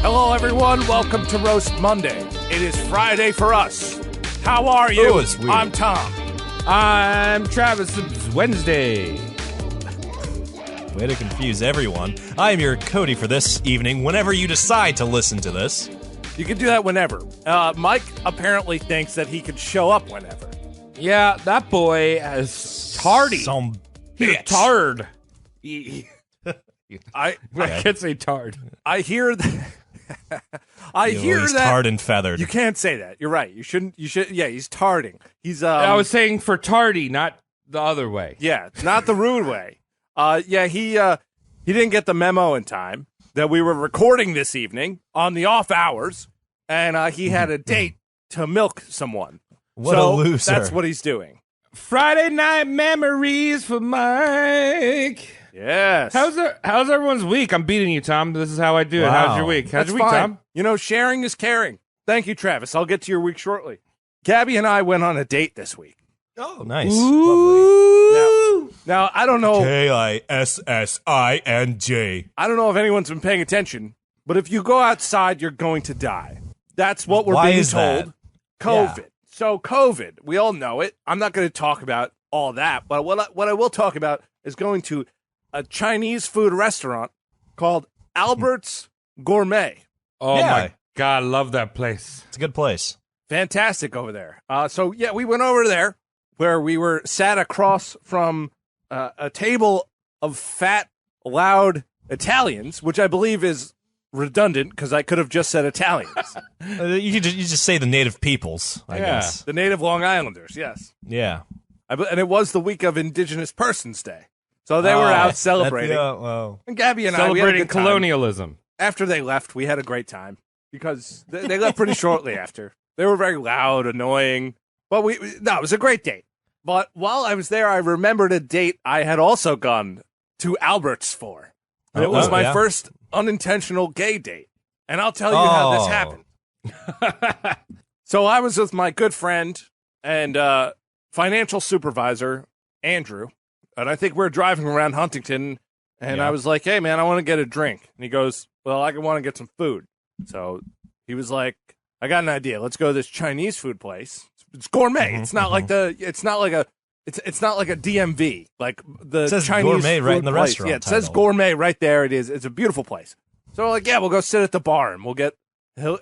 Hello, everyone. Welcome to Roast Monday. It is Friday for us. How are you? I'm Tom. I'm Travis. It's Wednesday. Way to confuse everyone. I'm your Cody for this evening, whenever you decide to listen to this. You can do that whenever. Mike apparently thinks that he could show up whenever. Yeah, that boy is tardy. Some He's bitch. tard. I can't say tard. I hear that. He's tarred and feathered. You can't say that. You're right. You shouldn't. You should. Yeah, he's tarding. He's. I was saying for tardy, not the other way. Yeah, not the rude way. He didn't get the memo in time that we were recording this evening on the off hours, and he had a date to milk someone. What a loser. That's what he's doing. Friday night memories for Mike. Yes. How's everyone's week? I'm beating you, Tom. This is how I do it. Wow. How's your week? How's That's your week, fine. Tom? You know, sharing is caring. Thank you, Travis. I'll get to your week shortly. Gabby and I went on a date this week. Oh, nice. Ooh. Now I don't know. KISSING. I don't know if anyone's been paying attention, but if you go outside, you're going to die. That's what we're Why being is told. that? COVID. Yeah. So COVID, we all know it. I'm not going to talk about all that, but what I will talk about is going to a Chinese food restaurant called Albert's Gourmet. Oh, Yeah. my God. I love that place. It's a good place. Fantastic over there. We went over there where we were sat across from a table of fat, loud Italians, which I believe is redundant because I could have just said Italians. You just say the native peoples, I guess. The native Long Islanders, yes. Yeah. And it was the week of Indigenous Persons Day. So they were out celebrating. Well, And Gabby and I, we had a Celebrating good time. colonialism. After they left, we had a great time because they left pretty shortly after. They were very loud, annoying, but it was a great date. But while I was there, I remembered a date I had also gone to Albert's for. And it was my first unintentional gay date. And I'll tell you how this happened. So I was with my good friend and financial supervisor, Andrew, and I think we were driving around Huntington, and I was like, hey, man, I want to get a drink. And he goes, well, I want to get some food. So he was like, I got an idea. Let's go to this Chinese food place. It's gourmet. It's not like a DMV, like the It says Chinese gourmet right food in the place. restaurant Yeah, it says title. gourmet right there. It is. It's a beautiful place. So we're like, yeah, we'll go sit at the bar and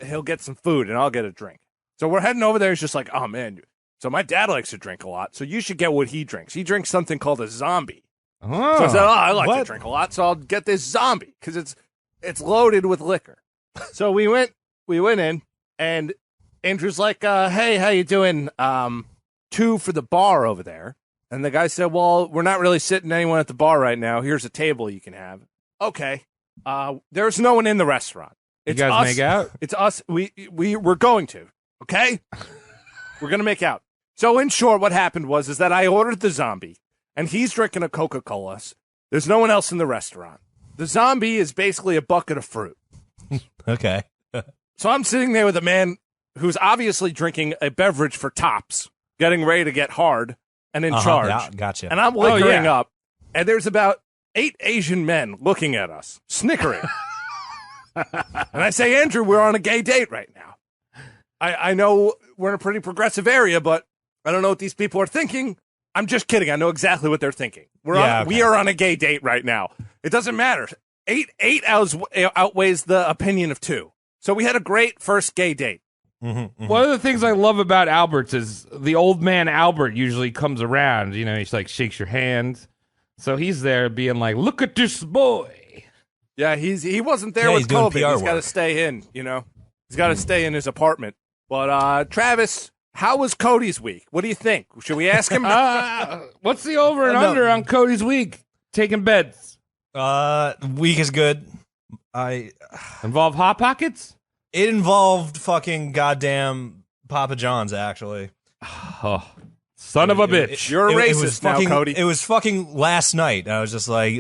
he'll get some food and I'll get a drink. So we're heading over there. He's just like, oh man. So my dad likes to drink a lot. So you should get what he drinks. He drinks something called a zombie. Oh. So I said, I like to What? drink a lot, so I'll get this zombie because it's loaded with liquor. So we went in, and Andrew's like, hey, how you doing? 2 for the bar over there. And the guy said, well, we're not really sitting anyone at the bar right now. Here's a table you can have. Okay. There's no one in the restaurant. You It's guys us. make out? It's us. We're going to. Okay? We're going to make out. So in short, what happened is that I ordered the zombie, and he's drinking a Coca-Cola. There's no one else in the restaurant. The zombie is basically a bucket of fruit. Okay. So I'm sitting there with a man who's obviously drinking a beverage for tops, getting ready to get hard and in charge. Yeah, gotcha. And I'm liquoring up, and there's about 8 Asian men looking at us, snickering. And I say, Andrew, we're on a gay date right now. I know we're in a pretty progressive area, but I don't know what these people are thinking. I'm just kidding. I know exactly what they're thinking. We are on a gay date right now. It doesn't matter. 8 outweighs the opinion of 2. So we had a great first gay date. One of the things I love about Albert's is the old man Albert usually comes around. You know, he's like shakes your hand. So he's there being like, look at this boy. Yeah, he wasn't there he's with doing COVID. PR He's got to work. stay in, you know. He's got to stay in his apartment. But Travis, how was Cody's week? What do you think? Should we ask him? What's the over and No. under on Cody's week? Taking bets. Week is good. Involve Hot Pockets? It involved fucking goddamn Papa John's, actually. Oh, son of a bitch. You're a It racist was now, fucking, Cody. It was fucking last night. I was just like,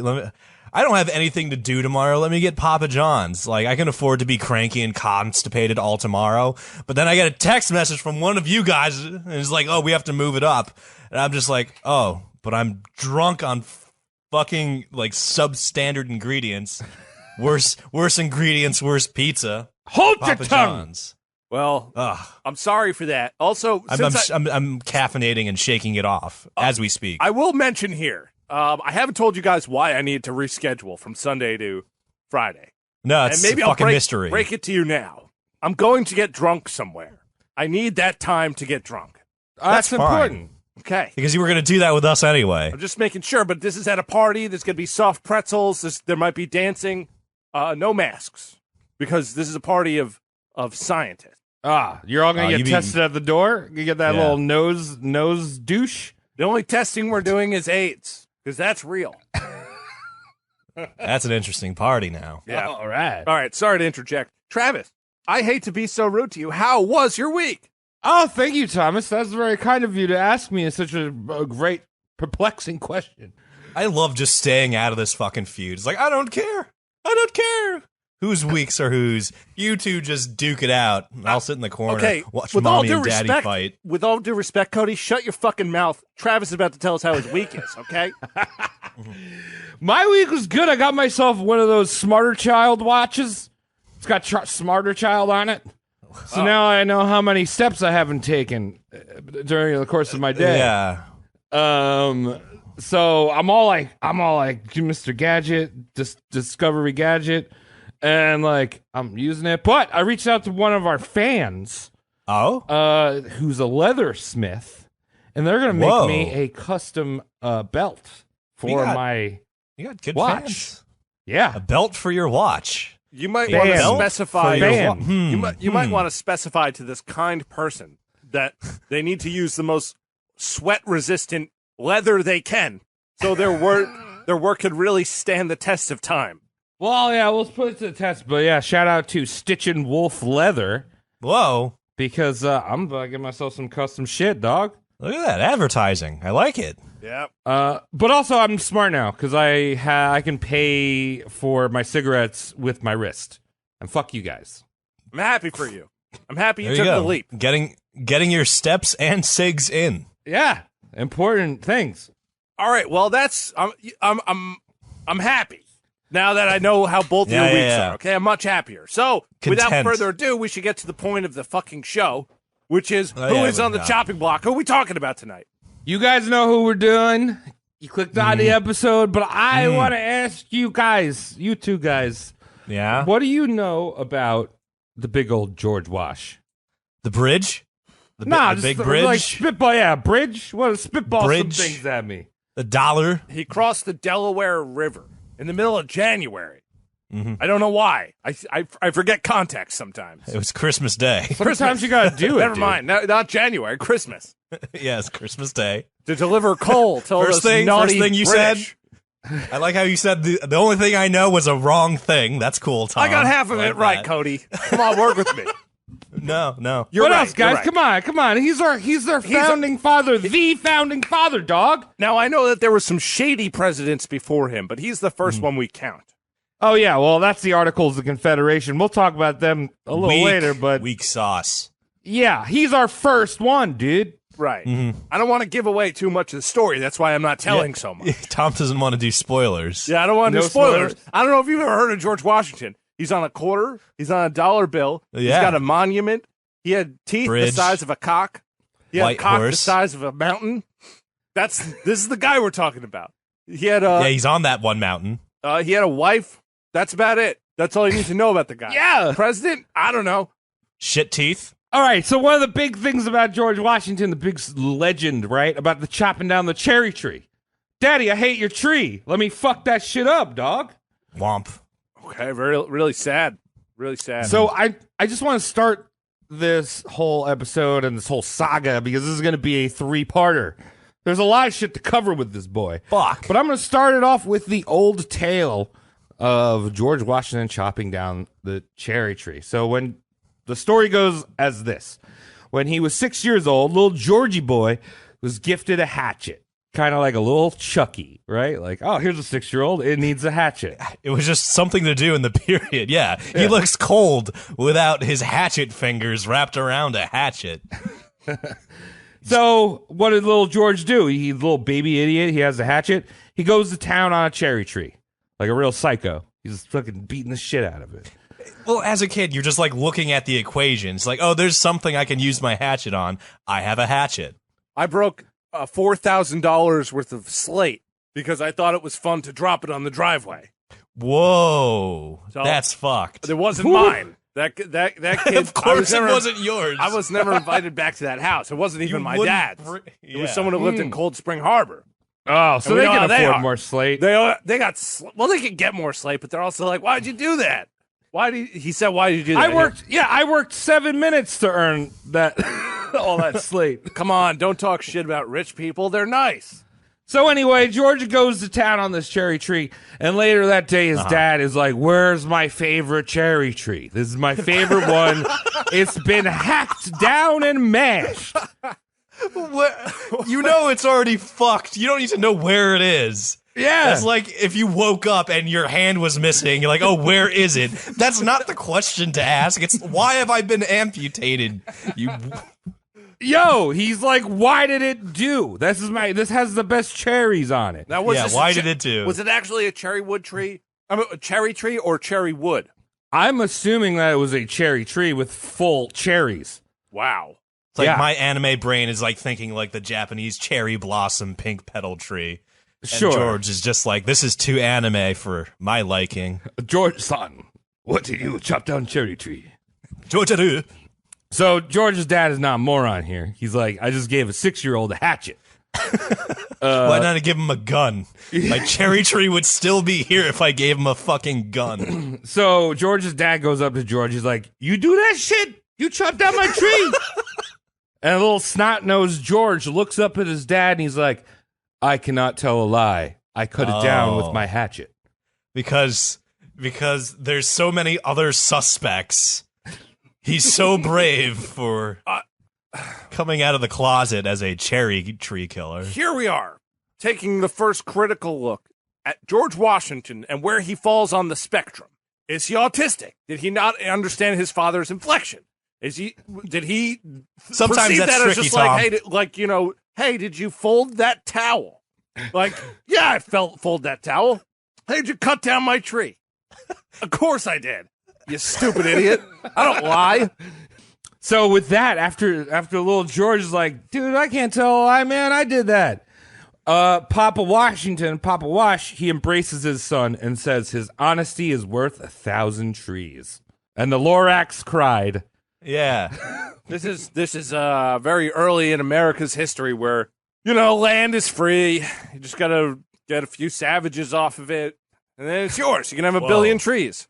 I don't have anything to do tomorrow. Let me get Papa John's. Like, I can afford to be cranky and constipated all tomorrow. But then I get a text message from one of you guys, and it's like, oh, we have to move it up. And I'm just like, oh, but I'm drunk on fucking, like, substandard ingredients. Worse ingredients, worse pizza. Hold your Papa tongue. John's. Well, Ugh. I'm sorry for that. Also, I'm caffeinating and shaking it off as we speak. I will mention here, I haven't told you guys why I needed to reschedule from Sunday to Friday. No, it's And maybe a I'll fucking mystery. break it to you now. I'm going to get drunk somewhere. I need that time to get drunk. That's fine. important. Okay. Because you were going to do that with us anyway. I'm just making sure, but this is at a party. There's going to be soft pretzels. There might be dancing. No masks. Because this is a party of scientists. You're all gonna you get mean- tested at the door. You get that Yeah. little nose douche. The only testing we're doing is AIDS. Because that's real. That's an interesting party now. Yeah. All right. All right. Sorry to interject. Travis, I hate to be so rude to you. How was your week? Oh, thank you, Thomas. That's very kind of you to ask me such a great, perplexing question. I love just staying out of this fucking feud. It's like, I don't care. I don't care. Whose weeks are whose? You two just duke it out. I'll sit in the corner, Okay. watch With all mommy due and daddy respect, fight. with all due respect, Cody, shut your fucking mouth. Travis is about to tell us how his week is, okay? My week was good. I got myself one of those Smarter Child watches. It's got Smarter Child on it. So now I know how many steps I haven't taken during the course of my day. Yeah. So I'm all like Mr. Gadget, Discovery Gadget, and like I'm using it. But I reached out to one of our fans, Oh? who's a leathersmith, and they're gonna Whoa. make me a custom belt for my You got good watch. fans. yeah. A belt for your watch. You might Fan. want to Belt specify. for your Fan. wa- You might want to specify to this kind person that they need to use the most sweat-resistant leather they can, so their work could really stand the test of time. Well, yeah, we'll put it to the test. But yeah, shout out to Stitchin' Wolf Leather Whoa. because I'm gonna get myself some custom shit, dog. Look at that. Advertising. I like it. Yeah. But also I'm smart now because I can pay for my cigarettes with my wrist. And fuck you guys. I'm happy for you. I'm happy you There took you the go. leap. Getting your steps and cigs in. Yeah, important things. All right. Well, that's I'm happy now that I know how both Yeah, your weeks yeah. are. Okay, I'm much happier. So, without Content. further ado, we should get to the point of the fucking show, which is Oh, who yeah, is on the yeah. chopping block. Who are we talking about tonight? You guys know who we're doing. You clicked on the episode, but I want to ask you guys, you two guys, Yeah. what do you know about the big old George Wash? The bridge? The Just big bridge? like spitball. Yeah, bridge. What? Spitball Bridge. some things at me. The dollar? He crossed the Delaware River in the middle of January. I don't know why. I forget context sometimes. It was Christmas Day. Sometimes you gotta do it. Never dude. mind. No, not January. Christmas. Yes, Christmas Day. To deliver coal to First those thing naughty you British. said. I like how you said the only thing I know was a wrong thing. That's cool, Tom. I got half of I like it right, that. Cody. Come on, work with me. No. You're What right, else, guys? you're right. Come on. He's our founding father, the founding father, dog. Now, I know that there were some shady presidents before him, but he's the first one we count. Oh yeah, well that's the Articles of Confederation. We'll talk about them a little Weak, later, but weak sauce. yeah, he's our first one, dude. Right. I don't want to give away too much of the story. That's why I'm not telling so much. Tom doesn't want to do spoilers. Yeah, I don't want to No do spoilers. spoilers. I don't know if you've ever heard of George Washington. He's on a quarter. He's on a dollar bill. He's Yeah. got a monument. He had teeth Bridge. the size of a cock. He had White a cock the horse. size of a mountain. This is the guy we're talking about. He had Yeah, he's on that one mountain. he had a wife. That's about it. That's all you need to know about the guy. Yeah. President? I don't know. Shit teeth. All right, so one of the big things about George Washington, the big legend, right, about the chopping down the cherry tree. Daddy, I hate your tree. Let me fuck that shit up, dog. Womp. Okay, really sad. Really sad. So I just want to start this whole episode and this whole saga because this is going to be a 3-parter. There's a lot of shit to cover with this boy. Fuck. But I'm going to start it off with the old tale of George Washington chopping down the cherry tree. So when the story goes as this. When he was 6 years old, little Georgie boy was gifted a hatchet. Kind of like a little Chucky, right? Like, oh, here's a 6-year-old. It needs a hatchet. It was just something to do in the period. Yeah. He looks cold without his hatchet fingers wrapped around a hatchet. So what did little George do? He's a little baby idiot. He has a hatchet. He goes to town on a cherry tree. Like a real psycho. He's fucking beating the shit out of it. Well, as a kid, you're just like looking at the equations. Like, oh, there's something I can use my hatchet on. I have a hatchet. I broke $4,000 worth of slate because I thought it was fun to drop it on the driveway. Whoa, So, that's fucked. It wasn't mine. That kid. Of course, it wasn't yours. I was never invited back to that house. It wasn't even my dad's. It was someone who lived in Cold Spring Harbor. Oh, so And we they know how can they afford are. more slate. They got well, they could get more slate, but they're also like, why'd you do that? He said, why did you do that? I worked 7 minutes to earn that all that slate. Come on, don't talk shit about rich people. They're nice. So anyway, George goes to town on this cherry tree, and later that day, his dad is like, "Where's my favorite cherry tree? This is my favorite one. It's been hacked down and mashed." You know it's already fucked. You don't need to know where it is. Yeah. That's like if you woke up and your hand was missing, you're like, oh, where is it? That's not the question to ask. It's why have I been amputated? Yo, he's like, why did it do? This has the best cherries on it. Now, was Yeah, this why did it do? Was it actually a cherry wood tree? A cherry tree or cherry wood? I'm assuming that it was a cherry tree with full cherries. Wow. It's like Yeah. my anime brain is like thinking like the Japanese cherry blossom pink petal tree. And Sure. George is just like, this is too anime for my liking. George, son, what did you chop down cherry tree? George, So George's dad is not a moron here. He's like, I just gave a 6-year-old a hatchet. why not give him a gun? My cherry tree would still be here if I gave him a fucking gun. So George's dad goes up to George. He's like, you do that shit? You chopped down my tree? And a little snot-nosed George looks up at his dad, and he's like, I cannot tell a lie. I cut it down with my hatchet. Because there's so many other suspects. He's so brave for coming out of the closet as a cherry tree killer. Here we are, taking the first critical look at George Washington and where he falls on the spectrum. Is he autistic? Did he not understand his father's inflection? Did he Sometimes perceive that's that as tricky, just Tom. like, hey, did you fold that towel? Like, yeah, I fold that towel. Hey, did you cut down my tree? Of course I did. You stupid idiot. I don't lie. So with that, after little George is like, dude, I can't tell a lie, man. I did that. Papa Wash, he embraces his son and says his honesty is worth 1,000 trees. And the Lorax cried. Yeah. This is very early in America's history where, land is free. You just got to get a few savages off of it, and then it's yours. You can have a billion trees.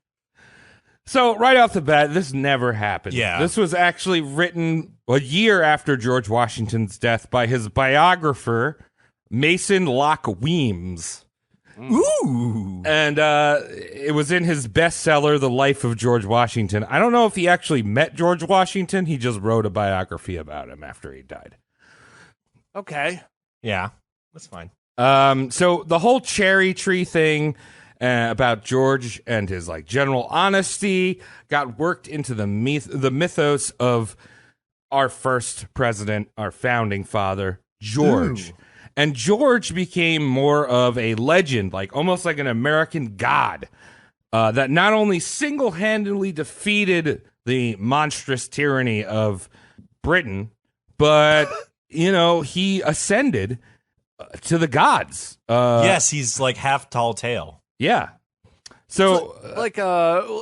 So right off the bat, this never happened. Yeah. This was actually written a year after George Washington's death by his biographer, Mason Locke Weems. Ooh. And it was in his bestseller, The Life of George Washington. I don't know if he actually met George Washington. He just wrote a biography about him after he died. Okay. Yeah. That's fine. So the whole cherry tree thing about George and his general honesty got worked into the mythos of our first president, our founding father, George. Ooh. And George became more of a legend, almost like an American god, that not only single-handedly defeated the monstrous tyranny of Britain, but, he ascended to the gods. Yes, he's like half tall tale. Yeah. So,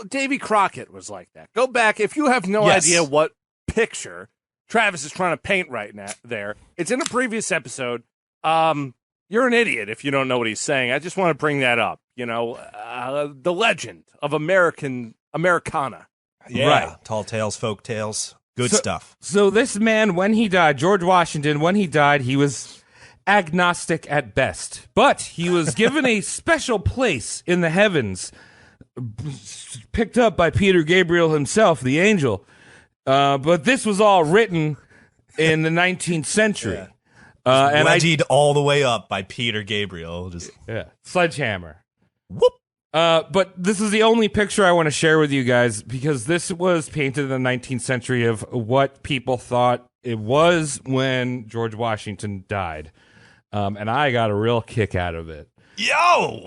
Davy Crockett was like that. Go back. If you have no idea what picture Travis is trying to paint right now, it's in a previous episode. You're an idiot if you don't know what he's saying. I just want to bring that up. The legend of Americana. Yeah. Right. Tall tales, folk tales. Good stuff. So this man, when he died, George Washington, when he died, he was agnostic at best, but he was given a special place in the heavens, picked up by Peter Gabriel himself, the angel. But this was all written in the 19th century. Yeah. And Wedgied all the way up by Peter Gabriel. Sledgehammer. Whoop. But this is the only picture I want to share with you guys because this was painted in the 19th century of what people thought it was when George Washington died. And I got a real kick out of it. Yo!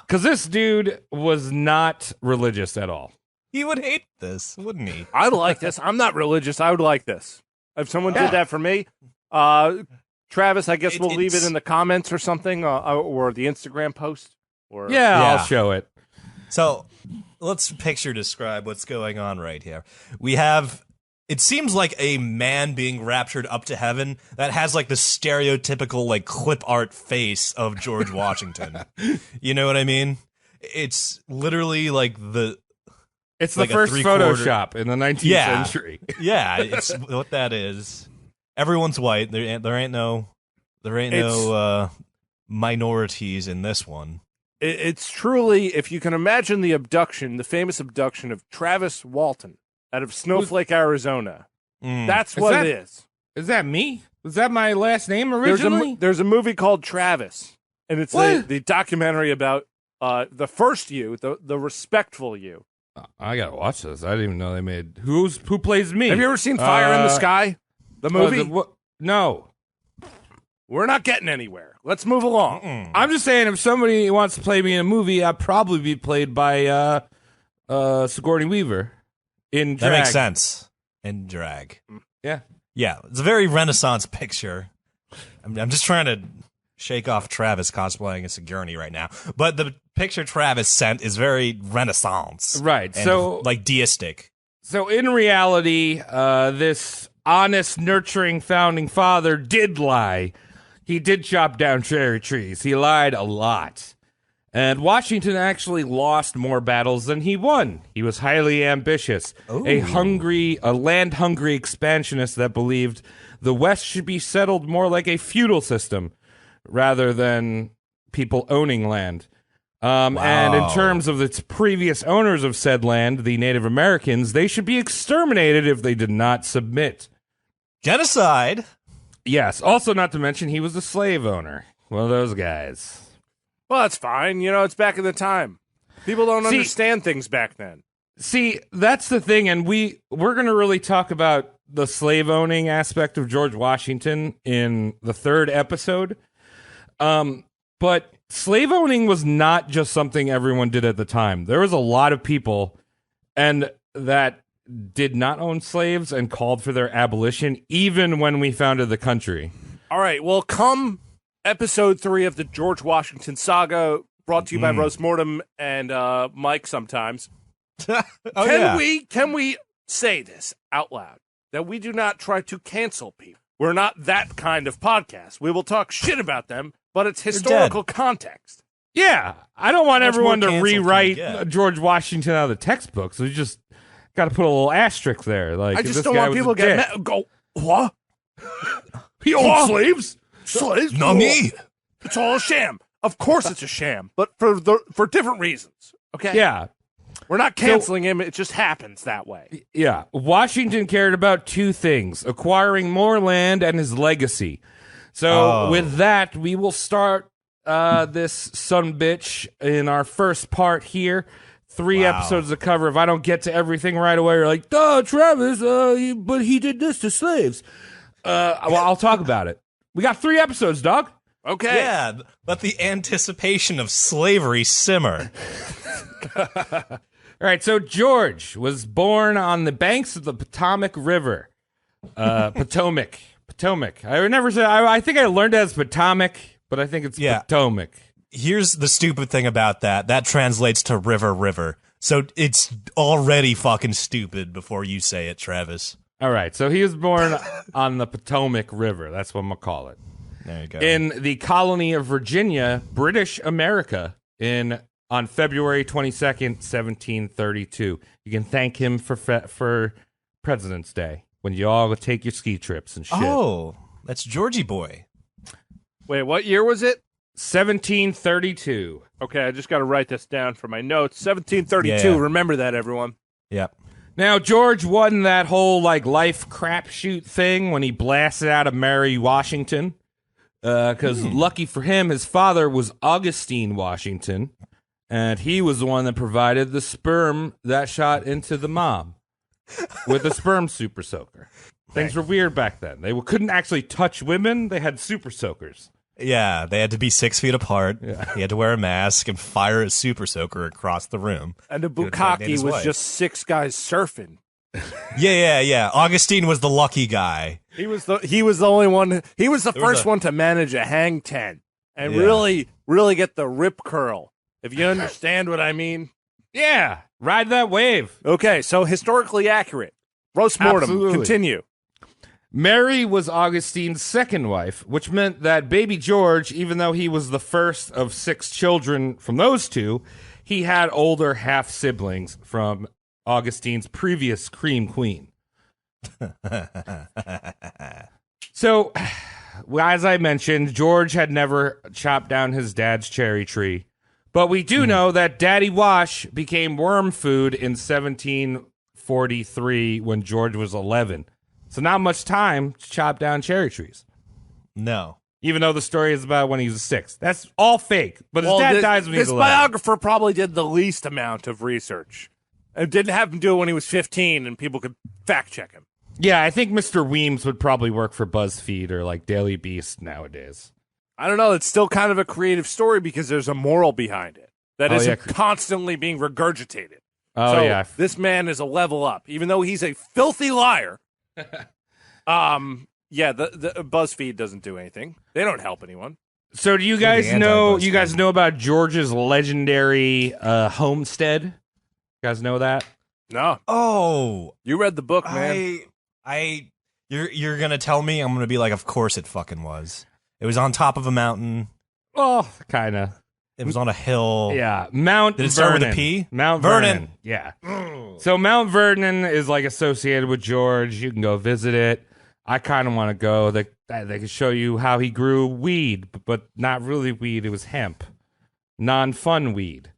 Because this dude was not religious at all. He would hate this, wouldn't he? I like this. I'm not religious. I would like this. If someone did that for me, Travis, I guess we'll leave it in the comments or something, or the Instagram post. Or I'll show it. So let's picture describe what's going on right here. We have, it seems like a man being raptured up to heaven that has like the stereotypical like clip art face of George Washington. You know what I mean? It's literally like it's like the first Photoshop in the 19th century. Yeah, it's what that is. Everyone's white. There ain't no minorities in this one. It's truly, if you can imagine the abduction, the famous abduction of Travis Walton out of Snowflake, Arizona. That's what it is. Is that me? Was that my last name originally? There's a movie called Travis, and it's the documentary about the first you, the respectful you. I gotta watch this. I didn't even know they made. Who plays me? Have you ever seen Fire in the Sky? The movie? No. We're not getting anywhere. Let's move along. I'm just saying, if somebody wants to play me in a movie, I'd probably be played by Sigourney Weaver in drag. That makes sense. In drag. Yeah. Yeah, it's a very Renaissance picture. I'm just trying to shake off Travis cosplaying as Sigourney right now. But the picture Travis sent is very Renaissance. Right. And so, like deistic. So in reality, this honest, nurturing founding father did lie. He did chop down cherry trees. He lied a lot. And Washington actually lost more battles than he won. He was highly ambitious, a land-hungry expansionist that believed the West should be settled more like a feudal system rather than people owning land. And in terms of its previous owners of said land, the Native Americans, they should be exterminated if they did not submit. Genocide? Yes. Also, not to mention, he was a slave owner. One of those guys. Well, that's fine. You know, it's back in the time. People don't understand things back then. See, that's the thing, and we're going to really talk about the slave owning aspect of George Washington in the third episode. But slave owning was not just something everyone did at the time. There was a lot of people that did not own slaves and called for their abolition, even when we founded the country. All right, well, come episode 3 of the George Washington saga, brought to you by Roast Mortem and Mike sometimes. Can we say this out loud, that we do not try to cancel people? We're not that kind of podcast. We will talk shit about them, but it's historical context. Yeah, I don't want everyone to rewrite George Washington out of the textbooks. We just got to put a little asterisk there. Like, I just don't want people to get mad. Go, what? He owned slaves? Slaves? Not me. It's all a sham. Of course it's a sham, but for different reasons. Okay? Yeah. We're not canceling him. It just happens that way. Yeah. Washington cared about two things, acquiring more land and his legacy. So with that, we will start this sumbitch in our first part here. 3 episodes to cover. If I don't get to everything right away, you're like, duh, Travis, but he did this to slaves. Well, I'll talk about it. We got 3 episodes, dog. Okay. Yeah, let the anticipation of slavery simmer. All right, so George was born on the banks of the Potomac River. Potomac. I would never say, I think I learned it as Potomac, but I think it's Potomac. Here's the stupid thing about that. That translates to river. So it's already fucking stupid before you say it, Travis. All right, so he was born on the Potomac River. That's what I'm going to call it. There you go. In the colony of Virginia, British America, on February 22nd, 1732. You can thank him for President's Day, when you all take your ski trips and shit. Oh, that's Georgie boy. Wait, what year was it? 1732. Okay, I just got to write this down for my notes. 1732. Yeah. Remember that, everyone. Yep. Now, George won that whole life crapshoot thing when he blasted out of Mary Washington. Because lucky for him, his father was Augustine Washington, and he was the one that provided the sperm that shot into the mom with a sperm super soaker. Things were weird back then. They couldn't actually touch women. They had super soakers. Yeah, they had to be 6 feet apart. Yeah. He had to wear a mask and fire a super soaker across the room. And the bukkake was just 6 guys surfing. Yeah. Augustine was the lucky guy. He was the only one. He was the first one to manage a hang 10 and really get the rip curl. If you understand what I mean. Yeah, ride that wave. Okay, so historically accurate. Roast mortem. Absolutely. Continue. Mary was Augustine's second wife, which meant that baby George, even though he was the first of 6 children from those two, he had older half-siblings from Augustine's previous cream queen. So, as I mentioned, George had never chopped down his dad's cherry tree. But we do know that Daddy Wash became worm food in 1743 when George was 11. So not much time to chop down cherry trees. No. Even though the story is about when he was 6. That's all fake. But his dad dies when he's 11. This biographer probably did the least amount of research. And didn't have him do it when he was 15 and people could fact check him. Yeah, I think Mr. Weems would probably work for BuzzFeed or like Daily Beast nowadays. I don't know. It's still kind of a creative story because there's a moral behind it that isn't constantly being regurgitated. Oh, so yeah. This man is a level up. Even though he's a filthy liar. The BuzzFeed doesn't do anything. They don't help anyone. So do you guys know about George's legendary homestead? You guys know that? No. Oh, you read the book, man. You're gonna tell me? I'm gonna be like, of course it fucking was. It was on top of a mountain. Oh, kind of. It was on a hill. Yeah, Mount Did it Vernon. start with a P? Mount Vernon. Yeah. So Mount Vernon is like associated with George. You can go visit it. I kind of want to go. They can show you how he grew weed, but not really weed. It was hemp, non-fun weed.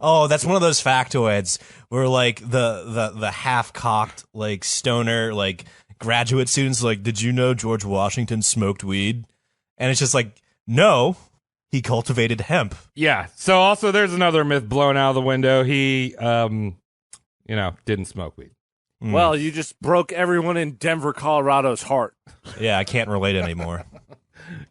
Oh, that's one of those factoids where like the half-cocked like stoner like graduate students like, did you know George Washington smoked weed? And it's just like, no. He cultivated hemp. Yeah. So also there's another myth blown out of the window. He, didn't smoke weed. Well, you just broke everyone in Denver, Colorado's heart. Yeah, I can't relate anymore.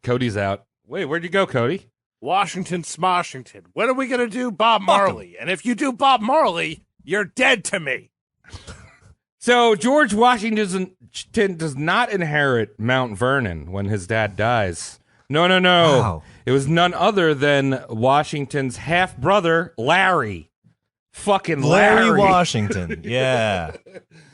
Cody's out. Wait, where'd you go, Cody? Washington, Smoshington. When are we going to do Bob Marley? And if you do Bob Marley, you're dead to me. So George Washington does not inherit Mount Vernon when his dad dies. No. Wow. It was none other than Washington's half-brother, Larry. Fucking Larry Washington. Yeah.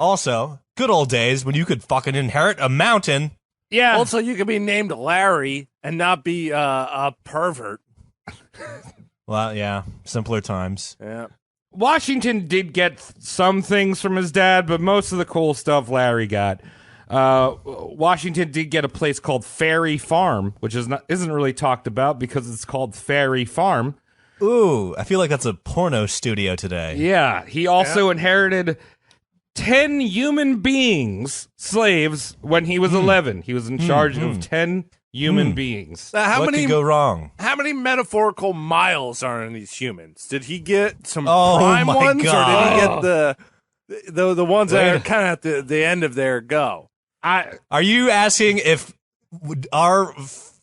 Also, good old days when you could fucking inherit a mountain. Yeah. Also, you could be named Larry and not be a pervert. Well, yeah. Simpler times. Yeah. Washington did get some things from his dad, but most of the cool stuff Larry got. Washington did get a place called Ferry Farm, which isn't really talked about because it's called Ferry Farm. Ooh, I feel like that's a porno studio today. Yeah, he also inherited 10 human beings, slaves, when he was 11. He was in charge of 10 human beings. What could go wrong? How many metaphorical miles are in these humans? Did he get some Oh, prime my ones, God. or did he get the ones that are kind of at the end of their go? Are you asking if our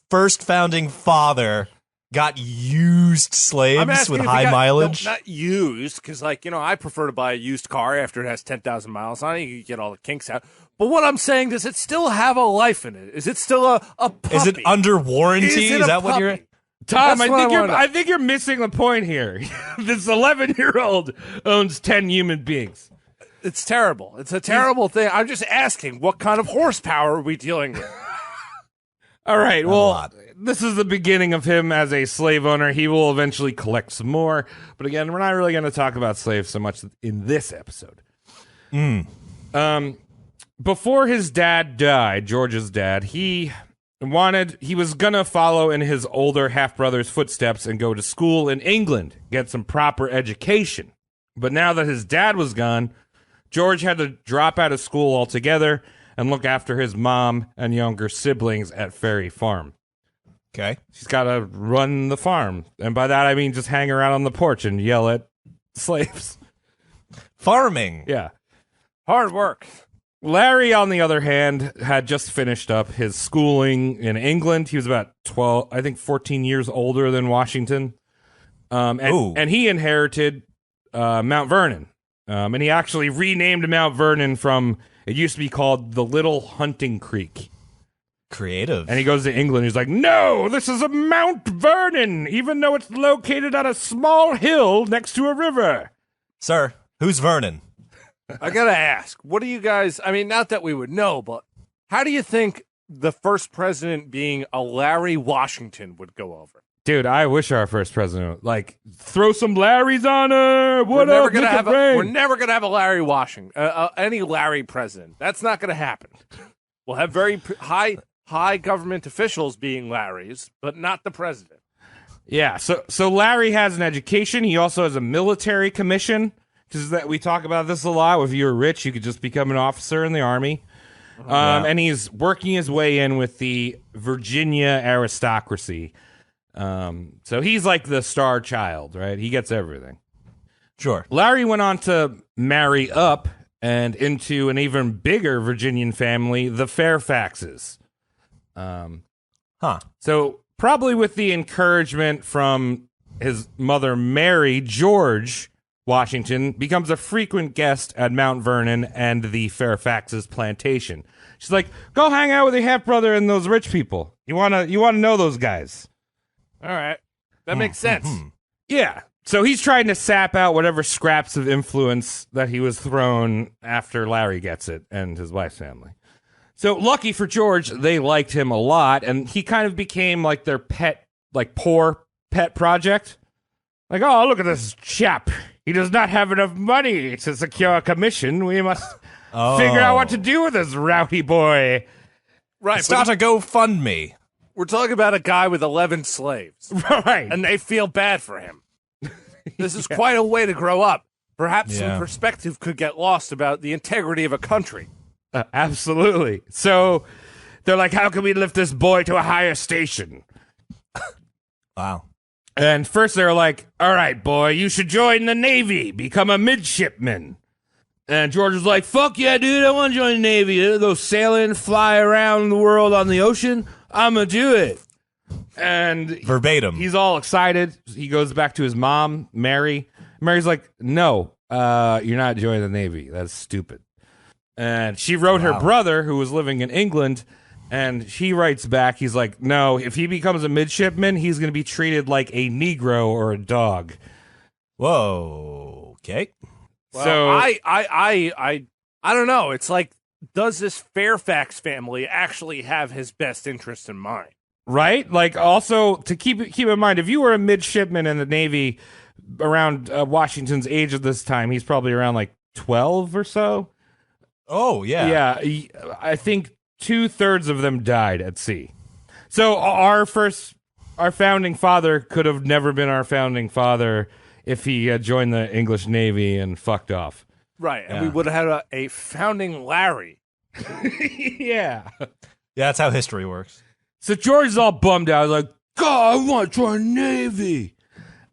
first founding father got used slaves with high mileage? No, not used, because I prefer to buy a used car after it has 10,000 miles on it. You can get all the kinks out. But what I'm saying, does it still have a life in it? Is it still a puppy? Is it under warranty? Is that what you're... Tom, I think you're missing the point here. This 11-year-old owns 10 human beings. It's terrible. It's a terrible thing. I'm just asking, what kind of horsepower are we dealing with? All right, well, this is the beginning of him as a slave owner. He will eventually collect some more. But again, we're not really going to talk about slaves so much in this episode. Before his dad died, George's dad, he was going to follow in his older half-brother's footsteps and go to school in England, get some proper education. But now that his dad was gone, George had to drop out of school altogether and look after his mom and younger siblings at Ferry Farm. Okay. She's got to run the farm. And by that, I mean just hang around on the porch and yell at slaves. Farming. Yeah. Hard work. Larry, on the other hand, had just finished up his schooling in England. He was about 12, I think 14 years older than Washington. And he inherited Mount Vernon. And he actually renamed Mount Vernon from, it used to be called the Little Hunting Creek. Creative. And he goes to England. He's like, no, this is a Mount Vernon, even though it's located on a small hill next to a river. Sir, who's Vernon? I gotta ask, what do you guys, I mean, not that we would know, but how do you think the first president being a Larry Washington would go over? Dude, I wish our first president, like, throw some Larrys on her. We're never gonna have a Larry Washington, any Larry president. That's not gonna happen. We'll have very high government officials being Larrys, but not the president. Yeah, so Larry has an education. He also has a military commission. Because we talk about this a lot. If you were rich, you could just become an officer in the army. And he's working his way in with the Virginia aristocracy. So he's like the star child, right? He gets everything. Sure. Larry went on to marry up and into an even bigger Virginian family, the Fairfaxes. So probably with the encouragement from his mother, Mary, George Washington becomes a frequent guest at Mount Vernon and the Fairfaxes plantation. She's like, go hang out with your half-brother and those rich people. You wanna know those guys. All right. That makes sense. Yeah. So he's trying to sap out whatever scraps of influence that he was thrown after Larry gets it and his wife's family. So lucky for George, they liked him a lot, and he kind of became like their pet, like poor pet project. Like, oh, look at this chap. He does not have enough money to secure a commission. We must figure out what to do with this rowdy boy. Right. Start a GoFundMe. We're talking about a guy with 11 slaves. Right. And they feel bad for him. This is quite a way to grow up. Perhaps some perspective could get lost about the integrity of a country. Absolutely. So they're like, how can we lift this boy to a higher station? Wow. And first they're like, all right, boy, you should join the Navy, become a midshipman. And George was like, fuck yeah, dude, I want to join the Navy. Go sailing, fly around the world on the ocean. I'm going to do it. And verbatim. He's all excited. He goes back to his mom, Mary. Mary's like, no, you're not joining the Navy. That's stupid. And she wrote her brother, who was living in England, and he writes back, he's like, no, if he becomes a midshipman, he's going to be treated like a Negro or a dog. Whoa. Okay. Well, so I don't know. It's like, does this Fairfax family actually have his best interest in mind? Right? Like, also, to keep in mind, if you were a midshipman in the Navy around Washington's age at this time, he's probably around like 12 or so. Oh, yeah. Yeah, I think 2/3 of them died at sea. So our founding father could have never been our founding father if he had joined the English Navy and fucked off. Right, and we would have had a founding Larry. Yeah. Yeah, that's how history works. So George is all bummed out. He's like, God, I want to join the Navy.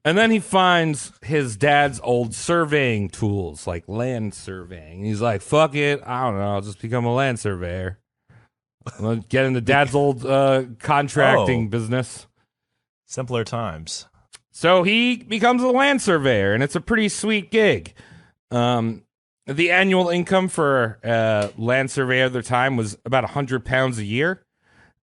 And then he finds his dad's old surveying tools, like land surveying. And he's like, fuck it. I don't know. I'll just become a land surveyor. I'll get into dad's old contracting business. Simpler times. So he becomes a land surveyor, and it's a pretty sweet gig. The annual income for a land surveyor at the time was about £100 a year.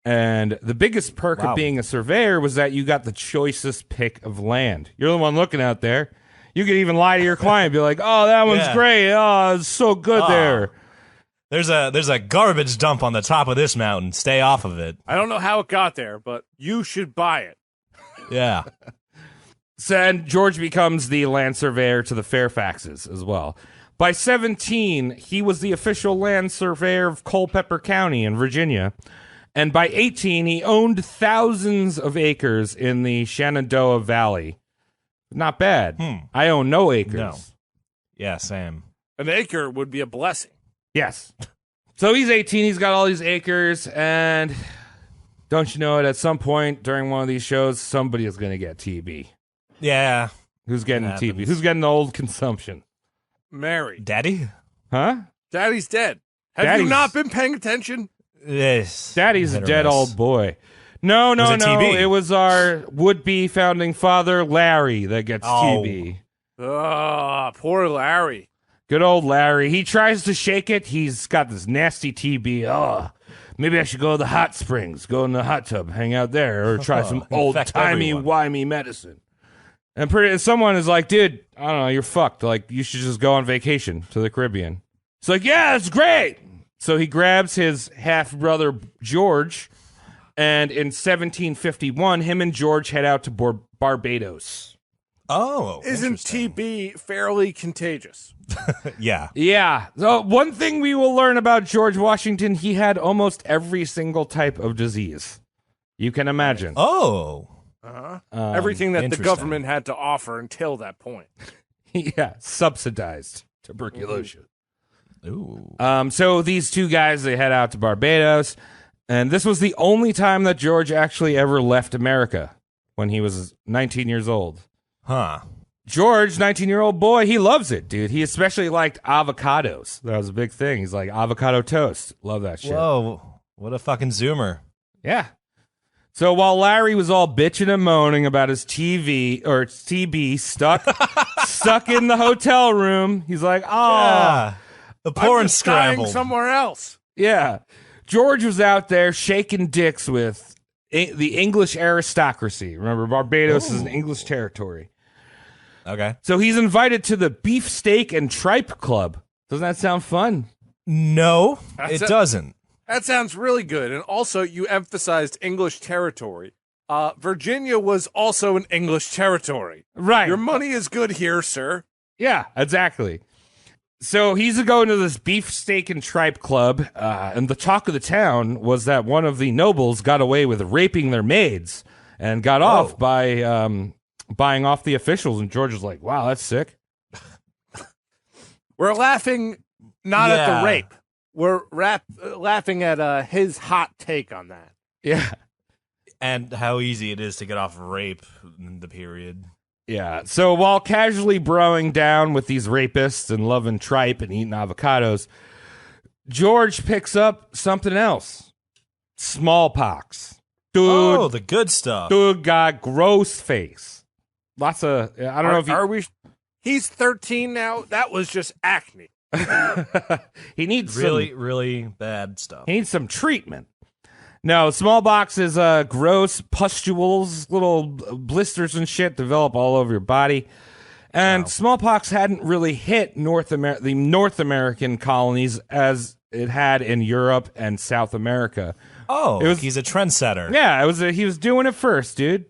And the biggest perk of being a surveyor was that you got the choicest pick of land. You're the one looking out there. You could even lie to your client, be like, "Oh, that one's great. Oh, it's so good there." There's a garbage dump on the top of this mountain. Stay off of it. I don't know how it got there, but you should buy it. Yeah. So, and George becomes the land surveyor to the Fairfaxes as well. By 17, he was the official land surveyor of Culpeper County in Virginia. And by 18, he owned thousands of acres in the Shenandoah Valley. Not bad. I own no acres. No. Yeah, same. An acre would be a blessing. Yes. So he's 18. He's got all these acres. And don't you know it, at some point during one of these shows, somebody is going to get TB. Yeah. Who's getting TB? Who's getting the old consumption? Mary. Daddy? Huh? Daddy's dead. Have you Daddy's- not been paying attention? Yes. Daddy's a Hit or dead miss. old boy. No. Was it TB? It was our would-be founding father, Larry, that gets Oh. TB. Ah, poor Larry. Good old Larry. He tries to shake it. He's got this nasty TB. Oh, maybe I should go to the hot springs, go in the hot tub, hang out there, or try some Infect old-timey, everyone. wimey medicine. And someone is like, dude, I don't know, you're fucked. Like, you should just go on vacation to the Caribbean. It's like, yeah, that's great. So he grabs his half-brother, George, and in 1751, him and George head out to Barbados. Oh, Isn't interesting. TB fairly contagious? Yeah. Yeah. So one thing we will learn about George Washington, he had almost every single type of disease you can imagine. Oh. Everything that the interesting. government had to offer until that point. Yeah, subsidized tuberculosis. Ooh. So these two guys, they head out to Barbados, and this was the only time that George actually ever left America when he was 19 years old. Huh. George, 19-year-old boy, he loves it, dude. He especially liked avocados. That was a big thing. He's like, avocado toast. Love that shit. Whoa. What a fucking zoomer. Yeah. So while Larry was all bitching and moaning about his TB stuck in the hotel room, he's like, oh, Yeah. The poor I'm and just dying scrambled. somewhere else. yeah. George was out there shaking dicks with the English aristocracy. Remember, Barbados is an English territory. Okay. So he's invited to the Beefsteak and Tripe Club. Doesn't that sound fun? No, That's it it. doesn't. That sounds really good. And also, you emphasized English territory. Virginia was also an English territory. Right. Your money is good here, sir. Yeah, exactly. So he's going to this Beefsteak and Tripe Club, and the talk of the town was that one of the nobles got away with raping their maids and got off by buying off the officials. And George was like, wow, that's sick. We're laughing not at Yeah. the rape. We're laughing at his hot take on that. Yeah. And how easy it is to get off rape in the period. Yeah. So while casually broing down with these rapists and loving tripe and eating avocados, George picks up something else. Smallpox. Dude, Oh, the good stuff. dude got gross face. Lots of, I don't know if Are we? He's 13 now. That was just acne. he needs Really, some, really bad stuff. he needs some treatment. No, smallpox is gross pustules, little blisters and shit develop all over your body. And smallpox hadn't really hit the North American colonies as it had in Europe and South America. Oh, It was- he's a trendsetter. Yeah, he was doing it first, dude.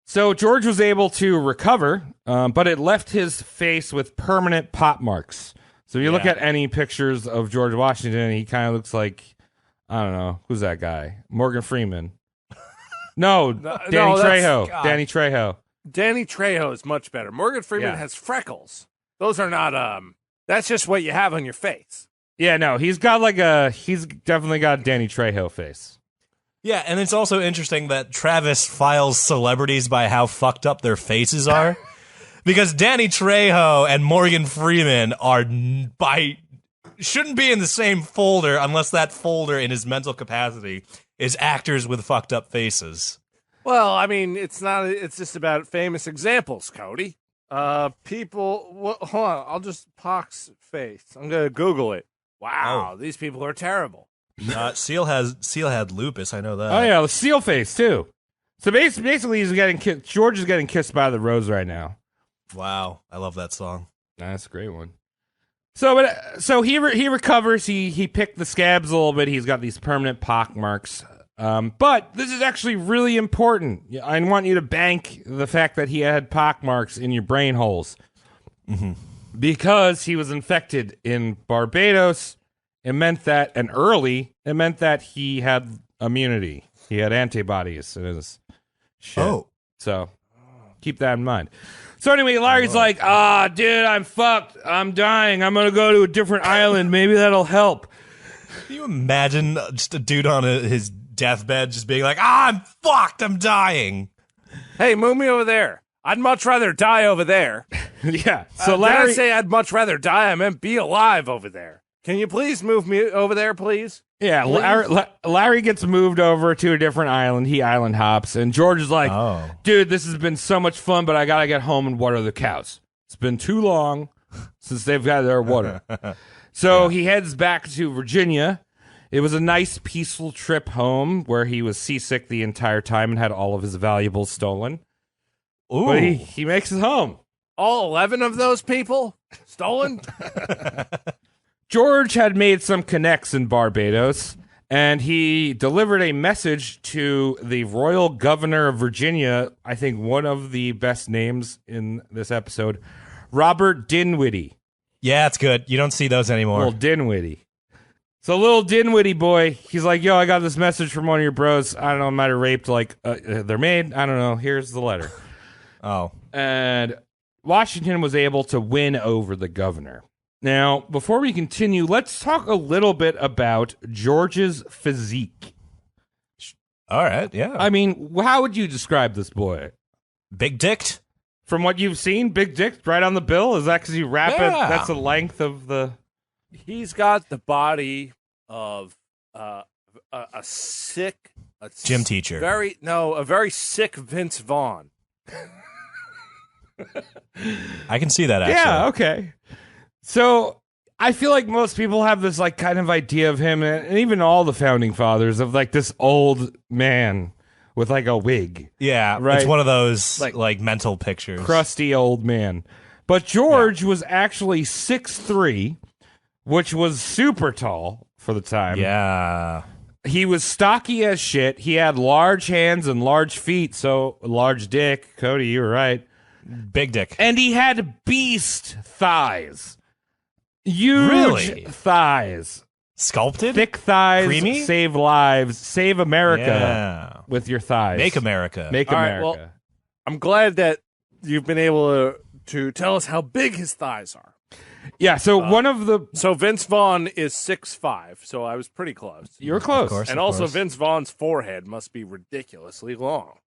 So George was able to recover, but it left his face with permanent pop marks. So if you look Yeah. at any pictures of George Washington, he kind of looks like, I don't know, who's that guy? Morgan Freeman. No, Danny no, that's- Trejo. God. Danny Trejo. Danny Trejo is much better. Morgan Freeman Yeah. has freckles. Those are not. That's just what you have on your face. Yeah, no, he's definitely got a Danny Trejo face. Yeah, and it's also interesting that Travis files celebrities by how fucked up their faces are. Because Danny Trejo and Morgan Freeman shouldn't be in the same folder unless that folder in his mental capacity is actors with fucked up faces. Well, I mean, it's not. It's just about famous examples, Cody. People. Hold on. I'll just Pox face. I'm gonna Google it. Wow, these people are terrible. Seal had lupus, I know that. Oh yeah, the seal face too. So basically, George is getting kissed by the rose right now. Wow, I love that song. That's a great one. So he recovers. He picked the scabs a little bit. He's got these permanent pock marks. But this is actually really important. I want you to bank the fact that he had pock marks in your brain holes. Mm-hmm. Because he was infected in Barbados. It meant that he had immunity. He had antibodies in his shit. Oh. So keep that in mind. So anyway, Larry's like, dude, I'm fucked. I'm dying. I'm going to go to a different island. Maybe that'll help. Can you imagine just a dude on his deathbed just being like, I'm fucked, I'm dying. Hey, move me over there. I'd much rather die over there. Yeah. So Did I Larry, say I'd much rather die? I meant be alive over there. Can you please move me over there, please? Yeah, Larry gets moved over to a different island. He island hops, and George is like, dude, this has been so much fun, but I got to get home and water the cows. It's been too long since they've got their water. So he heads back to Virginia. It was a nice, peaceful trip home where he was seasick the entire time and had all of his valuables stolen. Ooh. But he makes it home. All 11 of those people stolen? George had made some connects in Barbados, and he delivered a message to the Royal Governor of Virginia, I think one of the best names in this episode, Robert Dinwiddie. Yeah, it's good. You don't see those anymore. Little Dinwiddie. So little Dinwiddie boy, he's like, yo, I got this message from one of your bros. I don't know, I might have raped their maid. I don't know. Here's the letter. Oh. And Washington was able to win over the governor. Now, before we continue, let's talk a little bit about George's physique. All right, yeah. I mean, how would you describe this boy? Big dicked? From what you've seen, big dick right on the bill? Is that because you wrap it? That's the length of the... He's got the body of a sick... Gym teacher. A very sick Vince Vaughn. I can see that, actually. Yeah, okay. So I feel like most people have this like kind of idea of him, and even all the founding fathers, of like this old man with like a wig. Yeah, right? It's one of those like mental pictures. Crusty old man. But George was actually 6'3", which was super tall for the time. Yeah. He was stocky as shit. He had large hands and large feet, so large dick. Cody, you were right. Big dick. And he had beast thighs. Huge thighs. Sculpted? Thick thighs. Creamy? Save lives. Save America with your thighs. Make America. Make All America. right, well, I'm glad that you've been able to tell us how big his thighs are. Yeah, so one of the... So Vince Vaughn is 6'5", so I was pretty close. You were close. Of course, and also Vince Vaughn's forehead must be ridiculously long.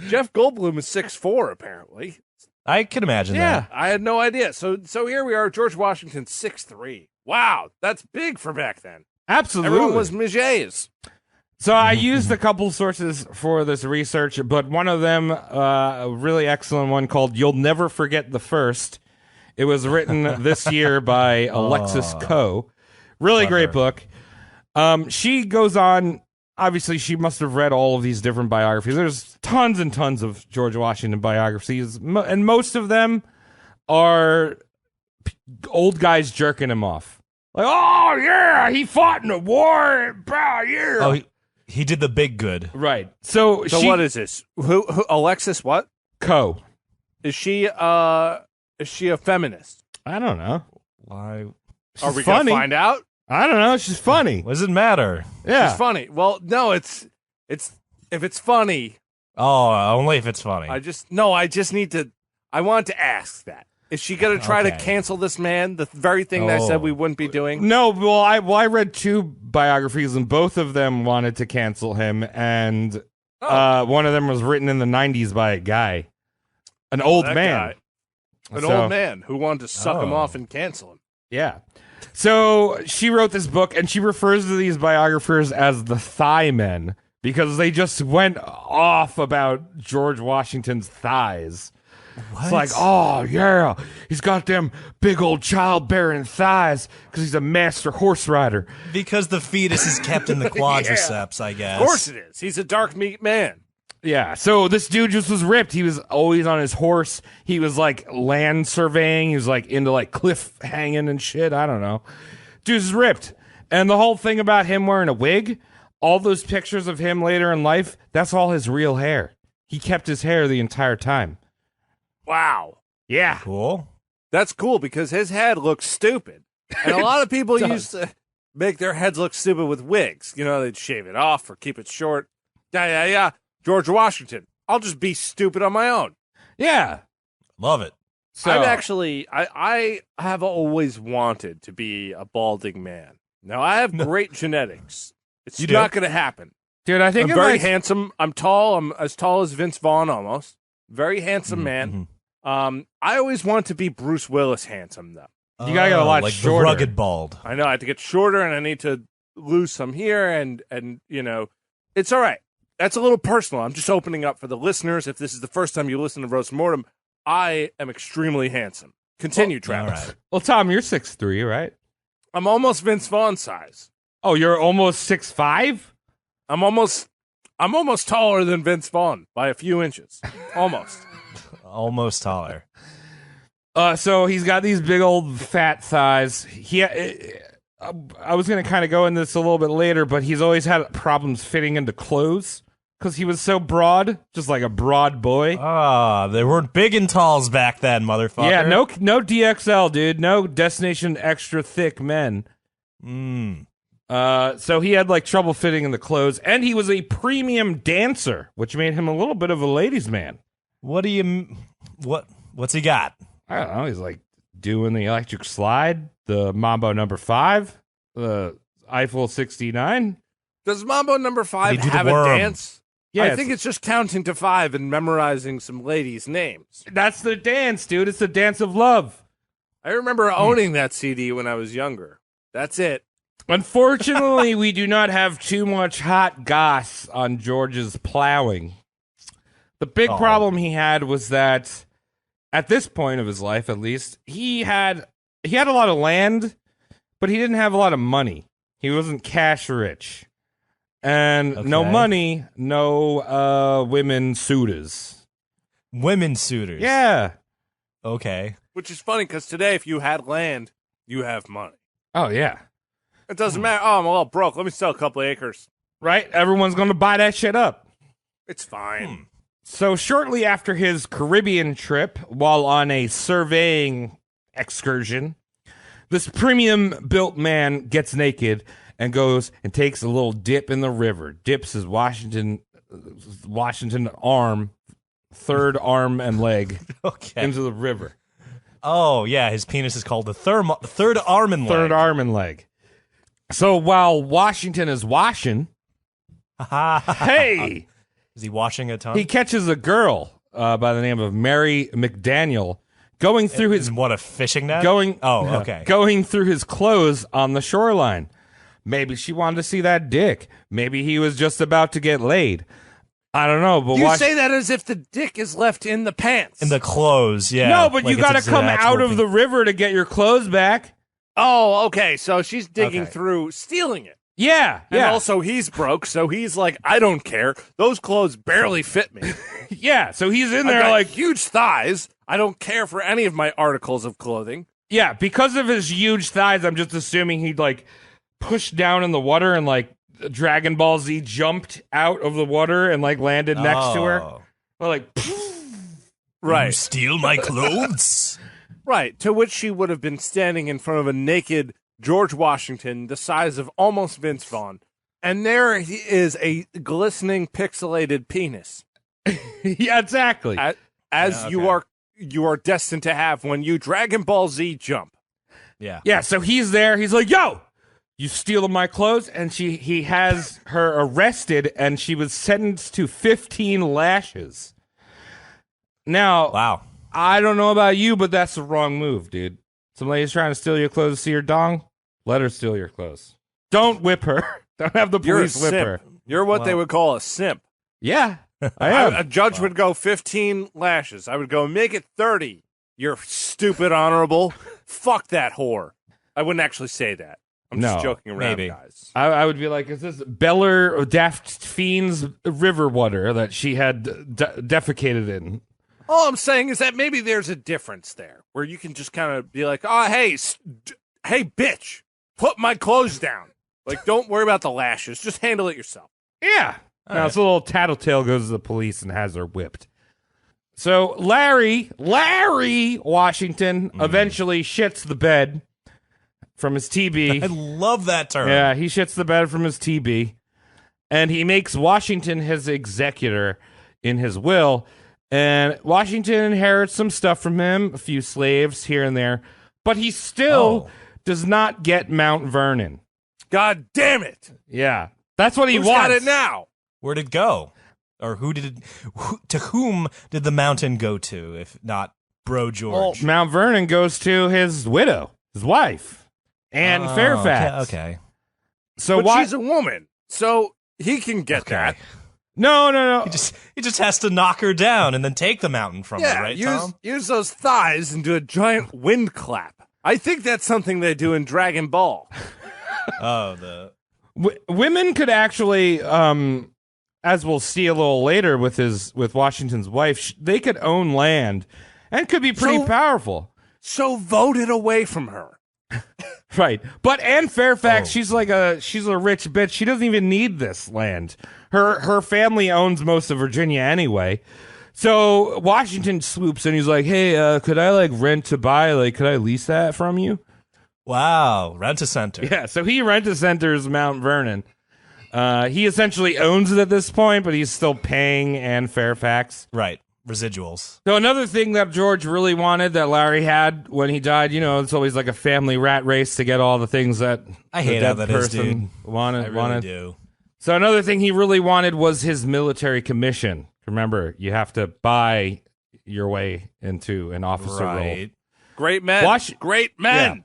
Jeff Goldblum is 6'4", apparently. I can imagine that. I had no idea. So here we are, George Washington, 6'3". Wow, that's big for back then. Absolutely. Everyone was Mijets. So I used a couple sources for this research, but one of them, a really excellent one called You'll Never Forget the First. It was written this year by Alexis Coe. Really great book. She goes on, obviously she must have read all of these different biographies. There's tons and tons of George Washington biographies, and most of them are old guys jerking him off. Like, oh, yeah, he fought in a war. Yeah. Oh, he did the big good. Right. So what is this? Who Alexis what? Coe. Is she a feminist? I don't know. Why? Are we funny. gonna find out? I don't know. She's funny. What does it matter? Yeah. She's funny. Well, no, it's if it's funny. Oh, only if it's funny. I just need to. I want to ask that. Is she going to try to cancel this man? The very thing that I said we wouldn't be doing? No, well, I read two biographies, and both of them wanted to cancel him, and one of them was written in the 90s by a guy. An old man. Old man who wanted to suck him off and cancel him. Yeah. So she wrote this book, and she refers to these biographers as the thigh men, because they just went off about George Washington's thighs. What? It's like, oh, yeah, he's got them big old childbearing thighs because he's a master horse rider. Because the fetus is kept in the quadriceps, I guess. Of course it is. He's a dark meat man. Yeah, so this dude just was ripped. He was always on his horse. He was, like, land surveying. He was, like, into, like, cliff hanging and shit. I don't know. Dude's ripped. And the whole thing about him wearing a wig, all those pictures of him later in life, that's all his real hair. He kept his hair the entire time. Wow. Yeah. Cool. That's cool because his head looks stupid. And a lot of people used to make their heads look stupid with wigs. You know, they'd shave it off or keep it short. Yeah. George Washington. I'll just be stupid on my own. Yeah. Love it. So, I'm actually, I have always wanted to be a balding man. Now, I have great genetics. It's not going to happen. Dude, I think I'm very handsome. I'm tall. I'm as tall as Vince Vaughn almost. Very handsome man. I always want to be Bruce Willis handsome, though. You gotta get a lot like shorter. the rugged bald. I know I have to get shorter, and I need to lose some here, and it's all right. That's a little personal. I'm just opening up for the listeners. If this is the first time you listen to Roast Mortem, I am extremely handsome. Continue, Travis. All right. Well, Tom, you're 6'3", right? I'm almost Vince Vaughn size. Oh, you're almost 6'5"? I'm almost taller than Vince Vaughn by a few inches. Almost. Almost taller. So he's got these big old fat thighs. I was going to kind of go into this a little bit later, but he's always had problems fitting into clothes because he was so broad, just like a broad boy. They weren't big and talls back then, motherfucker. Yeah, no DXL, dude. No Destination Extra Thick men. So he had like trouble fitting in the clothes, and he was a premium dancer, which made him a little bit of a ladies' man. What's he got? I don't know. He's like doing the electric slide, the Mambo number 5, the Eiffel 69. Does Mambo number 5 They do the have a worm. dance? Yeah, I think it's just counting to 5 and memorizing some ladies' names. that's the dance, dude. It's the dance of love. I remember owning that CD when I was younger. That's it. Unfortunately, we do not have too much hot goss on George's plowing. The big problem he had was that at this point of his life, at least, he had a lot of land, but he didn't have a lot of money. He wasn't cash rich. And no money, no women suitors. Women suitors. Yeah. Okay. Which is funny because today, if you had land, you have money. Oh, yeah. It doesn't matter. Oh, I'm a little broke. Let me sell a couple acres. Right? Everyone's going to buy that shit up. It's fine. So shortly after his Caribbean trip, while on a surveying excursion, this premium-built man gets naked and goes and takes a little dip in the river. Dips his Washington arm, third arm and leg into the river. Oh, yeah, his penis is called the third arm and leg. Third arm and leg. So while Washington is washing, hey... Is he washing a ton? He catches a girl by the name of Mary McDaniel going through his what, a fishing net? Going through his clothes on the shoreline. Maybe she wanted to see that dick. Maybe he was just about to get laid. I don't know, but you say that as if the dick is left in the pants. In the clothes, yeah. No, but like you got to come out of the river to get your clothes back. Oh, okay. So she's digging through, stealing it. Yeah, and also he's broke, so he's like, I don't care. Those clothes barely fit me. Yeah, so he's in there like huge thighs. I don't care for any of my articles of clothing. Yeah, because of his huge thighs, I'm just assuming he'd like pushed down in the water and like Dragon Ball Z jumped out of the water and like landed next to her. Or like, right. You steal my clothes? Right, to which she would have been standing in front of a naked George Washington, the size of almost Vince Vaughn, and there he is, a glistening, pixelated penis. Yeah, exactly. You are destined to have when you Dragon Ball Z jump. Yeah. So he's there. He's like, "Yo, you stealing my clothes?" And he has her arrested, and she was sentenced to 15 lashes. Now, wow. I don't know about you, but that's the wrong move, dude. Some lady's trying to steal your clothes to see your dong. Let her steal your clothes. Don't whip her. Don't have the police whip her. You're what they would call a simp. Yeah, I am. A judge would go 15 lashes. I would go, make it 30. You're stupid honorable. Fuck that whore. I wouldn't actually say that. I'm just joking around, guys. I would be like, is this Beller Daft Fiend's river water that she had defecated in? All I'm saying is that maybe there's a difference there where you can just kind of be like, oh, hey, bitch, put my clothes down. Like, don't worry about the lashes. Just handle it yourself. Yeah. Now, it's a little tattletale goes to the police and has her whipped. So Larry Washington eventually shits the bed from his TB. I love that term. Yeah, he shits the bed from his TB. And he makes Washington his executor in his will. And Washington inherits some stuff from him, a few slaves here and there, but he still does not get Mount Vernon. God damn it. Yeah. That's what he Who's wants. got it now? Where'd it go? Or to whom did the mountain go to, if not Bro George? Well, Mount Vernon goes to his widow. his wife, Anne Fairfax. Okay. So but she's a woman, so he can get that. No. He just has to knock her down and then take the mountain from her, right, Tom? Use those thighs and do a giant wind clap. I think that's something they do in Dragon Ball. Women could actually, as we'll see a little later with Washington's wife, they could own land and could be pretty powerful. So vote it away from her. Right. But Anne Fairfax, she's a rich bitch. She doesn't even need this land. Her family owns most of Virginia anyway. So Washington swoops in. He's like, hey, could I rent to buy? Could I lease that from you? Wow. Rent-a-center. Yeah. So he rent-a-centers Mount Vernon. He essentially owns it at this point, but he's still paying Anne Fairfax. Right. Residuals. So another thing that George really wanted that Larry had when he died, it's always like a family rat race to get all the things that I hate how that is, dude. Wanted. I really do. So another thing he really wanted was his military commission. Remember, you have to buy your way into an officer role. Great men. Great men. Yeah.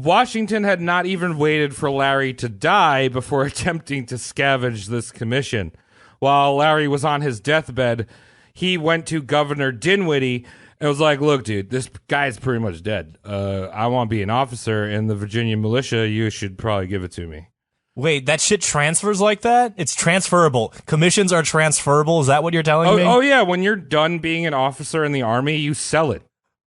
Washington had not even waited for Larry to die before attempting to scavenge this commission. While Larry was on his deathbed, he went to Governor Dinwiddie and was like, look, dude, this guy's pretty much dead. I want to be an officer in the Virginia militia. You should probably give it to me. Wait, that shit transfers like that? It's transferable. Commissions are transferable. Is that what you're telling me? Oh, yeah. When you're done being an officer in the Army, you sell it.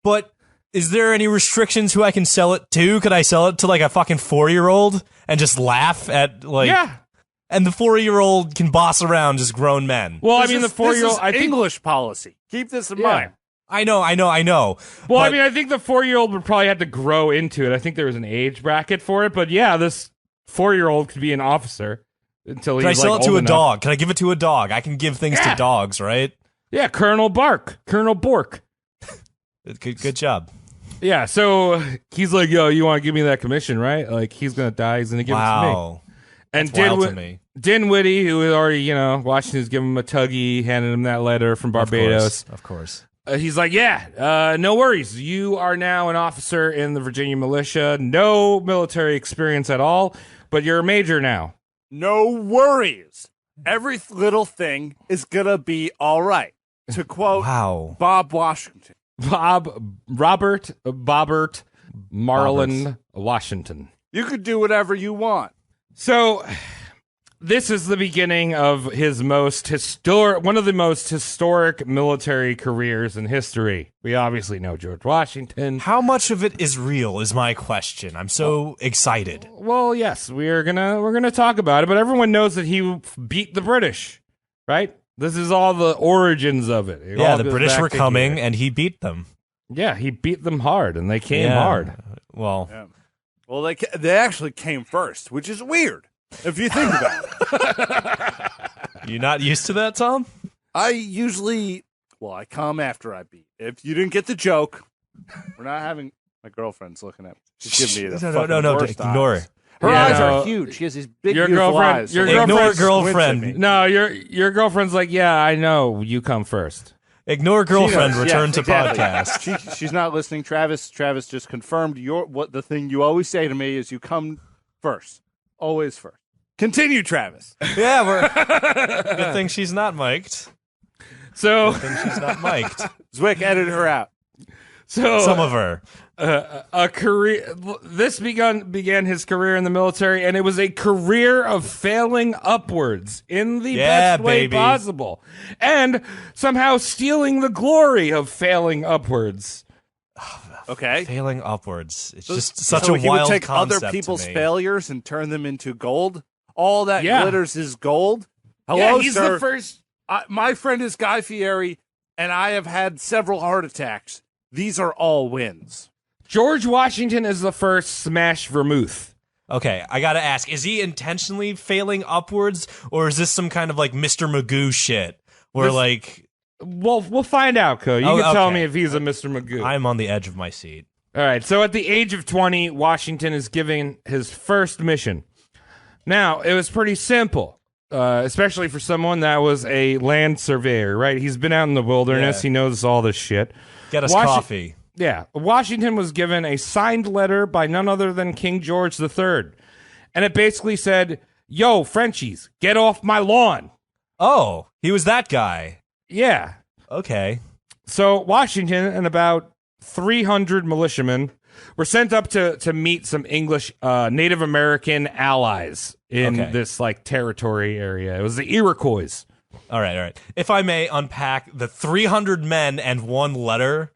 But is there any restrictions who I can sell it to? Could I sell it to a fucking 4-year-old and just laugh at Yeah. And the 4-year-old can boss around just grown men. Well, the 4-year-old... I think English policy. Keep this in mind. I know. Well, I think the 4-year-old would probably have to grow into it. I think there was an age bracket for it. But yeah, this 4-year-old could be an officer until he's Can I sell it to old a enough. dog? Can I give it to a dog? I can give things to dogs, right? Yeah, Colonel Bork. Good job. Yeah, so he's like, yo, you want to give me that commission, right? He's going to die. He's going to give it to me. And Dinwiddie, who had already, Washington's giving him a tuggy, handing him that letter from Barbados. Of course. He's like, no worries. You are now an officer in the Virginia militia. No military experience at all, but you're a major now. No worries. Every little thing is going to be all right. To quote Bob Washington. Robert Marlin Washington. You could do whatever you want. So, this is the beginning of his one of the most historic military careers in history. We obviously know George Washington. How much of it is real is my question. I'm so excited. Well, yes, we're gonna talk about it, but everyone knows that he beat the British, right? This is all the origins of it. The British were coming, and he beat them. Yeah, he beat them hard, and they came hard. Well. Yeah. Well, they actually came first, which is weird if you think about it. You're not used to that, Tom? I come after I beat. If you didn't get the joke, we're not having. My girlfriend's looking at me. She's giving me the no, ignore eyes. Her eyes are huge. She has these big, beautiful eyes. Ignore girlfriend. No, your girlfriend's like, yeah, I know. You come first. Ignore girlfriend. Return to podcast. She's not listening. Travis just confirmed the thing you always say to me is you come first, always first. Continue, Travis. Yeah, good thing she's not mic'd. So good thing she's not mic'd. Zwick, edit her out. So some of her. A career. This began his career in the military, and it was a career of failing upwards in the best way possible, and somehow stealing the glory of failing upwards. Okay, failing upwards. It's just such a wild concept. He would take other people's failures and turn them into gold. All that glitters is gold. Hello, he's sir. The first. My friend is Guy Fieri, and I have had several heart attacks. These are all wins. George Washington is the first smash vermouth. Okay, I gotta ask, is he intentionally failing upwards, or is this some kind of Mr. Magoo shit? Where Well, we'll find out, Co. You can tell me if he's a Mr. Magoo. I'm on the edge of my seat. All right, so at the age of 20, Washington is given his first mission. Now, it was pretty simple, especially for someone that was a land surveyor, right? He's been out in the wilderness. Yeah. He knows all this shit. Get us coffee. Yeah, Washington was given a signed letter by none other than King George III. And it basically said, yo, Frenchies, get off my lawn. Oh, he was that guy. Yeah. Okay. So Washington and about 300 militiamen were sent up to meet some English Native American allies in this like territory area. It was the Iroquois. All right. If I may unpack the 300 men and one letter,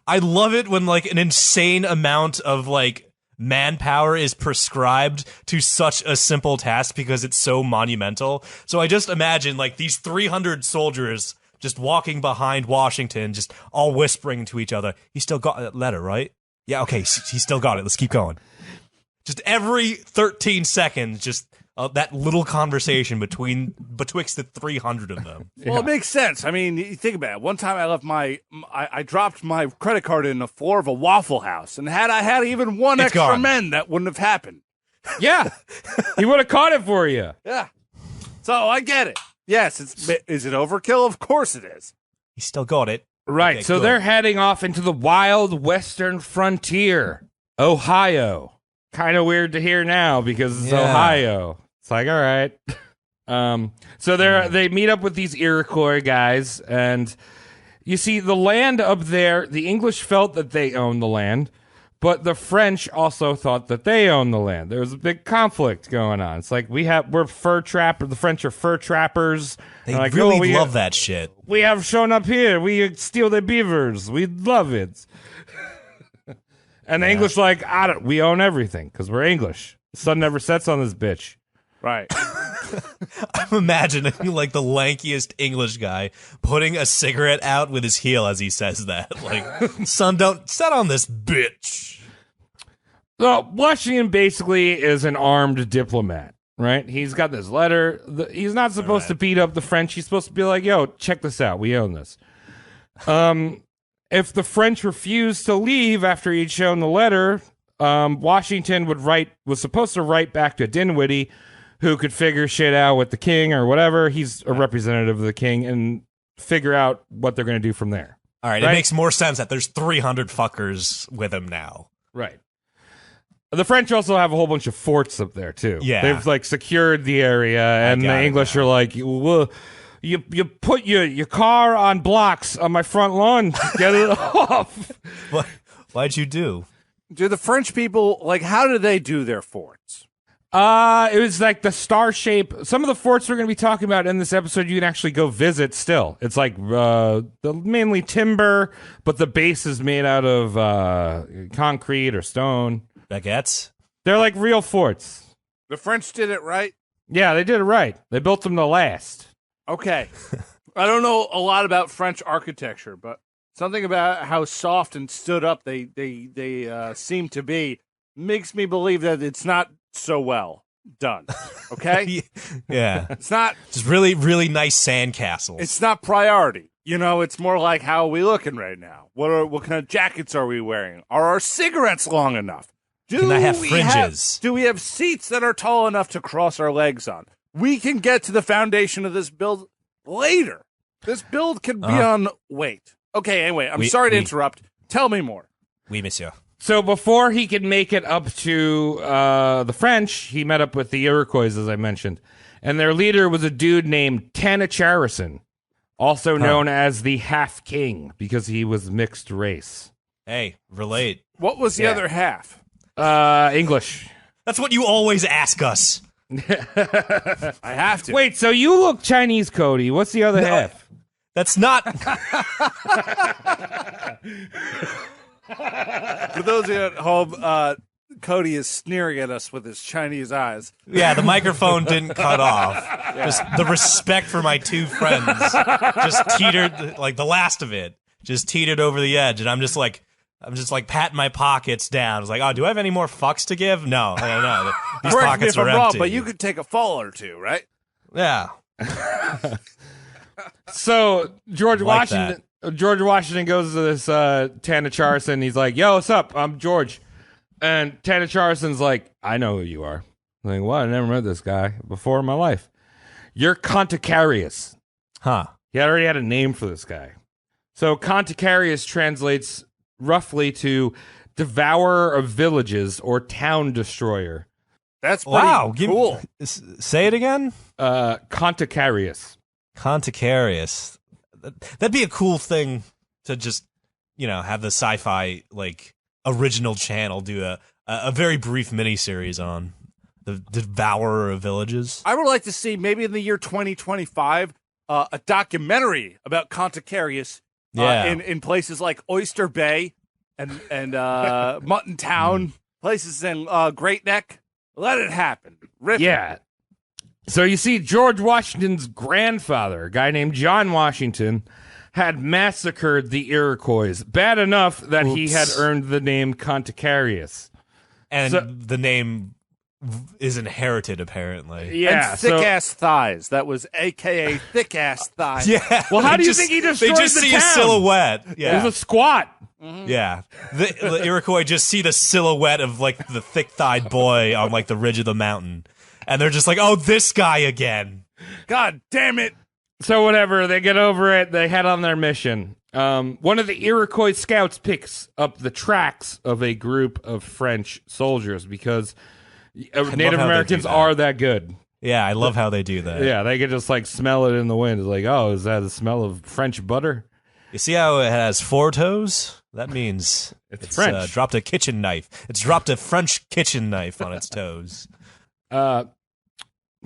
I love it when like an insane amount of like manpower is prescribed to such a simple task because it's so monumental. So I just imagine like these 300 soldiers just walking behind Washington, just all whispering to each other. He still got that letter, right? Yeah, okay, he still got it. Let's keep going. Just every 13 seconds, just that little conversation betwixt the 300 of them. Well, it makes sense. I mean, you think about it. One time I left I dropped my credit card in the floor of a Waffle House, and had I had even one extra men, that wouldn't have happened. Yeah, he would have caught it for you. Yeah. So I get it. Yes, is it overkill? Of course it is. He still got it. Right, okay, so good. They're heading off into the wild western frontier, Ohio. Kind of weird to hear now because it's Ohio. It's like, all right. So they meet up with these Iroquois guys, and you see the land up there, the English felt that they owned the land, but the French also thought that they owned the land. There was a big conflict going on. It's like we're fur trappers. The French are fur trappers. They like, really love that shit. We have shown up here. We steal their beavers. We love it. And the English like, we own everything because we're English. The sun never sets on this bitch. Right. I'm imagining like the lankiest English guy putting a cigarette out with his heel as he says that. Like, son, don't set on this bitch. So Washington basically is an armed diplomat, right? He's got this letter. He's not supposed to beat up the French. He's supposed to be like, yo, check this out. We own this. If the French refused to leave after he'd shown the letter, Washington was supposed to write back to Dinwiddie, who could figure shit out with the king or whatever. He's a representative of the king, and figure out what they're going to do from there. All right, it makes more sense that there's 300 fuckers with him now. Right. The French also have a whole bunch of forts up there, too. Yeah. They've, like, secured the area, and the English are like, well, you put your car on blocks on my front lawn. Get it off. Why'd you do? Do the French people, like, how do they do their forts? It was like the star shape. Some of the forts we're going to be talking about in this episode, you can actually go visit still. It's like mainly timber, but the base is made out of concrete or stone. Baguettes? They're like real forts. The French did it right? Yeah, they did it right. They built them to last. Okay. I don't know a lot about French architecture, but something about how soft and stood up they seem to be makes me believe that it's not so well done. Okay? Yeah. It's not just really, really nice sandcastles. It's not priority. You know, it's more like, how are we looking right now? What kind of jackets are we wearing? Are our cigarettes long enough? Can I have fringes? Do we have seats that are tall enough to cross our legs on? We can get to the foundation of this build later. This build can be on wait. Okay, anyway, I'm sorry to interrupt. Tell me more. Oui, monsieur. So before he could make it up to the French, he met up with the Iroquois, as I mentioned. And their leader was a dude named Tanacharison, also known as the Half King, because he was mixed race. Hey, relate. What was the other half? English. That's what you always ask us. I have to. Wait, so you look Chinese, Cody. What's the other half? That's not... For those of you at home, Cody is sneering at us with his Chinese eyes. Yeah, the microphone didn't cut off. Yeah. Just the respect for my two friends just teetered, like the last of it, just teetered over the edge. And I'm just like patting my pockets down. I was like, oh, do I have any more fucks to give? No. These Correct pockets me if are I'm wrong, empty. but you could take a fall or two, right? Yeah. So George Washington goes to this Tanacharison. He's like, yo, what's up? I'm George. And Tanacharison's like, I know who you are. I'm like, what? I never met this guy before in my life. You're Conticarius. Huh. He already had a name for this guy. So Conticarius translates roughly to devourer of villages or town destroyer. That's pretty cool. Say it again. Conticarius. Conticarius. That'd be a cool thing to just, have the sci-fi original channel do a very brief miniseries on the devourer of villages. I would like to see maybe in the year 2025 a documentary about Conticarius in places like Oyster Bay and Mutton Town, places in Great Neck. Let it happen. Rip Yeah. So you see, George Washington's grandfather, a guy named John Washington, had massacred the Iroquois bad enough that he had earned the name Conticarius. And the name is inherited, apparently. Yeah. And thick-ass thighs. That was a.k.a. thick-ass thighs. Yeah. Well, how do you think he destroyed the They just see a town? silhouette. Yeah. It was a squat. Yeah. The Iroquois just see the silhouette of, the thick-thighed boy on, the ridge of the mountain. And they're just like, oh, this guy again. God damn it. So whatever, they get over it. They head on their mission. One of the Iroquois scouts picks up the tracks of a group of French soldiers because Native Americans are that good. Yeah, I love how they do that. Yeah, they can just smell it in the wind. It's like, oh, is that the smell of French butter? You see how it has 4 toes? That means it's French. Dropped a kitchen knife. It's dropped a French kitchen knife on its toes.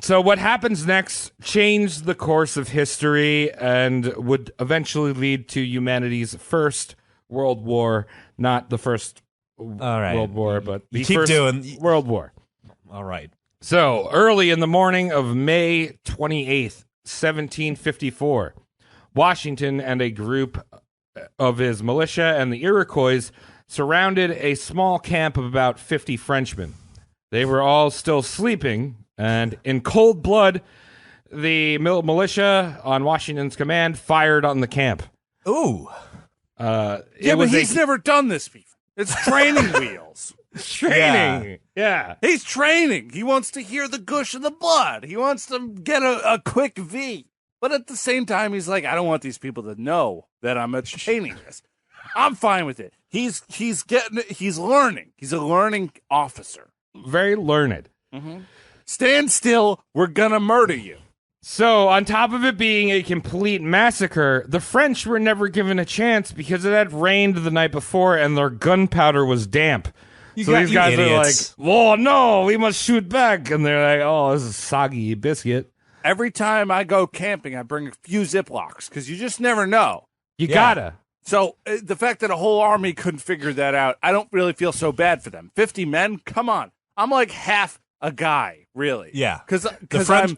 So what happens next changed the course of history and would eventually lead to humanity's first World War, not the first World War, but the keep first doing- World War. All right. So early in the morning of May 28th, 1754, Washington and a group of his militia and the Iroquois surrounded a small camp of about 50 Frenchmen. They were all still sleeping, and in cold blood, the militia on Washington's command fired on the camp. Ooh. But he's never done this before. It's training wheels. Training. Yeah. He's training. He wants to hear the gush of the blood. He wants to get a quick V. But at the same time, he's like, I don't want these people to know that I'm training this. I'm fine with it. He's learning. He's a learning officer. Very learned. Mm-hmm. Stand still. We're going to murder you. So, on top of it being a complete massacre, the French were never given a chance because it had rained the night before and their gunpowder was damp. So these guys are like, "Whoa, no, we must shoot back." And they're like, "Oh, this is soggy biscuit." Every time I go camping, I bring a few Ziplocs because you just never know. You gotta. So the fact that a whole army couldn't figure that out, I don't really feel so bad for them. 50 men? Come on. I'm like half a guy, really. Yeah. Because I'm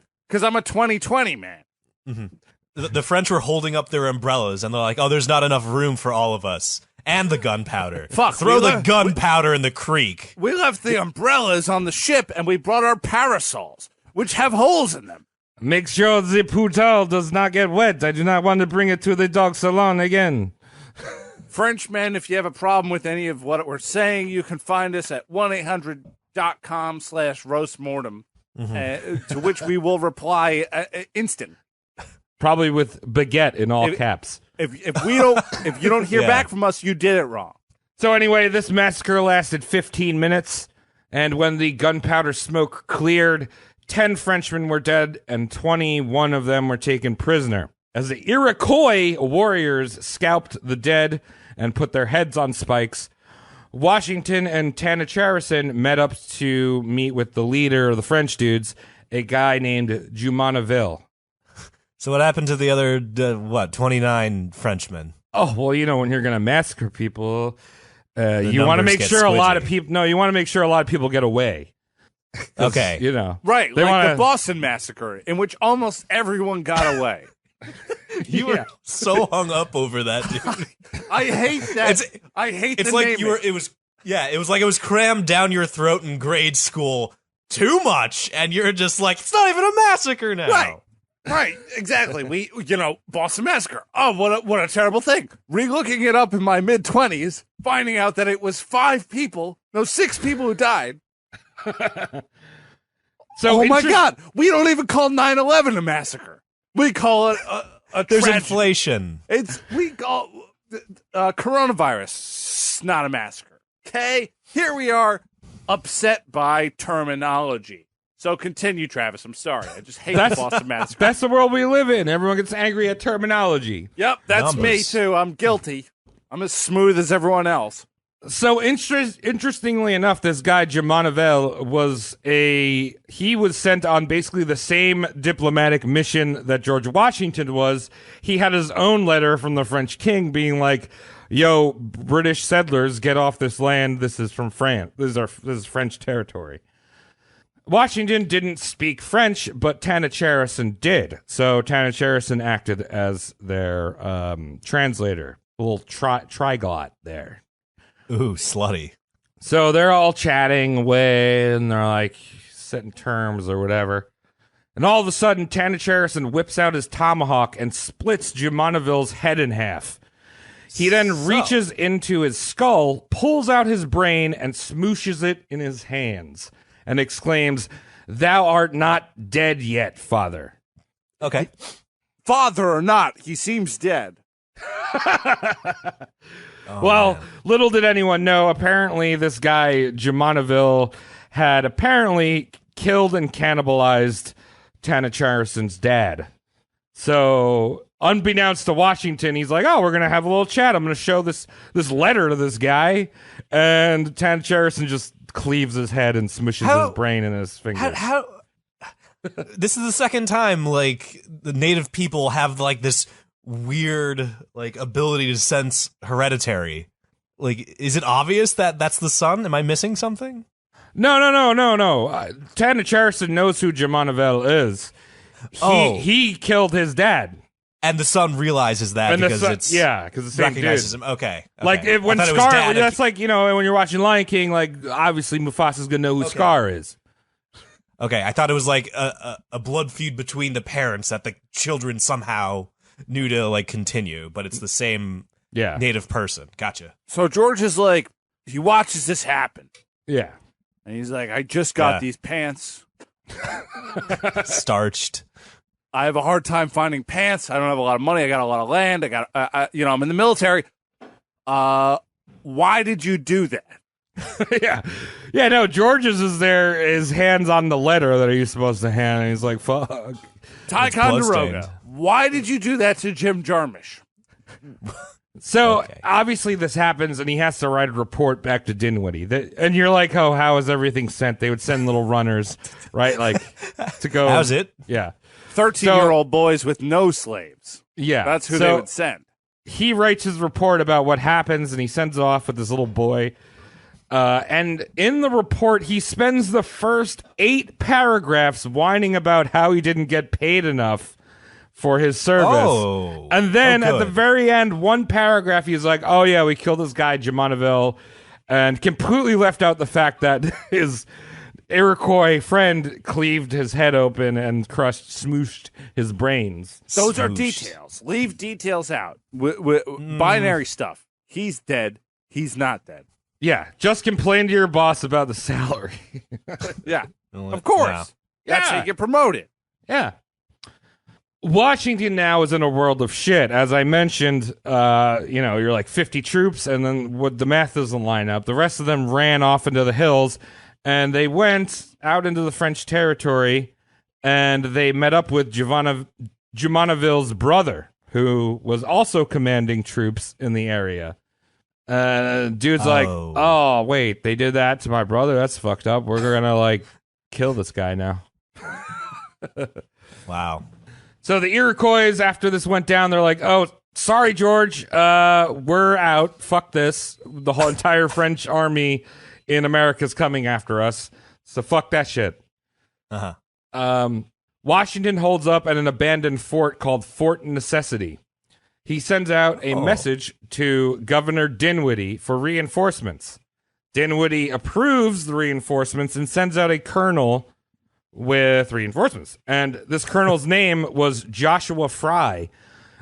a 2020 man. Mm-hmm. The French were holding up their umbrellas, and they're like, oh, there's not enough room for all of us. And the gunpowder. Fuck. Throw the gunpowder in the creek. We left the umbrellas on the ship, and we brought our parasols, which have holes in them. Make sure the poutal does not get wet. I do not want to bring it to the dog salon again. Frenchmen, if you have a problem with any of what we're saying, you can find us at 1-800.com/roastmortem, to which we will reply instant. Probably with baguette in all caps. If you don't hear back from us, you did it wrong. So anyway, this massacre lasted 15 minutes, and when the gunpowder smoke cleared, 10 Frenchmen were dead, and 21 of them were taken prisoner. As the Iroquois warriors scalped the dead and put their heads on spikes, Washington and Tanacharison met up to meet with the leader of the French dudes, a guy named Jumonville. So what happened to the other, 29 Frenchmen? Oh, well, when you're going to massacre people, you want to make sure a lot of people... No, you want to make sure a lot of people get away. Okay. Right, like the Boston Massacre, in which almost everyone got away. You were so hung up over that, dude. I hate that. It's like naming. it was like it was crammed down your throat in grade school too much, and you're just like, it's not even a massacre now. Right, exactly. We, Boston Massacre. Oh, what a terrible thing. Re-looking it up in my mid-20s, finding out that it was 6 people who died. So, my God, we don't even call 9/11 a massacre. We call it a There's tragedy. inflation. We call coronavirus, it's not a massacre. Okay, here we are, upset by terminology. So continue, Travis. I'm sorry. I just hate the Boston Massacre. That's the world we live in. Everyone gets angry at terminology. Yep, that's me too. I'm guilty. I'm as smooth as everyone else. So interestingly enough, this guy Jumonaville he was sent on basically the same diplomatic mission that George Washington was. He had his own letter from the French king being like, "Yo, British settlers, get off this land. This is from France. This is French territory." Washington didn't speak French, but Tanacharison did. So Tanacharison acted as their translator, a little triglot there. Ooh, slutty. So they're all chatting away, and they're like setting terms or whatever. And all of a sudden, Tanacharison whips out his tomahawk and splits Jumonaville's head in half. He then reaches into his skull, pulls out his brain, and smooshes it in his hands, and exclaims, "Thou art not dead yet, father." Okay. Father or not, he seems dead. Man. Little did anyone know, apparently this guy, Jumonaville, had apparently killed and cannibalized Tanacharison's dad. So, unbeknownst to Washington, he's like, "Oh, we're going to have a little chat. I'm going to show this letter to this guy." And Tanacharison just cleaves his head and smushes his brain in his fingers. This is the second time, like, the native people have, like, this weird, like, ability to sense hereditary. Like, is it obvious that that's the son? Am I missing something? No. Tanacharison knows who Jumonaville is. He killed his dad. And the son realizes that because it's because the same recognizes dude. him. Okay. Like when Scar, that's like, you know, when you're watching Lion King, like obviously Mufasa's gonna know who Scar is. Okay, I thought it was like a blood feud between the parents that the children somehow knew to like continue, but it's the same native person. Gotcha. So George is like, he watches this happen. Yeah. And he's like, I just got these pants. Starched. I have a hard time finding pants. I don't have a lot of money. I got a lot of land. I got, I'm in the military. Why did you do that? Yeah. No, George's is there. His hands on the letter that he's supposed to hand, and he's like, "Fuck." Ticonderoga. Why did you do that to Jim Jarmusch? So obviously this happens, and he has to write a report back to Dinwiddie. And you're like, "Oh, how is everything sent?" They would send little runners, right? Like to go. How's it? Yeah. 13-year-old boys with no slaves. Yeah. That's who they would send. He writes his report about what happens, and he sends it off with this little boy. And in the report, he spends the first 8 paragraphs whining about how he didn't get paid enough for his service. Oh. And then at the very end, one paragraph, he's like, "Oh, yeah, we killed this guy, Jumonaville," and completely left out the fact that his Iroquois friend cleaved his head open and smooshed his brains. Those are details. Leave details out. Binary stuff. He's dead. He's not dead. Yeah, just complain to your boss about the salary. Yeah, of course. That's how you get promoted. Yeah. Washington now is in a world of shit. As I mentioned, you're like 50 troops, and then the math doesn't line up. The rest of them ran off into the hills, and they went out into the French territory, and they met up with Jumonaville's brother, who was also commanding troops in the area. Dude's like, "Oh, wait, they did that to my brother? That's fucked up. We're gonna, like, kill this guy now." Wow. So the Iroquois, after this went down, they're like, "Oh, sorry, George. We're out. Fuck this. The whole entire French army in America's coming after us. So fuck that shit." Washington holds up at an abandoned fort called Fort Necessity. He sends out a message to Governor Dinwiddie for reinforcements. Dinwiddie approves the reinforcements and sends out a colonel with reinforcements. And this colonel's name was Joshua Fry.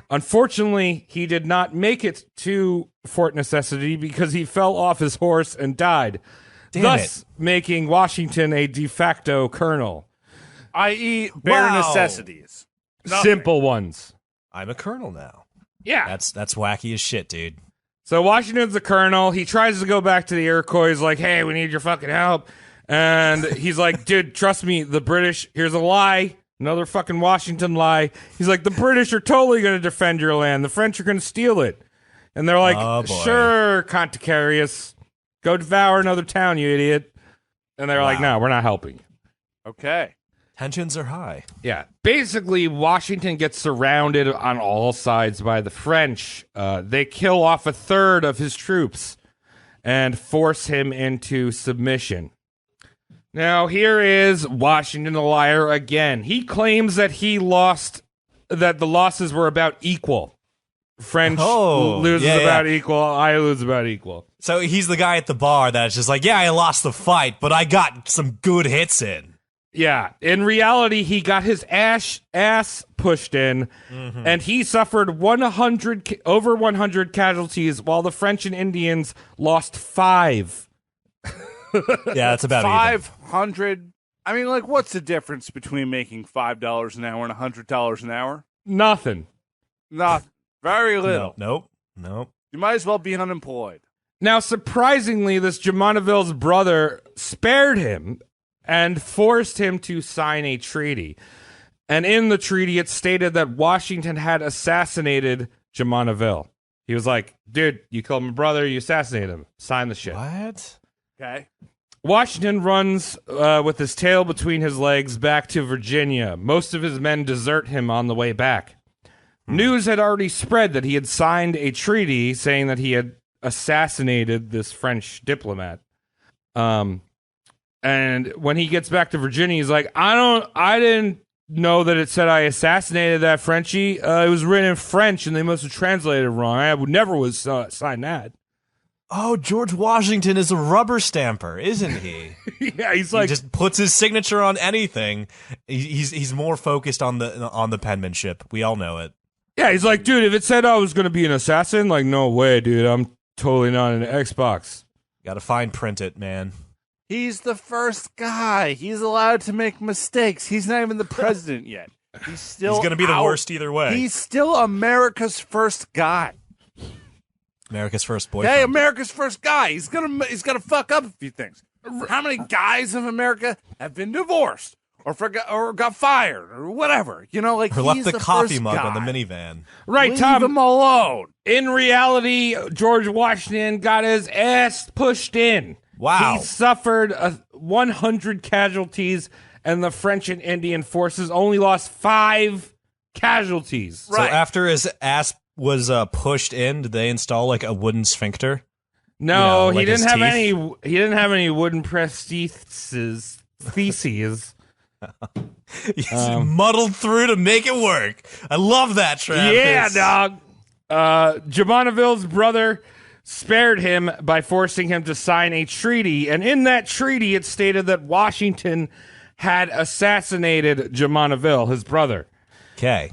Unfortunately, he did not make it to Fort Necessity because he fell off his horse and died, making Washington a de facto colonel. I.e., bare necessities. Simple ones. I'm a colonel now. Yeah. That's wacky as shit, dude. So Washington's the colonel. He tries to go back to the Iroquois. He's like, hey, we need your fucking help. And he's like, dude, trust me, the British, here's a lie. Another fucking Washington lie. He's like, the British are totally going to defend your land. The French are going to steal it. And they're like, sure, Conticarius. Go devour another town, you idiot. And they're like, no, we're not helping. Okay. Tensions are high. Yeah. Basically, Washington gets surrounded on all sides by the French. They kill off a third of his troops and force him into submission. Now, here is Washington the liar again. He claims that that the losses were about equal. French loses about equal. I lose about equul. So he's the guy at the bar that's just like, yeah, I lost the fight, but I got some good hits in. Yeah. In reality, he got his ass pushed in, and he suffered over 100 casualties, while the French and Indians lost 5. Yeah, that's about 500. I mean, like, what's the difference between making $5 an hour and $100 an hour? Nothing. Nothing. Very little. Nope. You might as well be unemployed. Now, surprisingly, this Jumonville's brother spared him and forced him to sign a treaty. And in the treaty, it stated that Washington had assassinated Jumonville. He was like, dude, you killed my brother, you assassinated him. Sign the shit. What? Okay. Washington runs with his tail between his legs back to Virginia. Most of his men desert him on the way back. News had already spread that he had signed a treaty saying that he had assassinated this French diplomat. And when he gets back to Virginia, he's like, I didn't know that it said I assassinated that Frenchie. It was written in French and they must have translated it wrong. I would never was sign that. Oh, George Washington is a rubber stamper, isn't he? Yeah, he's like, he just puts his signature on anything. He's more focused on the penmanship. We all know it. Yeah, he's like, dude, if it said I was going to be an assassin, like, no way, dude. I'm totally not an Xbox. Got to fine print it, man. He's the first guy. He's allowed to make mistakes. He's not even the president yet. He's going to be the worst either way. He's still America's first guy. America's first boyfriend. Hey, America's first guy. He's gonna fuck up a few things. How many guys of America have been divorced or got fired or whatever? You know, like, or left the coffee mug guy on the minivan. Right, Leave Tom. him alone. In reality, George Washington got his ass pushed in. Wow. He suffered 100 casualties, and the French and Indian forces only lost 5 casualties. Right. So after his ass was pushed in, did they install like a wooden sphincter? No, like he didn't his have teeth? any. He didn't have any wooden prostheses. Theses. He's muddled through to make it work. I love that, Travis. Yeah, dog. Jumonville's brother spared him by forcing him to sign a treaty, and in that treaty, it stated that Washington had assassinated Jumonville, his brother. Okay.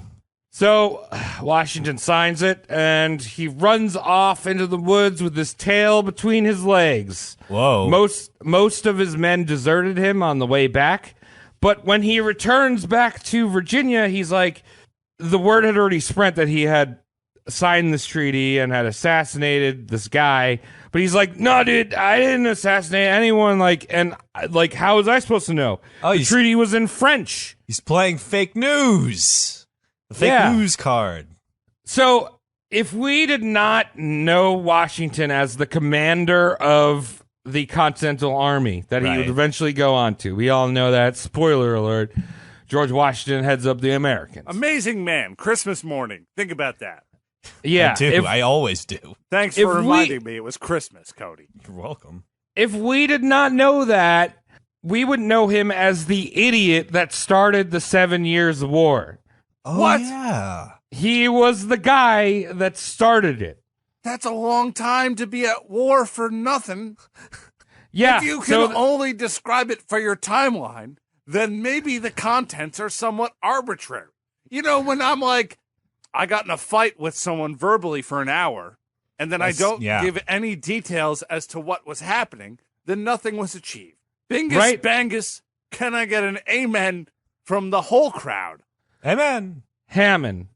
So Washington signs it, and he runs off into the woods with his tail between his legs. Whoa. Most of his men deserted him on the way back, but when he returns back to Virginia, he's like, the word had already spread that he had signed this treaty and had assassinated this guy. But he's like, no, dude, I didn't assassinate anyone. Like, how was I supposed to know? Oh, the treaty was in French. He's playing fake news. The fake news card. So if we did not know Washington as the commander of the Continental Army that he would eventually go on to, we all know that. Spoiler alert. George Washington heads up the Americans. Amazing man. Christmas morning. Think about that. Yeah. I always do. Thanks for reminding me it was Christmas, Cody. You're welcome. If we did not know that, we would know him as the idiot that started the 7 Years' War. Oh, What? Yeah. He was the guy that started it. That's a long time to be at war for nothing. Yeah. If you can only describe it for your timeline, then maybe the contents are somewhat arbitrary. You know, when I'm like, I got in a fight with someone verbally for an hour, and then I don't give any details as to what was happening, then nothing was achieved. Bingus Bangus, can I get an amen from the whole crowd? Amen. Hammond.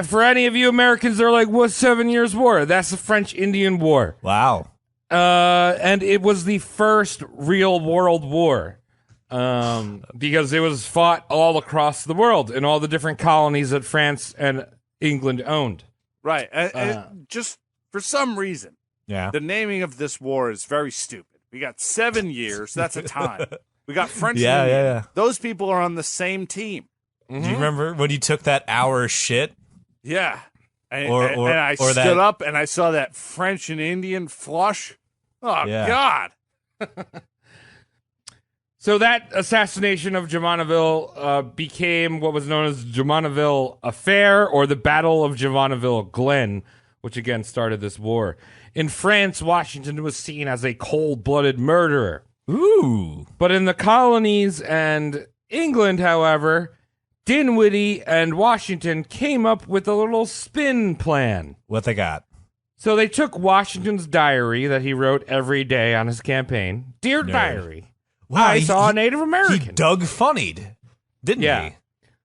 for any of you Americans, they're like, what's 7 Years' War? That's the French-Indian War. Wow. And it was the first real world war. Because it was fought all across the world in all the different colonies that France and England owned. Right. And just for some reason, the naming of this war is very stupid. We got 7 years. That's a time. We got French and Indian. Yeah. Those people are on the same team. Do you remember when you took that hour shit? Yeah. And I or stood up and I saw that French and Indian flush. Oh, God. So that assassination of Jumonville became what was known as Jumonville Affair, or the Battle of Jumonville Glen, which again started this war. In France, Washington was seen as a cold-blooded murderer. Ooh. But in the colonies and England, however, Dinwiddie and Washington came up with a little spin plan. What they got? So they took Washington's diary that he wrote every day on his campaign. Dear Diary. Wow, I saw a Native American. He Doug Funnied, didn't he?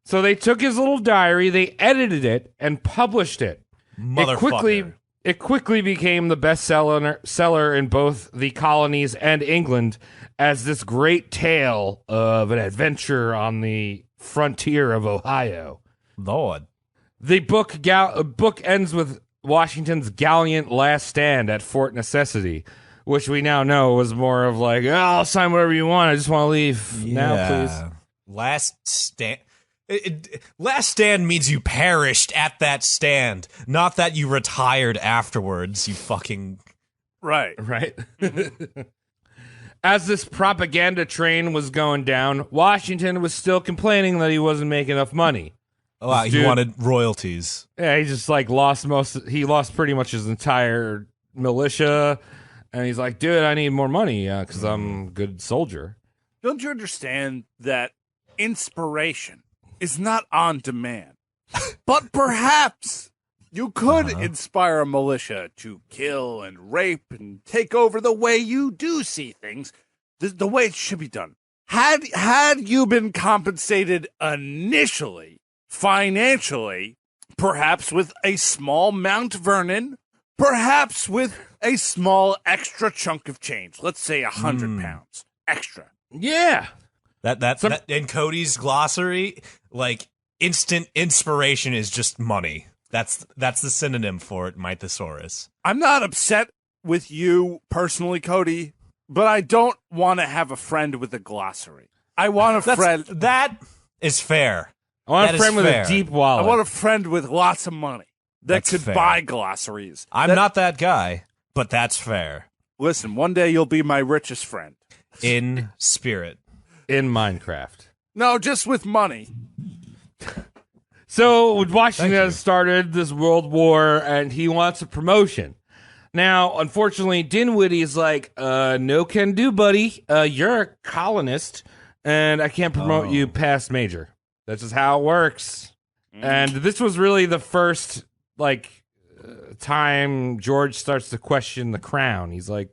So they took his little diary, they edited it, and published it. Motherfucker. It quickly became the best seller in both the colonies and England as this great tale of an adventure on the frontier of Ohio. Lord. The book ends with Washington's gallant last stand at Fort Necessity, which we now know was more of like, oh, I'll sign whatever you want. I just want to leave now, please. Last stand. Last stand means you perished at that stand, not that you retired afterwards, you fucking... Right. As this propaganda train was going down, Washington was still complaining that he wasn't making enough money. Oh, wow, he wanted royalties. Yeah, he just like lost pretty much his entire militia. And he's like, dude, I need more money because I'm a good soldier. Don't you understand that inspiration is not on demand? But perhaps you could inspire a militia to kill and rape and take over the way you do see things, the way it should be done. Had you been compensated initially, financially, perhaps with a small Mount Vernon, perhaps with a small extra chunk of change, let's say 100 pounds extra. Yeah. That in Cody's glossary, like instant inspiration is just money. That's the synonym for it, my thesaurus. I'm not upset with you personally, Cody, but I don't want to have a friend with a glossary. I want a friend. That is fair. I want a friend with a deep wallet. I want a friend with lots of money that could buy glossaries. I'm not that guy, but that's fair. Listen, one day you'll be my richest friend. In spirit. In Minecraft. No, just with money. So Washington has started this world war, and he wants a promotion. Now, unfortunately, Dinwiddie is like, no can do, buddy. You're a colonist, and I can't promote you past major. That's just how it works. And this was really the first, time George starts to question the crown. He's like,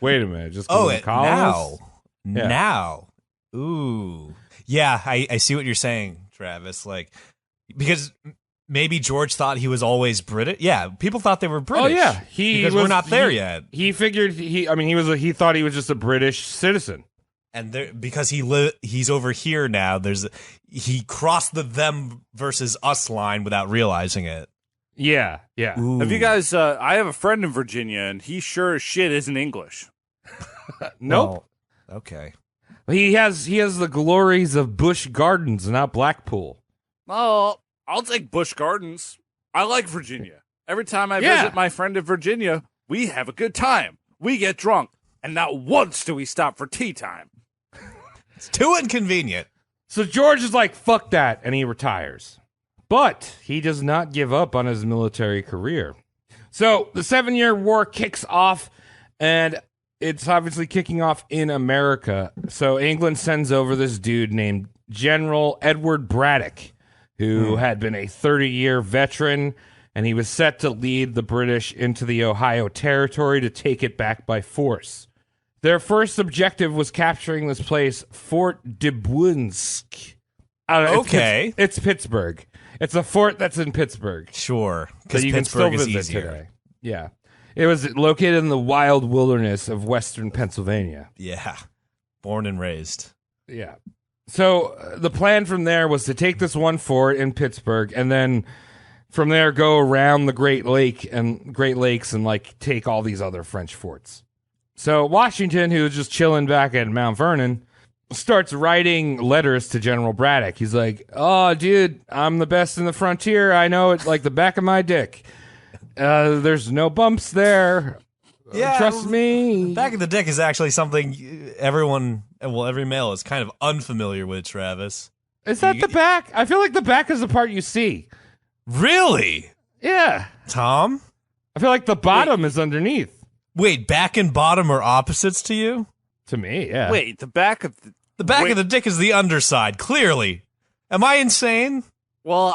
wait a minute, just because I'm a colonist? Now. Ooh. Yeah, I see what you're saying, Travis. Like, because maybe George thought he was always British. Yeah, people thought they were British. Oh, yeah. Because we're not there yet. He figured, he thought he was just a British citizen. And because he's over here now, he crossed the them versus us line without realizing it. Yeah. Ooh. Have you guys, I have a friend in Virginia, and he sure as shit isn't English. Nope. Well, okay. He has the glories of Busch Gardens, not Blackpool. Oh, I'll take Busch Gardens. I like Virginia. Every time I visit my friend in Virginia, we have a good time. We get drunk, and not once do we stop for tea time. It's too inconvenient. So George is like, fuck that, and he retires. But he does not give up on his military career. So the 7-Year War kicks off, and it's obviously kicking off in America. So England sends over this dude named General Edward Braddock, who had been a 30-year veteran, and he was set to lead the British into the Ohio Territory to take it back by force. Their first objective was capturing this place, Fort Dubunsk. Okay. It's Pittsburgh. It's a fort that's in Pittsburgh. Sure, But because you can still Pittsburgh is visit easier. today. Yeah. It was located in the wild wilderness of western Pennsylvania. Yeah, born and raised. Yeah. So the plan from there was to take this one fort in Pittsburgh and then from there go around the Great Lakes and like take all these other French forts. So Washington, who was just chilling back at Mount Vernon, starts writing letters to General Braddock. He's like, "Oh, dude, I'm the best in the frontier. I know it like the back of my dick. There's no bumps there. Yeah, Trust me." Back of the dick is actually something every male is kind of unfamiliar with, Travis. Is that the back? I feel like the back is the part you see. Really? Yeah. Tom? I feel like the bottom is underneath. Wait, back and bottom are opposites to you? To me, yeah. Wait, the back of The back of the dick is the underside, clearly. Am I insane? Well,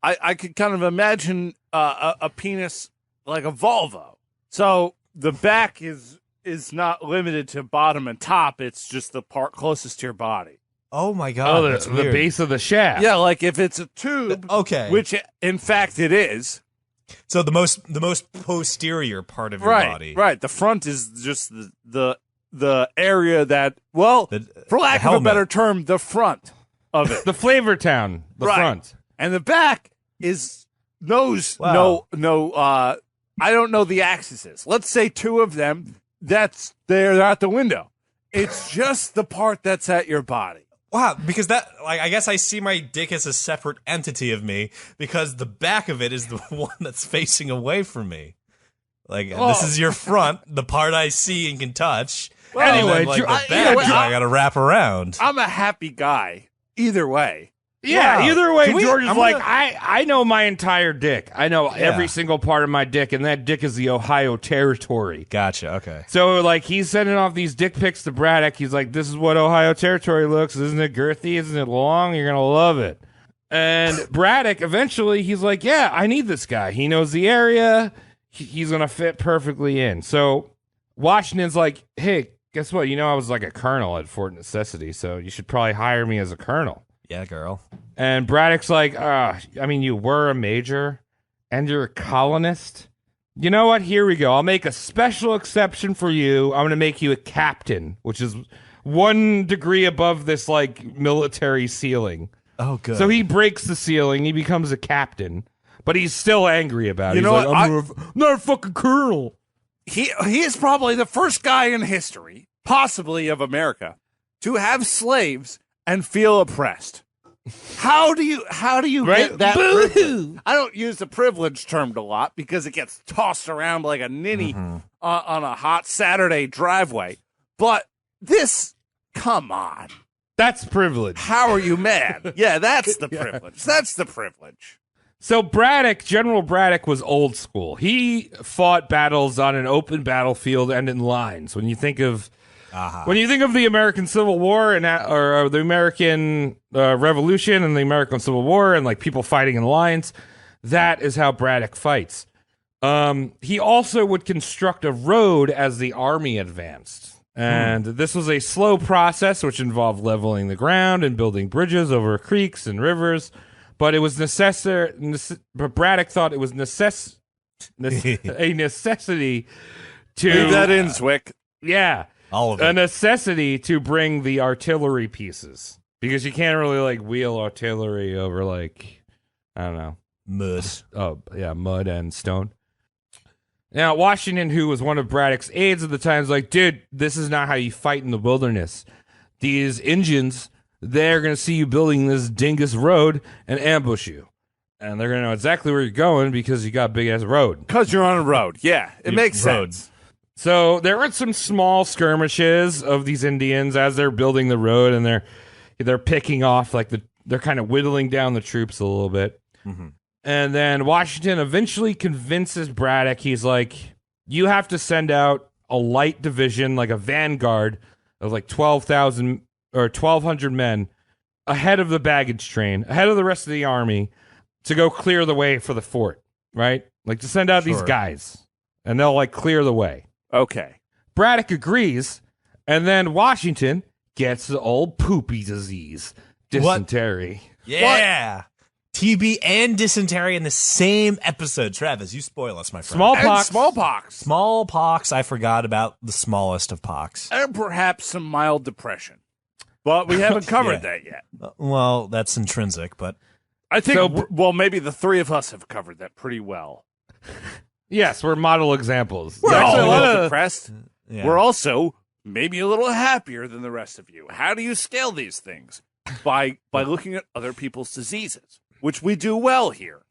I could kind of imagine a penis like a Volvo. So the back is not limited to bottom and top. It's just the part closest to your body. Oh my god, Oh, that's the weird. base of the shaft. Yeah, like if it's a tube, Okay. which in fact it is. So the most posterior part of your Right, body. right. The front is just the area that, well, for lack of a helmet. better term, the front of it. The flavor town, the Right. front. And the back is Wow. I don't know the axes. Let's say two of them. They're out the window. It's just the part that's at your body. Wow, because I guess I see my dick as a separate entity of me because the back of it is the one that's facing away from me. Like, this is your front, the part I see and can touch. Well, And then, anyway, like, the either back way, I gotta wrap around. I'm a happy guy either way. Yeah, Wow. either way, Can we- George is I'm like, gonna- I know my entire dick. I know Yeah. every single part of my dick, and that dick is the Ohio Territory. Gotcha, okay. So, like, he's sending off these dick pics to Braddock. He's like, this is what Ohio Territory looks. Isn't it girthy? Isn't it long? You're going to love it. And Braddock, eventually, he's like, yeah, I need this guy. He knows the area. He's going to fit perfectly in. So Washington's like, hey, guess what? You know, I was like a colonel at Fort Necessity, so you should probably hire me as a colonel. Yeah, girl. And Braddock's like, you were a major and you're a colonist. You know what? Here we go. I'll make a special exception for you. I'm going to make you a captain, which is 1 degree above this, like, military ceiling. Oh, good. So he breaks the ceiling. He becomes a captain, but he's still angry about it. You know He's what? like, I'm not a fucking colonel. He is probably the first guy in history, possibly of America, to have slaves and feel oppressed. How do you Right? get that Boo-hoo. privilege? I don't use the privilege term a lot because it gets tossed around like a ninny on a hot Saturday driveway. But this, come on. That's privilege. How are you mad? Yeah, that's the privilege. That's the privilege. So General Braddock was old school. He fought battles on an open battlefield and in lines. When you think of the American Civil War or the American Revolution and the American Civil War and like people fighting in lines, that is how Braddock fights. He also would construct a road as the army advanced. And this was a slow process which involved leveling the ground and building bridges over creeks and rivers. But it was necessary. But Braddock thought it was a necessity to Leave that in, Zwick. Yeah, All of a it. necessity to bring the artillery pieces because you can't really like wheel artillery over like I don't know mud and stone. Now Washington, who was one of Braddock's aides at the time, is like, dude, this is not how you fight in the wilderness. These Indians, they're going to see you building this dingus road and ambush you. And they're going to know exactly where you're going because you got a big-ass road. Because you're on a road. Yeah, it makes sense. So there were some small skirmishes of these Indians as they're building the road, and they're picking off, like, they're kind of whittling down the troops a little bit. Mm-hmm. And then Washington eventually convinces Braddock, he's like, you have to send out a light division, like a vanguard of like 12,000 or 1,200 men ahead of the baggage train, ahead of the rest of the army, to go clear the way for the fort, right? Like to send out these guys, and they'll like clear the way. Okay. Braddock agrees, and then Washington gets the old poopy disease, dysentery. Yeah. TB and dysentery in the same episode. Travis, you spoil us, my friend. Smallpox. Smallpox. Smallpox, I forgot about the smallest of pox. And perhaps some mild depression. But we haven't covered that yet. Well, that's intrinsic, but... I think, maybe the three of us have covered that pretty well. Yes, we're model examples. We're Actually, all a little depressed. Yeah. We're also maybe a little happier than the rest of you. How do you scale these things? By looking at other people's diseases, which we do well here.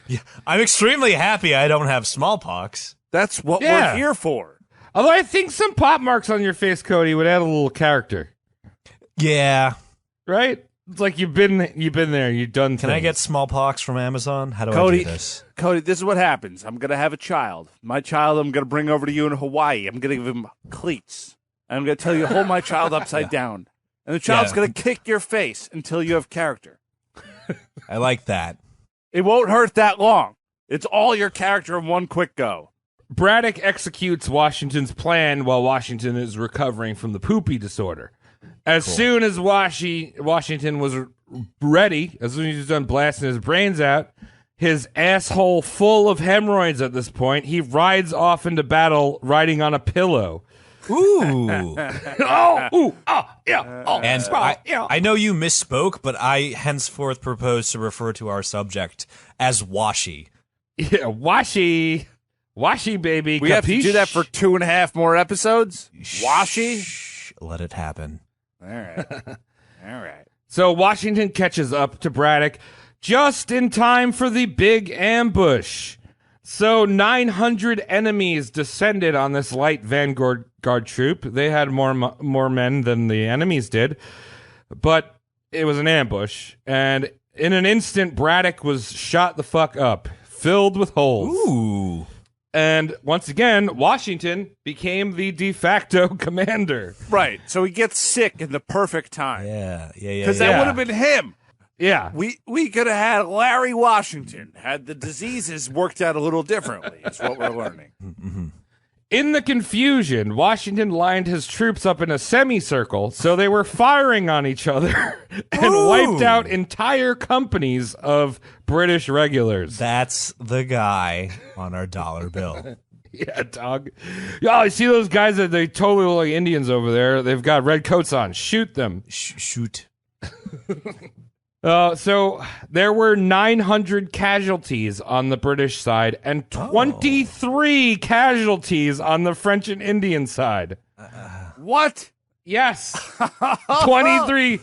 Yeah, I'm extremely happy I don't have smallpox. That's what we're here for. Although I think some pop marks on your face, Cody, would add a little character. Yeah. Right? It's like you've been there, you've done things. Can I get smallpox from Amazon? How do I do this? Cody, this is what happens. I'm going to have a child. My child I'm going to bring over to you in Hawaii. I'm going to give him cleats. I'm going to tell you to hold my child upside down. And the child's going to kick your face until you have character. I like that. It won't hurt that long. It's all your character in one quick go. Braddock executes Washington's plan while Washington is recovering from the poopy disorder. As soon as Washington was ready, as soon as he was done blasting his brains out, his asshole full of hemorrhoids at this point, he rides off into battle riding on a pillow. Ooh. And yeah. I know you misspoke, but I henceforth propose to refer to our subject as Washi. Yeah, Washi, baby. We have to do that for 2.5 more episodes? Washi? Shh, let it happen. All right. So Washington catches up to Braddock just in time for the big ambush. So 900 enemies descended on this light vanguard troop. They had more men than the enemies did, but it was an ambush. And in an instant, Braddock was shot the fuck up, filled with holes. Ooh. And once again, Washington became the de facto commander. Right. So he gets sick in the perfect time. Yeah. Because that would have been him. Yeah. We could have had Larry Washington had the diseases worked out a little differently, is what we're learning. In the confusion, Washington lined his troops up in a semicircle, so they were firing on each other and wiped out entire companies of British regulars. That's the guy on our dollar bill. Yeah, dog. Yeah, I see those guys that they totally look like Indians over there. They've got red coats on. Shoot them. Shoot. So there were 900 casualties on the British side and 23 casualties on the French and Indian side. What? Yes. 23.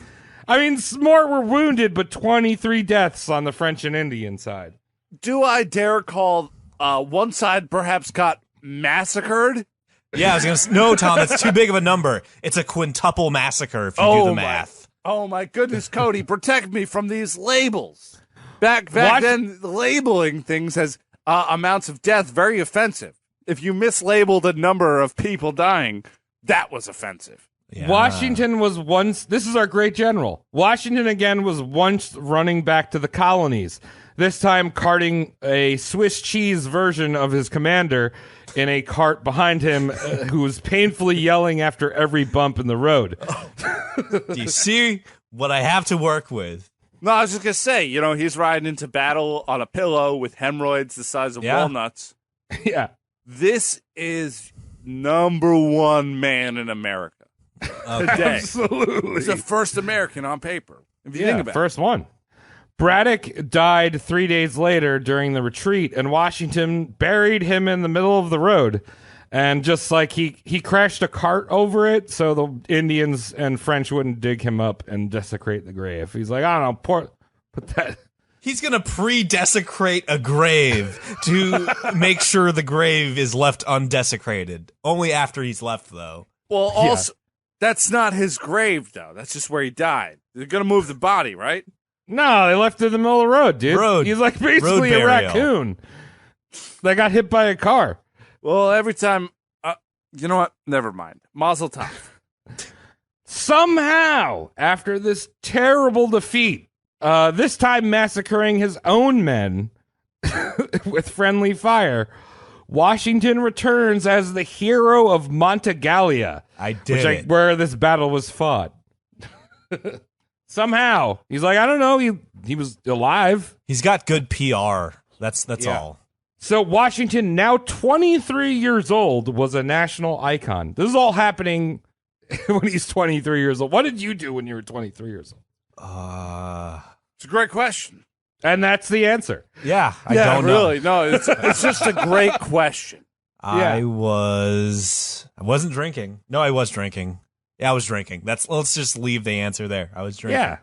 I mean, more were wounded, but 23 deaths on the French and Indian side. Do I dare call one side perhaps got massacred? Yeah, I was going to no, Tom, that's too big of a number. It's a quintuple massacre if you do the math. Oh, my goodness, Cody, protect me from these labels. Back then, labeling things as amounts of death, very offensive. If you mislabeled a number of people dying, that was offensive. Yeah. Washington was once, this is our great general. Washington again was once running back to the colonies, this time carting a Swiss cheese version of his commander in a cart behind him who was painfully yelling after every bump in the road. Do you see what I have to work with? No, I was just going to say, he's riding into battle on a pillow with hemorrhoids the size of walnuts. Yeah. This is #1 man in America today. Absolutely. He's the first American on paper. If you think about first one. Braddock died 3 days later during the retreat, and Washington buried him in the middle of the road. And just like he crashed a cart over it so the Indians and French wouldn't dig him up and desecrate the grave. He's like, I don't know, put that. He's going to pre-desecrate a grave to make sure the grave is left undesecrated. Only after he's left, though. Well, also, that's not his grave, though. That's just where he died. They're going to move the body, right? No, they left it in the middle of the road, dude. He's like basically a raccoon that got hit by a car. Well, every time, you know what? Never mind. Mazel tov. Somehow, after this terrible defeat, this time massacring his own men with friendly fire, Washington returns as the hero of Monte Gallia. I did it. Where this battle was fought. Somehow. He's like, I don't know. He was alive. He's got good PR. That's all. So Washington, now 23 years old, was a national icon. This is all happening when he's 23 years old. What did you do when you were 23 years old? It's a great question. And that's the answer. Yeah, I Yeah, don't know. really. No, it's just a great question. I wasn't drinking. No, I was drinking. Yeah, I was drinking. Let's just leave the answer there. I was drinking. Yeah.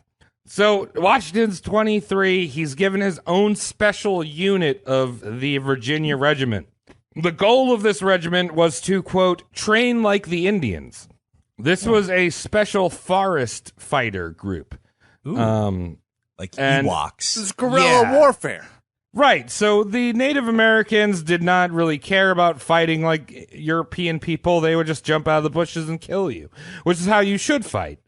So Washington's 23. He's given his own special unit of the Virginia Regiment. The goal of this regiment was to, quote, train like the Indians. This was a special forest fighter group. Ooh. Like and- Ewoks. This is guerrilla warfare. Right. So the Native Americans did not really care about fighting like European people. They would just jump out of the bushes and kill you, which is how you should fight.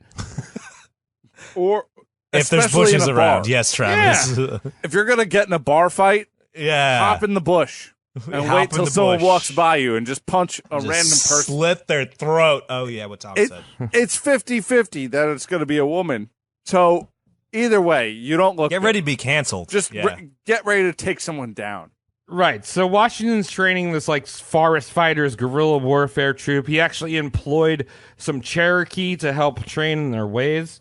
Or If there's especially bushes in a around. bar. Yes, Travis. Yeah. If you're gonna get in a bar fight, hop in the bush and Hop wait in till the someone bush. walks by you and just punch a Just random person. Slit their throat. Oh, yeah, what Tom said. It's 50-50 that it's going to be a woman. So either way, you don't look Get good. ready to be canceled. Just get ready to take someone down. Right. So Washington's training this like forest fighters guerrilla warfare troop. He actually employed some Cherokee to help train in their ways.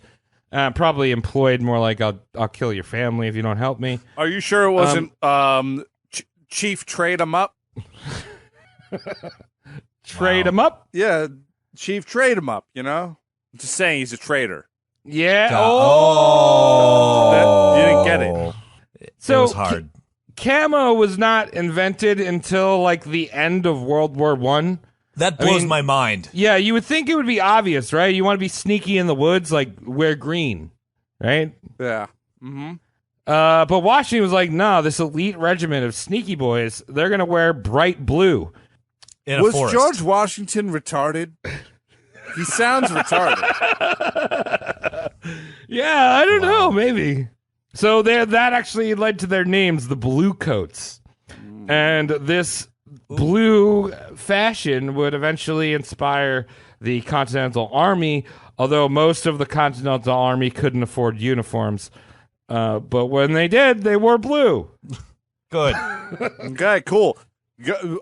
Probably employed more like I'll kill your family if you don't help me. Are you sure it wasn't Chief Trade 'em Up? Trade him up. Yeah, Chief Trade 'em Up, you know? I'm just saying he's a traitor. Yeah. You didn't get it. So it was hard. Camo was not invented until like the end of World War One. That blows mean- my mind. Yeah, you would think it would be obvious, right? You want to be sneaky in the woods, like wear green, right? Yeah. Mm-hmm. But Washington was like, no, this elite regiment of sneaky boys, they're going to wear bright blue. In a Was forest. George Washington retarded? He sounds retarded. Yeah, I don't know, maybe. So that actually led to their names, the Blue Coats. And this blue fashion would eventually inspire the Continental Army, although most of the Continental Army couldn't afford uniforms. But when they did, they wore blue. Good. Okay, cool.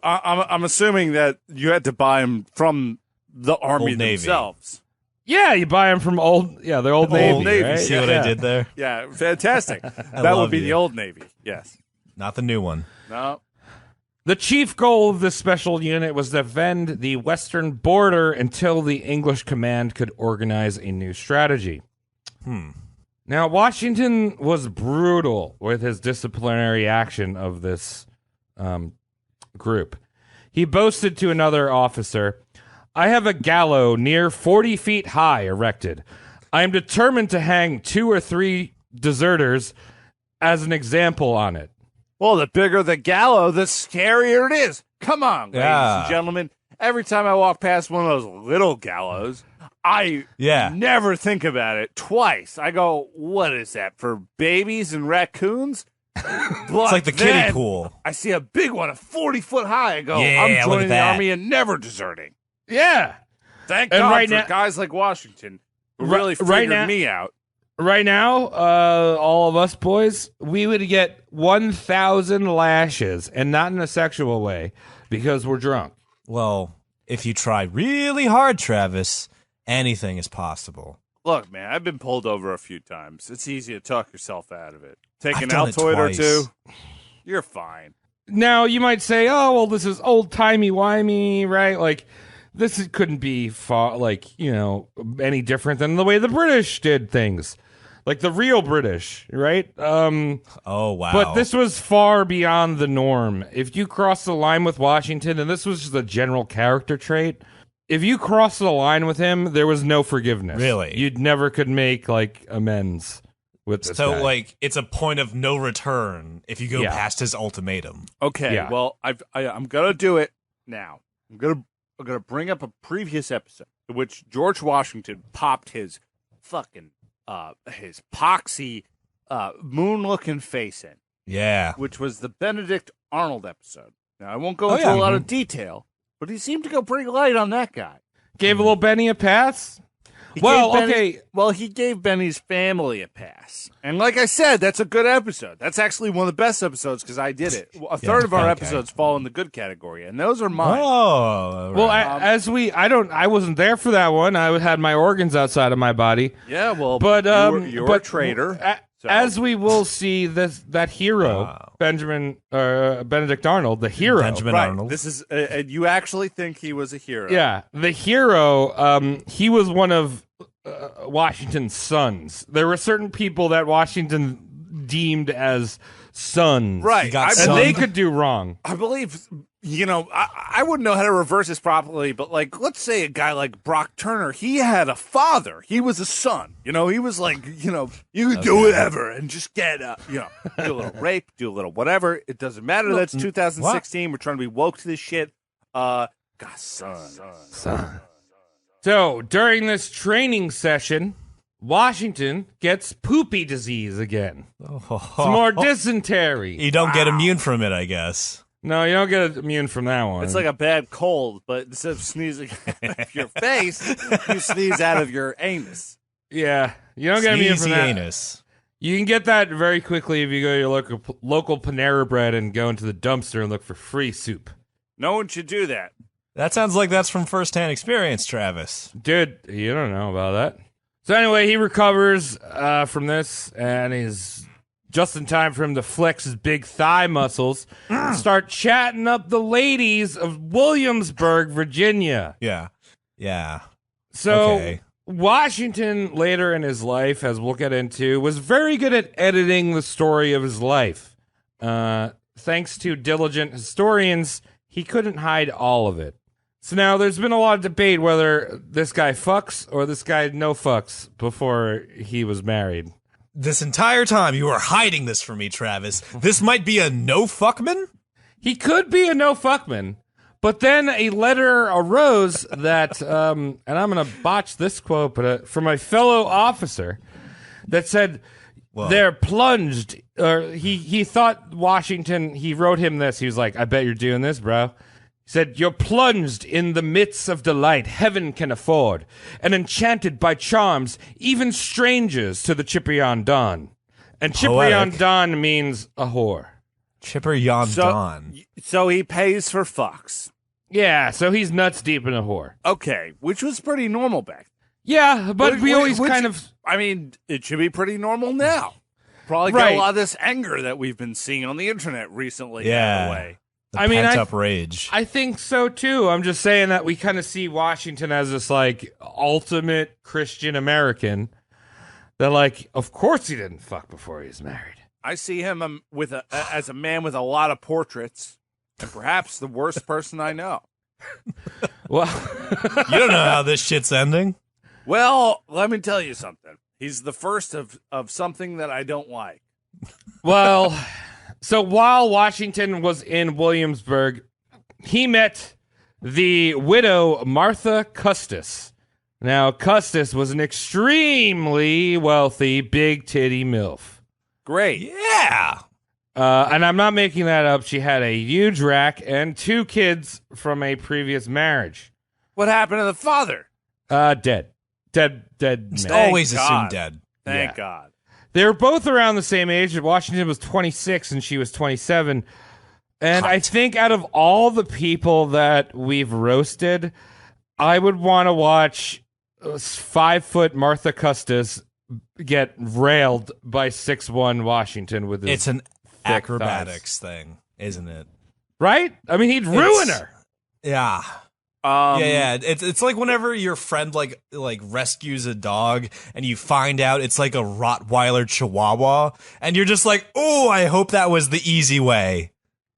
I'm assuming that you had to buy them from the Army Old Navy. themselves. Yeah, you buy them from the Old Navy. Navy, right? See what Yeah. I did there? Yeah, fantastic. That would love be you. the Old Navy. Yes. Not the new one. No. The chief goal of this special unit was to defend the western border until the English command could organize a new strategy. Now, Washington was brutal with his disciplinary action of this group. He boasted to another officer, I have a gallows near 40 feet high erected. I am determined to hang 2 or 3 deserters as an example on it. Well, the bigger the gallows, the scarier it is. Come on, ladies Yeah. and gentlemen. Every time I walk past one of those little gallows, I never think about it twice. I go, what is that, for babies and raccoons? It's like the kiddie pool. I see a big one, a 40-foot high. I go, Yeah, I'm look joining at the that. Army and never deserting. Yeah. Thank And God right for now- guys like Washington who Ri- really right figured now- me out. Right now, all of us boys, we would get 1,000 lashes, and not in a sexual way, because we're drunk. Well, if you try really hard, Travis, anything is possible. Look, man, I've been pulled over a few times. It's easy to talk yourself out of it. Take I've an done it Altoid or twice. two, you're fine. Now, you might say, oh, well, this is old-timey-wimey, right? Like, couldn't be, any different than the way the British did things. Like the real British, right? Oh, wow. But this was far beyond the norm. If you cross the line with Washington, and this was just a general character trait, if you crossed the line with him, there was no forgiveness. Really? You'd never could make, amends with this So, guy. it's a point of no return if you go Yeah. past his ultimatum. Okay, Yeah. well, I'm gonna do it now. I'm gonna bring up a previous episode in which George Washington popped his fucking his poxy moon-looking face in, Yeah. which was the Benedict Arnold episode. Now I won't go Oh, into yeah. a lot of detail, but he seemed to go pretty light on that guy. Gave a little Benny a pass. He gave Benny's family a pass. And like I said, that's a good episode. That's actually one of the best episodes because I did it. A third of our episodes fall in the good category, and those are mine. Oh, well, I wasn't there for that one. I had my organs outside of my body. Yeah, well, but you're a traitor. As we will see, that hero, Benedict Arnold, the hero. Benjamin Arnold. This is, you actually think he was a hero? Yeah, the hero. He was one of Washington's sons. There were certain people that Washington deemed as sons, right? And they could do wrong. I believe. I wouldn't know how to reverse this properly, but let's say a guy like Brock Turner, he had a father. He was a son. He was like, you can do whatever and just get, do a little rape, do a little whatever. It doesn't matter. That's 2016. What? We're trying to be woke to this shit. Son. So during this training session, Washington gets poopy disease again. Some more dysentery. You don't get immune from it, I guess. No, you don't get immune from that one. It's like a bad cold, but instead of sneezing out of your face, you sneeze out of your anus. Yeah, you don't get immune from that. Anus. You can get that very quickly if you go to your local Panera Bread and go into the dumpster and look for free soup. No one should do that. That sounds like that's from firsthand experience, Travis. Dude, you don't know about that. So anyway, he recovers from this, and he's just in time for him to flex his big thigh muscles and start chatting up the ladies of Williamsburg, Virginia. Yeah. So Washington, later in his life, as we'll get into, was very good at editing the story of his life. Thanks to diligent historians, he couldn't hide all of it. So now there's been a lot of debate whether this guy fucks or this guy no fucks before he was married. This entire time you were hiding this from me, Travis. This might be a no fuckman? He could be a no fuckman, but then a letter arose that, and I'm going to botch this quote, but from a fellow officer that said they're plunged, or he thought Washington, he wrote him this. He was like, I bet you're doing this, bro. He said, you're plunged in the midst of delight heaven can afford, and enchanted by charms, even strangers to the Ciprian Don. And Ciprian Don means a whore. Ciprian Don. So he pays for fucks. Yeah, so he's nuts deep in a whore. Okay, which was pretty normal back then. Yeah, but we always kind of... I mean, it should be pretty normal now. Probably got a lot of this anger that we've been seeing on the internet recently. Yeah. Way. Pent-up rage. I think so, too. I'm just saying that we kind of see Washington as this, ultimate Christian American that, of course he didn't fuck before he was married. I see him as a man with a lot of portraits, and perhaps the worst person I know. Well, you don't know how this shit's ending? Well, let me tell you something. He's the first of something that I don't like. Well... So while Washington was in Williamsburg, he met the widow Martha Custis. Now, Custis was an extremely wealthy, big-titty MILF. Great. Yeah. And I'm not making that up. She had a huge rack and 2 kids from a previous marriage. What happened to the father? Dead. Dead man. Always assumed dead. Thank God. They were both around the same age. Washington was 26 and she was 27. And I think out of all the people that we've roasted, I would want to watch 5-foot Martha Custis get railed by 6'1" Washington with his It's an acrobatics thighs. thing, isn't it? Right? I mean, he'd ruin her. Yeah. Yeah. It's like whenever your friend like rescues a dog and you find out it's like a Rottweiler Chihuahua and you're just like, oh, I hope that was the easy way.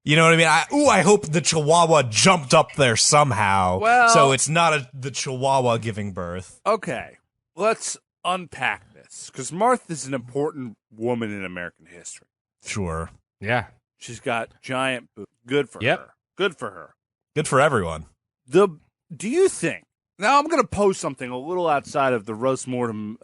You know what I mean? I hope the Chihuahua jumped up there somehow. Well, so it's not the Chihuahua giving birth. Okay, let's unpack this because Martha's an important woman in American history. Sure. Yeah. She's got giant boobs. Good for her. Good for her. Good for everyone. Do you think, now I'm going to pose something a little outside of the roast mortem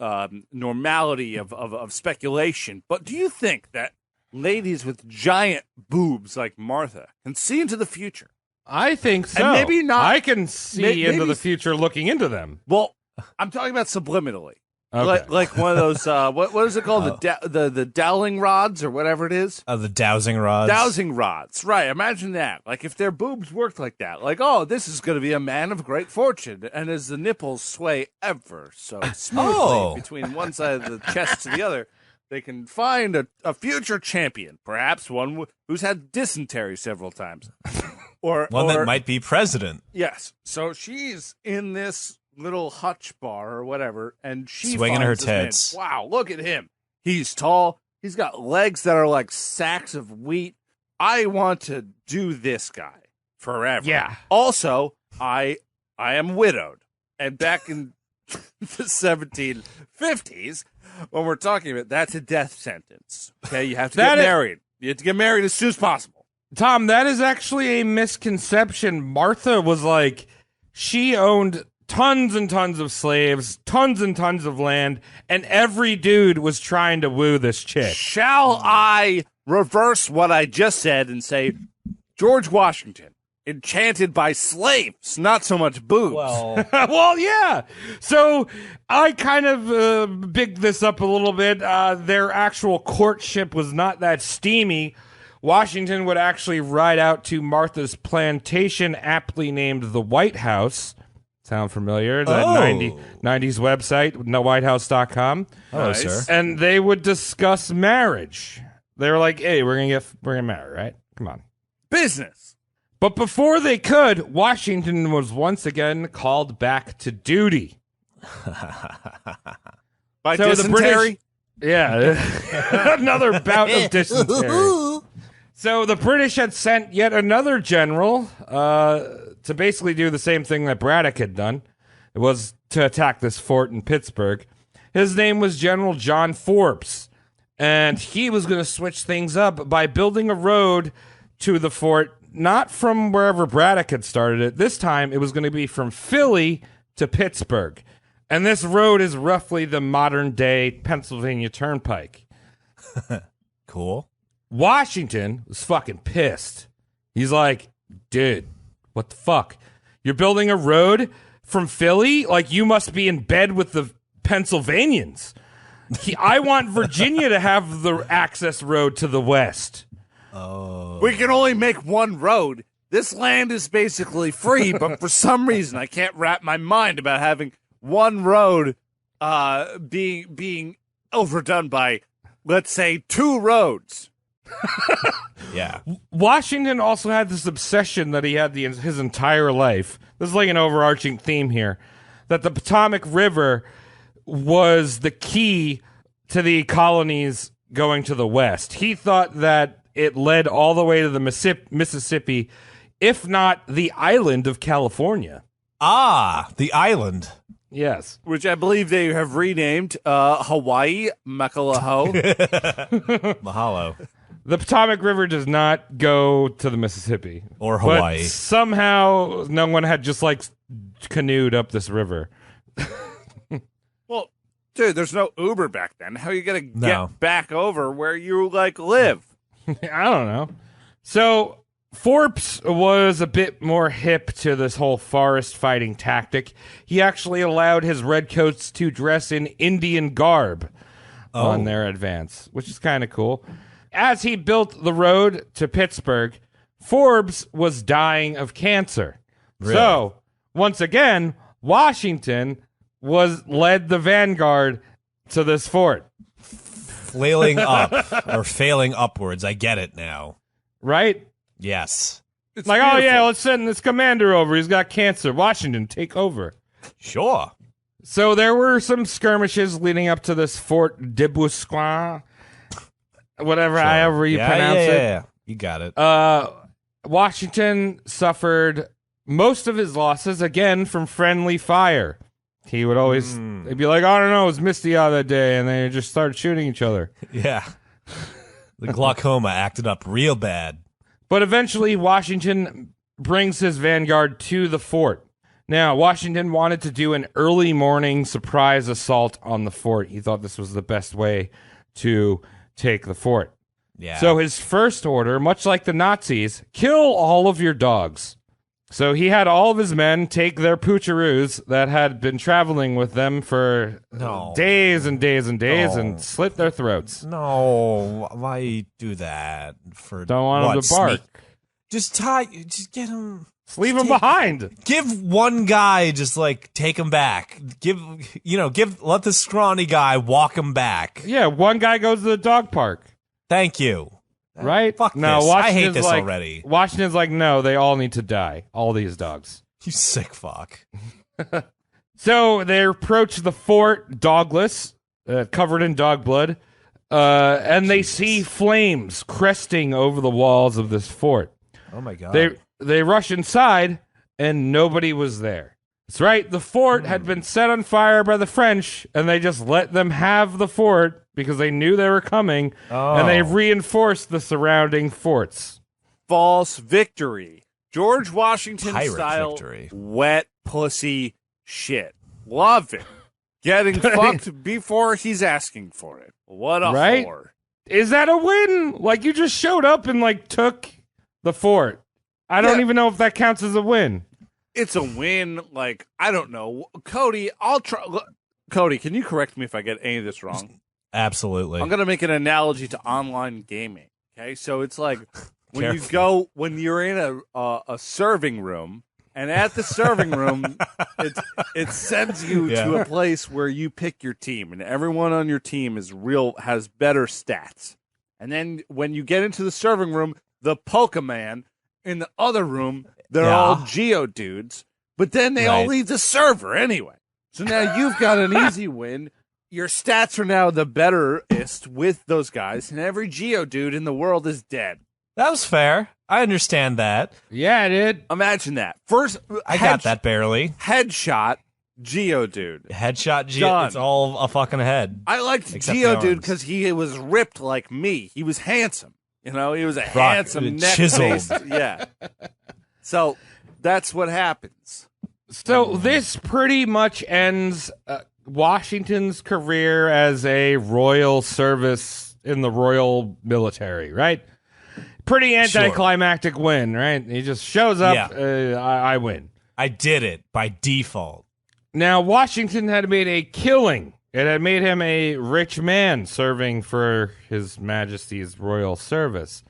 normality of speculation, but do you think that ladies with giant boobs like Martha can see into the future? I think so. And maybe not. I can see into the future looking into them. Well, I'm talking about subliminally. Okay. Like one of those, what is it called? The dowling rods or whatever it is? The dowsing rods. Dowsing rods. Right. Imagine that. Like if their boobs worked like that. Like, oh, this is going to be a man of great fortune. And as the nipples sway ever so smoothly between one side of the chest to the other, they can find a future champion, perhaps one who's had dysentery several times. Or one that might be president. Yes. So she's in this little hutch bar or whatever, and she swinging her finds this man. tits. Wow, look at him. He's tall. He's got legs that are like sacks of wheat. I want to do this guy forever. Yeah. Also, I am widowed. And back in the 1750s, when we're talking about, that's a death sentence. Okay, you have to get married. You have to get married as soon as possible. Tom, that is actually a misconception. Martha was like, she owned tons and tons of slaves, tons and tons of land, and every dude was trying to woo this chick. Shall I reverse what I just said and say George Washington, enchanted by slaves, not so much boobs? Well, Well, yeah. So I kind of bigged this up a little bit. Their actual courtship was not that steamy. Washington would actually ride out to Martha's plantation, aptly named the White House. Sound familiar? That 90s website, whitehouse.com. hello, Nice. sir. And they would discuss marriage. They were like, hey, we're gonna marry, right? Come on. Business. But before they could, Washington was once again called back to duty. By So the dysentery? Yeah. Another bout of dysentery. So the British had sent yet another general to basically do the same thing that Braddock had done. It was to attack this fort in Pittsburgh. His name was General John Forbes, and he was going to switch things up by building a road to the fort, not from wherever Braddock had started it. This time, it was going to be from Philly to Pittsburgh. And this road is roughly the modern-day Pennsylvania Turnpike. Cool. Washington was fucking pissed. He's like, dude, what the fuck? You're building a road from Philly? Like, you must be in bed with the Pennsylvanians. I want Virginia to have the access road to the west. We can only make one road. This land is basically free, but for some reason I can't wrap my mind about having one road being overdone by, let's say, two roads. Yeah. Washington also had this obsession that he had his entire life. This is like an overarching theme here, that the Potomac River was the key to the colonies going to the west. He thought that it led all the way to the Mississippi, if not the island of California. Ah, the island. Yes. Which I believe they have renamed Hawaii Makalaho. Mahalo. The Potomac River does not go to the Mississippi. Or Hawaii. But somehow no one had just like canoed up this river. Well, dude, there's no Uber back then. How are you going to No. get back over where you, like, live? I don't know. So Forbes was a bit more hip to this whole forest fighting tactic. He actually allowed his redcoats to dress in Indian garb on their advance, which is kind of cool. As he built the road to Pittsburgh, Forbes was dying of cancer. Really? So, once again, Washington led the vanguard to this fort, Flailing up or failing upwards. I get it now. right? Yes. It's Like, oh yeah, beautiful. let's send this commander over. He's got cancer. Washington, take over. Sure. So there were some skirmishes leading up to this Fort de Bousquin, however you pronounce it. Yeah. You got it. Washington suffered most of his losses, again, from friendly fire. He would always, they'd be like, I don't know, it was misty out that day, and they just started shooting each other. Yeah. The glaucoma acted up real bad. But eventually, Washington brings his vanguard to the fort. Now, Washington wanted to do an early morning surprise assault on the fort. He thought this was the best way to take the fort. Yeah. So his first order, much like the Nazis, kill all of your dogs. So he had all of his men take their poocheroos that had been traveling with them for days and days and days and slit their throats. No, why do that? Don't want them to bark. Just get him. Leave him behind. Give one guy, just like take him back. Let the scrawny guy walk him back. Yeah, one guy goes to the dog park. Thank you. Right? Fuck no, this. I hate this like, already. Washington's like, no, they all need to die. All these dogs. You sick fuck. So they approach the fort, dogless, covered in dog blood, and they see flames cresting over the walls of this fort. Oh my god. They rush inside, and nobody was there. That's right. The fort had been set on fire by the French, and they just let them have the fort because they knew they were coming, and they reinforced the surrounding forts. False victory. George Washington Pirate style victory. wet pussy shit. Love it. Getting fucked before he's asking for it. What a whore. Is that a win? Like, you just showed up and, like, took the fort. I don't even know if that counts as a win. It's a win. Like, I don't know. Cody, I'll try. Cody, can you correct me if I get any of this wrong? Absolutely. I'm going to make an analogy to online gaming. Okay. So it's like when you're in a serving room, and at the serving room, it sends you to a place where you pick your team, and everyone on your team has better stats. And then when you get into the serving room, the Pokemon in the other room, they're all Geodudes, but then they all leave the server anyway. So now you've got an easy win. Your stats are now the betterest with those guys, and every Geodude in the world is dead. That was fair. I understand that. Yeah, I did. Imagine that. First, I got that barely. Headshot, Geodude. Headshot, Geodude. It's all a fucking head. I liked Geodude because he was ripped like me. He was handsome. You know, he was a handsome neck chiseled. face. Yeah. So that's what happens. So this pretty much ends Washington's career as a royal service in the royal military, right? Pretty anticlimactic win, right? He just shows up, I win. I did it by default. Now, Washington had made a killing. It had made him a rich man serving for His Majesty's royal service.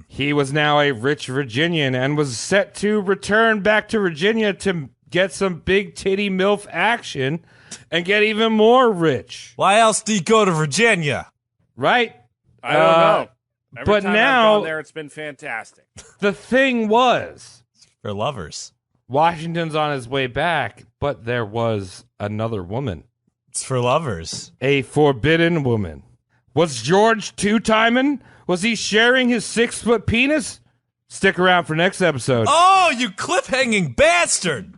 He was now a rich Virginian and was set to return back to Virginia to get some big titty MILF action and get even more rich. Why else do you go to Virginia? Right? I don't know. But time now, I've gone there, it's been fantastic. The thing was, for lovers. Washington's on his way back, but there was another woman. It's for lovers. A forbidden woman. Was George two-timing? Was he sharing his 6-foot penis? Stick around for next episode. Oh, you cliffhanging bastard!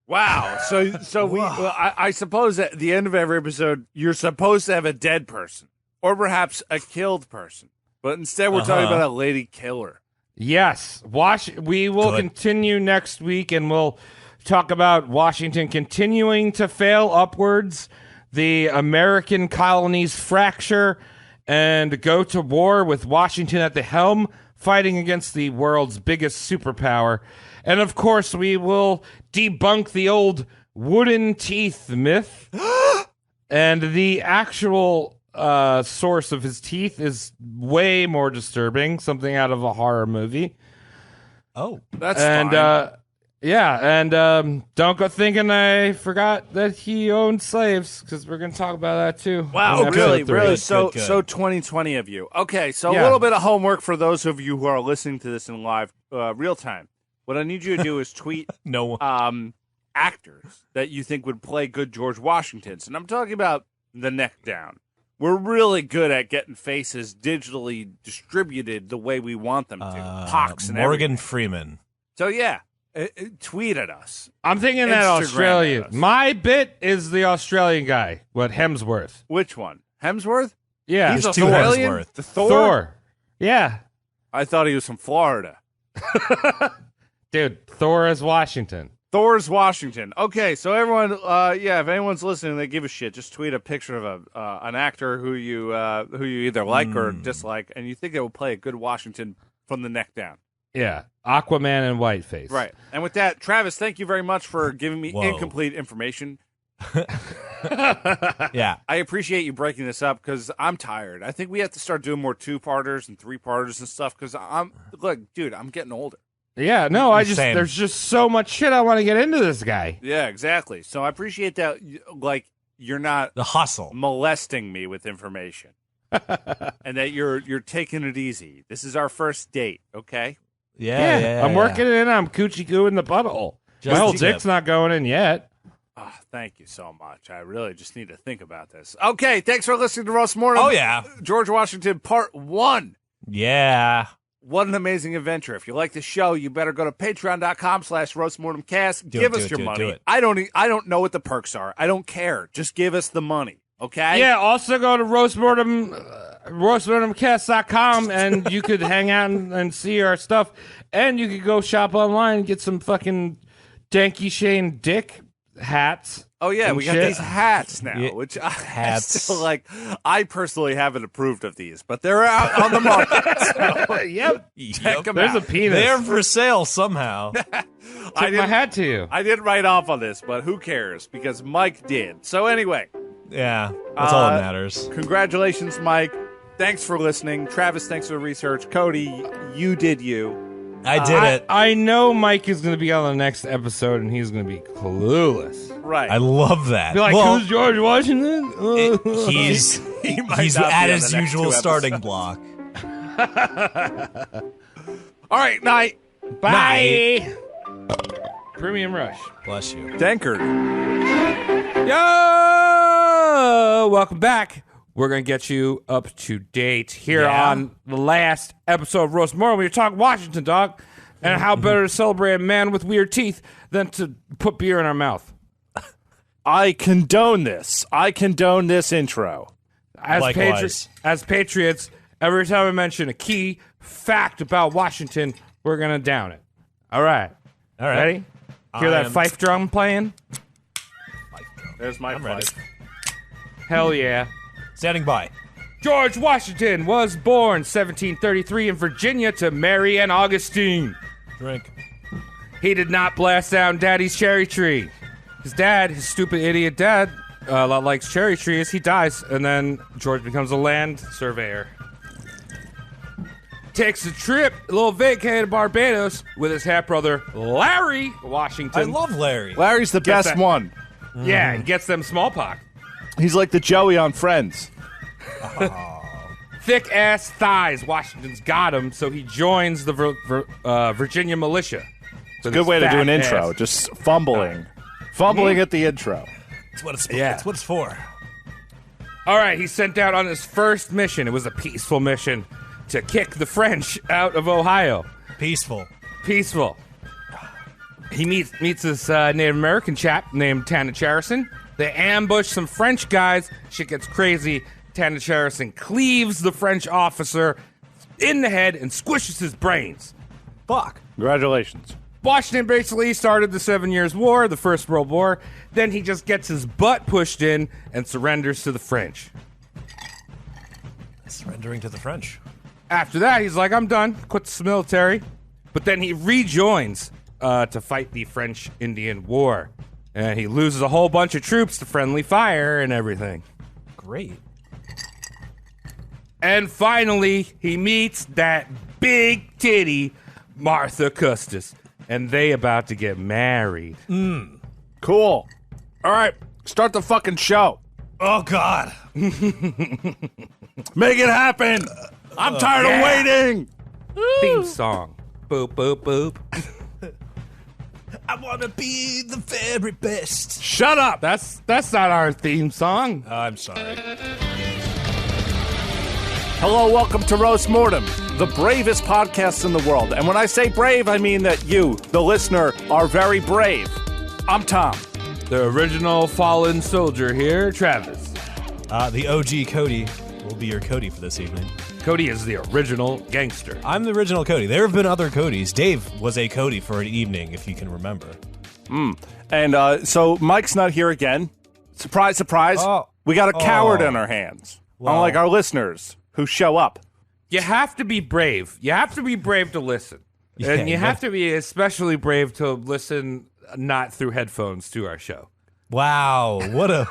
Wow. I suppose at the end of every episode, you're supposed to have a dead person, or perhaps a killed person. But instead, we're talking about a lady killer. Yes. We will continue next week, and we'll talk about Washington continuing to fail upwards, the American colonies fracture, and go to war with Washington at the helm, fighting against the world's biggest superpower. And, of course, we will debunk the old wooden teeth myth. And the actual source of his teeth is way more disturbing, something out of a horror movie. Oh, that's fine. Don't go thinking I forgot that he owned slaves, because we're going to talk about that too. Wow, really? Good. So 2020 of you. Okay, so a little bit of homework for those of you who are listening to this in live real time. What I need you to do is tweet actors that you think would play good George Washingtons, and I'm talking about the neck down. We're really good at getting faces digitally distributed the way we want them to. Pox and Morgan everything. Freeman. So yeah, tweet at us. I'm thinking that Instagram Australian. at us. My bit is the Australian guy, Hemsworth. Which one? Hemsworth? Yeah, He's There's two Australian? Hemsworth. The Thor? Thor. Yeah, I thought he was from Florida. dude, Thor is Washington. Thor's Washington. Okay, so everyone, if anyone's listening, they give a shit. Just tweet a picture of an actor who you either like or dislike, and you think they will play a good Washington from the neck down. Yeah, Aquaman and Whiteface. Right. And with that, Travis, thank you very much for giving me Whoa. incomplete information. Yeah. I appreciate you breaking this up because I'm tired. I think we have to start doing more 2-parters and 3-parters and stuff because look, dude, I'm getting older. Yeah, no, Same. there's just so much shit I want to get into this guy. Yeah, exactly. So I appreciate that, like, you're not The hustle. molesting me with information and that you're taking it easy. This is our first date, okay? Yeah. I'm working it in. I'm coochie goo in the butthole. My whole dick's not going in yet. Oh, thank you so much. I really just need to think about this. Okay, thanks for listening to Roast Morning. Oh, yeah. George Washington, Part 1. Yeah. What an amazing adventure. If you like the show, you better go to patreon.com/roastmortemcast. Give us your money. Do it. I don't know what the perks are. I don't care. Just give us the money, okay? Yeah, also go to roastmortemcast.com and you could hang out and see our stuff. And you could go shop online and get some fucking Danky Shane dick hats. Oh, yeah, and we got shit. these hats now, Yeah, which I hats. still like. I personally haven't approved of these, but they're out on the market. So Yep. check them There's out. a penis. They're for sale somehow. Tip my hat to you. I didn't write off on this, but who cares? Because Mike did. So anyway, Yeah. That's all that matters. congratulations, Mike. Thanks for listening. Travis, thanks for the research. Cody, you did you. I did it. I know Mike is going to be on the next episode and he's going to be clueless. Right. I love that. Be like, well, who's George Washington? he's might he's not be at on his the next usual 2 starting block. All right, night. Bye. Premium Rush. Bless you. Dankard. Yo! Welcome back. We're going to get you up to date here Yeah. on the last episode of Roast Morning. We talk Washington, dog. And how better to celebrate a man with weird teeth than to put beer in our mouth. I condone this. I condone this intro. Likewise. As patriots, every time I mention a key fact about Washington, we're going to down it. All right. All right. Ready? Hear that fife drum playing? There's my ready. fight. Hell yeah. Standing by. George Washington was born 1733 in Virginia to Mary and Augustine. Drink. He did not blast down Daddy's cherry tree. His dad, his stupid idiot dad, likes cherry trees. He dies, and then George becomes a land surveyor. Takes a trip, a little vacay to Barbados with his half brother Larry Washington. I love Larry. Larry's the best that. one. Yeah, and gets them smallpox. He's like the Joey on Friends. Thick ass thighs. Washington's got him, so he joins the Virginia militia. So Good way to do an fat intro. ass. Just fumbling. Fumbling at the intro. That's what it's, Yeah. that's what it's for. All right, he's sent out on his first mission. It was a peaceful mission to kick the French out of Ohio. Peaceful. Peaceful. He meets this Native American chap named Tanacharison. They ambush some French guys. Shit gets crazy. Tanacharison cleaves the French officer in the head and squishes his brains. Fuck. Congratulations. Washington basically started the 7 Years' War, the First World War. Then he just gets his butt pushed in and surrenders to the French. Surrendering to the French. After that, he's like, I'm done. Quits the military. But then he rejoins to fight the French-Indian War. And he loses a whole bunch of troops to friendly fire and everything. Great. And finally, he meets that big titty Martha Custis. And they about to get married. Cool. All right. Start the fucking show. Oh, God. Make it happen. I'm tired of waiting. Theme song. Boop, boop, boop. I want to be the very best. Shut up. That's not our theme song. I'm sorry. Hello, welcome to Roast Mortem, the bravest podcast in the world. And when I say brave, I mean that you, the listener, are very brave. I'm Tom. The original fallen soldier here, Travis. The OG Cody will be your Cody for this evening. Cody is the original gangster. I'm the original Cody. There have been other Codys. Dave was a Cody for an evening, if you can remember. And so Mike's not here again. Surprise, surprise. Oh. We got a coward Oh. in our hands. Well. Unlike our listeners who show up. You have to be brave. You have to be brave to listen. And you have to be especially brave to listen not through headphones to our show. Wow, what a...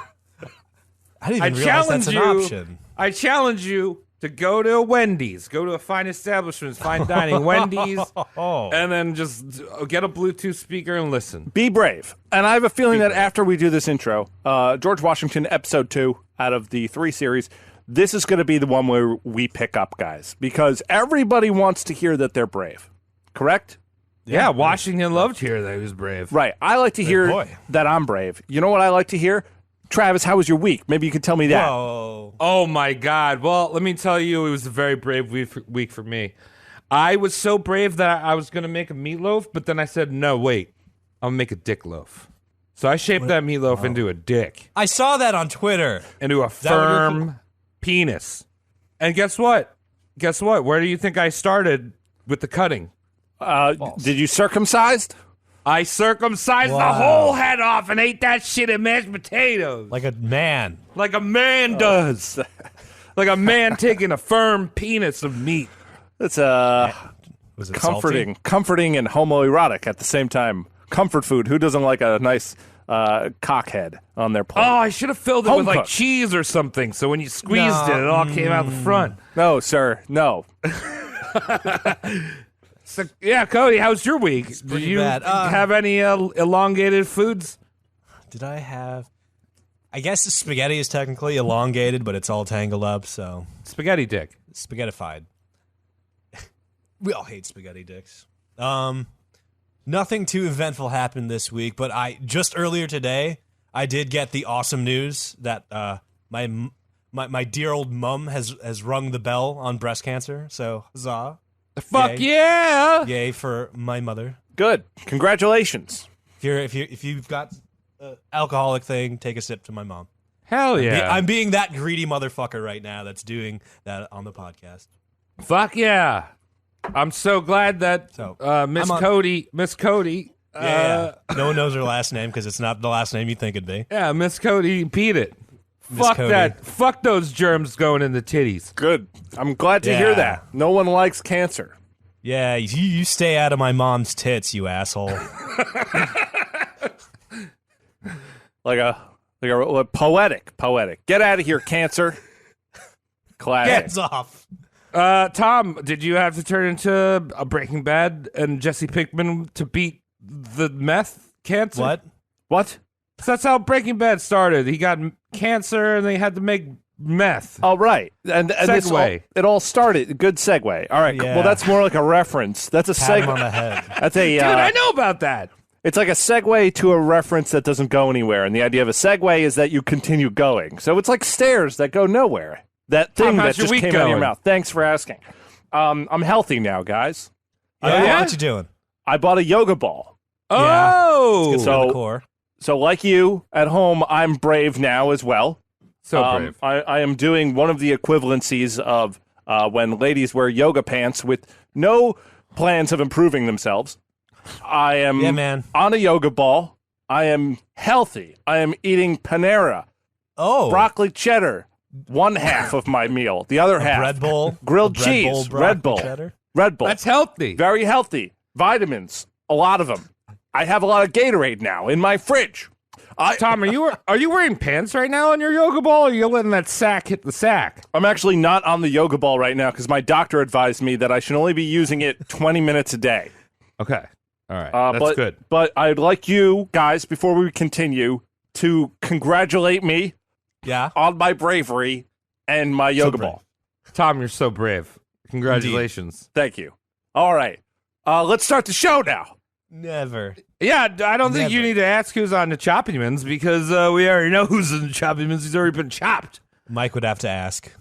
I didn't even realize that's an option. I challenge you to go to a Wendy's, go to a fine establishment, fine dining Wendy's, and then just get a Bluetooth speaker and listen. Be brave. And I have a feeling that after we do this intro, George Washington episode 2 out of the 3 series, this is going to be the one where we pick up, guys, because everybody wants to hear that they're brave. Correct? Yeah, Washington loved to hear that he was brave. Right. I like to hear that I'm brave. You know what I like to hear? Travis, how was your week? Maybe you could tell me that. Whoa. Oh, my God. Well, let me tell you, it was a very brave week for me. I was so brave that I was going to make a meatloaf, but then I said, no, wait, I'm going to make a dick loaf. So I shaped that meatloaf into a dick. I saw that on Twitter. Into a firm penis. And guess what? Where do you think I started with the cutting? Did you circumcised? I circumcised the whole head off and ate that shit in mashed potatoes. Like a man. Like a man does. Like a man taking a firm penis of meat. It's Was it comforting and homoerotic at the same time. Comfort food. Who doesn't like a nice cockhead on their plate? Oh, I should have filled it with like Home-cooked. cheese or something, so when you squeezed it all came out the front. No, sir. No. So, yeah, Cody, how's your week? Did pretty you bad. have any elongated foods? Did I have... I guess the spaghetti is technically elongated, but it's all tangled up, so... Spaghetti dick. Spaghettified. We all hate spaghetti dicks. Nothing too eventful happened this week, but just earlier today, I did get the awesome news that my dear old mum has rung the bell on breast cancer, so huzzah. Fuck Yay. yeah! Yay for my mother. Good. Congratulations. If you've got an alcoholic thing, take a sip to my mom. Hell yeah! I'm being that greedy motherfucker right now that's doing that on the podcast. Fuck yeah! I'm so glad that Miss Cody. Yeah. No one knows her last name because it's not the last name you think it'd be. Yeah, Miss Cody beat it. Miss Fuck Cody. that. Fuck those germs going in the titties. Good. I'm glad to hear that. No one likes cancer. Yeah, you stay out of my mom's tits, you asshole. Like a poetic. Get out of here, cancer. Classic. Hands off. Tom, did you have to turn into a Breaking Bad and Jesse Pinkman to beat the meth cancer? What? So that's how Breaking Bad started. He got cancer and they had to make meth. Oh, right. And Segue. It all started. Good segue. All right. Yeah. Well, that's more like a reference. That's a Pat him on segue. the head. That's a. Dude, I know about that. It's like a segue to a reference that doesn't go anywhere. And the idea of a segue is that you continue going. So it's like stairs that go nowhere. That thing Tom, that how's your just week came out of your going? mouth. Thanks for asking. I'm healthy now, guys. Yeah, what you doing? I bought a yoga ball. Oh! Good for So- the core. So like you at home, I'm brave now as well. So brave. I am doing one of the equivalencies of when ladies wear yoga pants with no plans of improving themselves. I am on a yoga ball. I am healthy. I am eating Panera, broccoli cheddar, one half of my meal. The other half, bread bowl, grilled a bread cheese, bowl, Red broccoli Bull, cheddar? Red Bull. That's healthy. Very healthy. Vitamins, a lot of them. I have a lot of Gatorade now in my fridge. Tom, are you wearing pants right now on your yoga ball, or are you letting that sack hit the sack? I'm actually not on the yoga ball right now because my doctor advised me that I should only be using it 20 minutes a day. Okay. All right. That's good. But I'd like you guys, before we continue, to congratulate me on my bravery and my yoga ball. Tom, you're so brave. Congratulations. Thank you. All right. Let's start the show now. Never. Yeah, I don't think you need to ask who's on the Choppymans because we already know who's in the Choppymans. He's already been chopped. Mike would have to ask.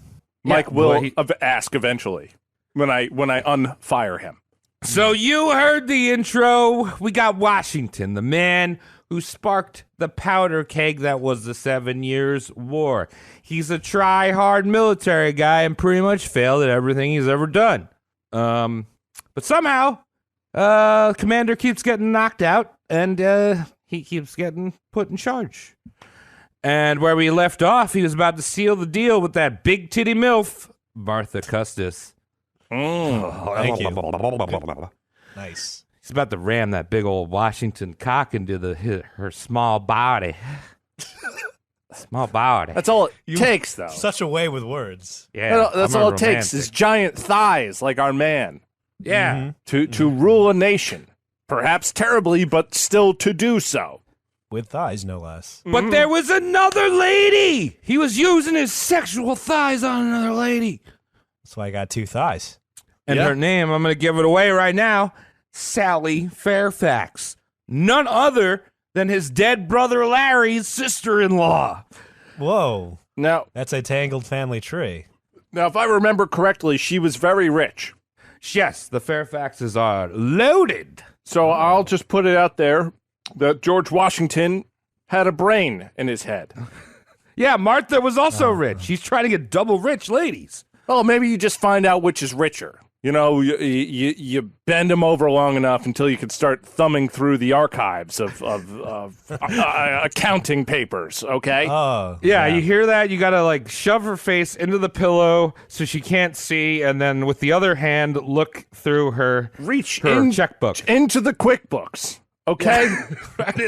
Mike will ask eventually when I unfire him. So you heard the intro. We got Washington, the man who sparked the powder keg that was the 7 Years' War. He's a try-hard military guy and pretty much failed at everything he's ever done. But somehow, Commander keeps getting knocked out, and he keeps getting put in charge. And where we left off, he was about to seal the deal with that big titty MILF, Martha Custis. Thank you. Nice. He's about to ram that big old Washington cock into her small body. Small body. That's all it takes, though. Such a way with words. Yeah, That's all it takes is giant thighs like our man. Yeah. To rule a nation. Perhaps terribly, but still to do so. With thighs, no less. But there was another lady. He was using his sexual thighs on another lady. That's why I got 2 thighs. And her name, I'm going to give it away right now, Sally Fairfax. None other than his dead brother Larry's sister-in-law. Whoa. Now, That's a tangled family tree. now, if I remember correctly, she was very rich. Yes, the Fairfaxes are loaded. So I'll just put it out there that George Washington had a brain in his head. Yeah, Martha was also rich. He's trying to get double rich ladies. Oh, maybe you just find out which is richer. You know, you bend them over long enough until you can start thumbing through the archives of accounting papers, okay? Oh. Yeah, you hear that? You got to like shove her face into the pillow so she can't see, and then with the other hand, look through her checkbook. Into the QuickBooks, okay?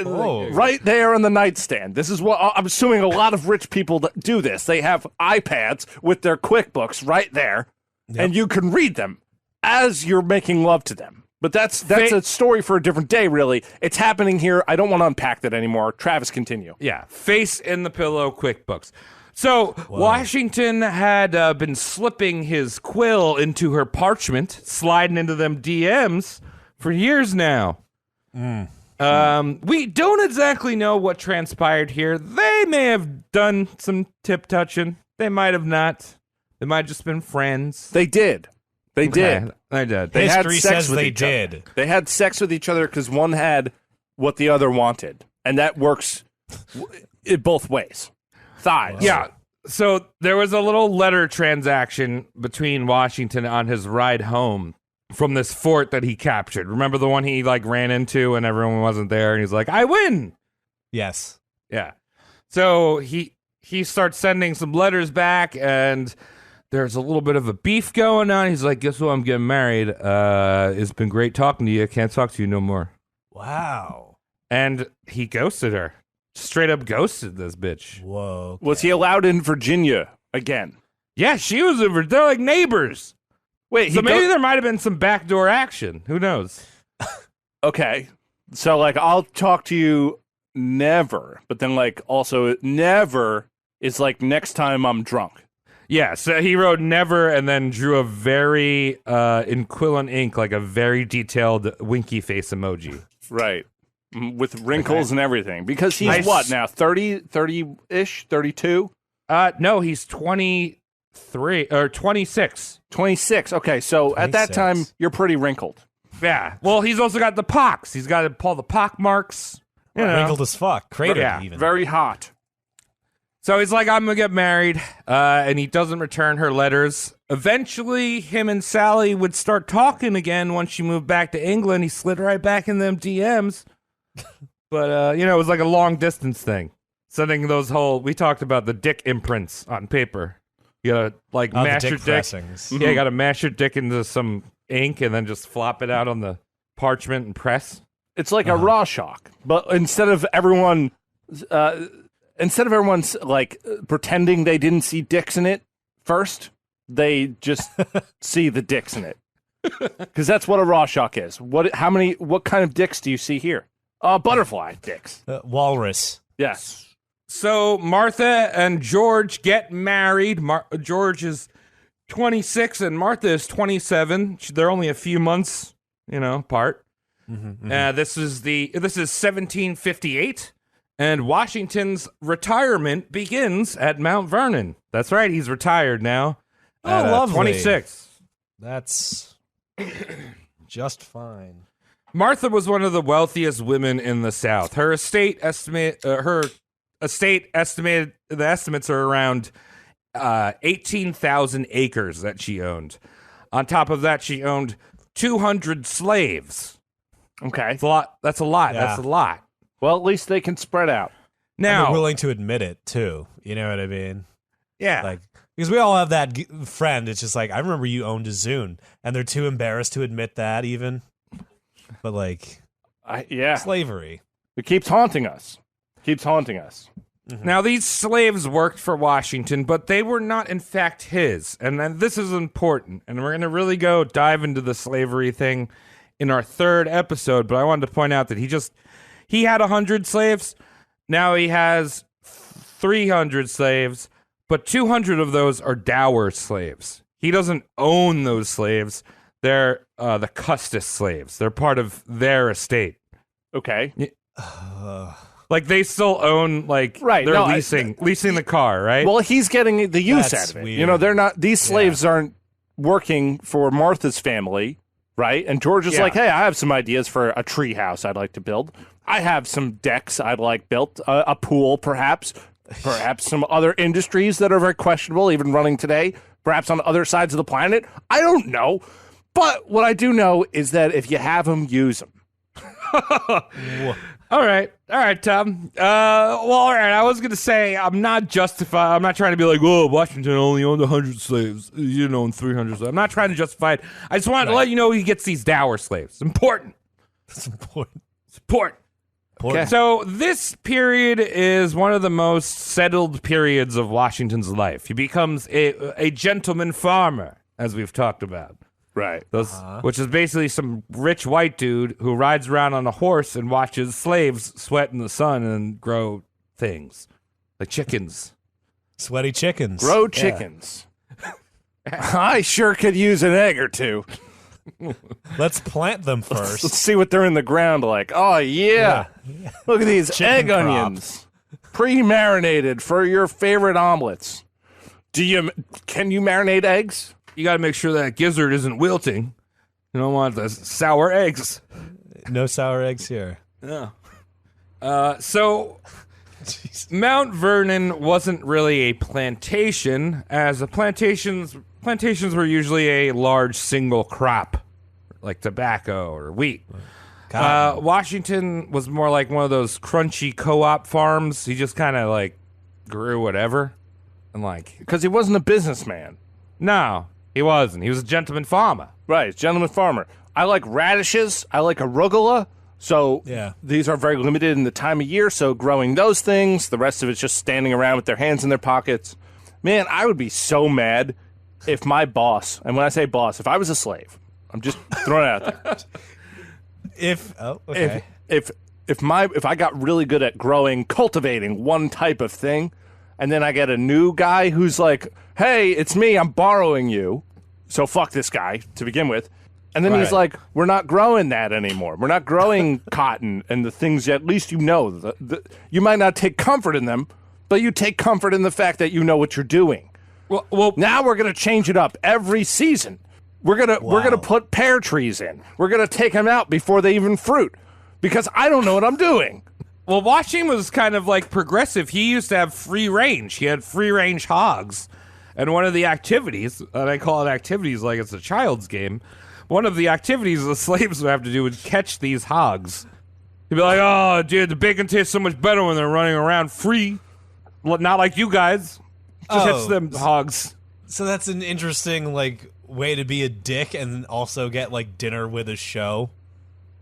Oh. Right there on the nightstand. This is what I'm assuming a lot of rich people that do this. They have iPads with their QuickBooks right there, and you can read them as you're making love to them. But that's a story for a different day, really. It's happening here. I don't want to unpack that anymore. Travis, continue. Yeah, face in the pillow QuickBooks. So Washington had been slipping his quill into her parchment, sliding into them DMs for years now. We don't exactly know what transpired here. They may have done some tip touching. They might have not. They might have just been friends. They did. They did. They did. They had History sex says with they each other. did. They had sex with each other because one had what the other wanted. And that works in both ways. Thighs. Yeah. So there was a little letter transaction between Washington on his ride home from this fort that he captured. Remember the one he like ran into and everyone wasn't there and he's like, I win. Yes. Yeah. So he starts sending some letters back and there's a little bit of a beef going on. He's like, guess what? I'm getting married. It's been great talking to you. I can't talk to you no more. Wow. And he ghosted her. Straight up ghosted this bitch. Whoa. Was he allowed in Virginia again? Yeah, she was over. They're like neighbors. Wait, So maybe there might have been some backdoor action. Who knows? Okay. So, like, I'll talk to you never, but then, like, also never is like next time I'm drunk. Yeah, so he wrote never and then drew a very, in quill and ink, like a very detailed winky face emoji. Right. With wrinkles and everything. Because he's what now? 30-ish? 32? No, he's 23 or 26. 26. Okay, so at that 26. time, you're pretty wrinkled. Yeah. Well, he's also got the pox. He's got all the pock marks. You know. Wrinkled as fuck. Cratered Yeah. even. Very hot. So he's like, I'm going to get married, and he doesn't return her letters. Eventually, him and Sally would start talking again once she moved back to England. He slid right back in them DMs. But, it was like a long-distance thing. Sending those we talked about the dick imprints on paper. You got to, like, mash the your dick dick. pressings. Yeah, you got to mash your dick into some ink and then just flop it out on the parchment and press. It's like a raw shock. But instead of everyone's like pretending they didn't see dicks in it first, they just see the dicks in it. Because that's what a raw shock is. What kind of dicks do you see here? Butterfly dicks. Walrus. Yes. So Martha and George get married. George is 26 and Martha is 27. They're only a few months, apart. This is 1758. And Washington's retirement begins at Mount Vernon. That's right, he's retired now. Oh, at, lovely. 26. That's just fine. Martha was one of the wealthiest women in the South. The estimates are around 18,000 acres that she owned. On top of that, she owned 200 slaves. Okay. That's a lot. That's a lot. Yeah. That's a lot. Well, at least they can spread out. Now, And they're willing to admit it too. You know what I mean? yeah. Like, because we all have that friend. It's just like, I remember you owned a Zune, and they're too embarrassed to admit that even. but like Yeah. slavery. It keeps haunting us. Now, these slaves worked for Washington, but they were not, in fact, his. And then this is important. And we're going to really dive into the slavery thing in our third episode. But I wanted to point out that he had 100 slaves. Now he has 300 slaves, but 200 of those are dower slaves. He doesn't own those slaves. They're the custos slaves. They're part of their estate. Okay. Like they still own, like Right, they're no, leasing the car, right? Well, he's getting the use That's out of it. weird. You know, they're not. These slaves aren't working for Martha's family, right? And George is like, hey, I have some ideas for a tree house I'd like to build. I have some decks I'd like built, a pool, perhaps some other industries that are very questionable, even running today, perhaps on other sides of the planet. I don't know. But what I do know is that if you have them, use them. All right, Tom. All right. I was gonna say I'm not trying to be like, oh, Washington only owned 100 slaves. You didn't own 300 slaves. I'm not trying to justify it. I just wanted to let you know he gets these dower slaves. It's important. It's important. It's important. Okay. So this period is one of the most settled periods of Washington's life. He becomes a gentleman farmer, as we've talked about. Right. Which is basically some rich white dude who rides around on a horse and watches slaves sweat in the sun and grow things like chickens. Sweaty chickens. Grow chickens. I sure could use an egg or two. Let's plant them first. Let's see what they're in the ground like. Oh, yeah. Look at these Chicken egg crop. onions. Pre-marinated for your favorite omelets. Can you marinate eggs? You got to make sure that gizzard isn't wilting. You don't want the sour eggs. No sour eggs here. Yeah. So Mount Vernon wasn't really a plantation, as plantations were usually a large single crop, like tobacco or wheat. Washington was more like one of those crunchy co-op farms. He just kind of like grew whatever, and like Because he wasn't a businessman. no, he wasn't. He was a gentleman farmer. Right, gentleman farmer. I like radishes. I like arugula. So these are very limited in the time of year. So growing those things, the rest of it's just standing around with their hands in their pockets. Man, I would be so mad if my boss, and when I say boss, if I was a slave, I'm just throwing it out there. If I got really good at cultivating one type of thing, and then I get a new guy who's like, hey, it's me, I'm borrowing you, so fuck this guy to begin with. And then he's like, we're not growing that anymore. We're not growing cotton and the things that at least you know. You might not take comfort in them, but you take comfort in the fact that you know what you're doing. Well, now we're going to change it up every season. We're gonna put pear trees in. We're gonna take them out before they even fruit, because I don't know what I'm doing. Well, Washington was kind of like progressive. He used to have free range. He had free range hogs. And one of the activities, and I call it activities like it's a child's game, one of the activities the slaves would have to do was catch these hogs. He'd be like, oh, dude, the bacon tastes so much better when they're running around free. Not like you guys. Just catch them hogs. So that's an interesting, like, way to be a dick and also get, like, dinner with a show.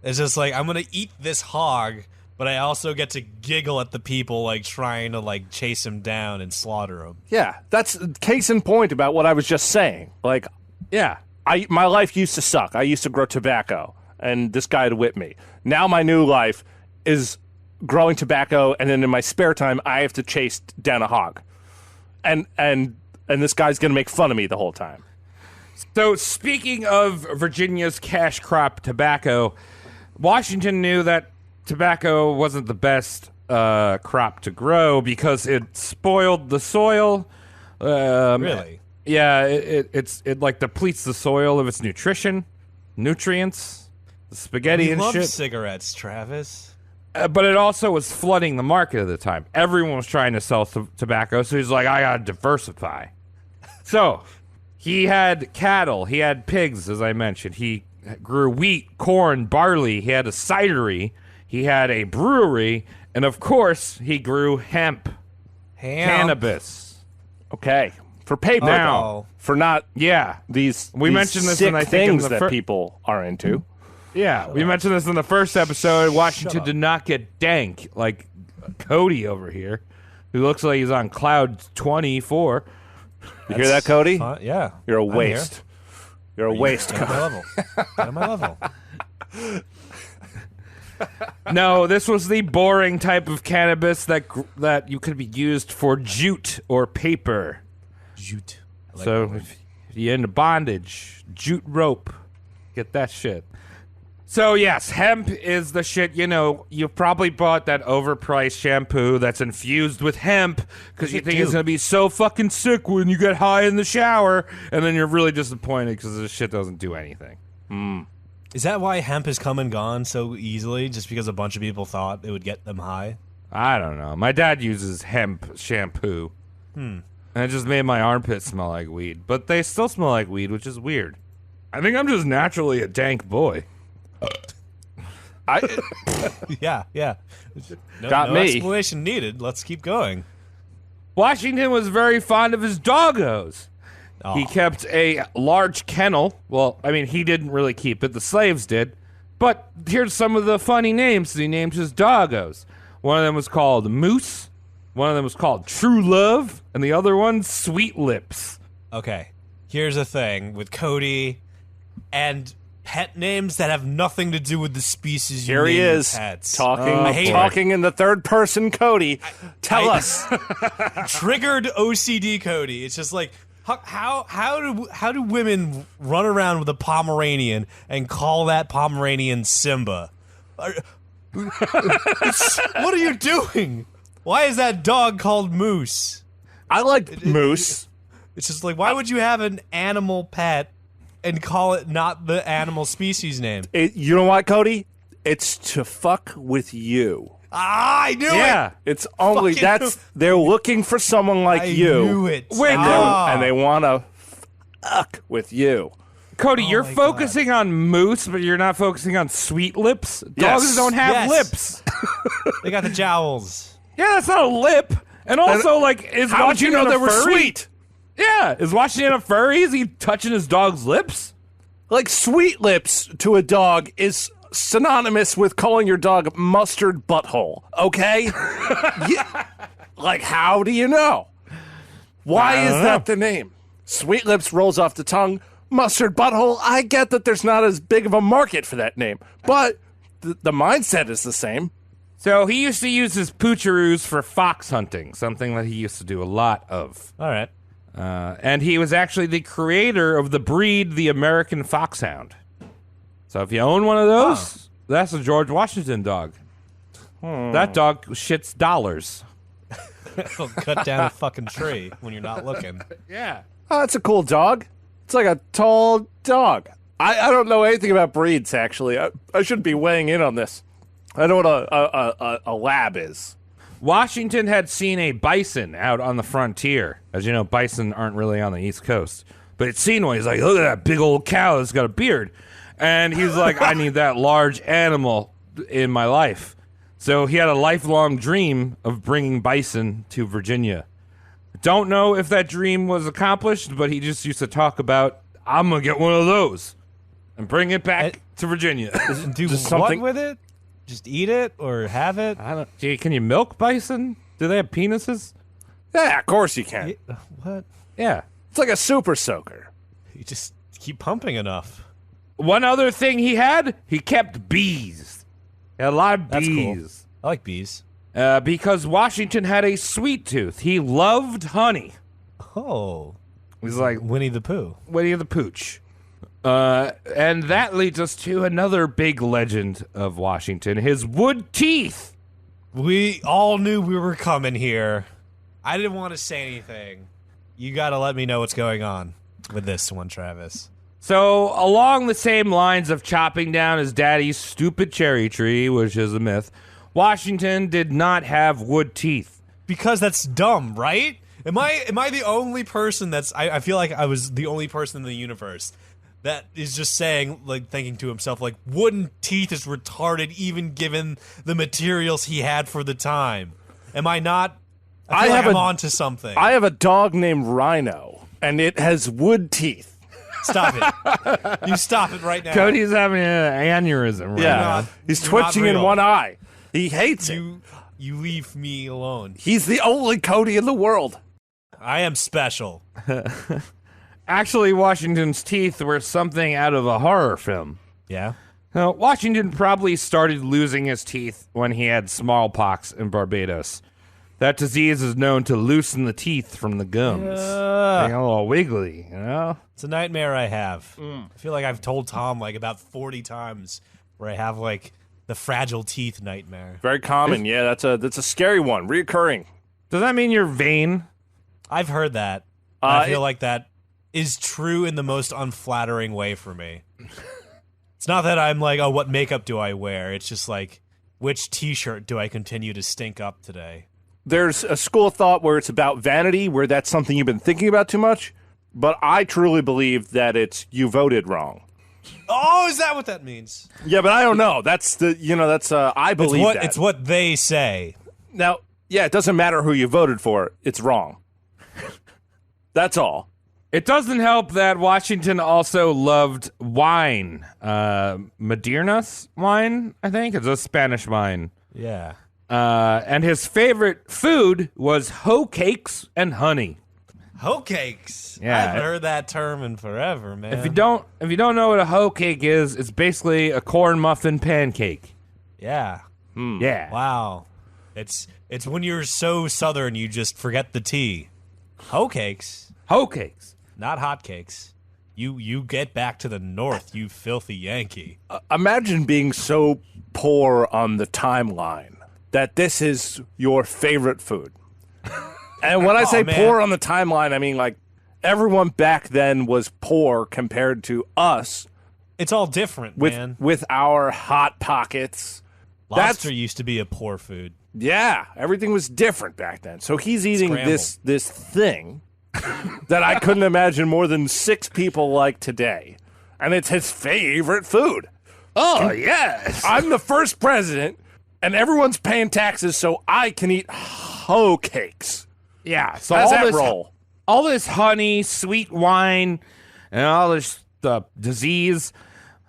It's just like, I'm going to eat this hog, but I also get to giggle at the people, like, trying to, like, chase him down and slaughter him. Yeah, that's case in point about what I was just saying. Like, yeah, my life used to suck. I used to grow tobacco, and this guy would whip me. Now my new life is growing tobacco, and then in my spare time, I have to chase down a hog. And this guy's going to make fun of me the whole time. So, speaking of Virginia's cash crop tobacco, Washington knew that tobacco wasn't the best crop to grow because it spoiled the soil. Really? Yeah, it like depletes the soil of its nutrients, the spaghetti and love shit. Cigarettes, Travis. But it also was flooding the market at the time. Everyone was trying to sell tobacco, so he's like, I gotta diversify. So he had cattle, he had pigs, as I mentioned. He grew wheat, corn, barley. He had a cidery. He had a brewery. And, of course, he grew hemp. Cannabis. Okay. For paper, Now, for not yeah. these We mentioned this sick in, I think, things in the that people are into. Yeah, we mentioned this in the first episode. Washington did not get dank like Cody over here, who looks like he's on cloud 24. You hear that, Cody? Yeah. You're a waste. You're a waste. Get on my level. Get on my level. No, this was the boring type of cannabis that you could be used for jute or paper. Jute. So if you're into bondage, jute rope, get that shit. So yes, hemp is the shit. You know, you probably bought that overpriced shampoo that's infused with hemp because you think it's gonna be so fucking sick when you get high in the shower, and then you're really disappointed because this shit doesn't do anything. Is that why hemp has come and gone so easily? Just because a bunch of people thought it would get them high? I don't know. My dad uses hemp shampoo. And it just made my armpits smell like weed. But they still smell like weed, which is weird. I think I'm just naturally a dank boy. Yeah. Got no me. explanation needed. Let's keep going. Washington was very fond of his doggos. Oh. He kept a large kennel. Well, I mean, he didn't really keep it. The slaves did. But here's some of the funny names he named his doggos. One of them was called Moose. One of them was called True Love. And the other one, Sweet Lips. Okay, here's the thing with Cody and pet names that have nothing to do with the species you Here he name your is, pets. talking in the third person. Cody, tell us. Triggered OCD Cody. It's just like how do women run around with a Pomeranian and call that Pomeranian Simba? What are you doing? Why is that dog called Moose? I like Moose. It's just like, why would you have an animal pet and call it not the animal species name? You know what, Cody? It's to fuck with you. I knew it. It's only they're looking for someone like I you. knew it. Wait, And they want to fuck with you. Cody, you're my focusing on Moose, but you're not focusing on Sweet Lips. Dogs Yes. don't have Yes. lips. They got the jowls. Yeah, that's not a lip. And also, is How would you know Washington they a were furry? sweet? Yeah, is Washington a furry? Is he touching his dog's lips? Like sweet lips to a dog is synonymous with calling your dog mustard butthole. Okay? Like, how do you know? Why is that the name? Sweet lips rolls off the tongue. Mustard butthole. I get that there's not as big of a market for that name, but the mindset is the same. So he used to use his poocheroos for fox hunting, something that he used to do a lot of. All right. And he was actually the creator of the breed, the American Foxhound. So if you own one of those, that's a George Washington dog. That dog shits dollars. It'll cut down a fucking tree when you're not looking. Yeah. Oh, that's a cool dog. It's like a tall dog. I don't know anything about breeds, actually. I shouldn't be weighing in on this. I know what a lab is. Washington had seen a bison out on the frontier. As you know, bison aren't really on the East Coast. But he'd seen one. He's like, look at that big old cow that's got a beard. And he's like, I need that large animal in my life. So he had a lifelong dream of bringing bison to Virginia. Don't know if that dream was accomplished, but he just used to talk about, I'm going to get one of those and bring it back to Virginia. Do Just what something- with it? Just eat it or have it? I don't. Gee, can you milk bison? Do they have penises? Yeah, of course you can. What? Yeah. It's like a super soaker. You just keep pumping enough. One other thing he had, he kept bees. He had a lot of That's cool. bees. I like bees. Because Washington had a sweet tooth. He loved honey. Oh. He's like Winnie the Pooh. Winnie the Pooch. And that leads us to another big legend of Washington, his wood teeth. We all knew we were coming here. I didn't want to say anything. You got to let me know what's going on with this one, Travis. So, along the same lines of chopping down his daddy's stupid cherry tree, which is a myth, Washington did not have wood teeth. Because that's dumb, right? Am I the only person that's... I feel like I was the only person in the universe that is just saying, like, thinking to himself, like, wooden teeth is retarded even given the materials he had for the time. Am I not? I feel like I'm onto something. I have a dog named Rhino, and it has wood teeth. Stop it. You stop it right now. Cody's having an aneurysm right now. He's twitching in real. one eye. He hates it. You leave me alone. He's the only Cody in the world. I am special. Actually, Washington's teeth were something out of a horror film. Yeah? Now, Washington probably started losing his teeth when he had smallpox in Barbados. That disease is known to loosen the teeth from the gums. They get a little wiggly, you know? It's a nightmare I have. I feel like I've told Tom like about 40 times where I have like the fragile teeth nightmare. Very common. Yeah, that's a scary one. Reoccurring. Does that mean you're vain? I've heard that. I feel like that is true in the most unflattering way for me. It's not that I'm like, oh, what makeup do I wear? It's just like, which T-shirt do I continue to stink up today? There's a school of thought where it's about vanity, where that's something you've been thinking about too much. But I truly believe that it's you voted wrong. Oh, is that what that means? Yeah, but I don't know. That's I believe that. It's what they say. Now, yeah, it doesn't matter who you voted for. It's wrong. That's all. It doesn't help that Washington also loved wine. Madeira's wine, I think. It's a Spanish wine. Yeah. And his favorite food was hoe cakes and honey. Hoe cakes. Yeah. I haven't heard that term in forever, man. If you don't know what a hoe cake is, it's basically a corn muffin pancake. Yeah. Yeah. Wow. It's when you're so southern you just forget the T. Hoe cakes. Hoe cakes. Not hot cakes. You get back to the north, you filthy Yankee. Imagine being so poor on the timeline that this is your favorite food. And when I say man. poor on the timeline, I mean like everyone back then was poor compared to us It's all different, with man. with our hot pockets. Lobster used to be a poor food. Yeah, everything was different back then. So he's eating Scrambled. this thing that I couldn't imagine more than 6 people like today. And it's his favorite food. Oh, yes. I'm the first president, and everyone's paying taxes so I can eat hoe cakes. Yeah. So How does all that this, roll? all this honey, sweet wine, and all this disease.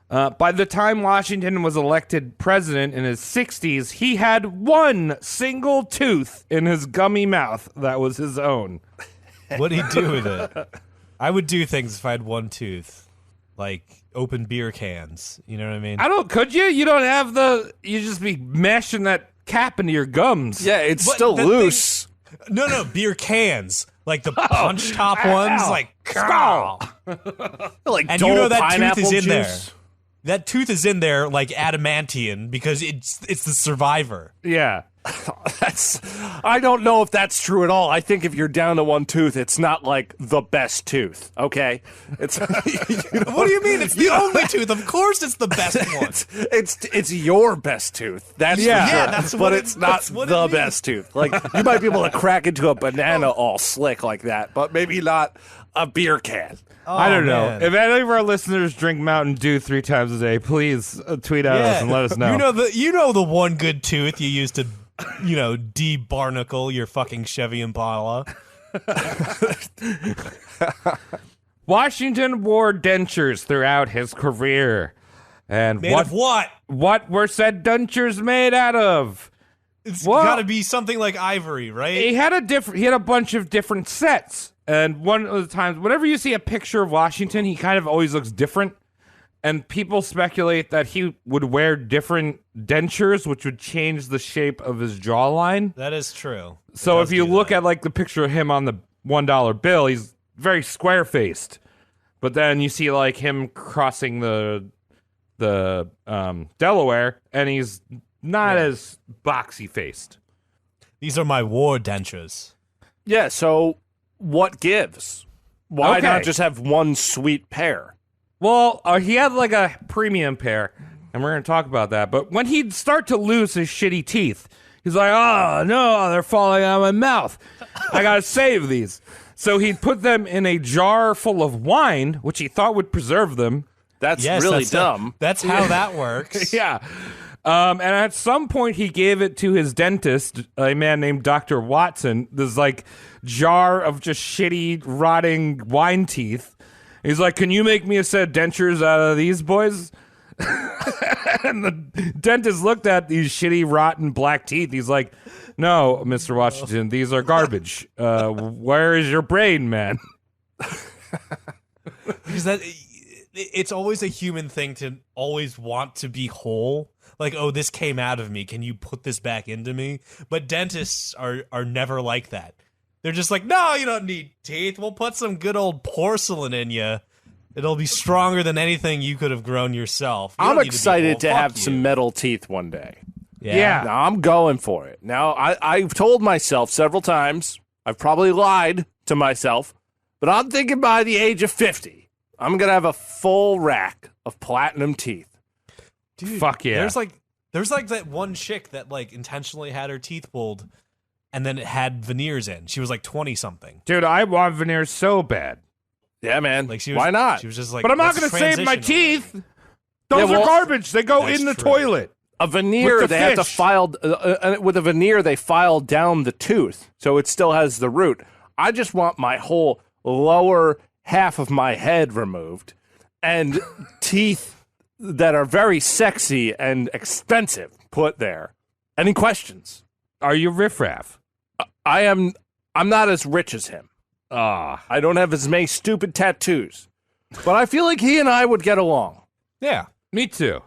By the time Washington was elected president in his 60s, he had one single tooth in his gummy mouth that was his own. What'd he do with it? I would do things if I had one tooth. Like open beer cans. You know what I mean? Could you? You don't have you just be mashing that cap into your gums. Yeah, it's But still the loose. No, beer cans. Like the punch top ones. Like, Skull. Like and Dole you know that pineapple tooth is in juice. there. That tooth is in there like adamantium because it's the survivor. Yeah. I don't know if that's true at all. I think if you're down to one tooth, it's not like the best tooth. Okay, it's. What do you mean? It's the only tooth. Of course, it's the best one. It's your best tooth. That's for Yeah. sure. Yeah, that's but what it's it- not that's what it the means. best tooth. Like you might be able to crack into a banana all slick like that, but maybe not a beer can. I don't know. man. If any of our listeners drink Mountain Dew 3 times a day, please tweet at us and let us know. You know the one good tooth you used to, debarnacle your fucking Chevy Impala. Washington wore dentures throughout his career. And Made of what? What were said dentures made out of? It's What? got to be something like ivory, right? He had a bunch of different sets. And one of the times, whenever you see a picture of Washington, he kind of always looks different. And people speculate that he would wear different dentures, which would change the shape of his jawline. That is true. So It if does you do look that. at like the picture of him on the $1 bill, he's very square faced. But then you see like him crossing the Delaware, and he's not as boxy faced. These are my war dentures. Yeah. So what gives? Why Okay. not just have one sweet pair? Well, he had like a premium pair, and we're going to talk about that. But when he'd start to lose his shitty teeth, he's like, oh, no, they're falling out of my mouth. I got to save these. So he'd put them in a jar full of wine, which he thought would preserve them. That's Yes, really that's dumb. That's how that works. Yeah. And at some point, he gave it to his dentist, a man named Dr. Watson, this like jar of just shitty, rotting wine teeth. He's like, can you make me a set of dentures out of these boys? And the dentist looked at these shitty, rotten black teeth. He's like, no, Mr. Washington, these are garbage. Where is your brain, man? Because it's always a human thing to always want to be whole. Like, oh, this came out of me. Can you put this back into me? But dentists are never like that. They're just like, no, you don't need teeth. We'll put some good old porcelain in you. It'll be stronger than anything you could have grown yourself. I'm excited to have some metal teeth one day. Yeah. Now, I'm going for it. Now, I've told myself several times, I've probably lied to myself, but I'm thinking by the age of 50, I'm going to have a full rack of platinum teeth. Dude, fuck yeah. There's like that one chick that like intentionally had her teeth pulled and then it had veneers in. She was like 20 something. Dude, I want veneers so bad. Yeah, man. Like she was, why not? She was just like, But I'm not going to save my teeth. Those are garbage. They go in the toilet. A veneer, With the they have to fish. file with a veneer. They file down the tooth, so it still has the root. I just want my whole lower half of my head removed, and teeth that are very sexy and expensive put there. Any questions? Are you riffraff? I'm not as rich as him. I don't have as many stupid tattoos, but I feel like he and I would get along. Yeah. Me too.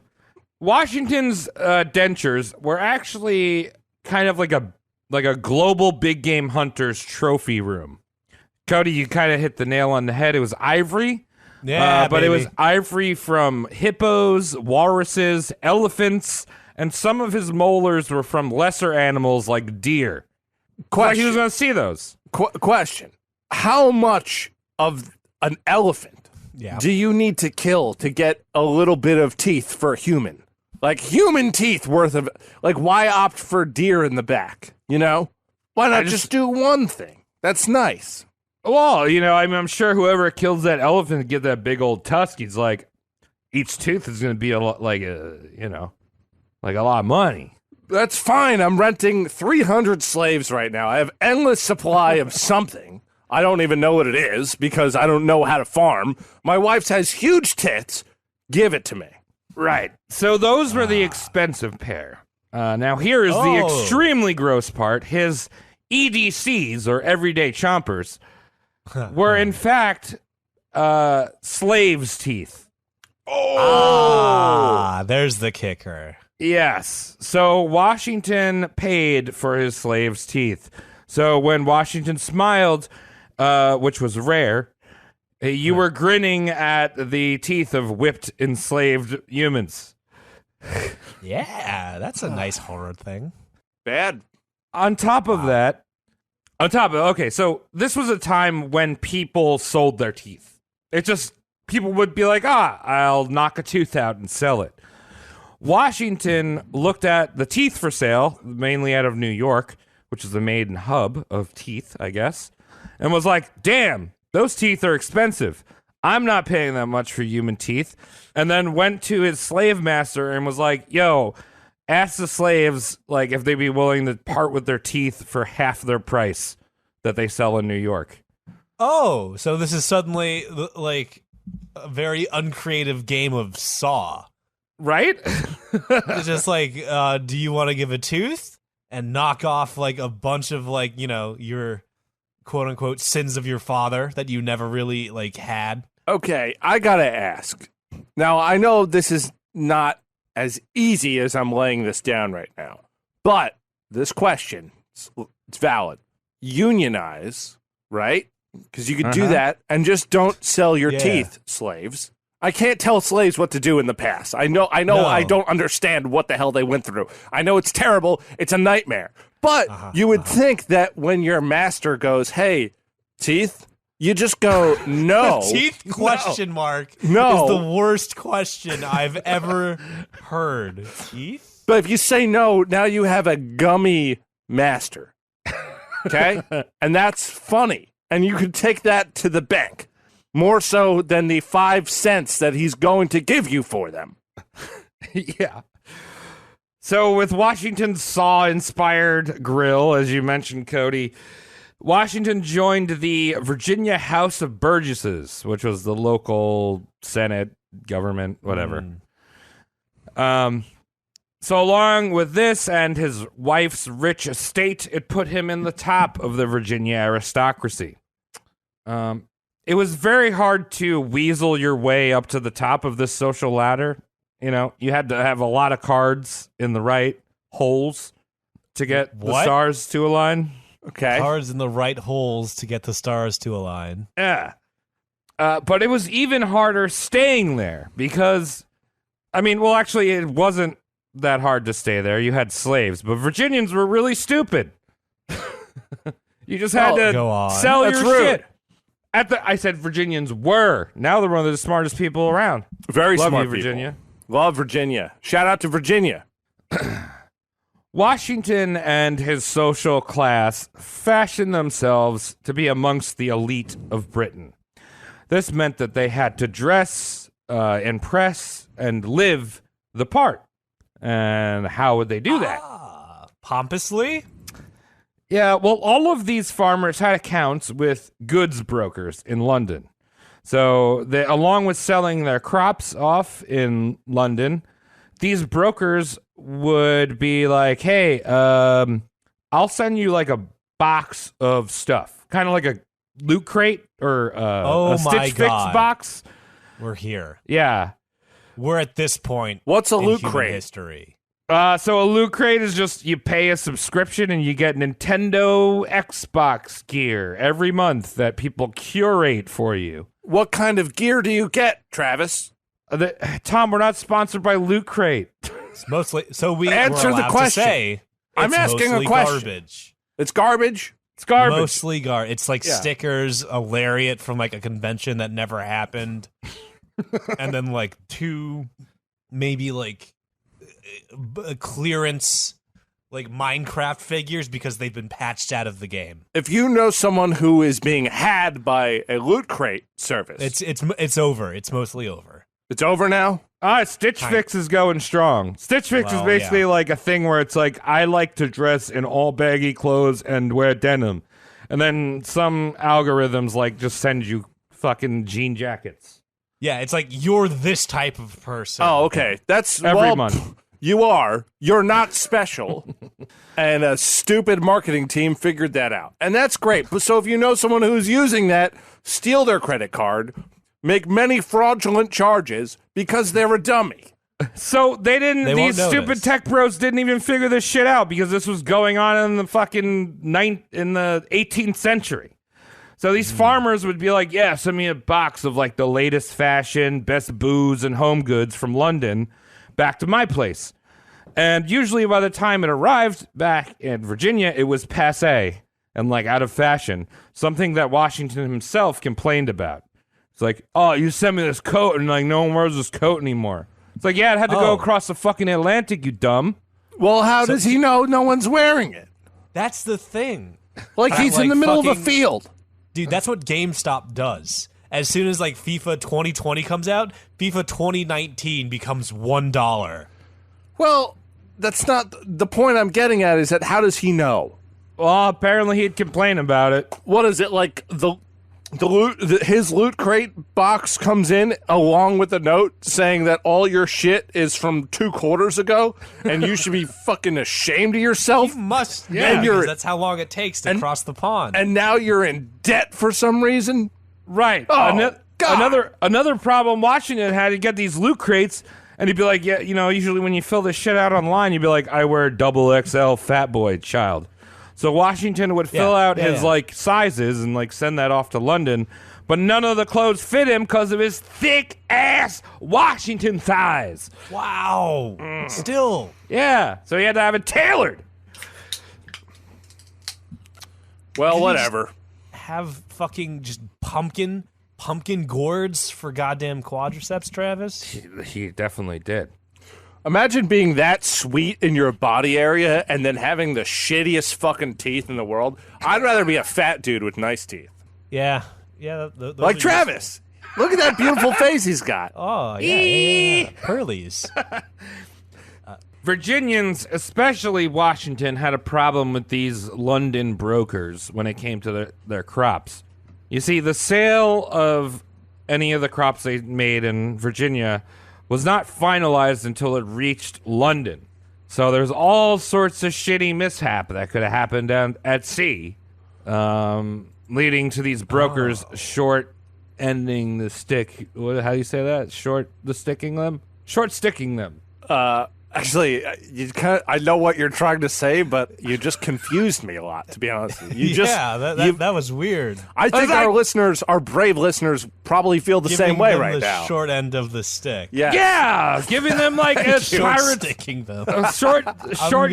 Washington's dentures were actually kind of like a global big game hunter's trophy room. Cody, you kind of hit the nail on the head. It was ivory. Yeah, but baby. it was ivory from hippos, walruses, elephants, and some of his molars were from lesser animals like deer. He was going to see those. Question. How much of an elephant do you need to kill to get a little bit of teeth for a human? Like human teeth worth of, like, why opt for deer in the back? You know? Why not just do one thing? That's nice. Well, you know, I mean, I'm sure whoever kills that elephant and get that big old tusk, he's like, each tooth is going to be a lot, like a lot of money. That's fine. I'm renting 300 slaves right now. I have endless supply of something. I don't even know what it is because I don't know how to farm. My wife has huge tits. Give it to me. Right. So those were the expensive pair. Now here is the extremely gross part. His EDCs, or everyday chompers, were in fact slaves' teeth. There's the kicker. Yes. So Washington paid for his slaves' teeth. So when Washington smiled, which was rare, you were grinning at the teeth of whipped, enslaved humans. Yeah, that's a nice horror thing. Bad. On top of that, okay, so this was a time when people sold their teeth. It just, people would be like, I'll knock a tooth out and sell it. Washington looked at the teeth for sale, mainly out of New York, which is the main hub of teeth, I guess, and was like, damn, those teeth are expensive. I'm not paying that much for human teeth. And then went to his slave master and was like, yo, ask the slaves like if they'd be willing to part with their teeth for half their price that they sell in New York. Oh, so this is suddenly like a very uncreative game of Saw. Right? It's just like, do you want to give a tooth and knock off like a bunch of like, you know, your quote unquote sins of your father that you never really like had? Okay, I gotta ask. Now, I know this is not as easy as I'm laying this down right now, but this question, it's valid. Unionize, right? Because you could do that and just don't sell your teeth, slaves. I can't tell slaves what to do in the past. I know No. I don't understand what the hell they went through. I know it's terrible. It's a nightmare. But you would think that when your master goes, hey, teeth, you just go, no. Teeth question mark No. is the worst question I've ever heard. Teeth? But if you say no, now you have a gummy master. Okay? And that's funny. And you could take that to the bank. More so than the 5 cents that he's going to give you for them. Yeah. So with Washington's Saw-inspired grill, as you mentioned, Cody, Washington joined the Virginia House of Burgesses, which was the local Senate, government, whatever. So along with this and his wife's rich estate, it put him in the top of the Virginia aristocracy. It was very hard to weasel your way up to the top of this social ladder. You know, you had to have a lot of cards in the right holes to get the stars to align. Okay. Cards in the right holes to get the stars to align. Yeah. But it was even harder staying there because, I mean, well, actually, it wasn't that hard to stay there. You had slaves, but Virginians were really stupid. You just had to sell your shit. I said Virginians were. Now they're one of the smartest people around. Very Love smart you, Virginia. People. Love Virginia. Shout out to Virginia. Washington and his social class fashioned themselves to be amongst the elite of Britain. This meant that they had to dress, impress, and live the part. And how would they do that? Pompously? Yeah, well, all of these farmers had accounts with goods brokers in London. So, along with selling their crops off in London, these brokers would be like, hey, I'll send you like a box of stuff. Kind of like a loot crate or a Stitch Fix box. We're here. Yeah. We're at this point. What's a in loot human crate? History. So a loot crate is just you pay a subscription and you get Nintendo Xbox gear every month that people curate for you. What kind of gear do you get, Travis? Tom, we're not sponsored by Loot Crate. It's mostly so we answer the question. To say I'm asking a question. Garbage. It's garbage. It's garbage. Mostly garbage. It's like stickers, a lariat from like a convention that never happened, and then like two, maybe like clearance like Minecraft figures because they've been patched out of the game. If you know someone who is being had by a Loot Crate service, it's over. It's mostly over. It's over now? Stitch Fix is going strong. Stitch Fix is basically like a thing where it's like, I like to dress in all baggy clothes and wear denim. And then some algorithms like just send you fucking jean jackets. Yeah, it's like, you're this type of person. Oh, okay. That's every month. You are. You're not special. And a stupid marketing team figured that out. And that's great. So if you know someone who's using that, steal their credit card, make many fraudulent charges because they're a dummy. So these stupid tech bros didn't even figure this shit out because this was going on in the fucking 18th century. So these farmers would be like, yeah, send me a box of like the latest fashion, best booze and home goods from London back to my place. And usually by the time it arrived back in Virginia, it was passé and like out of fashion, something that Washington himself complained about. It's like, oh, you sent me this coat and like no one wears this coat anymore. It's like, yeah, it had to go across the fucking Atlantic, you dumb. Well, how does he know no one's wearing it? That's the thing. Like he's in the middle of a field. Dude, that's what GameStop does. As soon as like FIFA 2020 comes out, FIFA 2019 becomes $1. Well, that's not the point I'm getting at. Is that how does he know? Well, apparently he'd complain about it. What is it like? His Loot Crate box comes in along with a note saying that all your shit is from 2 quarters ago, and you should be fucking ashamed of yourself. You must, because that's how long it takes to cross the pond. And now you're in debt for some reason. Right. Oh, God. Another problem Washington had to get these Loot Crates, and he'd be like, yeah, you know, usually when you fill this shit out online, you'd be like, I wear XXL fat boy child. So Washington would fill out his like sizes and like send that off to London, but none of the clothes fit him because of his thick ass Washington thighs. Wow. Still. Yeah. So he had to have it tailored. Well, whatever. Have fucking just pumpkin gourds for goddamn quadriceps, Travis? He definitely did. Imagine being that sweet in your body area and then having the shittiest fucking teeth in the world. I'd rather be a fat dude with nice teeth. Yeah. Yeah. Those like Travis. Look at that beautiful face he's got. Oh, yeah. Pearlies. Virginians, especially Washington, had a problem with these London brokers when it came to their crops. You see, the sale of any of the crops they made in Virginia was not finalized until it reached London. So there's all sorts of shitty mishap that could have happened down at sea, leading to these brokers short ending the stick. How do you say that? Short sticking them. Actually, I know what you're trying to say, but you just confused me a lot, to be honest with you. That was weird. I think our brave listeners, probably feel the same way right now. Short end of the stick. Yes. Yeah, giving them like a Short pirate, sticking them. short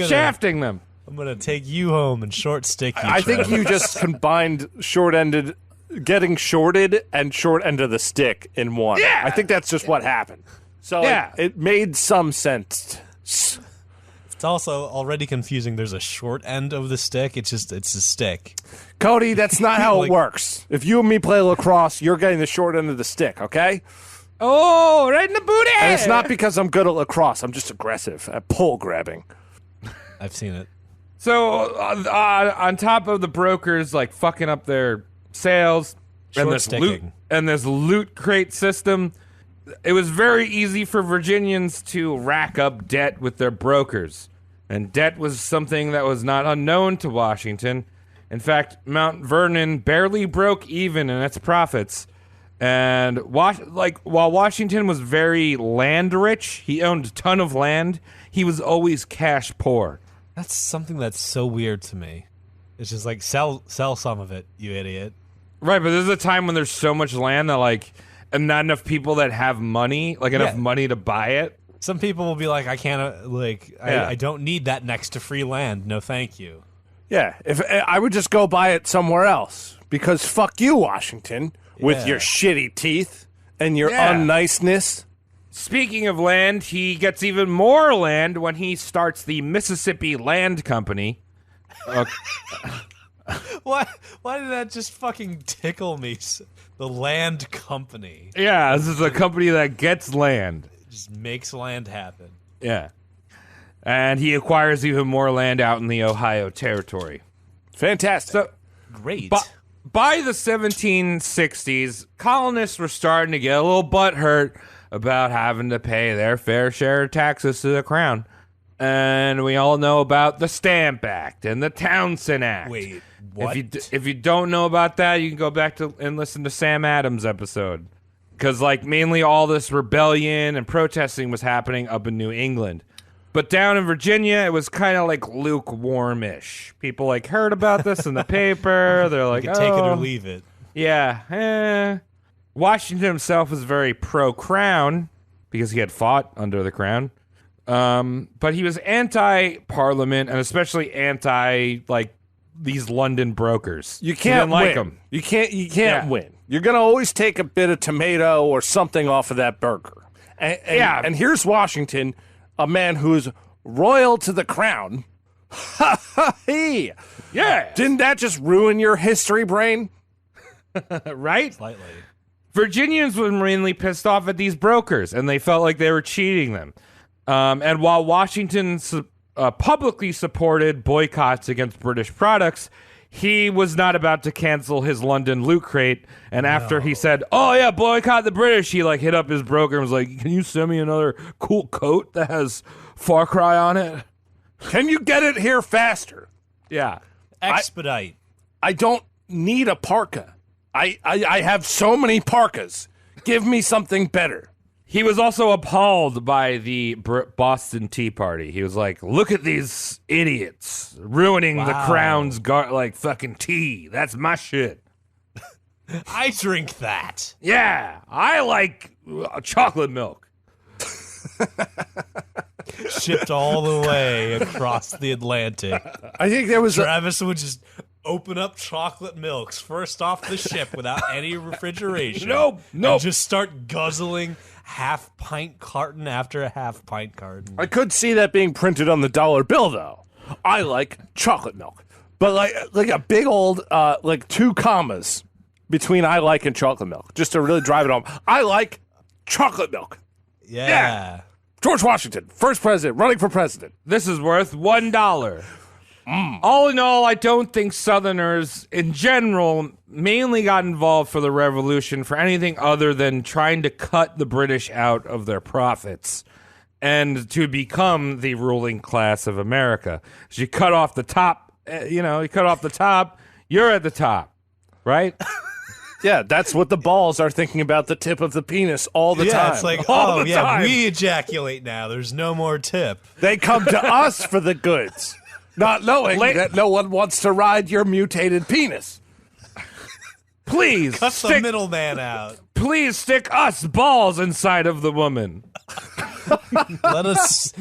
shafting them. I'm gonna take you home and short stick you. I think you just combined short-ended, getting shorted, and short end of the stick in one. Yeah. I think that's just what happened. So it made some sense. It's also already confusing. There's a short end of the stick. It's a stick. Cody, that's not how it works. If you and me play lacrosse, you're getting the short end of the stick, okay? Oh, right in the booty! And it's not because I'm good at lacrosse. I'm just aggressive at pole grabbing. I've seen it. So on top of the brokers like fucking up their sales and this loot crate system, it was very easy for Virginians to rack up debt with their brokers. And debt was something that was not unknown to Washington. In fact, Mount Vernon barely broke even in its profits. And while Washington was very land rich, he owned a ton of land, he was always cash poor. That's something that's so weird to me. It's just like, sell some of it, you idiot. Right, but there's a time when there's so much land that and not enough people that have money, enough money to buy it. Some people will be like, I can't, I don't need that next to free land. No, thank you. Yeah, if I would just go buy it somewhere else, because fuck you, Washington, with your shitty teeth and your unniceness. Speaking of land, he gets even more land when he starts the Mississippi Land Company. Why did that just fucking tickle me? The land company. Yeah, this is a company that gets land. It just makes land happen. Yeah. And he acquires even more land out in the Ohio Territory. Fantastic. So, great. By the 1760s, colonists were starting to get a little butthurt about having to pay their fair share of taxes to the crown. And we all know about the Stamp Act and the Townsend Act. Wait, what? If you don't know about that, you can go back and listen to Sam Adams' episode. Because, mainly all this rebellion and protesting was happening up in New England. But down in Virginia, it was kind of lukewarm-ish. People, heard about this in the paper. They're like, you can take it or leave it. Yeah, Washington himself was very pro-crown because he had fought under the crown. But he was anti-parliament and especially anti, these London brokers. You can't like them. You can't win. You're going to always take a bit of tomato or something off of that burger. And here's Washington, a man who's royal to the crown. Hey. Yeah. Didn't that just ruin your history brain? Right? Slightly. Virginians were mainly pissed off at these brokers, and they felt like they were cheating them. And while Washington publicly supported boycotts against British products, he was not about to cancel his London loot crate. And after he said, "Oh yeah, boycott the British," he hit up his broker and was like, "Can you send me another cool coat that has Far Cry on it? Can you get it here faster?" Yeah, expedite. I don't need a parka. I have so many parkas. Give me something better. He was also appalled by the Boston Tea Party. He was like, "Look at these idiots ruining the crown's fucking tea. That's my shit. I drink that. Yeah, I like chocolate milk." Shipped all the way across the Atlantic. I think there was Travis would just open up chocolate milks first off the ship without any refrigeration. Nope. And just start guzzling half pint carton after a half pint carton. I could see that being printed on the dollar bill, though. I like chocolate milk, but like a big old 2 commas between "I like" and chocolate milk, just to really drive it home. I like chocolate milk. Yeah. George Washington, first president, running for president. This is worth $1. All in all, I don't think Southerners in general mainly got involved for the Revolution for anything other than trying to cut the British out of their profits and to become the ruling class of America. So you cut off the top, you cut off the top, you're at the top, right? Yeah, that's what the balls are thinking about, the tip of the penis all the time. Yeah, it's like, all the time. we ejaculate now. There's no more tip. They come to us for the goods, not knowing that no one wants to ride your mutated penis. Please Cut the middleman out. Please stick us balls inside of the woman. Let us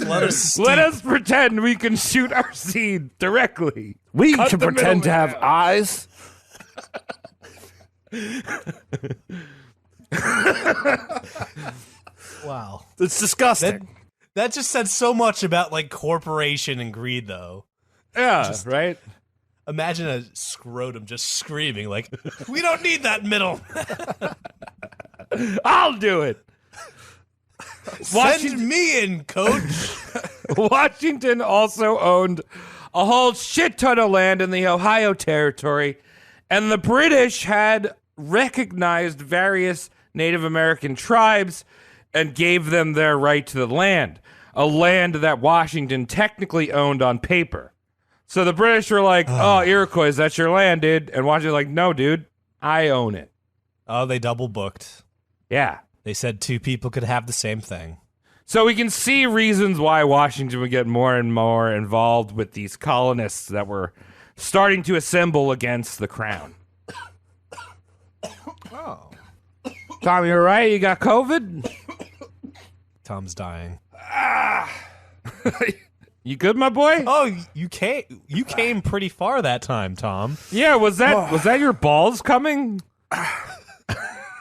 Let us pretend we can shoot our seed directly. We Cut can the pretend to have middleman eyes. Wow. It's disgusting. That just said so much about like corporation and greed, though. Yeah, right? Imagine a scrotum just screaming like, "We don't need that middle. I'll do it." Send me in, coach." Washington also owned a whole shit ton of land in the Ohio Territory, and the British had recognized various Native American tribes and gave them their right to the land, a land that Washington technically owned on paper. So the British were like, "Oh, Iroquois, that's your land, dude." And Washington's like, "No, dude, I own it." Oh, they double booked. Yeah. They said two people could have the same thing. So we can see reasons why Washington would get more and more involved with these colonists that were starting to assemble against the crown. Oh. Tom, you all right? You got COVID? Tom's dying. You good, my boy? Oh, you came pretty far that time, Tom. Yeah, was that your balls coming?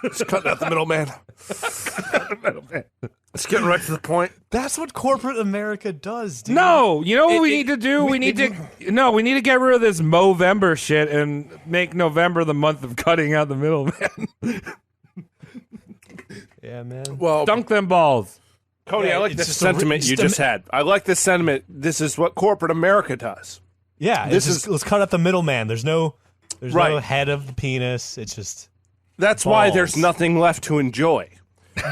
Just cutting out the middleman. It's getting right to the point. That's what corporate America does, dude. No, you know what we need to do? We need to get rid of this Movember shit and make November the month of cutting out the middleman. Yeah, man. Well, Dunk them balls. Cody, Yeah, I like it's this just sentiment you just just had. I like this sentiment. This is what corporate America does. Yeah, let's cut out the middleman. There's no head of the penis. It's just That's balls. why there's nothing left to enjoy.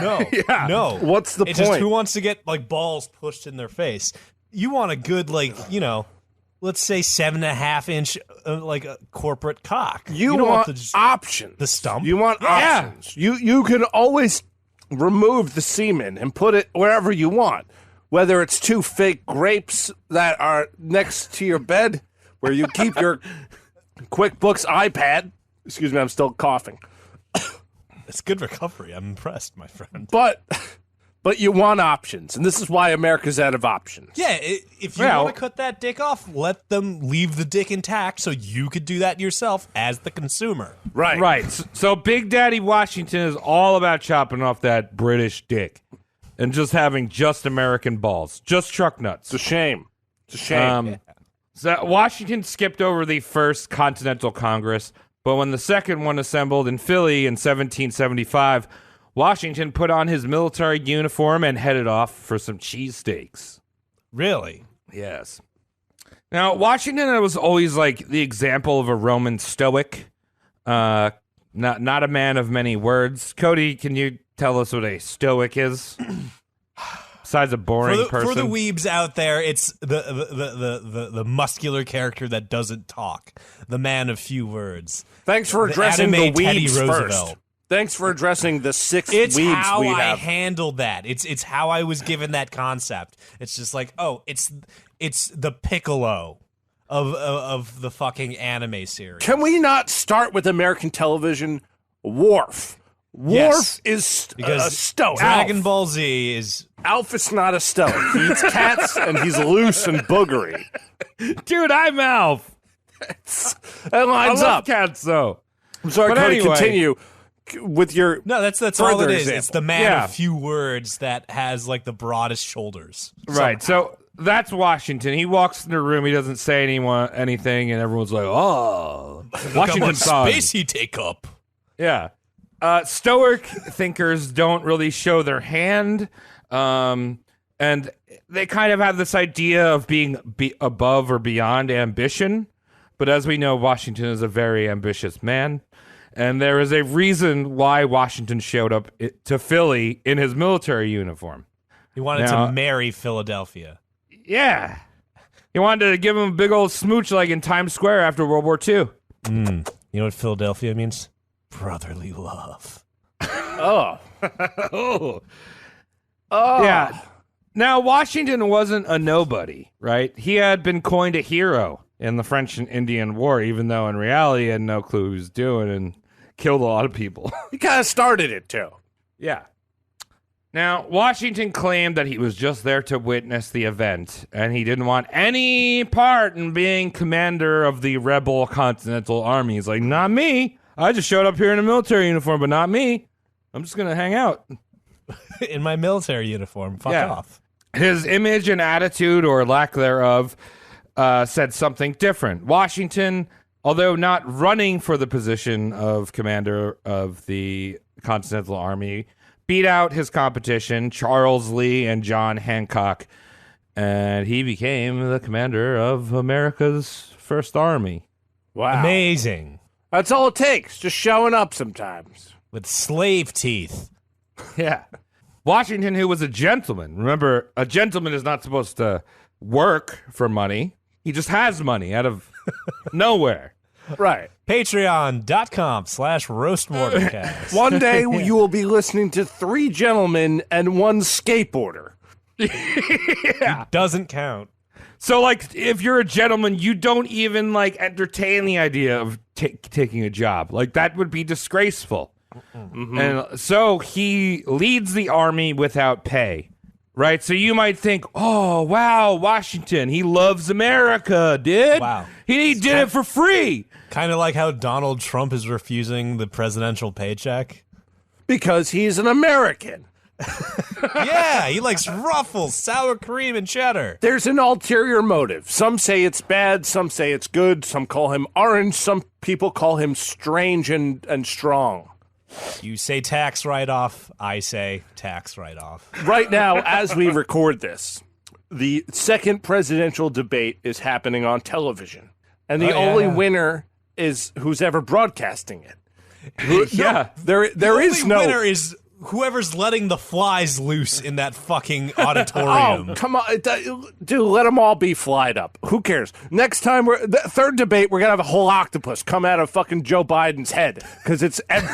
no, Yeah. no. What's the it's point? Just who wants to get like balls pushed in their face? You want a good let's say 7.5 inch like a corporate cock. You don't want options. the stump. You want Yeah. options. You can always remove the semen and put it wherever you want. Whether it's 2 fake grapes that are next to your bed where you keep your QuickBooks iPad. Excuse me, I'm still coughing. It's good recovery. I'm impressed, my friend. But you want options, and this is why America's out of options. Yeah, if you want to cut that dick off, let them leave the dick intact so you could do that yourself as the consumer. Right. Right. So Big Daddy Washington is all about chopping off that British dick and just having just American balls, just truck nuts. It's a shame. It's a shame. So Washington skipped over the first Continental Congress, but when the second one assembled in Philly in 1775, Washington put on his military uniform and headed off for some cheesesteaks. Really? Yes. Now, Washington was always like the example of a Roman stoic, not a man of many words. Cody, can you tell us what a stoic is? Besides a boring person. For the weebs out there, it's the muscular character that doesn't talk, the man of few words. Thanks for addressing the anime Teddy weebs Roosevelt. first. Thanks for addressing the 6 It's weebs how we I have. handled that. It's how I was given that concept. It's just like, oh, it's the Piccolo of the fucking anime series. Can we not start with American television? Worf. Yes. Worf is Because a stoic. Dragon Ball Z is Alf is not a stoic. He eats cats and he's loose and boogery. Dude, I'm Alf. That lines I love up. cats, though. I'm sorry, But Cody, anyway. continue with your no. That's all further it is. example. It's the man Yeah. of few words that has like the broadest shoulders. Right. So that's Washington. He walks in the room. He doesn't say anything, and everyone's like, "Oh, Look how Washington much son." space he take up. Yeah. Stoic thinkers don't really show their hand, and they kind of have this idea of being above or beyond ambition. But as we know, Washington is a very ambitious man, and there is a reason why Washington showed up to Philly in his military uniform. He wanted to marry Philadelphia. Yeah. He wanted to give him a big old smooch like in Times Square after World War II. You know what Philadelphia means? Brotherly love. Oh. Oh. Yeah. Now, Washington wasn't a nobody, right? He had been coined a hero in the French and Indian War, even though in reality he had no clue what he was doing and killed a lot of people. He kind of started it, too. Yeah. Now, Washington claimed that he was just there to witness the event, and he didn't want any part in being commander of the rebel Continental Army. He's like, not me. I just showed up here in a military uniform, but not me. I'm just going to hang out. In my military uniform. Fuck off. His image and attitude, or lack thereof, said something different. Washington, although not running for the position of commander of the Continental Army, beat out his competition, Charles Lee and John Hancock, and he became the commander of America's First Army. Wow. Amazing. That's all it takes, just showing up sometimes. With slave teeth. Yeah. Washington, who was a gentleman. Remember, a gentleman is not supposed to work for money. He just has money out of nowhere. Right. Patreon.com/roastmortemcast. One day you will be listening to 3 gentlemen and 1 skateboarder. Yeah. Doesn't count. So, like, if you're a gentleman, you don't even, like, entertain the idea of taking a job. Like, that would be disgraceful. Mm-hmm. And so he leads the army without pay, right? So you might think, oh, wow, Washington, he loves America, dude. Wow. He did it for free. Kind of like how Donald Trump is refusing the presidential paycheck. Because he's an American. Yeah, he likes ruffles, sour cream, and cheddar. There's an ulterior motive. Some say it's bad, some say it's good, some call him orange, some people call him strange and strong. You say tax write-off, I say tax write-off. Right now, as we record this, the second presidential debate is happening on television. And the only winner is who's ever broadcasting it. There is no winner is whoever's letting the flies loose in that fucking auditorium. Oh, come on. Dude, let them all be flied up. Who cares? Next time, the third debate, we're going to have a whole octopus come out of fucking Joe Biden's head because it's empty.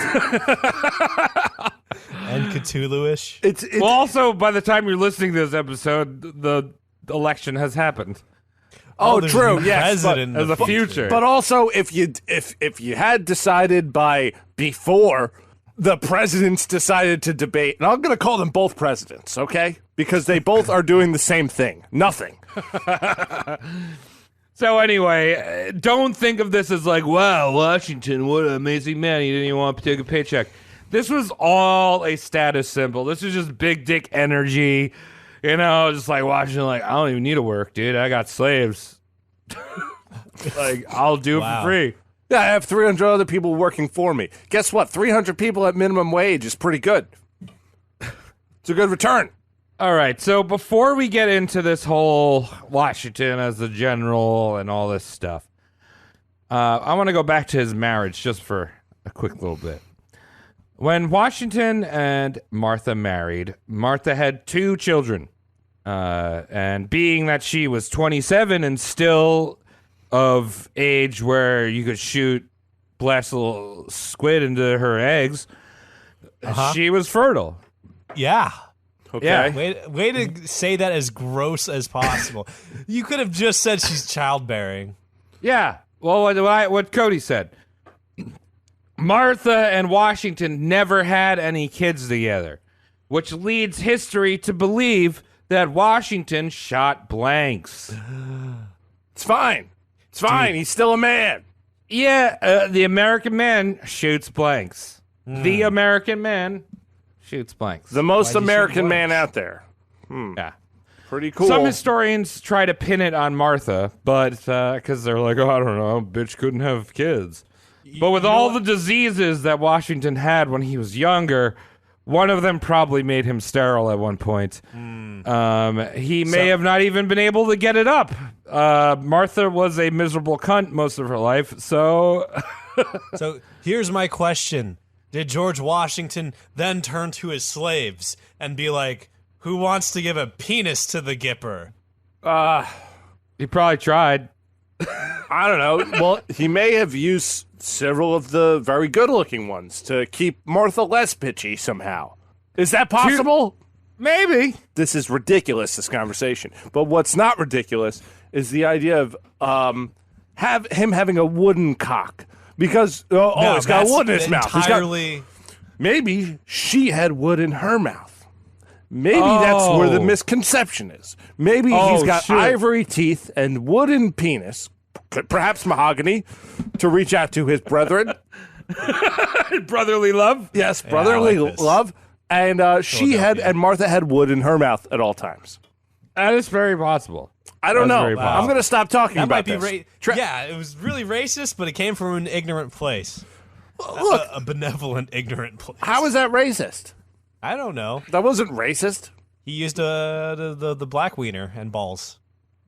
And Cthulhu-ish. Well, also, by the time you're listening to this episode, the election has happened. Oh, true. Yes, but as a future. But also, if you had decided by before the presidents decided to debate, and I'm going to call them both presidents, okay? Because they both are doing the same thing. Nothing. So anyway, don't think of this as like, wow, Washington, what an amazing man. He didn't even want to take a paycheck. This was all a status symbol. This was just big dick energy. You know, just like Washington, like, I don't even need to work, dude. I got slaves. Like, I'll do it for free. Yeah, I have 300 other people working for me. Guess what? 300 people at minimum wage is pretty good. It's a good return. All right, so before we get into this whole Washington as the general and all this stuff, I want to go back to his marriage just for a quick little bit. When Washington and Martha married, Martha had 2 children. And being that she was 27 and still of age where you could blast a little squid into her eggs, she was fertile. Yeah. Okay. Yeah. Way to say that as gross as possible. You could have just said she's childbearing. Yeah. Well, what Cody said. Martha and Washington never had any kids together, which leads history to believe that Washington shot blanks. It's fine. It's fine. Dude. He's still a man. Yeah, the American man shoots blanks. The American man shoots blanks. The most American man out there. Yeah. Pretty cool. Some historians try to pin it on Martha, but because they're like, oh, I don't know, bitch couldn't have kids. But with all the diseases that Washington had when he was younger, one of them probably made him sterile at one point. He may have not even been able to get it up. Martha was a miserable cunt most of her life, so... So here's my question. Did George Washington then turn to his slaves and be like, who wants to give a penis to the Gipper? He probably tried. I don't know. Well, he may have used several of the very good-looking ones to keep Martha less bitchy somehow. Is that possible? Maybe. This is ridiculous, this conversation. But what's not ridiculous is the idea of him having a wooden cock. Because, he's got wood in his mouth. Maybe she had wood in her mouth. Maybe that's where the misconception is. Maybe he's got ivory teeth and wooden penis, perhaps mahogany, to reach out to his brethren. Brotherly love? Yes, brotherly love. And and Martha had wood in her mouth at all times. That is very possible. I don't know. I'm going to stop talking That about might this. be yeah, it was really racist, but it came from an ignorant place. Look, A benevolent, ignorant place. how is that racist? I don't know. That wasn't racist. He used the black wiener and balls.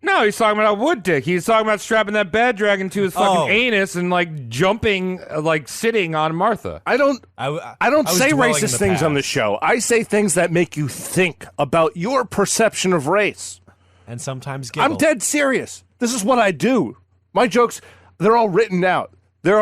No, he's talking about a wood dick. He's talking about strapping that bad dragon to his fucking anus and like jumping, like sitting on Martha. I don't was say dwelling in racist the things on the past. show. I say things that make you think about your perception of race. And sometimes giggle. I'm dead serious. This is what I do. My jokes, they're all written out. They're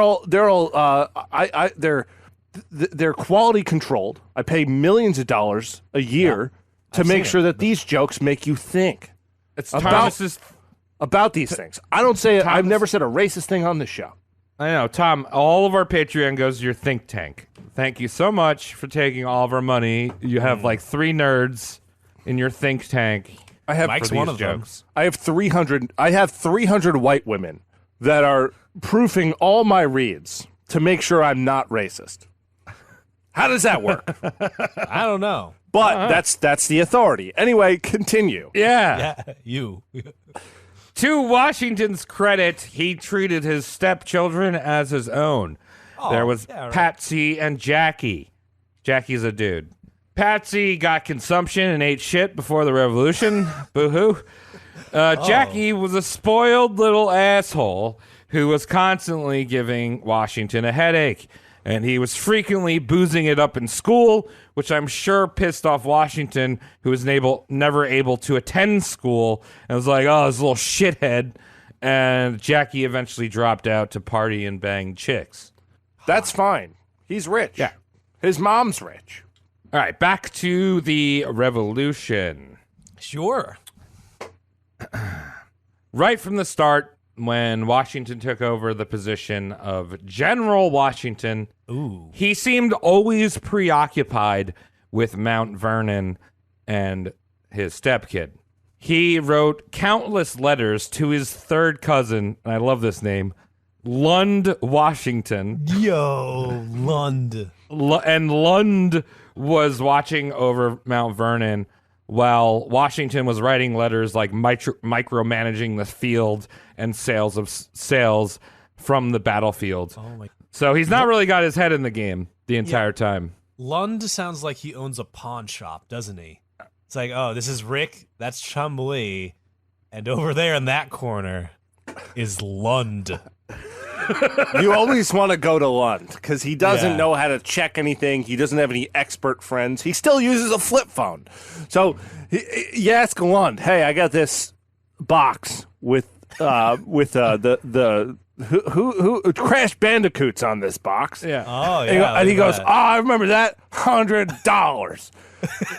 quality controlled. I pay millions of dollars a year to make sure that these jokes make you think It's about these things. I don't say I've never said a racist thing on the show. I know, Tom. All of our Patreon goes to your think tank. Thank you so much for taking all of our money. You have like 3 nerds in your think tank. I have Mike's for one these of them. jokes. I have 300. I have 300 white women that are proofing all my reads to make sure I'm not racist. How does that work? I don't know. But that's the authority. Anyway, continue. Yeah. Yeah, you. To Washington's credit, he treated his stepchildren as his own. There was Patsy and Jackie. Jackie's a dude. Patsy got consumption and ate shit before the revolution. Boo-hoo. Jackie was a spoiled little asshole who was constantly giving Washington a headache. And he was frequently boozing it up in school, which I'm sure pissed off Washington, who was never able to attend school, and was like, oh, this little shithead. And Jackie eventually dropped out to party and bang chicks. That's fine. He's rich. Yeah. His mom's rich. All right, back to the revolution. Sure. Right from the start, when Washington took over the position of General Washington, he seemed always preoccupied with Mount Vernon and his stepkid. He wrote countless letters to his third cousin, and I love this name, Lund Washington. Yo, Lund. And Lund was watching over Mount Vernon while Washington was writing letters like micromanaging the field and sales from the battlefield. Oh my. So he's not really got his head in the game the entire time. Lund sounds like he owns a pawn shop, doesn't he? It's like, oh, this is Rick, that's Chumlee, and over there in that corner is Lund. You always want to go to Lund because he doesn't know how to check anything. He doesn't have any expert friends. He still uses a flip phone. So you ask Lund, hey, I got this box with the who Crash Bandicoots on this box. Yeah. Oh, yeah. And he goes, I remember that, $100.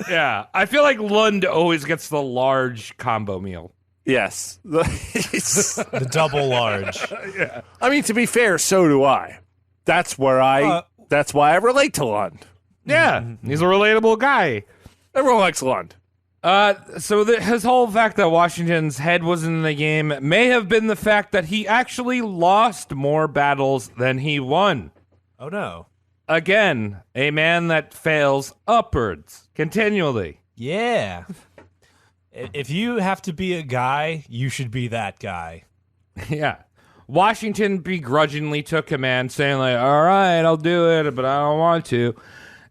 Yeah. I feel like Lund always gets the large combo meal. Yes. The double large. Yeah. I mean, to be fair, so do I. That's where that's why I relate to Lund. Yeah. He's a relatable guy. Everyone likes Lund. So his whole fact that Washington's head was in the game may have been the fact that he actually lost more battles than he won. Oh, no. Again, a man that fails upwards continually. Yeah. If you have to be a guy, you should be that guy. Yeah. Washington begrudgingly took command, saying like, all right, I'll do it, but I don't want to.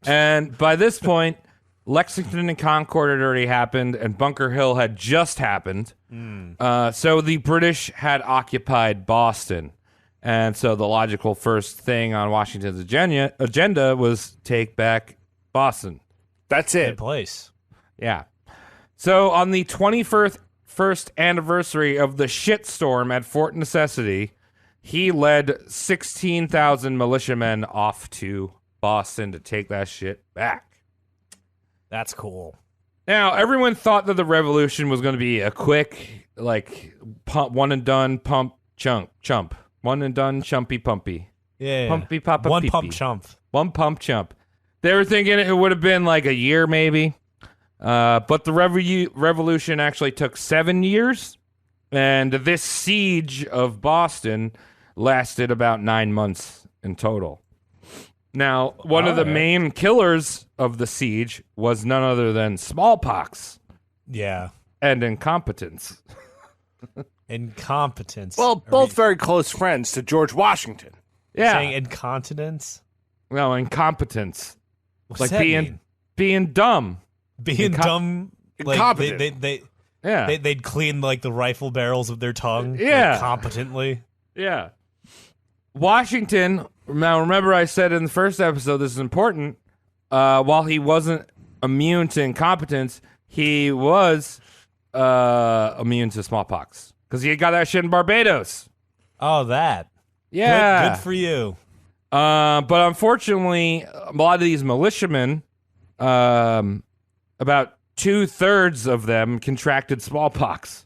And by this point, Lexington and Concord had already happened, and Bunker Hill had just happened. So the British had occupied Boston. And so the logical first thing on Washington's agenda was take back Boston. That's Good it. place. Yeah. So on the 21st anniversary of the shitstorm at Fort Necessity, he led 16,000 militiamen off to Boston to take that shit back. That's cool. Now, everyone thought that the revolution was going to be a quick, like, pump, one and done, pump, chump. One and done, chumpy, pumpy. Yeah. Pumpy, papa, One pee-pee. pump chump. One pump chump. They were thinking it would have been like a year, maybe. But the revolution actually took 7 years. And this siege of Boston lasted about 9 months in total. Now, one of the main killers of the siege was none other than smallpox Yeah. and incompetence. Incompetence. Well, both very close friends to George Washington. Yeah. Saying incontinence? No, incompetence. What's Like that mean? being dumb. Being dumb. Like Incompetent. Yeah. They'd clean like the rifle barrels of their tongue. Yeah. Like, competently. Yeah. Washington, now remember I said in the first episode, this is important, while he wasn't immune to incompetence, he was immune to smallpox. Because he got that shit in Barbados. Oh, that. Yeah. Good for you. But unfortunately, a lot of these militiamen, about 2/3 of them contracted smallpox.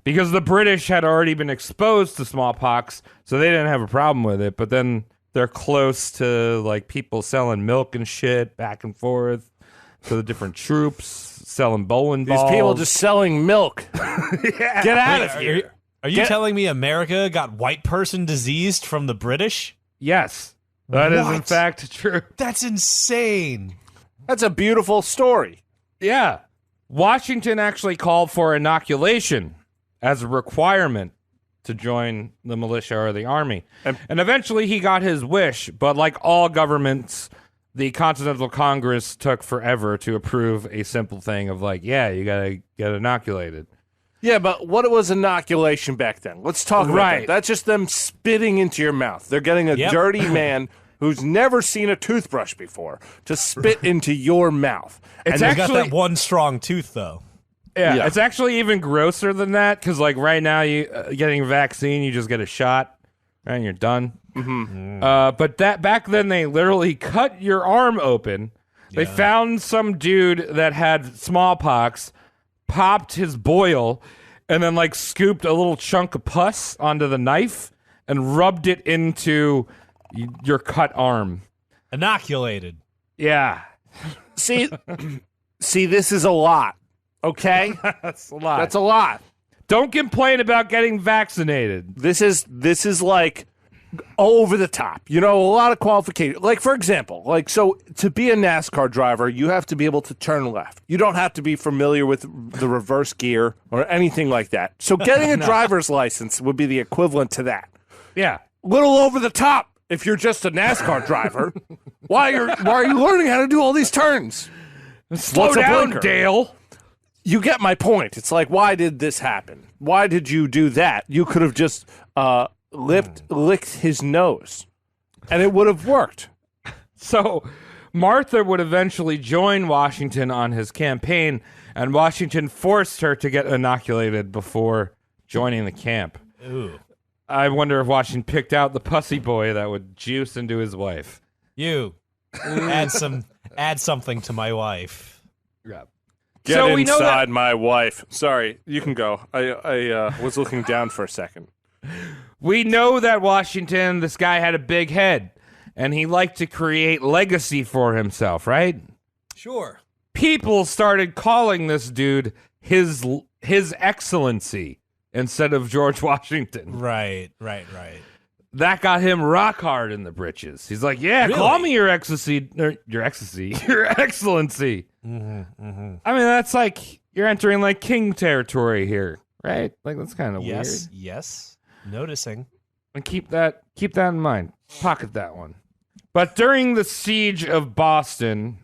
Because the British had already been exposed to smallpox, so they didn't have a problem with it. But then they're close to like people selling milk and shit back and forth to the different troops, selling bowling balls. These people just selling milk. Get out of here. Are you telling me America got white person diseased from the British? Yes, that is in What? fact true. That's insane. That's a beautiful story. Yeah. Washington actually called for inoculation as a requirement to join the militia or the army. And eventually he got his wish, but like all governments, the Continental Congress took forever to approve a simple thing of like, yeah, you got to get inoculated. Yeah, but what was inoculation back then? Let's talk about Right. that. That's just them spitting into your mouth. They're getting a Yep. dirty man who's never seen a toothbrush before to spit into your mouth. It's He's got actually that one strong tooth, though. Yeah, it's actually even grosser than that because, like, right now, you getting a vaccine, you just get a shot, right, and you're done. But that back then, they literally cut your arm open. They found some dude that had smallpox, popped his boil, and then like scooped a little chunk of pus onto the knife and rubbed it into your cut arm. Inoculated. Yeah, See, this is a lot. Okay, that's a lot. that's a lot. Don't complain about getting vaccinated. This is like over the top. You know, a lot of qualifications. Like, for example, like, so to be a NASCAR driver, you have to be able to turn left. You don't have to be familiar with the reverse gear or anything like that. So getting a driver's license would be the equivalent to that. Yeah. Little over the top if you're just a NASCAR driver. Why are you learning how to do all these turns? Slow What's a down, blinker? Dale. You get my point. It's like, why did this happen? Why did you do that? You could have just licked his nose, and it would have worked. So Martha would eventually join Washington on his campaign, and Washington forced her to get inoculated before joining the camp. Ooh. I wonder if Washington picked out the pussy boy that would juice into his wife. You add something to my wife. Yeah. Get So we know inside that- my wife. Sorry, you can go. I was looking down for a second. We know that Washington, this guy had a big head, and he liked to create legacy for himself, right? Sure. People started calling this dude his excellency instead of George Washington. Right. That got him rock hard in the britches. He's like, yeah, Really? call me your excellency. Your excellency. I mean, that's like, you're entering like king territory here, right? Like, that's kind of weird. Yes. Noticing. And keep that in mind. Pocket that one. But during the siege of Boston,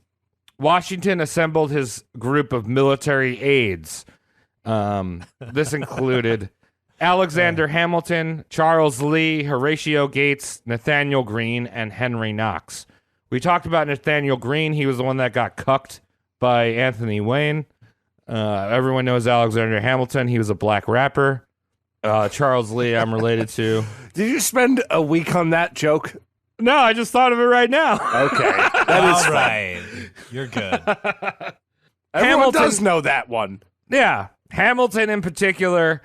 Washington assembled his group of military aides. This included Alexander Hamilton, Charles Lee, Horatio Gates, Nathaniel Greene, and Henry Knox. We talked about Nathaniel Greene. He was the one that got cucked by Anthony Wayne. Everyone knows Alexander Hamilton. He was a black rapper. Charles Lee, I'm related to. Did you spend a week on that joke? No, I just thought of it right now. Okay. That is all right. You're good. Everyone does know that one. Yeah. Hamilton in particular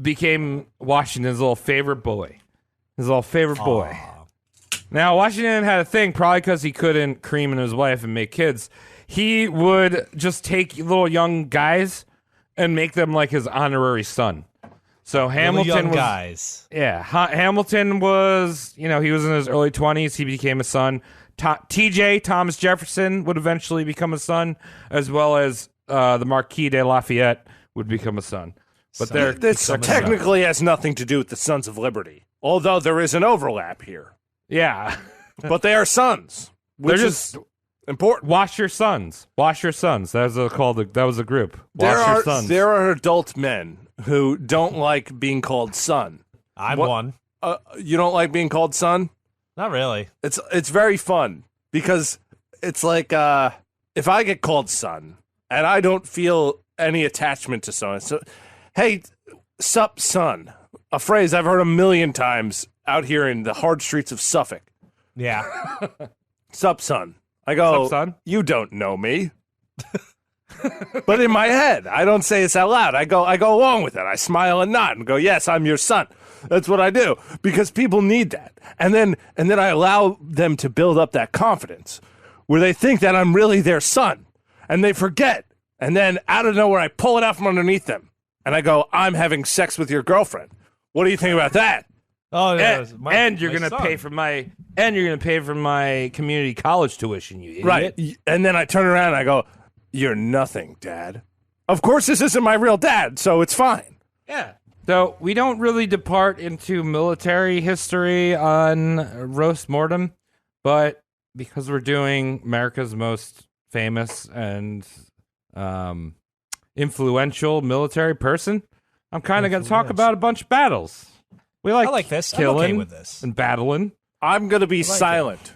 became Washington's little favorite boy. His little favorite boy. Now, Washington had a thing, probably because he couldn't cream in his wife and make kids. He would just take little young guys and make them like his honorary son. So Hamilton was, yeah, Hamilton was, he was in his early 20s. He became a son. TJ, Thomas Jefferson, would eventually become a son, as well as the Marquis de Lafayette would become a son. But this technically has nothing to do with the Sons of Liberty, although there is an overlap here. Yeah. But they are sons, which is important. Wash your sons. Wash your sons. That was a group. Wash your sons. There are adult men who don't like being called son. I'm one. You don't like being called son? Not really. It's very fun because it's like if I get called son and I don't feel any attachment to someone. So, hey, sup, son. A phrase I've heard a million times out here in the hard streets of Suffolk. Yeah. Sup, son. I go, Sup, son? You don't know me. But in my head, I don't say this out loud. I go along with it. I smile and nod and go, yes, I'm your son. That's what I do because people need that. And then I allow them to build up that confidence where they think that I'm really their son and they forget. And then out of nowhere, I pull it out from underneath them and I go, I'm having sex with your girlfriend. What do you think about that? Oh, yeah, and you're gonna pay for my community college tuition, you idiot. Right. And then I turn around and I go, you're nothing, Dad. Of course, this isn't my real dad, so it's fine. Yeah. So we don't really depart into military history on Roast Mortem, but because we're doing America's most famous and influential military person, I'm kind of going to talk about a bunch of battles. I like this. Killing I'm okay with this. And battling. I'm going to be silent.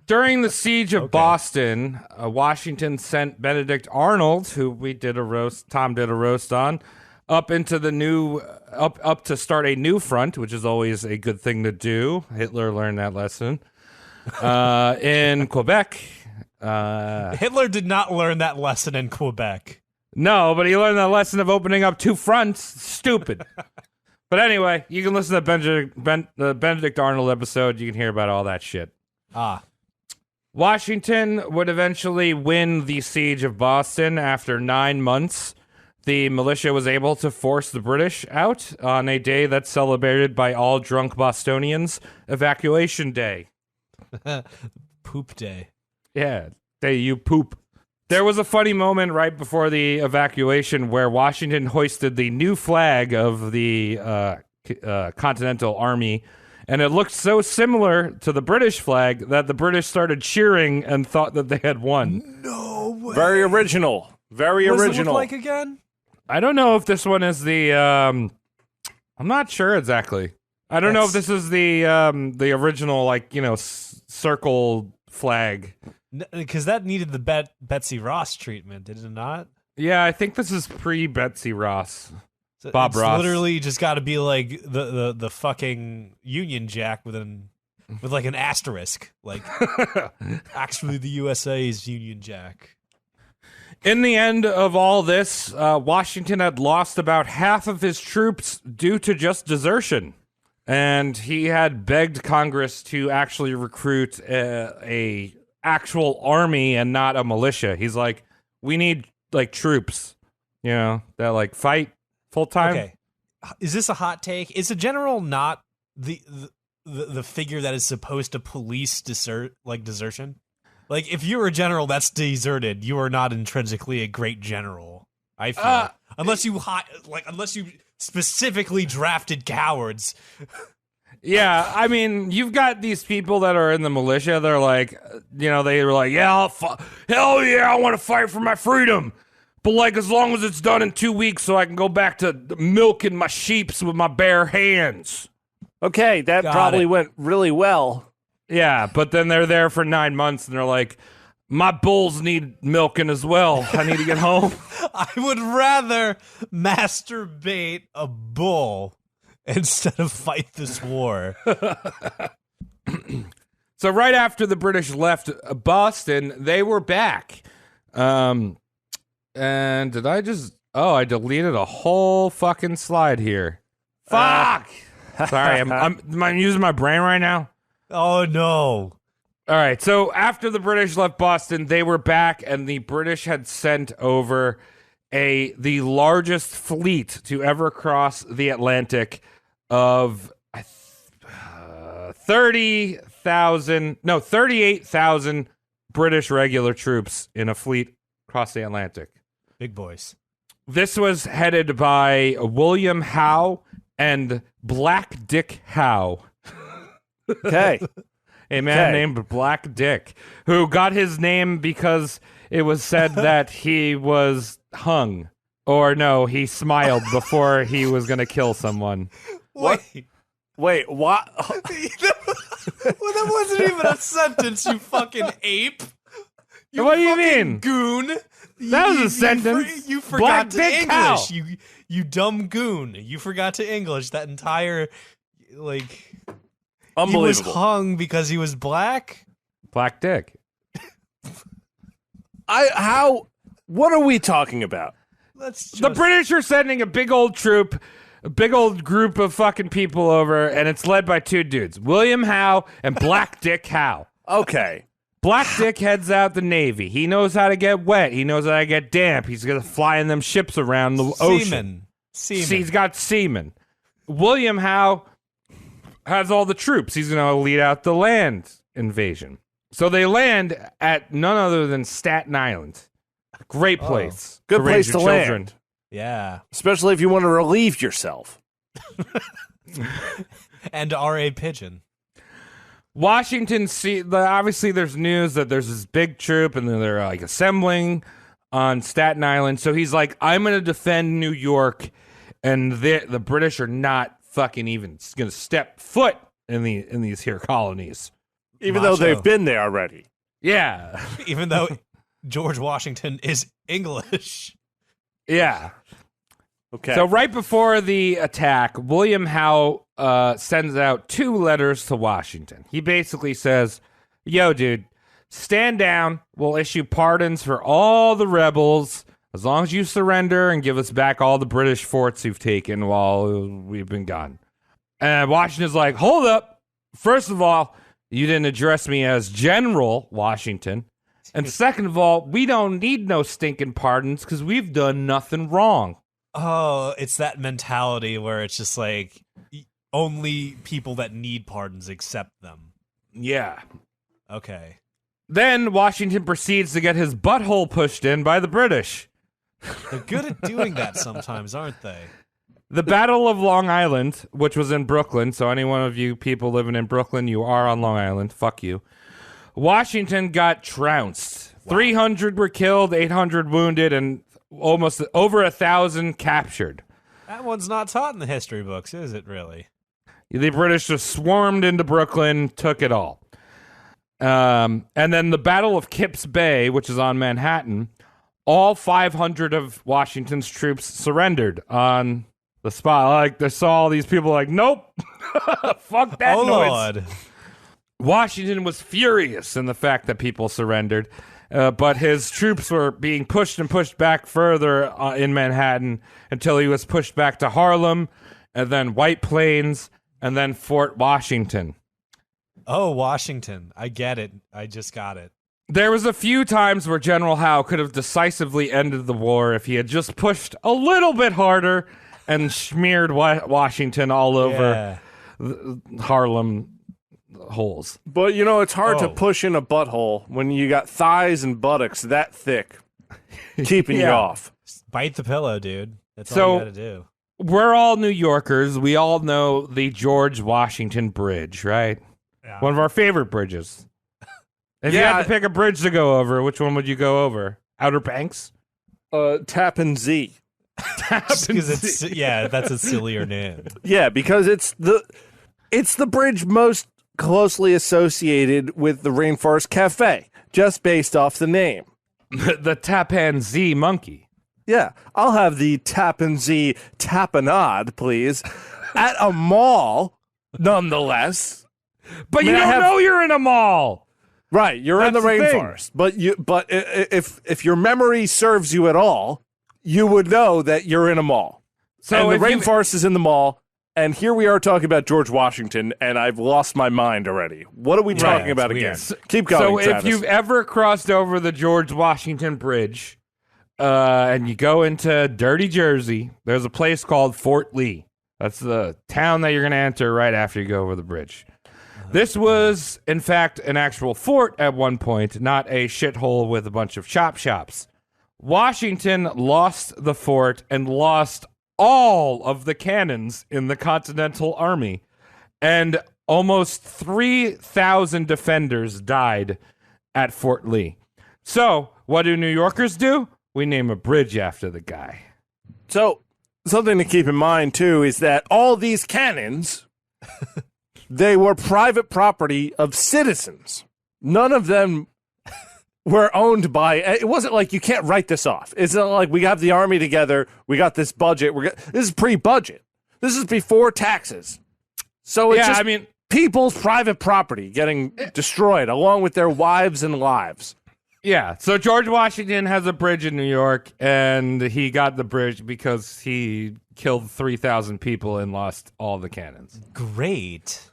During the siege of Boston, Washington sent Benedict Arnold, who Tom did a roast on, up into the up to start a new front, which is always a good thing to do. Hitler learned that lesson. In Quebec. Hitler did not learn that lesson in Quebec. No, but he learned that lesson of opening up two fronts. Stupid. But anyway, you can listen to the Benedict Arnold episode. You can hear about all that shit. Washington would eventually win the siege of Boston after 9 months. The militia was able to force the British out on a day that's celebrated by all drunk Bostonians, Evacuation Day. Poop day. Yeah, day you poop. There was a funny moment right before the evacuation where Washington hoisted the new flag of the Continental Army, and it looked so similar to the British flag that the British started cheering and thought that they had won. No way. Very original. Very what original. What does it look like again? I don't know if this one is the... I'm not sure exactly. I don't know if this is the original, circle flag. Because that needed the Betsy Ross treatment, did it not? Yeah, I think this is pre-Betsy Ross. So Bob Ross. Literally just got to be like the fucking Union Jack with an asterisk. Like, actually, the USA is Union Jack. In the end of all this, Washington had lost about half of his troops due to just desertion. And he had begged Congress to actually recruit a actual army and not a militia. He's like, we need troops, that fight full time. Okay, is this a hot take? Is a general not the figure that is supposed to police desertion? Like, if you're a general that's deserted, you are not intrinsically a great general. I feel unless you specifically drafted cowards. Yeah, I mean, you've got these people that are in the militia. They're like, they were like, yeah, hell yeah, I want to fight for my freedom. But like, as long as it's done in 2 weeks so I can go back to milking my sheeps with my bare hands. Okay, that probably went really well. Yeah, but then they're there for 9 months and they're like, my bulls need milking as well. I need to get home. I would rather masturbate a bull instead of fight this war. So right after the British left Boston, they were back. And did I just... Oh, I deleted a whole fucking slide here. Fuck! Sorry, I'm using my brain right now. Oh, no. All right, so after the British left Boston, they were back, and the British had sent over the largest fleet to ever cross the Atlantic of 38,000 British regular troops in a fleet across the Atlantic. Big boys. This was headed by William Howe and Black Dick Howe. Okay. A man named Black Dick, who got his name because it was said that he was hung. Or no, he smiled before he was going to kill someone. Wait, what? Well, that wasn't even a sentence, you fucking ape. What do you mean? Goon. That was a sentence. You forgot Black to Dick English. Howe. You dumb goon. You forgot to English that entire, like... Unbelievable. He was hung because he was black? Black Dick. What are we talking about? The British are sending a big old group of fucking people over, and it's led by two dudes, William Howe and Black Dick Howe. Okay. Black Dick heads out the Navy. He knows how to get wet. He knows how to get damp. He's going to fly in them ships around the ocean. Seaman. He's got seamen. William Howe has all the troops. He's going to lead out the land invasion. So they land at none other than Staten Island. Great place. Good to place raise your to children. land. Yeah. Especially if you want to relieve yourself. And R.A. Pigeon. Washington, obviously there's news that there's this big troop and they're like assembling on Staten Island. So he's like, I'm going to defend New York, and the British are not fucking even going to step foot in these here colonies. Even though they've been there already. Yeah. Even though George Washington is English. Yeah. Okay. So right before the attack, William Howe sends out 2 letters to Washington. He basically says, yo, dude, stand down. We'll issue pardons for all the rebels as long as you surrender and give us back all the British forts you've taken while we've been gone. And Washington's like, hold up. First of all, you didn't address me as General Washington. And second of all, we don't need no stinking pardons because we've done nothing wrong. Oh, it's that mentality where it's just like only people that need pardons accept them. Yeah. Okay. Then Washington proceeds to get his butthole pushed in by the British. They're good at doing that sometimes, aren't they? The Battle of Long Island, which was in Brooklyn, so any one of you people living in Brooklyn, you are on Long Island. Fuck you. Washington got trounced. Wow. 300 were killed, 800 wounded, and almost over 1,000 captured. That one's not taught in the history books, is it really? The British just swarmed into Brooklyn, took it all. And then the Battle of Kips Bay, which is on Manhattan, all 500 of Washington's troops surrendered on the spot. Like, they saw all these people like, nope, fuck that noise. Lord. Washington was furious in the fact that people surrendered, but his troops were being pushed and pushed back further in Manhattan until he was pushed back to Harlem, and then White Plains, and then Fort Washington. Oh, Washington. I get it. I just got it. There was a few times where General Howe could have decisively ended the war if he had just pushed a little bit harder and smeared Washington all over Harlem holes. But, you know, it's hard to push in a butthole when you got thighs and buttocks that thick keeping you off. Bite the pillow, dude. That's all you gotta do. we're all New Yorkers. We all know the George Washington Bridge, right? Yeah. One of our favorite bridges. If you had to pick a bridge to go over, which one would you go over? Outer Banks? Tappan Zee. Just 'cause that's a sillier name. Yeah, because it's the bridge most closely associated with the Rainforest Cafe, just based off the name. The Tappan Zee monkey. Yeah, I'll have the Tappan Zee tapenade, please, at a mall, nonetheless. But you don't know you're in a mall. Right, you're in the rainforest. But if your memory serves you at all, you would know that you're in a mall. So and the rainforest is in the mall, and here we are talking about George Washington, and I've lost my mind already. What are we talking about again? Keep going, So Travis. if you've ever crossed over the George Washington Bridge, and you go into dirty Jersey, there's a place called Fort Lee. That's the town that you're going to enter right after you go over the bridge. This was, in fact, an actual fort at one point, not a shithole with a bunch of chop shops. Washington lost the fort and lost all of the cannons in the Continental Army, and almost 3,000 defenders died at Fort Lee. So, what do New Yorkers do? We name a bridge after the guy. So, something to keep in mind, too, is that all these cannons... They were private property of citizens. None of them were owned by... It wasn't like you can't write this off. It's not like we got the army together, we got this budget. This is pre-budget. This is before taxes. So it's people's private property getting destroyed along with their wives and lives. Yeah, so George Washington has a bridge in New York, and he got the bridge because he killed 3,000 people and lost all the cannons. Great.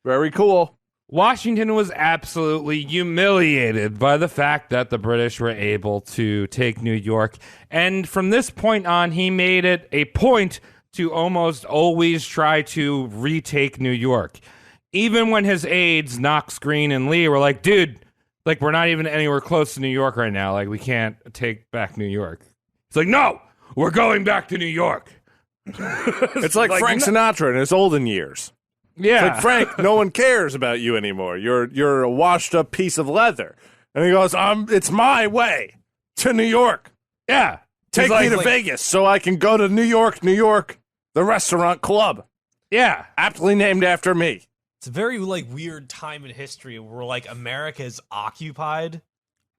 Very cool. Washington was absolutely humiliated by the fact that the British were able to take New York, and from this point on, he made it a point to almost always try to retake New York. Even when his aides, Knox, Greene, and Lee were like, dude, like, we're not even anywhere close to New York right now. Like, we can't take back New York. It's like, no, we're going back to New York. It's like Frank Sinatra in his olden years. Yeah. It's like, Frank, no one cares about you anymore. You're a washed up piece of leather. And he goes, it's my way to New York. Yeah. Take me to Vegas so I can go to New York, the restaurant club. Yeah. Aptly named after me. It's a very weird time in history where America is occupied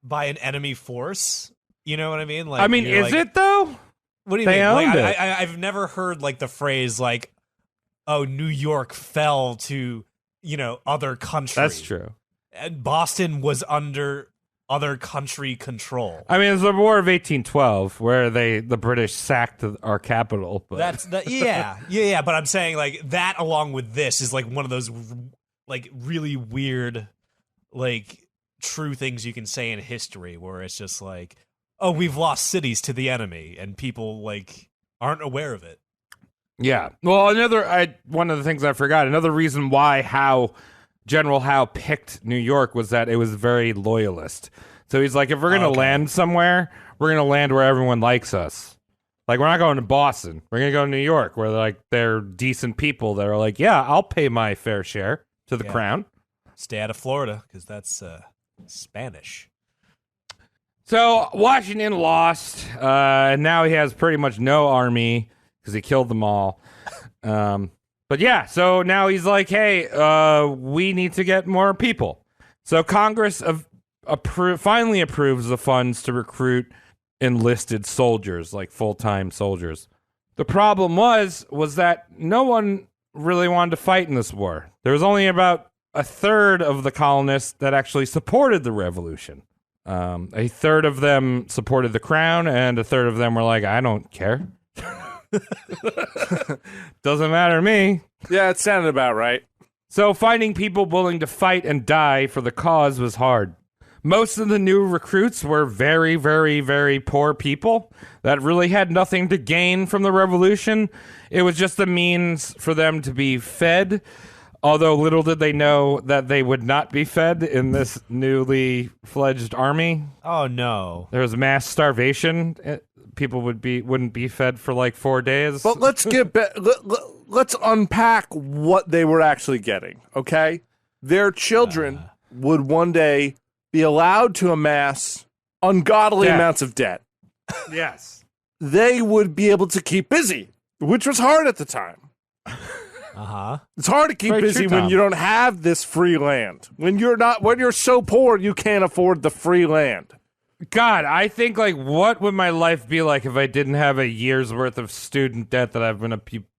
by an enemy force. You know what I mean? Is it though? What do you mean? Owned it. I've never heard the phrase New York fell to other country. That's true. And Boston was under other country control. It's the War of 1812 where the British sacked our capital. But. Yeah. But I'm saying that along with this is one of those really weird true things you can say in history where it's just we've lost cities to the enemy and people aren't aware of it. Yeah. Well, one of the things I forgot, another reason why General Howe picked New York was that it was very loyalist. So he's like, if we're going to land somewhere, we're going to land where everyone likes us. We're not going to Boston. We're going to go to New York where they're decent people that are yeah, I'll pay my fair share to the crown. Stay out of Florida because that's Spanish. So Washington lost, and now he has pretty much no army because he killed them all. But yeah, so now he's like, hey, we need to get more people. So Congress finally approves the funds to recruit enlisted soldiers, full-time soldiers. The problem was that no one really wanted to fight in this war. There was only about a third of the colonists that actually supported the revolution. A third of them supported the crown, and a third of them were like, I don't care. Doesn't matter to me. Yeah, it sounded about right. So finding people willing to fight and die for the cause was hard. Most of the new recruits were very, very, very poor people that really had nothing to gain from the revolution. It was just a means for them to be fed, although little did they know that they would not be fed in this newly fledged army. Oh, no. There was mass starvation people wouldn't be fed for like 4 days. But let's get let's unpack what they were actually getting, okay? Their children would one day be allowed to amass ungodly amounts of debt. Yes. They would be able to keep busy, which was hard at the time. It's hard to keep Very busy true, when Tom. you don't have this free land. When you're so poor you can't afford the free land. God, I think like what would my life be like if I didn't have a year's worth of student debt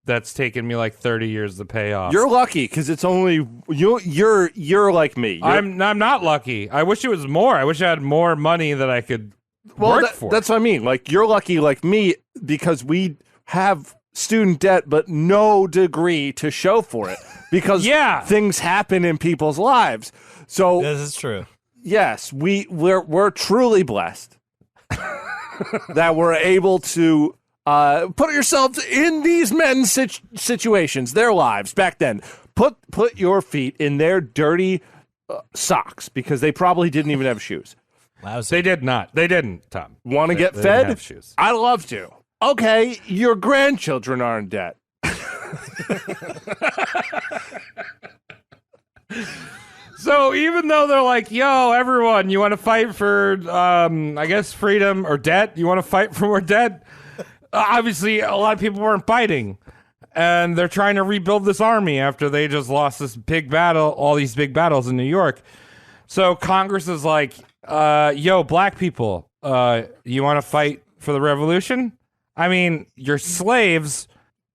that's taken me like 30 years to pay off? You're lucky because it's only you're like me. I'm not lucky. I wish it was more. I wish I had more money that I could work for. That's what I mean. Like you're lucky like me because we have student debt but no degree to show for it because things happen in people's lives. So This is true. yes, we're truly blessed that we're able to put yourselves in these men's situations, their lives back then. Put your feet in their dirty socks because they probably didn't even have shoes. They did not. They didn't, Tom. Want to get they fed? didn't have shoes. I'd love to. Okay, your grandchildren are in debt. So even though they're like, yo, everyone, you want to fight for, I guess, freedom or debt? You want to fight for more debt? Obviously, a lot of people weren't fighting. And they're trying to rebuild this army after they just lost this big battle, all these big battles in New York. So Congress is like, yo, black people, you want to fight for the revolution? I mean, you're slaves,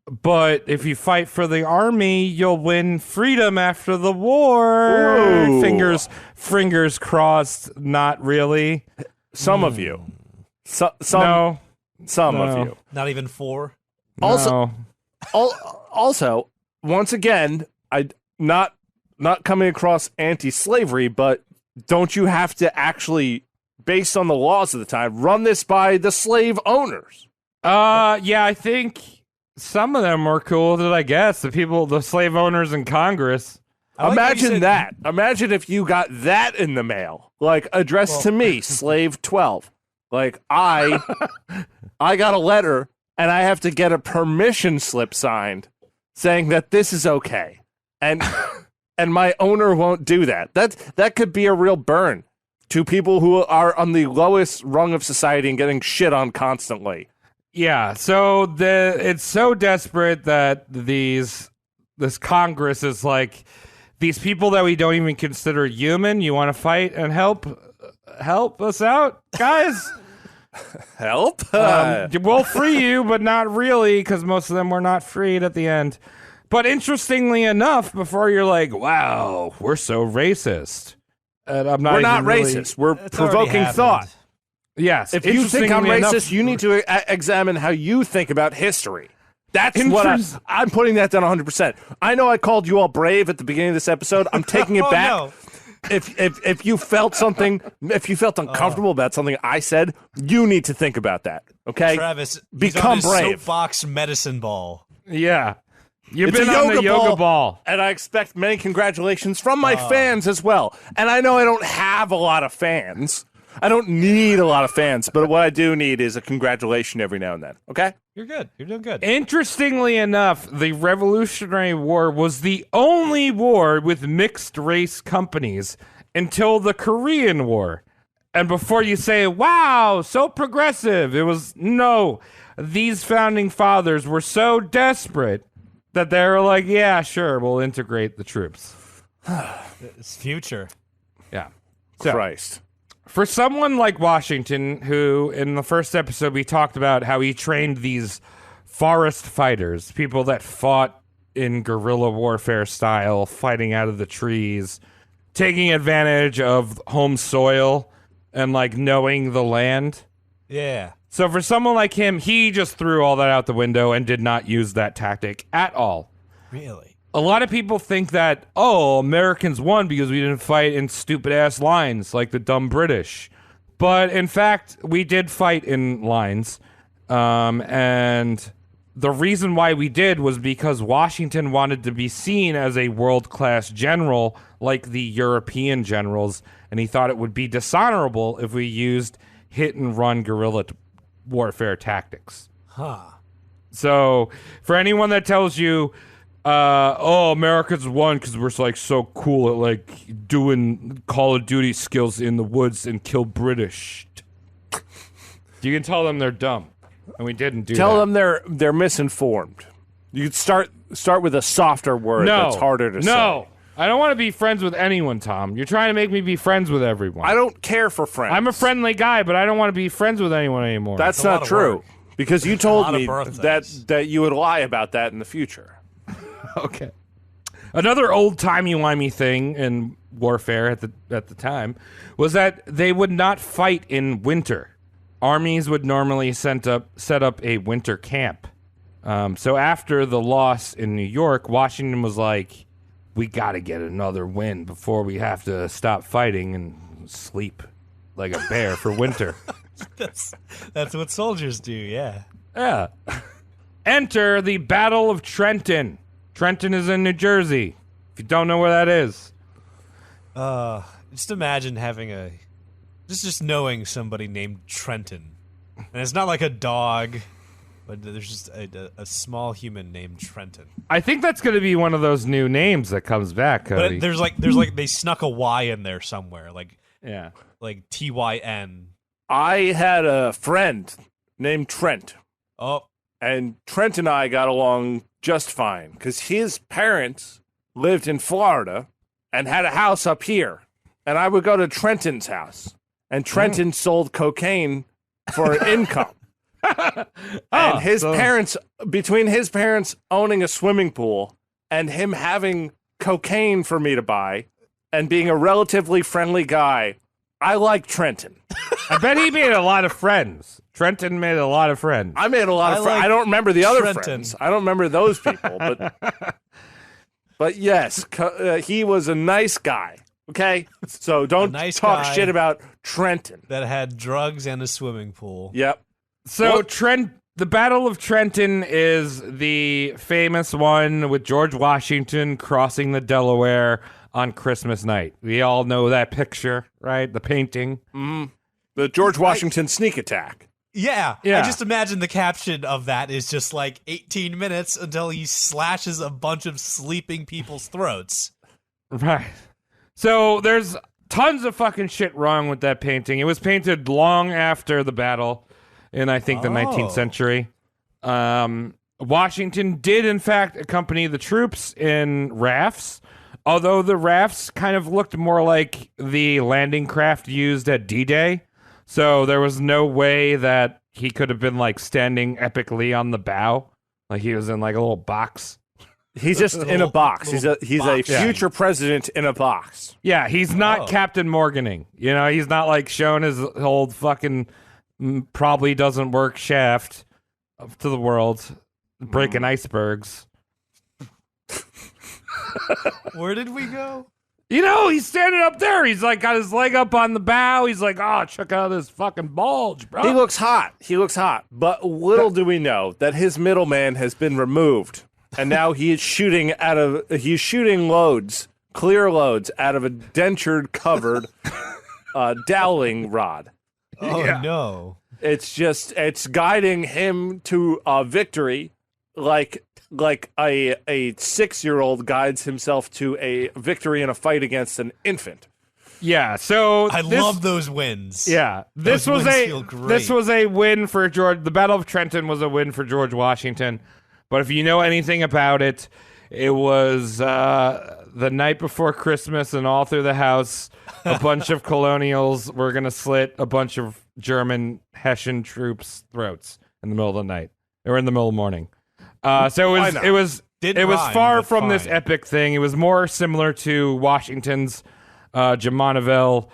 but if you fight for the army, you'll win freedom after the war. Ooh. Fingers crossed, not really. Some of you. Some No. of you. Not even 4. Also, No. also, once again, I not coming across anti-slavery, but don't you have to actually, based on the laws of the time, run this by the slave owners? Yeah, I think some of them were cool with it, I guess. The slave owners in Congress. Imagine that. Imagine if you got that in the mail, like addressed to me, slave 12. Like I got a letter and I have to get a permission slip signed saying that this is okay. And my owner won't do that. That could be a real burn to people who are on the lowest rung of society and getting shit on constantly. Yeah, so it's so desperate that this Congress is like, these people that we don't even consider human, you want to fight and help us out, guys? Help? We'll free you, but not really, because most of them were not freed at the end. But interestingly enough, before you're like, wow, we're so racist. And we're not racist. We're provoking thought. Yes. If you think I'm interestingly enough- racist, you need to examine how you think about history. That's what I'm putting that down 100%. I know I called you all brave at the beginning of this episode. I'm taking it back. No. If you felt something, if you felt uncomfortable about something I said, you need to think about that. Okay, Travis, become he's on his brave. Soapbox medicine ball. Yeah. You've It's been a on the yoga yoga ball. and I expect many congratulations from my fans as well. And I know I don't have a lot of fans. I don't need a lot of fans, but what I do need is a congratulation every now and then. Okay? You're good. You're doing good. Interestingly enough, the Revolutionary War was the only war with mixed race companies until the Korean War. And before you say, wow, so progressive, it was no. These founding fathers were so desperate that they were like, yeah, sure, we'll integrate the troops. It's future. Yeah. So, Christ. for someone like Washington, who in the first episode we talked about how he trained these forest fighters, people that fought in guerrilla warfare style, fighting out of the trees, taking advantage of home soil and like knowing the land. Yeah. So for someone like him, he just threw all that out the window and did not use that tactic at all. Really? A lot of people think that, oh, Americans won because we didn't fight in stupid-ass lines like the dumb British. But in fact, we did fight in lines. And the reason why we did was because Washington wanted to be seen as a world-class general like the European generals. And he thought it would be dishonorable if we used hit-and-run guerrilla warfare tactics. Huh. So for anyone that tells you, America's won because we're like so cool at like doing Call of Duty skills in the woods and kill British, you can tell them they're dumb, and we didn't do Tell that. them they're misinformed. You could start with a softer word that's harder to say. No, I don't want to be friends with anyone, Tom. You're trying to make me be friends with everyone. I don't care for friends. I'm a friendly guy, but I don't want to be friends with anyone anymore. That's a lot not of true. work. Because you told lot of me birthdays. that you would lie about that in the future. Okay. Another old-timey-wimey thing in warfare at the time was that they would not fight in winter. Armies would normally set up a winter camp. So after the loss in New York, Washington was like, we got to get another win before we have to stop fighting and sleep like a bear for winter. That's what soldiers do, yeah. Yeah. Enter the Battle of Trenton. Trenton is in New Jersey. If you don't know where that is. Just imagine having just knowing somebody named Trenton. And it's not like a dog, but there's just a small human named Trenton. I think that's going to be one of those new names that comes back, Cody. But there's like they snuck a Y in there somewhere, like TYN. I had a friend named Trent. Oh, And Trent and I got along just fine because his parents lived in Florida and had a house up here. And I would go to Trenton's house, and Trenton sold cocaine for income. And his parents, between his parents owning a swimming pool and him having cocaine for me to buy and being a relatively friendly guy, I like Trenton. I bet he made a lot of friends. Trenton made a lot of friends. I made a lot of friends. like I don't remember the other Trenton. friends. I don't remember those people, but yes, he was a nice guy. Okay, so don't nice talk guy. shit about Trenton. that had drugs and a swimming pool. Yep. So the Battle of Trenton is the famous one with George Washington crossing the Delaware on Christmas night. We all know that picture, right? The painting. The George Washington sneak attack. Yeah. Yeah. I just imagine the caption of that is just like 18 minutes until he slashes a bunch of sleeping people's throats. Right. So there's tons of fucking shit wrong with that painting. It was painted long after the battle in, I think, the 19th century. Washington did, in fact, accompany the troops in rafts, although the rafts kind of looked more like the landing craft used at D-Day. So there was no way that he could have been, like, standing epically on the bow. Like he was in, like, a little box. He's just in a box. He's a future president in a box. Yeah, he's not Captain Morganing. You know, he's not, like, showing his old fucking probably doesn't work shaft up to the world, breaking icebergs. Where did we go? You know, he's standing up there. He's like got his leg up on the bow. He's like, oh, check out this fucking bulge, bro. He looks hot. But little do we know that his middleman has been removed, and now he is shooting loads, clear loads, out of a dentured covered dowling rod. Oh, no. It's guiding him to victory like a 6-year-old guides himself to a victory in a fight against an infant. Yeah, so I love those wins. Yeah, this Those was wins feel great. this was a win for George. The Battle of Trenton was a win for George Washington. But if you know anything about it, it was the night before Christmas, and all through the house, a bunch of colonials were going to slit a bunch of German Hessian troops' throats in the middle of the night. They were in the middle of the morning. So it was Didn't it was rhyme, far but from this fine. epic thing. It was more similar to Washington's Jamontville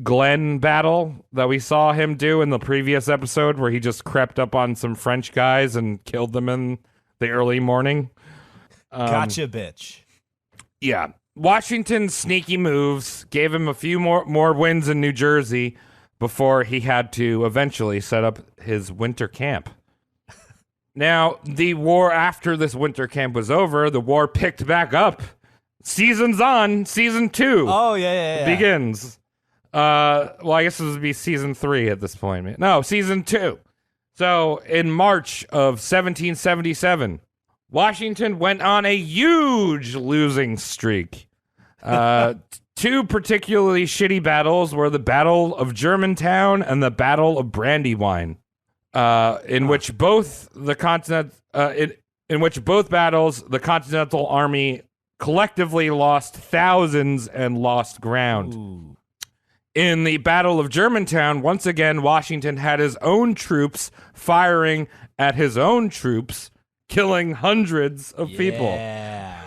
Glen battle that we saw him do in the previous episode, where he just crept up on some French guys and killed them in the early morning. Gotcha, bitch. Yeah. Washington's sneaky moves gave him a few more wins in New Jersey before he had to eventually set up his winter camp. Now, the war after this winter camp was over, the war picked back up. Season's on. Season 2 Oh, yeah. begins. Well, I guess this would be season 3 at this point. No, season 2. So in March of 1777, Washington went on a huge losing streak. Two particularly shitty battles were the Battle of Germantown and the Battle of Brandywine, in which both battles the Continental Army collectively lost thousands and lost ground. Ooh. In the Battle of Germantown, once again, Washington had his own troops firing at his own troops, killing hundreds of people. Yeah.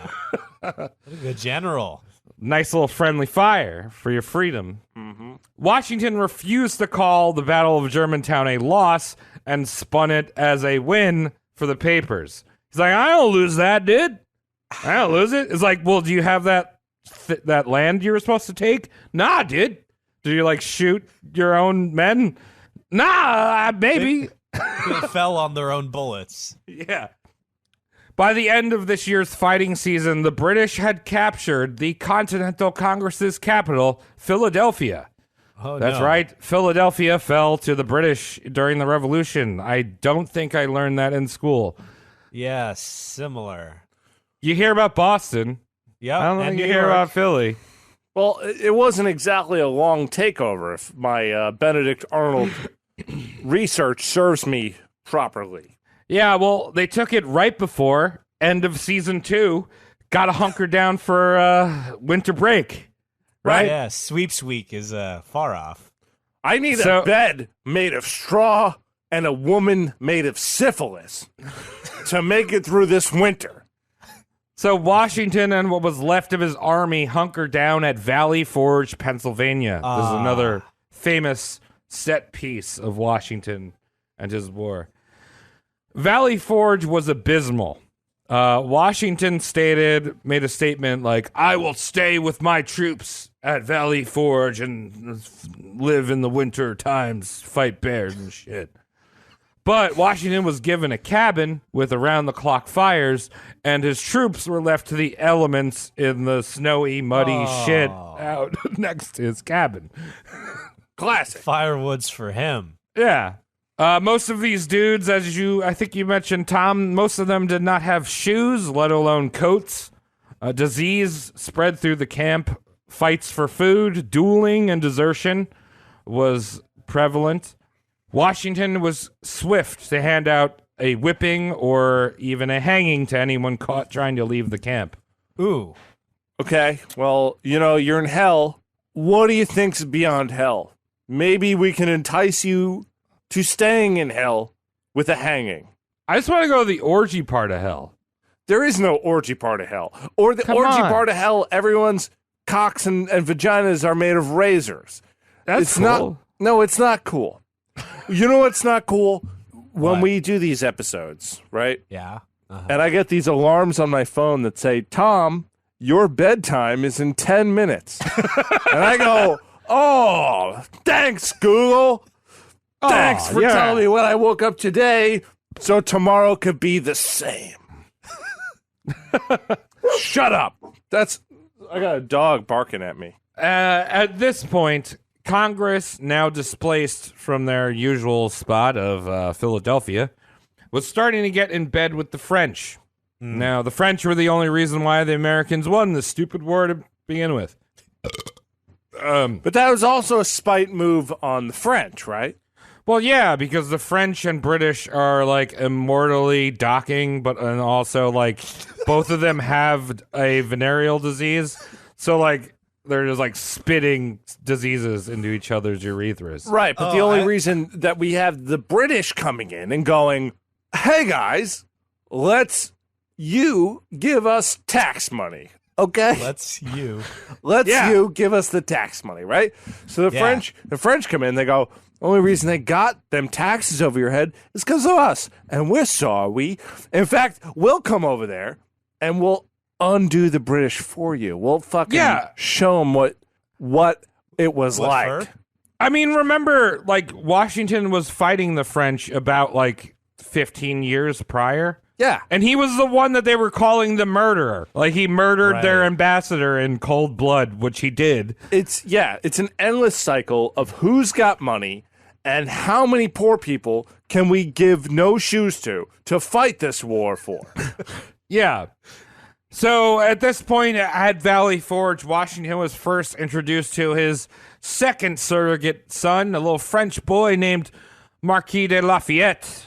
What a good general. Nice little friendly fire for your freedom. Mm-hmm. Washington refused to call the Battle of Germantown a loss and spun it as a win for the papers. He's like, I don't lose that, dude. I don't lose it. It's like, well, do you have that land you were supposed to take? Nah, dude. Do you, like, shoot your own men? Nah, maybe. They fell on their own bullets. Yeah. By the end of this year's fighting season, the British had captured the Continental Congress's capital, Philadelphia. Oh, That's no. right. Philadelphia fell to the British during the Revolution. I don't think I learned that in school. Yeah, similar. You hear about Boston. Yep. I don't and think you New hear York. about Philly. Well, it wasn't exactly a long takeover, if my Benedict Arnold research serves me properly. Yeah, well, they took it right before end of season 2. Got to hunker down for winter break, right? Yeah, sweeps week is far off. I need So- a bed made of straw and a woman made of syphilis to make it through this winter. So Washington and what was left of his army hunkered down at Valley Forge, Pennsylvania. This is another famous set piece of Washington and his war. Valley Forge was abysmal. Washington made a statement like, I will stay with my troops at Valley Forge and live in the winter times, fight bears and shit. But Washington was given a cabin with around-the-clock fires, and his troops were left to the elements in the snowy, muddy shit out next to his cabin. Classic. Firewoods for him. Yeah. Most of these dudes, I think you mentioned, Tom, most of them did not have shoes, let alone coats. Disease spread through the camp. Fights for food, dueling, and desertion was prevalent. Washington was swift to hand out a whipping or even a hanging to anyone caught trying to leave the camp. Ooh. Okay, well, you're in hell. What do you think's beyond hell? Maybe we can entice you to staying in hell with a hanging. I just want to go to the orgy part of hell. There is no orgy part of hell. Or the orgy on. part of hell, everyone's cocks and vaginas are made of razors. That's It's cool. No, it's not cool. You know what's not cool? When What? we do these episodes, right? Yeah. And I get these alarms on my phone that say, Tom, your bedtime is in 10 minutes. And I go, oh, thanks, Google. Thanks for telling me when I woke up today so tomorrow could be the same. Shut up. I got a dog barking at me. At this point, Congress, now displaced from their usual spot of Philadelphia, was starting to get in bed with the French. Now, the French were the only reason why the Americans won this stupid war to begin with. But that was also a spite move on the French, right? Well, yeah, because the French and British are like immortally docking, and also like both of them have a venereal disease. So like they're just like spitting diseases into each other's urethras. Right, but the only reason that we have the British coming in and going, hey guys, you give us tax money, okay? Let's you give us the tax money, right? So the French come in, they go, only reason they got them taxes over your head is because of us, and we're sorry. In fact, we'll come over there and we'll undo the British for you. We'll fucking show them what it was like. for? I mean, remember, like, Washington was fighting the French about, like, 15 years prior. Yeah. And he was the one that they were calling the murderer. Like, he murdered their Right. ambassador in cold blood, which he did. It's an endless cycle of who's got money And how many poor people can we give no shoes to fight this war for? Yeah. So at this point at Valley Forge, Washington was first introduced to his second surrogate son, a little French boy named Marquis de Lafayette.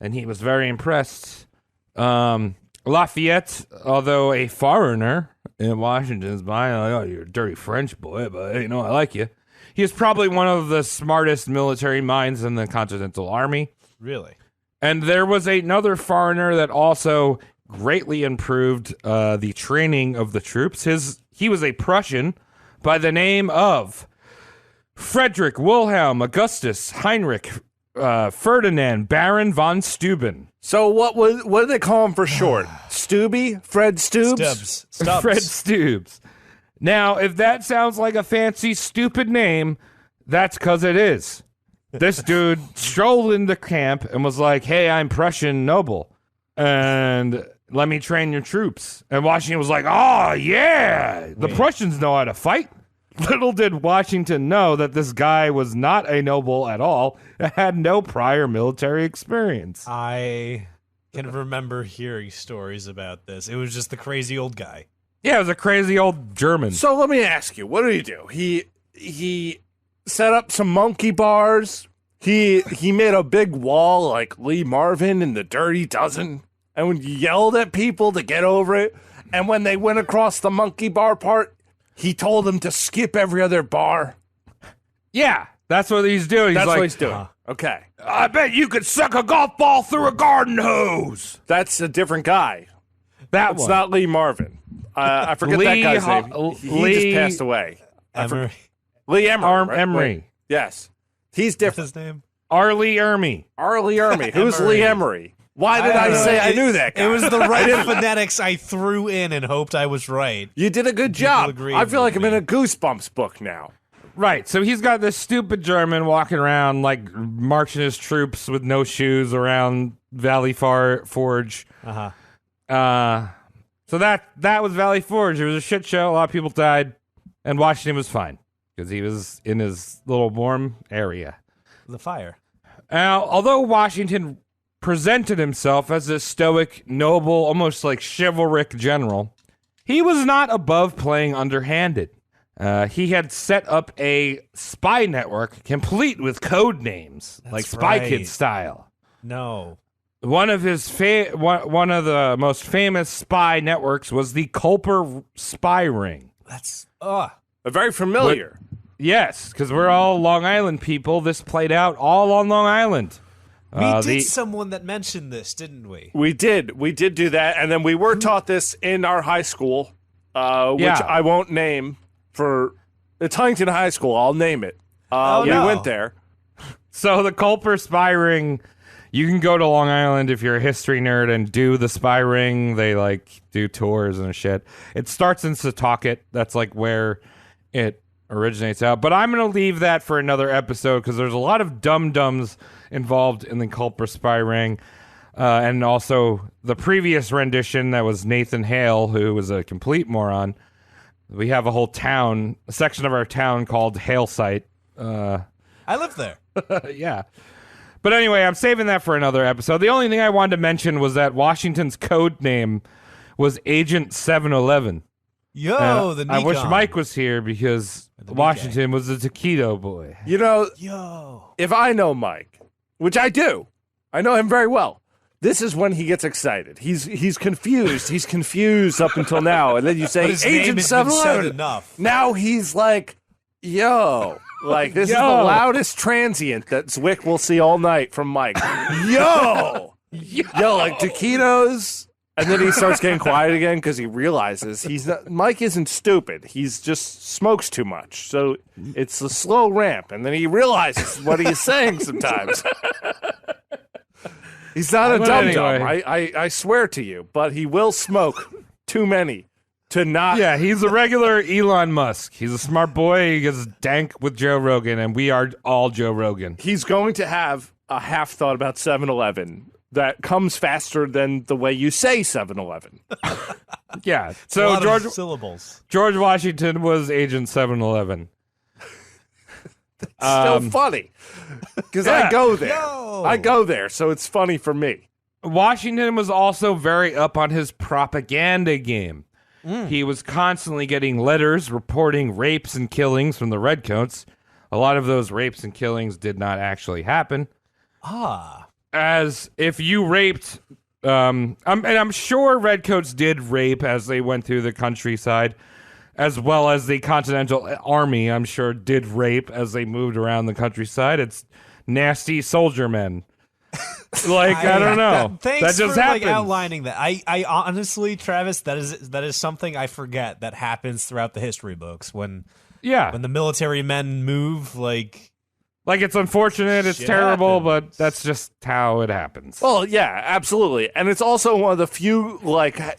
And he was very impressed. Lafayette, although a foreigner in Washington's mind, like, oh, you're a dirty French boy, but I like you. He was probably one of the smartest military minds in the Continental Army. Really? And there was another foreigner that also greatly improved the training of the troops. He was a Prussian by the name of Frederick Wilhelm Augustus Heinrich Ferdinand Baron von Steuben. So what did they call him for short? Stubby? Fred Stubbs? Stubbs. Fred Stubbs. Now, if that sounds like a fancy, stupid name, that's because it is. This dude strolled into camp and was like, hey, I'm Prussian noble, and let me train your troops. And Washington was like, oh, yeah, the Prussians know how to fight. Little did Washington know that this guy was not a noble at all and had no prior military experience. I can remember hearing stories about this. It was just the crazy old guy. Yeah, it was a crazy old German. So let me ask you, what did he do? He set up some monkey bars. He made a big wall like Lee Marvin in The Dirty Dozen, and yelled at people to get over it. And when they went across the monkey bar part, he told them to skip every other bar. Yeah, that's what he's doing. That's like, what he's doing. Okay. I bet you could suck a golf ball through a garden hose. That's a different guy. That's It's not Lee Marvin. I forget that guy's name. He just passed away. Emery. Lee Emery. Right? Emery. Wait. Yes. He's What's different. his name? Arlie Ermy. Arlie Ermy. Who's Lee Emery? Why did I say I knew that guy? It was the right phonetics I threw in and hoped I was right. You did a good job. agreed I feel like with I'm in me. a Goosebumps book now. Right, so he's got this stupid German walking around, like, marching his troops with no shoes around Valley Forge. So that was Valley Forge. It was a shit show. A lot of people died, and Washington was fine because he was in his little warm area. The fire. Now, although Washington presented himself as a stoic, noble, almost like chivalric general, he was not above playing underhanded. He had set up a spy network complete with code names, like Spy right. Kid style. No. One of his one of the most famous spy networks was the Culper spy ring. That's Very familiar. Yes, because we're all Long Island people. This played out all on Long Island. we did someone that mentioned this, didn't we? We did do that, and then we were taught this in our high school, which I won't name. It's Huntington High School. I'll name it. We went there. So the Culper spy ring, you can go to Long Island if you're a history nerd and do the spy ring. They like do tours and shit. It starts in Setauket. That's like where it originates out. But I'm going to leave that for another episode because there's a lot of dum-dums involved in the Culper spy ring. And also the previous rendition that was Nathan Hale, who was a complete moron. We have a whole town, a section of our town called Hale Site. I lived there. Yeah. But anyway, I'm saving that for another episode. The only thing I wanted to mention was that Washington's code name was Agent 711. Yo, the I wish Nikon. Mike was here because Washington was a taquito boy. You know, Yo. if I know Mike, which I do, I know him very well. This is when he gets excited. He's confused. He's confused up until now, and then you say But his name Agent has been said 711. enough. Now he's like, yo. Like, this is the loudest transient that Zwick will see all night from Mike. Yo! Yo, like taquitos. And then he starts getting quiet again because he realizes Mike isn't stupid. He's just smokes too much. So it's a slow ramp. And then he realizes what he's saying sometimes. He's not a dum-dum. Anyway. I swear to you. But he will smoke too many. To not. Yeah, he's a regular Elon Musk. He's a smart boy. He gets dank with Joe Rogan, and we are all Joe Rogan. He's going to have a half thought about 7-Eleven that comes faster than the way you say 7-Eleven. Yeah. A So lot of syllables. George Washington was Agent 711. Still funny because I go there. No. I go there, so it's funny for me. Washington was also very up on his propaganda game. He was constantly getting letters reporting rapes and killings from the Redcoats. A lot of those rapes and killings did not actually happen. As if you raped, and I'm sure Redcoats did rape as they went through the countryside, as well as the Continental Army, I'm sure, did rape as they moved around the countryside. It's nasty soldier men. Like, I don't know. Thanks that just for happens. outlining that. I honestly, Travis, that is something I forget that happens throughout the history books when the military men move. Like it's unfortunate, it's terrible, but that's just how it happens. Well, yeah, absolutely. And it's also one of the few,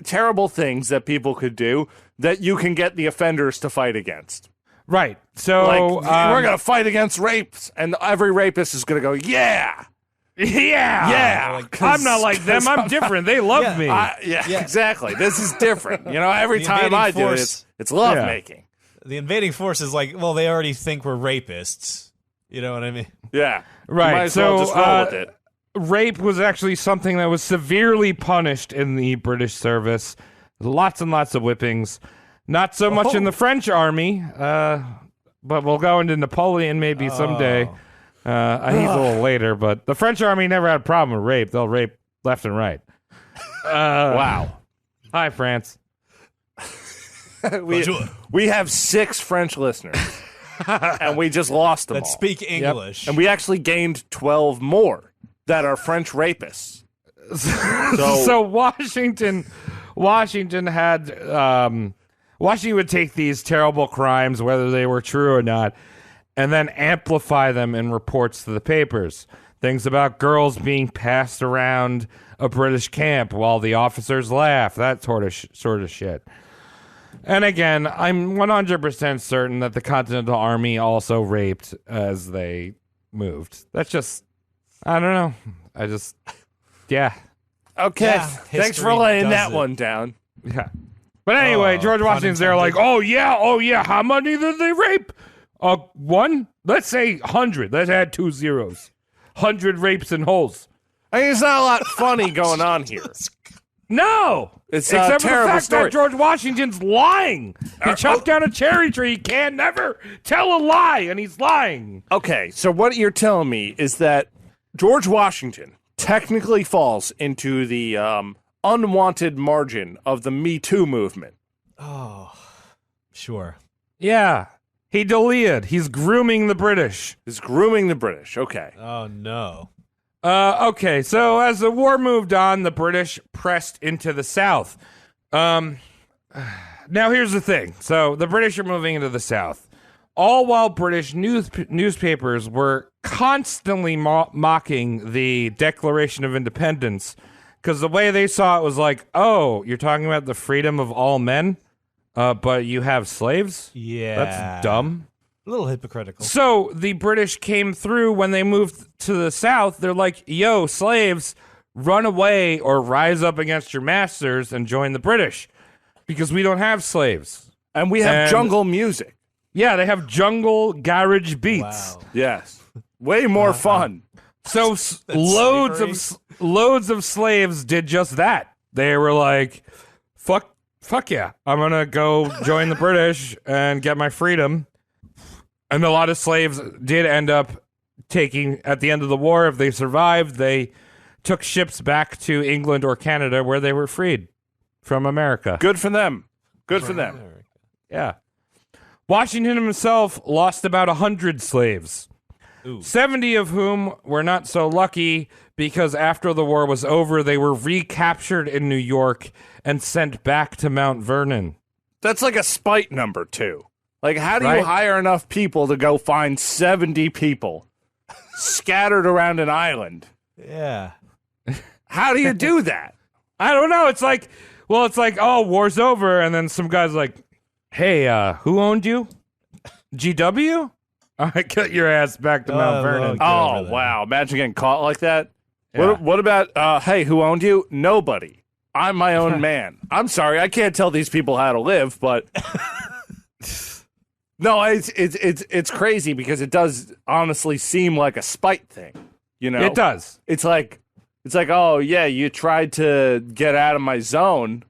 terrible things that people could do that you can get the offenders to fight against. Right. So we're going to fight against rapes, and every rapist is going to go, yeah. Yeah. I'm not like them. I'm different. They love me. Exactly. This is different. Every time I do it, it's love-making. The invading force is like, well, they already think we're rapists. You know what I mean? Yeah. Right. Might as well just roll with it. Rape was actually something that was severely punished in the British service. Lots and lots of whippings. Not so much in the French army, but we'll go into Napoleon maybe someday. He's a little later, but the French army never had a problem with rape. They'll rape left and right. Wow. Hi, France. we have 6 French listeners, and we just lost them that all. speak English. And we actually gained 12 more that are French rapists. So Washington had Washington would take these terrible crimes, whether they were true or not, and then amplify them in reports to the papers. Things about girls being passed around a British camp while the officers laugh, that sort of shit. And again, I'm 100% certain that the Continental Army also raped as they moved. That's just, I don't know. Yeah. Okay. Yeah, thanks for laying that one down. Yeah. But anyway, George Washington's there like, oh yeah, how many did they rape? 1? Let's say 100. Let's add 2 zeros. 100 rapes and holes. I mean, there's not a lot funny going on here. No! It's except a for the terrible fact story. that George Washington's lying. He chopped down a cherry tree. He can't never tell a lie, and he's lying. Okay, so what you're telling me is that George Washington technically falls into the unwanted margin of the Me Too movement. Oh, sure. Yeah. He deleted. He's grooming the British. He's grooming the British. Okay. Oh, no. Okay, so as the war moved on, the British pressed into the South. Now, here's the thing. So the British are moving into the South. All while British newspapers were constantly mocking the Declaration of Independence, because the way they saw it was like, oh, you're talking about the freedom of all men, but you have slaves? Yeah. That's dumb. A little hypocritical. So the British came through when they moved to the South. They're like, yo, slaves, run away or rise up against your masters and join the British, because we don't have slaves. And we have jungle music. Yeah, they have jungle garage beats. Wow. Yes. Way more fun. So loads of slaves did just that. They were like, fuck yeah, I'm going to go join the British and get my freedom. And a lot of slaves did end up taking, at the end of the war, if they survived, they took ships back to England or Canada where they were freed from America. Good for them. Good for them. Yeah. Washington himself lost about 100 slaves. Ooh. 70 of whom were not so lucky because after the war was over, they were recaptured in New York and sent back to Mount Vernon. That's like a spite number, too. Like, how do you hire enough people to go find 70 people scattered around an island? Yeah. How do you do that? I don't know. It's like, oh, war's over. And then some guy's like, hey, who owned you? GW? All right, get your ass back to Mount Vernon. Oh, wow. Imagine getting caught like that. Yeah. What about, hey, who owned you? Nobody. I'm my own man. I'm sorry. I can't tell these people how to live, but... No, it's crazy because it does honestly seem like a spite thing. You know, It does. It's like, oh yeah, you tried to get out of my zone.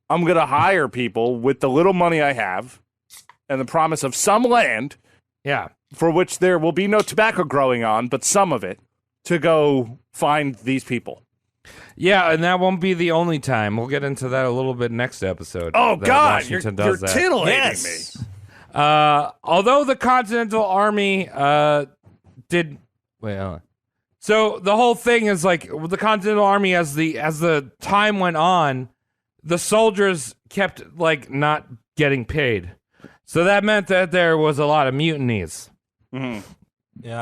I'm gonna hire people with the little money I have, and the promise of some land, Yeah. for which there will be no tobacco growing on, but some of it, to go find these people. Yeah, and that won't be the only time. We'll get into that a little bit next episode. Oh that God, you're Washington does that. titillating me. Although the Continental Army did well, so the whole thing is like the Continental Army as the time went on, the soldiers kept like not getting paid, so that meant that there was a lot of mutinies. Yeah,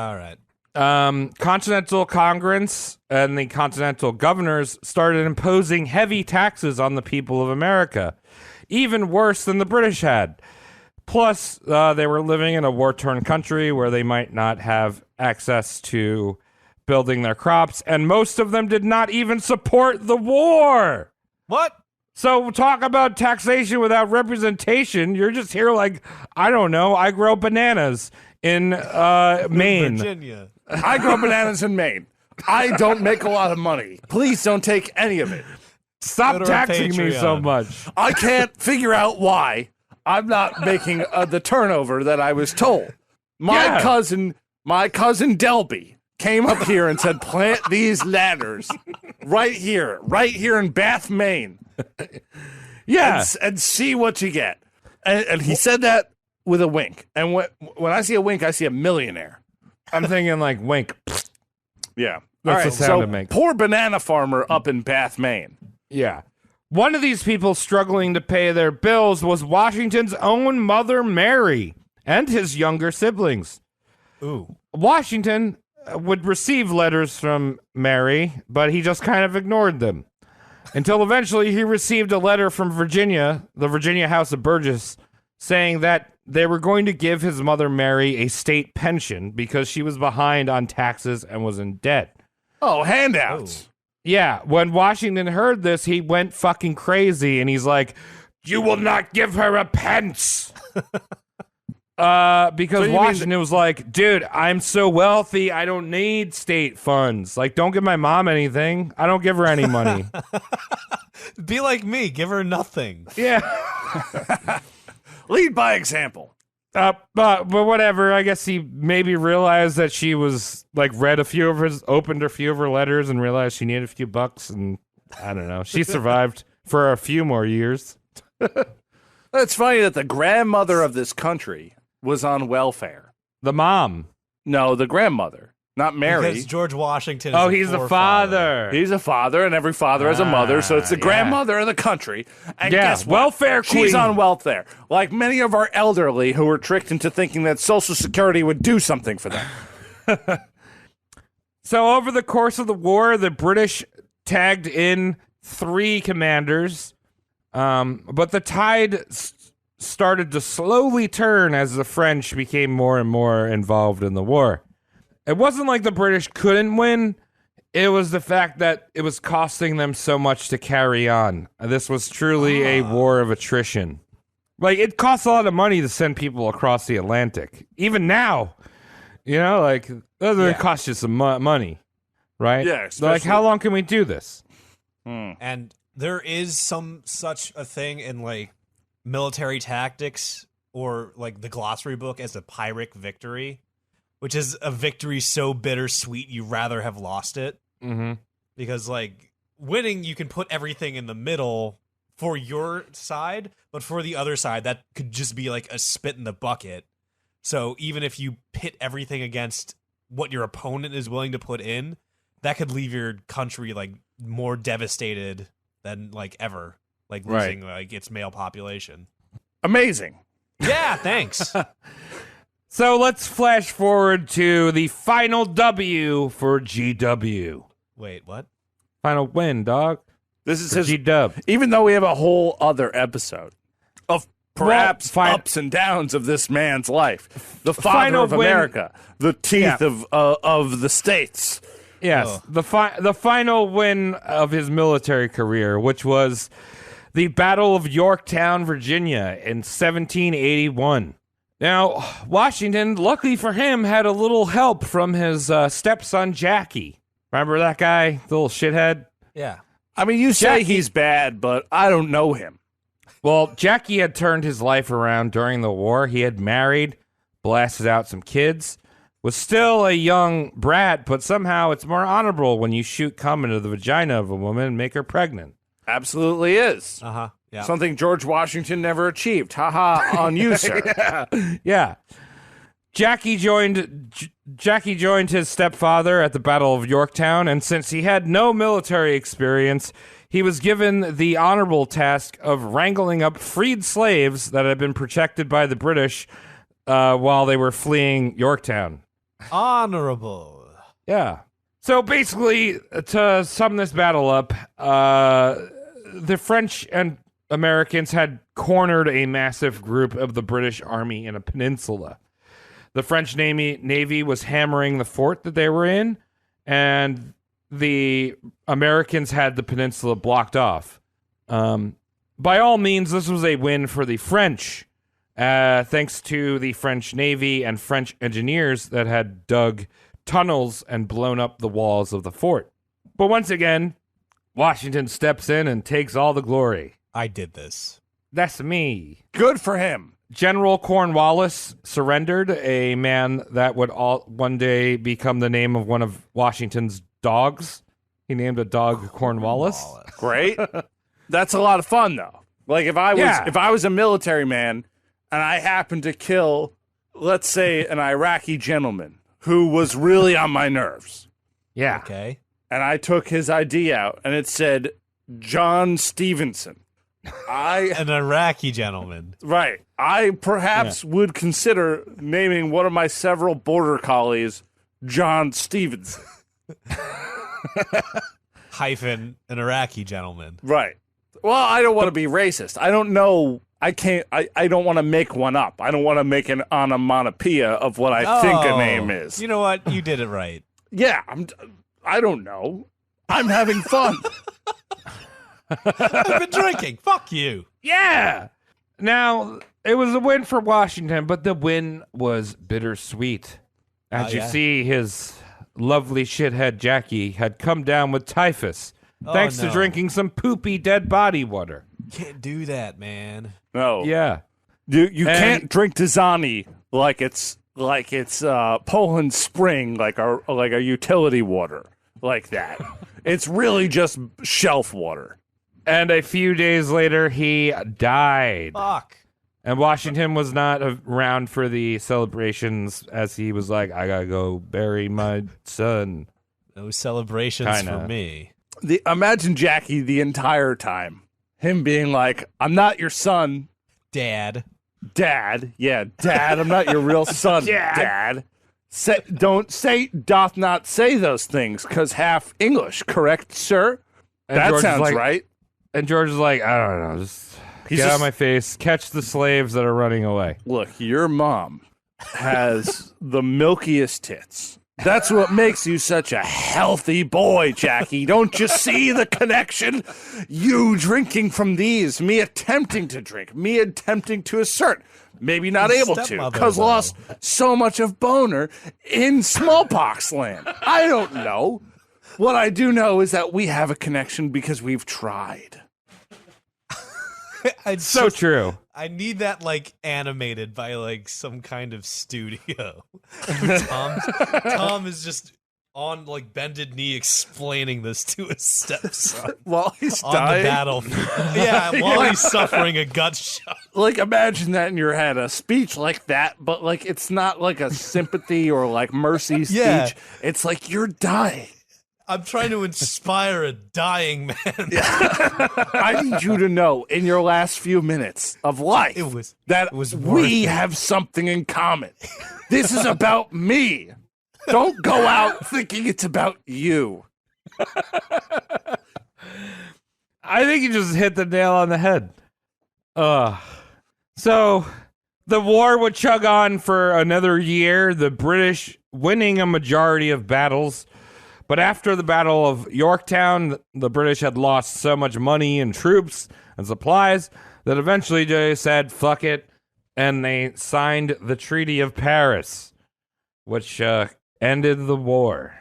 all right. Continental Congress and the Continental governors started imposing heavy taxes on the people of America, even worse than the British had. Plus, they were living in a war-torn country where they might not have access to building their crops, and most of them did not even support the war. What? So talk about taxation without representation. You're just here like, I don't know, I grow bananas in Maine. Virginia. I grow bananas in Maine. I don't make a lot of money. Please don't take any of it. Stop Go to taxing me so Patreon. much. I can't figure out why I'm not making the turnover that I was told. My cousin Delby came up here and said, plant these ladders right here in Bath, Maine. Yeah. And see what you get. And he said that with a wink. And when I see a wink, I see a millionaire. I'm thinking like wink. Yeah. That's All right, the sound so it makes. poor banana farmer up in Bath, Maine. Yeah. One of these people struggling to pay their bills was Washington's own mother, Mary, and his younger siblings. Ooh. Washington would receive letters from Mary, but he just kind of ignored them. Until eventually he received a letter from Virginia, the Virginia House of Burgess, saying that they were going to give his mother Mary a state pension because she was behind on taxes and was in debt. Oh, handouts. Yeah, when Washington heard this, he went fucking crazy, and he's like, "You will not give her a pence." Because Washington was like, "Dude, I'm so wealthy, I don't need state funds. Like, don't give my mom anything. I don't give her any money." Be like me. Give her nothing. Yeah. Lead by example. But whatever. I guess he maybe realized that she was like opened a few of her letters and realized she needed a few bucks, and I don't know. She survived for a few more years. It's funny that the grandmother of this country was on welfare. The mom. No, the grandmother, not Mary. Because George Washington is He's the father. He's a father, and every father has a mother, so it's the grandmother of the country. And guess what? Welfare queen. She's on welfare. Like many of our elderly who were tricked into thinking that Social Security would do something for them. So over the course of the war, the British tagged in 3 commanders, but the tide started to slowly turn as the French became more and more involved in the war. It wasn't like the British couldn't win. It was the fact that it was costing them so much to carry on. This was truly a war of attrition. Like, it costs a lot of money to send people across the Atlantic. Even now, like, it doesn't cost you some money, right? Yeah, Like, how long can we do this? And there is some such a thing in like military tactics or like the glossary book as a Pyrrhic victory, which is a victory so bittersweet you rather have lost it. Mm-hmm. Because like winning, you can put everything in the middle for your side, but for the other side, that could just be like a spit in the bucket. So even if you pit everything against what your opponent is willing to put in, that could leave your country like more devastated than like ever, like losing like its male population. Amazing. Yeah, thanks. So let's flash forward to the final W for GW. Wait, what? Final win, dog. This is For his. G-Dub. Even though we have a whole other episode of perhaps Well, ups and downs of this man's life, the father Final of win. America, the teeth of the states. Yes, the final win of his military career, which was the Battle of Yorktown, Virginia in 1781. Now, Washington, luckily for him, had a little help from his stepson, Jackie. Remember that guy, the little shithead? Yeah. I mean, you say he's bad, but I don't know him. Well, Jackie had turned his life around during the war. He had married, blasted out some kids, was still a young brat, but somehow it's more honorable when you shoot cum into the vagina of a woman and make her pregnant. Absolutely is. Uh-huh. Yeah. Something George Washington never achieved. Ha on you, sir. Yeah. Jackie joined his stepfather at the Battle of Yorktown, and since he had no military experience, he was given the honorable task of wrangling up freed slaves that had been protected by the British while they were fleeing Yorktown. Honorable. Yeah. So basically, to sum this battle up, the French and Americans had cornered a massive group of the British army in a peninsula. The French Navy was hammering the fort that they were in, and the Americans had the peninsula blocked off. By all means, this was a win for the French, thanks to the French Navy and French engineers that had dug tunnels and blown up the walls of the fort. But once again, Washington steps in and takes all the glory. I did this. That's me. Good for him. General Cornwallis surrendered, a man that would one day become the name of one of Washington's dogs. He named a dog Cornwallis. Great. That's a lot of fun, though. Like if I was a military man and I happened to kill, let's say, an Iraqi gentleman who was really on my nerves, Yeah. Okay. and I took his ID out and it said John Stevenson. An Iraqi gentleman. Right. I perhaps would consider naming one of my several border collies John Stevenson. Hyphen an Iraqi gentleman. Right. Well, I don't want to be racist. I don't know. I can't. I don't want to make one up. I don't want to make an onomatopoeia of what I think a name is. You know what? You did it right. Yeah. I don't know. I'm having fun. I've been drinking. Fuck you. Yeah. Now, it was a win for Washington, but the win was bittersweet. As you see, his lovely shithead Jackie had come down with typhus, thanks to drinking some poopy dead body water. Can't do that, man. No. Yeah. You can't drink Dasani like it's Poland Spring, like a utility water like that. It's really just shelf water. And a few days later, he died. Fuck. And Washington was not around for the celebrations, as he was like, I gotta go bury my son. No celebrations for me. Imagine Jackie the entire time. Him being like, I'm not your son. Dad. Yeah, Dad, I'm not your real son, Dad. Doth not say those things, because half English, correct, sir? And that George sounds is like, right. And George is like, I don't know, just get out of my face, catch the slaves that are running away. Look, your mom has the milkiest tits. That's what makes you such a healthy boy, Jackie. Don't you see the connection? You drinking from these, me attempting to drink, me attempting to assert, maybe not able to, because lost so much of boner in smallpox land. I don't know. What I do know is that we have a connection because we've tried. It's so true. I need that like animated by like some kind of studio. Tom is just on like bended knee explaining this to his stepson While he's on dying. the battlefield. Yeah, while he's suffering a gut shot. Like, imagine that in your head, a speech like that, but like it's not like a sympathy or like mercy speech. Yeah. It's like you're dying. I'm trying to inspire a dying man. I need you to know in your last few minutes of life It was we have something in common. This is about me. Don't go out thinking it's about you. I think you just hit the nail on the head. So the war would chug on for another year, the British winning a majority of battles. But after the Battle of Yorktown, the British had lost so much money and troops and supplies that eventually they said, fuck it, and they signed the Treaty of Paris, which ended the war.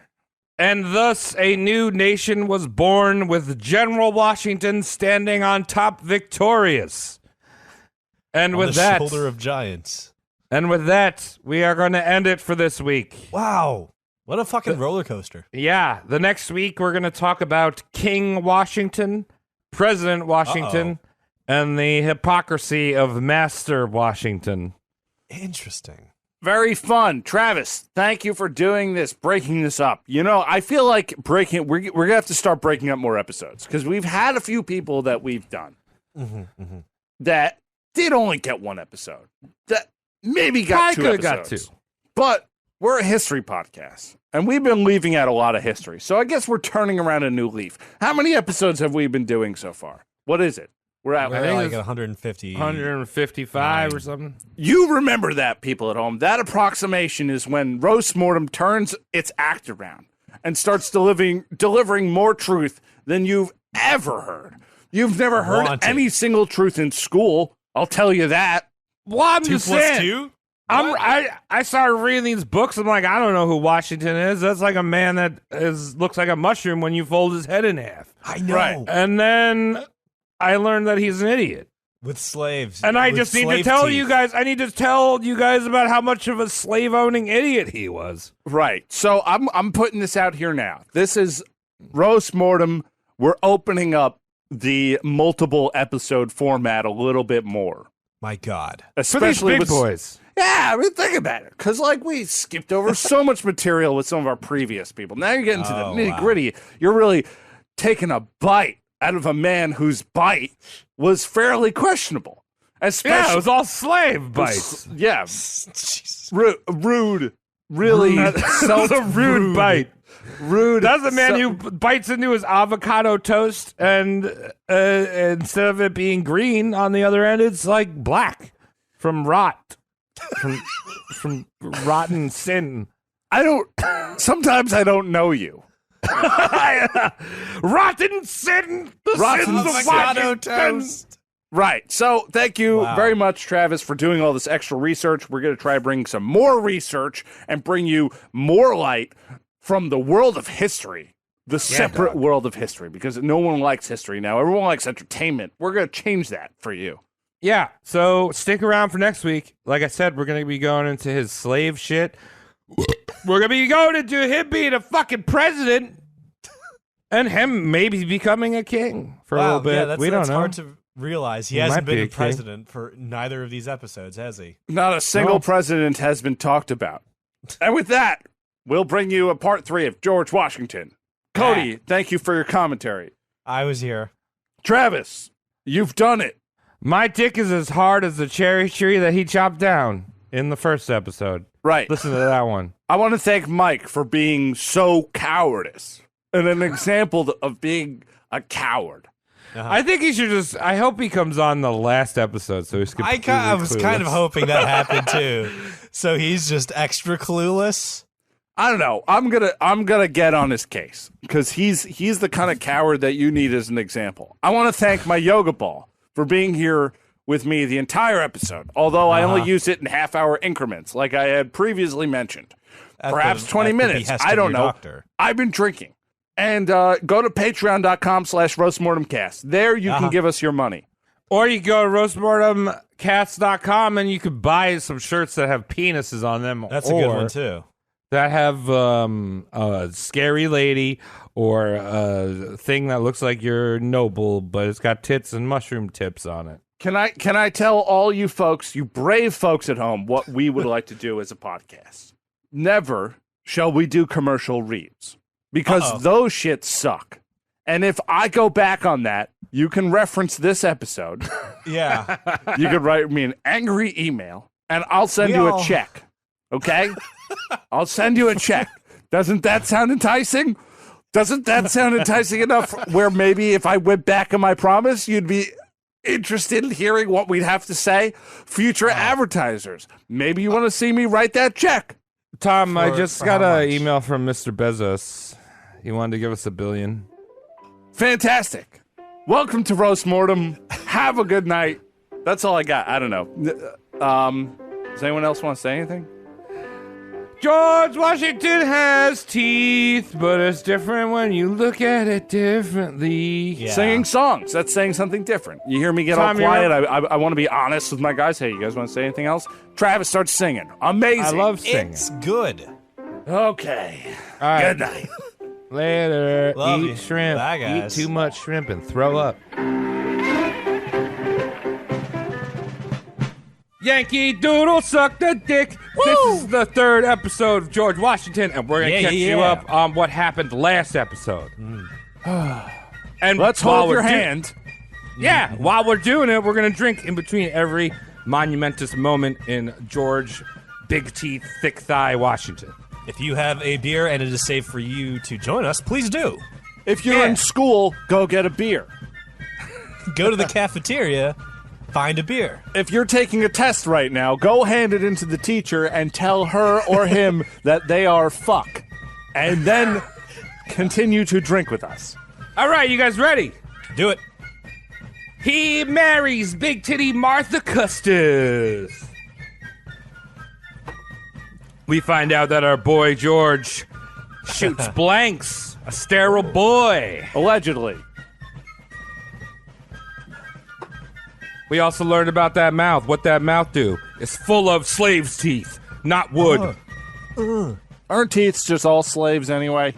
And thus a new nation was born with General Washington standing on top victorious. And On with the that, shoulder of giants. and with that, we are going to end it for this week. Wow. What a fucking roller coaster. Yeah, the next week we're going to talk about King Washington, President Washington, and the hypocrisy of Master Washington. Interesting. Very fun. Travis, thank you for doing this, breaking this up. You know, I feel like we're going to have to start breaking up more episodes because we've had a few people that we've done that did only get one episode, that maybe got two episodes. Got two. But we're a history podcast, and we've been leaving out a lot of history. So I guess we're turning around a new leaf. How many episodes have we been doing so far? What is it? We're at We're like 150. 155 or something. You remember that, people at home. That approximation is when Roast Mortem turns its act around and starts delivering more truth than you've ever heard. You've never heard any single truth in school. I'll tell you that. Well, I'm 2 just plus saying. 2? I started reading these books. I'm like, I don't know who Washington is. That's like a man that looks like a mushroom when you fold his head in half. I know. Right. And then I learned that he's an idiot. With slaves. And I With just need to slave tell teeth. you guys. I need to tell you guys about how much of a slave-owning idiot he was. Right. So I'm putting this out here now. This is Roast Mortem. We're opening up the multiple episode format a little bit more. My God. Especially for these big with boys. Yeah, I mean, think about it. Because, like, we skipped over so much material with some of our previous people. Now you're getting to the nitty-gritty. You're really taking a bite out of a man whose bite was fairly questionable. Yeah, it was all slave bites. Yeah. Jesus. Rude. Really. That was a rude bite. Rude. That's a man who bites into his avocado toast, and instead of it being green on the other end, it's like black from rot, from rotten sin. Sometimes I don't know you. Rotten sin. The Rotten sins of Avocado Washington. toast. Right. So thank you very much, Travis, for doing all this extra research. We're going to try to bring some more research and bring you more light from the world of history, the separate world of history, because no one likes history now. Everyone likes entertainment. We're going to change that for you. Yeah, so stick around for next week. Like I said, we're going to be going into his slave shit. We're going to be going into him being a fucking president and him maybe becoming a king for a little bit. Yeah, we don't that's know. hard to realize. He He hasn't might be been a a king. president for neither of these episodes, has he? Not a single president has been talked about. And with that, we'll bring you a part 3 of George Washington. Cody, thank you for your commentary. I was here. Travis, you've done it. My dick is as hard as the cherry tree that he chopped down in the first episode. Right. Listen to that one. I want to thank Mike for being so cowardice and an example of being a coward. I think he should just. I hope he comes on the last episode so he's completely I was kind of clueless. hoping that happened too. So he's just extra clueless. I don't know. I'm gonna get on his case because he's the kind of coward that you need as an example. I want to thank my yoga ball for being here with me the entire episode, although I only use it in half-hour increments, like I had previously mentioned. Perhaps 20 minutes. I don't know. Doctor. I've been drinking. And go to patreon.com/roastmortemcast. There you can give us your money. Or you go to roastmortemcats.com and you could buy some shirts that have penises on them. That's a good one too. That have a scary lady or a thing that looks like you're noble, but it's got tits and mushroom tips on it. Can I tell all you folks, you brave folks at home, what we would like to do as a podcast? Never shall we do commercial reads because those shits suck. And if I go back on that, you can reference this episode. Yeah. You could write me an angry email, and I'll send you a check. Okay? I'll send you a check. Doesn't that sound enticing? Doesn't that sound enticing enough where maybe if I went back on my promise, you'd be interested in hearing what we'd have to say? Future advertisers. Maybe you want to see me write that check. Tom, I just got how an much? email from Mr. Bezos. He wanted to give us $1 billion. Fantastic. Welcome to Roast Mortem. Have a good night. That's all I got. I don't know. Does anyone else want to say anything? George Washington has teeth, but it's different when you look at it differently. Yeah. Singing songs. That's saying something different. You hear me get Tom, all quiet. I want to be honest with my guys. Hey, you guys want to say anything else? Travis starts singing. Amazing. I love singing. It's good. Okay. All right. Good night. Later. Love Eat you. shrimp. Bye, guys. Eat too much shrimp and throw up. Yankee Doodle suck the dick. Woo! This is the third episode of George Washington, and we're going to catch you yeah. up on what happened last episode. And Let's while hold your we're hand. Yeah, while we're doing it, we're going to drink in between every monumentous moment in George Big Teeth, Thick Thigh Washington. If you have a beer and it is safe for you to join us, please do. If you're in school, go get a beer. Go to the cafeteria, find a beer. If you're taking a test right now, go hand it into the teacher and tell her or him that they are fuck. And then continue to drink with us. All right, you guys ready? Do it. He marries Big Titty Martha Custis. We find out that our boy George shoots blanks, a sterile boy. Allegedly. We also learned about that mouth. What that mouth do? It's full of slaves' teeth, not wood. Aren't teeth's just all slaves anyway?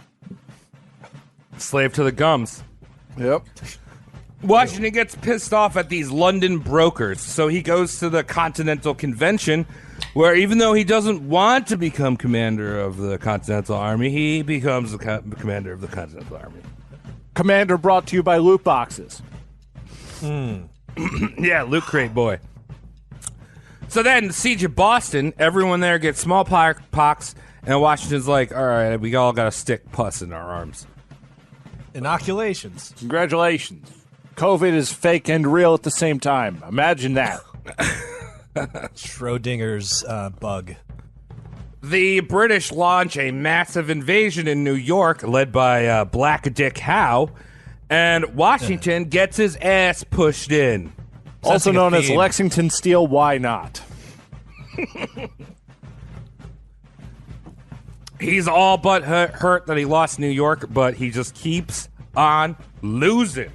Slave to the gums. Yep. Washington gets pissed off at these London brokers, so he goes to the Continental Convention, where even though he doesn't want to become commander of the Continental Army, he becomes the commander of the Continental Army. Commander brought to you by loot boxes. Yeah, Loot Crate boy. So then, the siege of Boston, everyone there gets smallpox, and Washington's like, all right, we all got to stick pus in our arms. Inoculations. Congratulations. COVID is fake and real at the same time. Imagine that. Schrodinger's bug. The British launch a massive invasion in New York, led by Black Dick Howe, and Washington gets his ass pushed in. Also like a known as theme. Lexington Steel, why not? He's all but hurt that he lost New York, but he just keeps on losing.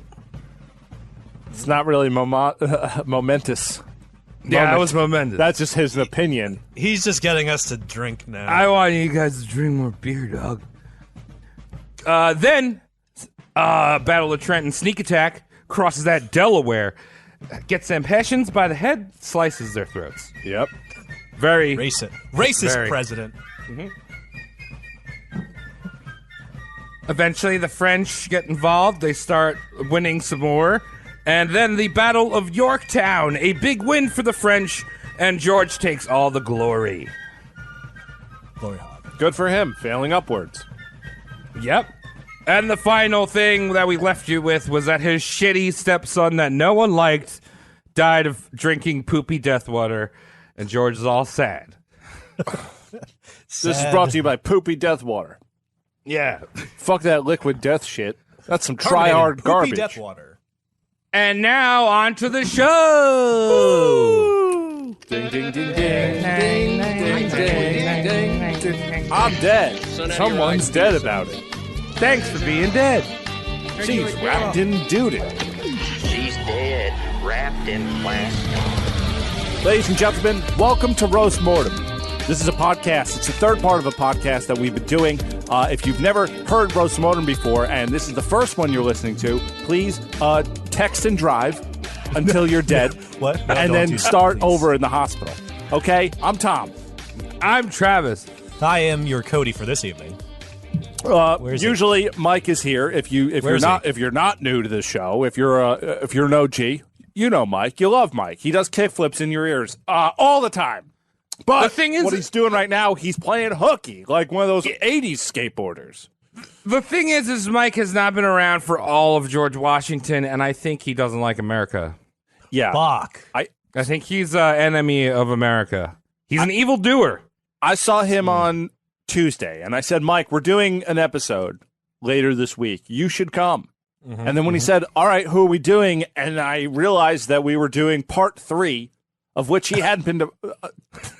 It's not really momentous. Yeah, that was momentous. That's just his opinion. He's just getting us to drink now. I want you guys to drink more beer, dog. Then, Battle of Trenton sneak attack crosses that Delaware, gets them Hessians by the head, slices their throats. Yep. Very Racist Very. president. Eventually, the French get involved. They start winning some more. And then the Battle of Yorktown, a big win for the French, and George takes all the glory. Glory hog. Good for him, failing upwards. Yep. And the final thing that we left you with was that his shitty stepson that no one liked died of drinking poopy death water, and George is all sad. This is brought to you by Poopy Death Water. Yeah. Fuck that liquid death shit. That's some Carbonated try-hard poopy garbage. death water. And now on to the show. Ding, ding, ding, ding, ding, ding, ding, ding, ding. I'm dead. Someone's dead about it. Thanks for being dead. She's wrapped in doo-doo. She's dead, wrapped in plastic. Ladies and gentlemen, welcome to Roast Mortem. This is a podcast. It's the third part of a podcast that we've been doing. If you've never heard Roast Mortem before, and this is the first one you're listening to, please text and drive until you're dead. What? No, and don't then do that, start please. over in the hospital. Okay? I'm Tom. I'm Travis. I am your Cody for this evening. Where's he? Usually Mike is here. If you're not new to this show, if you're an OG, you know Mike. You love Mike. He does kickflips in your ears all the time. But The thing is- what he's doing right now, he's playing hooky, like one of those 80s skateboarders. The thing is Mike has not been around for all of George Washington, and I think he doesn't like America. Yeah. Bach. I think he's an enemy of America. He's an evildoer. I saw him on Tuesday, and I said, Mike, we're doing an episode later this week. You should come. And then when he said, all right, who are we doing? And I realized that we were doing part 3 of which he hadn't been to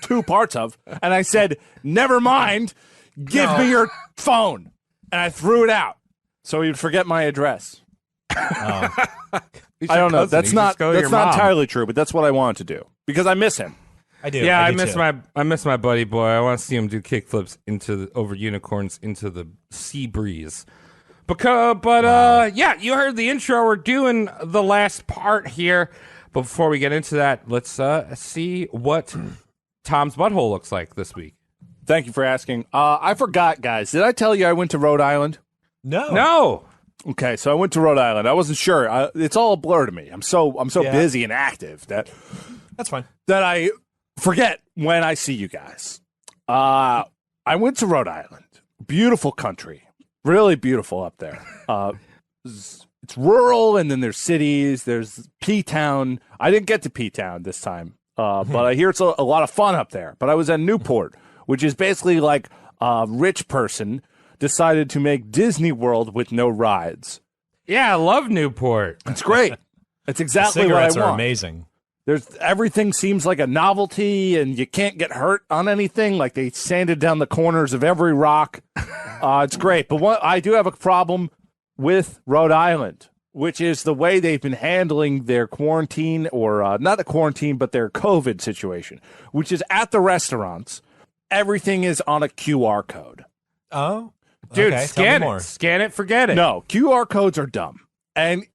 2 parts of. And I said, never mind, give me your phone. And I threw it out so he'd forget my address. I don't know. That's not entirely true, but that's what I wanted to do because I miss him. I do. Yeah, I miss my buddy boy. I want to see him do kickflips over unicorns into the sea breeze. Yeah, you heard the intro. We're doing the last part here. But before we get into that, let's see what Tom's butthole looks like this week. Thank you for asking. I forgot, guys. Did I tell you I went to Rhode Island? No. Okay, so I went to Rhode Island. I wasn't sure. It's all a blur to me. I'm so busy and active that's fine. that I forget when I see you guys. I went to Rhode Island. Beautiful country. Really beautiful up there. It's rural, and then there's cities. There's P-Town. I didn't get to P-Town this time, but I hear it's a lot of fun up there. But I was at Newport, which is basically like a rich person decided to make Disney World with no rides. Yeah, I love Newport. It's great. It's exactly what I want. Cigarettes are amazing. Everything seems like a novelty, and you can't get hurt on anything. Like they sanded down the corners of every rock. It's great. But I do have a problem with Rhode Island, which is the way they've been handling their quarantine, or not the quarantine, but their COVID situation, which is at the restaurants. Everything is on a QR code. Oh, dude, okay, scan it, forget it. No, QR codes are dumb. And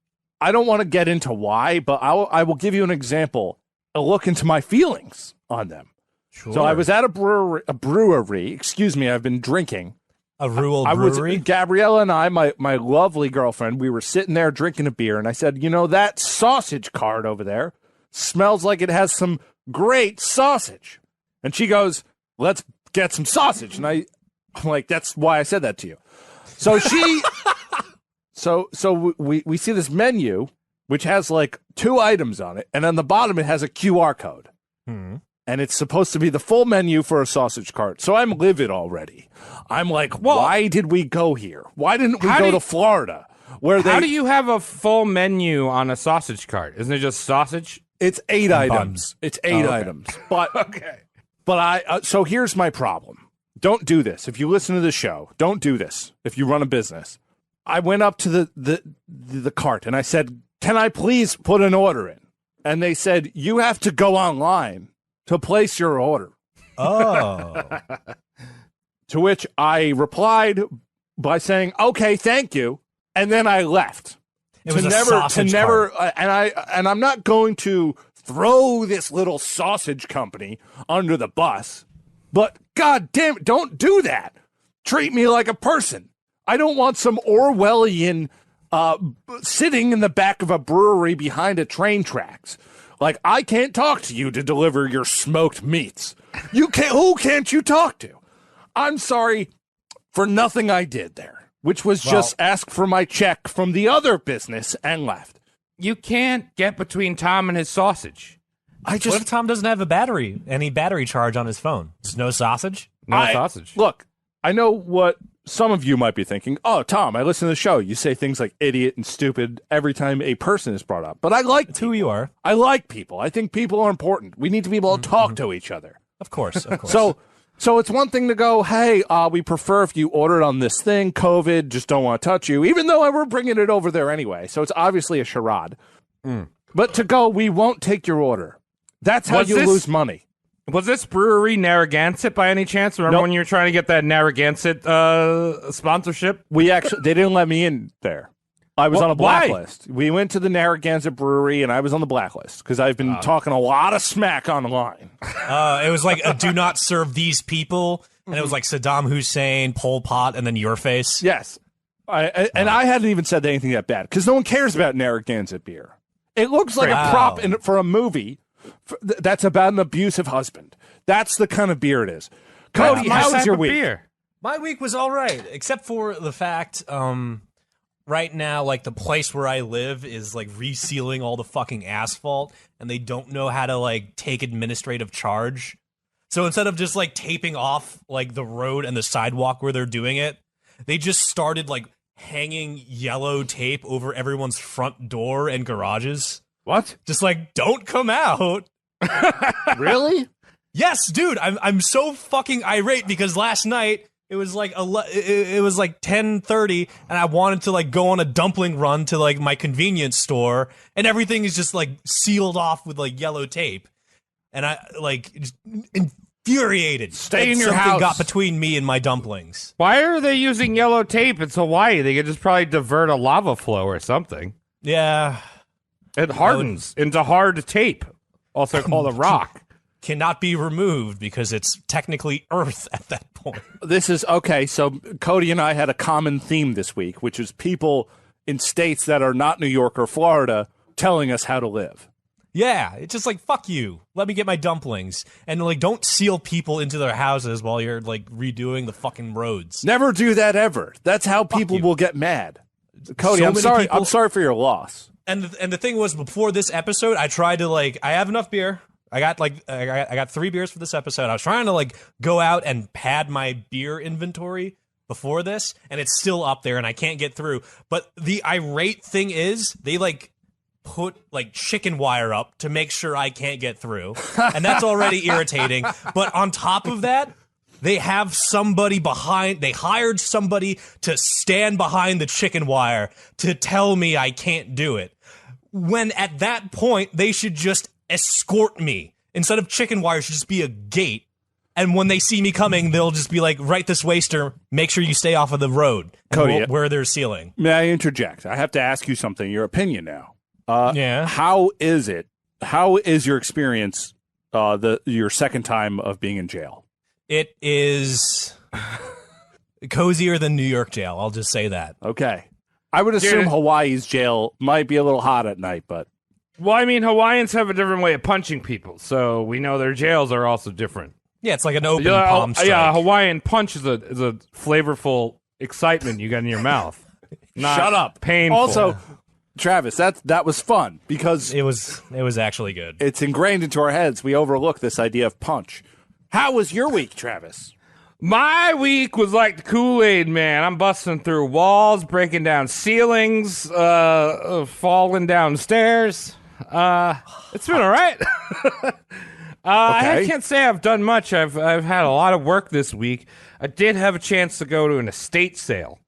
I don't want to get into why, but I will give you an example, a look into my feelings on them. Sure. So I was at a brewery. Excuse me, I've been drinking. A rural brewery? Gabriella and I, my lovely girlfriend, we were sitting there drinking a beer, and I said, that sausage cart over there smells like it has some great sausage. And she goes, let's get some sausage. And I'm like, that's why I said that to you. So she... So we see this menu, which has like 2 items on it, and on the bottom it has a QR code. And it's supposed to be the full menu for a sausage cart. So I'm livid already. I'm like, why did we go here? Why didn't we go to Florida? How do you have a full menu on a sausage cart? Isn't it just sausage? It's 8 items. It's 8 items. But okay. But so here's my problem. Don't do this. If you listen to the show, don't do this. If you run a business. I went up to the cart and I said, can I please put an order in? And they said, you have to go online to place your order. Oh. To which I replied by saying, okay, thank you. And then I left. It was a sausage cart. And I'm not going to throw this little sausage company under the bus, but God damn it, don't do that. Treat me like a person. I don't want some Orwellian sitting in the back of a brewery behind a train tracks. Like, I can't talk to you to deliver your smoked meats. Who can't you talk to? I'm sorry for nothing I did there, which was just ask for my check from the other business and left. You can't get between Tom and his sausage. What if Tom doesn't have any battery charge on his phone? There's no sausage? No sausage. Look, I know what some of you might be thinking. Oh, Tom, I listen to the show. You say things like idiot and stupid every time a person is brought up. But I like It's who you are. I like people. I think people are important. We need to be able to talk to each other. Of course. So it's one thing to go, hey, we prefer if you ordered on this thing, COVID, just don't want to touch you, even though we're bringing it over there anyway. So it's obviously a charade. But to go, we won't take your order. That's how you lose money. Was this brewery Narragansett by any chance? Remember when you were trying to get that Narragansett sponsorship? They didn't let me in there. I was on a blacklist. We went to the Narragansett brewery, and I was on the blacklist because I've been talking a lot of smack online. It was like a do not serve these people, and it was like Saddam Hussein, Pol Pot, and then your face. Yes. I hadn't even said anything that bad because no one cares about Narragansett beer. It looks like a prop for a movie that's about an abusive husband. That's the kind of beer it is. Cody, how was your week? Beer. My week was all right, except for the fact right now, like, the place where I live is, like, resealing all the fucking asphalt, and they don't know how to, like, take administrative charge. So instead of just, like, taping off, like, the road and the sidewalk where they're doing it, they just started, like, hanging yellow tape over everyone's front door and garages. What? Just like, don't come out. Really? Yes, dude. I'm so fucking irate because last night it was like it was like 10:30 and I wanted to like go on a dumpling run to like my convenience store and everything is just like sealed off with like yellow tape. And I like just infuriated. Stay in your Something house. got between me and my dumplings. Why are they using yellow tape? It's Hawaii. They could just probably divert a lava flow or something. Yeah. It hardens into hard tape, also called a rock. Cannot be removed because it's technically Earth at that point. This is okay. So Cody and I had a common theme this week, which is people in states that are not New York or Florida telling us how to live. Yeah, it's just like, fuck you. Let me get my dumplings. And like, don't seal people into their houses while you're like redoing the fucking roads. Never do that ever. That's how people you. will get mad. Cody, So I'm many sorry. people- I'm sorry for your loss. And the thing was, before this episode, I tried to like, I have enough beer. I got 3 beers for this episode. I was trying to like go out and pad my beer inventory before this, and it's still up there, and I can't get through. But the irate thing is, they like put like chicken wire up to make sure I can't get through, and that's already irritating. But on top of that, they have somebody behind. They hired somebody to stand behind the chicken wire to tell me I can't do it. When at that point, they should just escort me. Instead of chicken wire, should just be a gate. And when they see me coming, they'll just be like, right this way, sir. Make sure you stay off of the road Cody, where there's ceiling. May I interject? I have to ask you something. Your opinion now. Yeah. How is it? How is your experience? Your second time of being in jail. It is cozier than New York jail. I'll just say that. Okay. I would assume Hawaii's jail might be a little hot at night, but Well, I mean, Hawaiians have a different way of punching people, so we know their jails are also different. Yeah, it's like an open palm strike. Yeah, Hawaiian punch is a flavorful excitement you got in your mouth. Not shut up. Painful. Also, Travis, that was fun because It was actually good. it's ingrained into our heads. We overlook this idea of punch. How was your week, Travis? My week was like the Kool-Aid Man. I'm busting through walls, breaking down ceilings, falling downstairs. It's been all right. I can't say I've done much. I've had a lot of work this week. I did have a chance to go to an estate sale.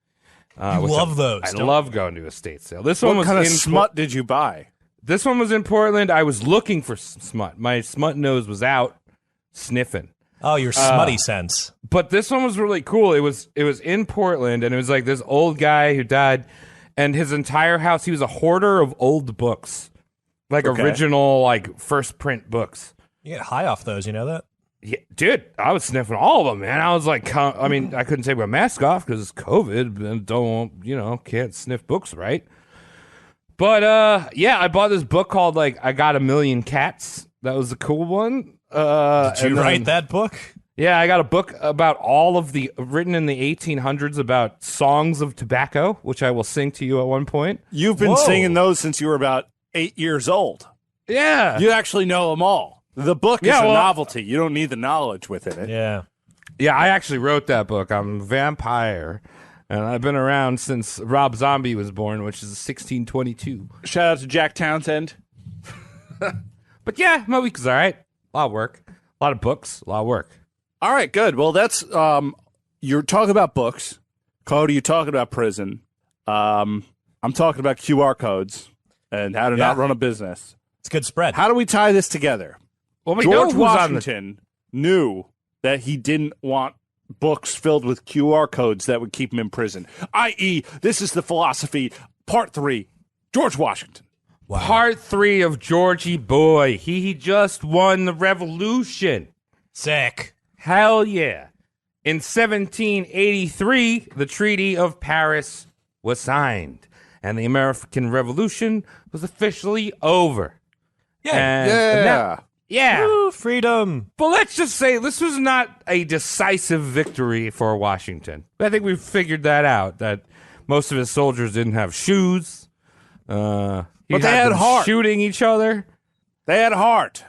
Love those. I love going to estate sale. This one What was kind of in smut did you buy? This one was in Portland. I was looking for smut. My smut nose was out sniffing. Oh, your smutty sense. But this one was really cool. It was in Portland, and it was like this old guy who died, and his entire house. He was a hoarder of old books, like original, like first print books. You get high off those, you know that? Yeah, dude, I was sniffing all of them, man. I was like, I mean, I couldn't take my mask off because it's COVID, and can't sniff books, right? But yeah, I bought this book called like I Got a Million Cats. That was a cool one. Did you write that book? Yeah, I got a book about all of the written in the 1800s about songs of tobacco, which I will sing to you at one point. You've been singing those since you were about 8 years old. Yeah. You actually know them all. The book is a novelty. You don't need the knowledge within it. Yeah. Yeah, I actually wrote that book. I'm a vampire, and I've been around since Rob Zombie was born, which is 1622. Shout out to Jack Townsend. But yeah, my week was all right. A lot of work. A lot of books. A lot of work. All right, good. Well, that's you're talking about books. Cody, you're talking about prison. I'm talking about QR codes and how to not run a business. It's a good spread. How do we tie this together? Well, we George know who's on the Washington knew that he didn't want books filled with QR codes that would keep him in prison, i.e., this is the philosophy, part 3, George Washington. Wow. Part 3 of Georgie Boy. He just won the revolution. Sick. Hell yeah. In 1783, the Treaty of Paris was signed, and the American Revolution was officially over. Yeah. Yeah. Woo, freedom. But let's just say this was not a decisive victory for Washington. I think we've figured that out, that most of his soldiers didn't have shoes. But they had heart. Shooting each other. They had heart.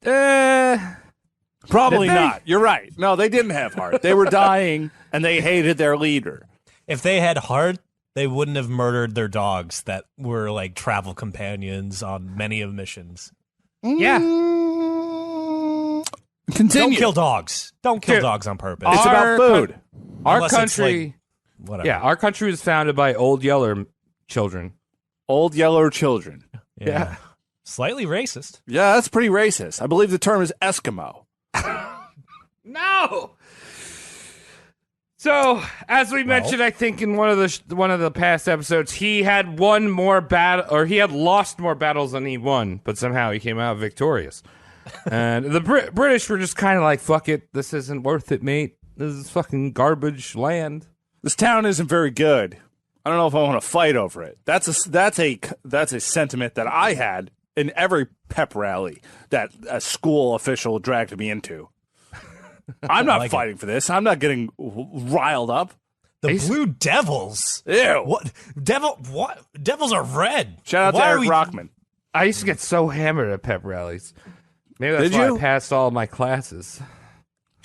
Probably Did they? not. You're right. No, they didn't have heart. They were dying, and they hated their leader. If they had heart, they wouldn't have murdered their dogs that were like travel companions on many of missions. Yeah. Continue. Don't kill dogs. Don't kill Dude, dogs on purpose. It's about food. Our Unless it's, country, Whatever. yeah, our country was founded by old yeller children. Old yellow children. Yeah. Slightly racist. Yeah, that's pretty racist. I believe the term is Eskimo. No. So, as we mentioned, I think in one of the past episodes, he had won more battle, or he had lost more battles than he won, but somehow he came out victorious. And the British were just kind of like, "Fuck it, this isn't worth it, mate. This is fucking garbage land." This town isn't very good. I don't know if I want to fight over it. That's a sentiment that I had in every pep rally that a school official dragged me into. I'm not fighting for this. I'm not getting riled up. The Blue Devils. Ew. What? Devils are red. Shout out to Eric Rockman. I used to get so hammered at pep rallies. Maybe that's Did why you? I passed all my classes.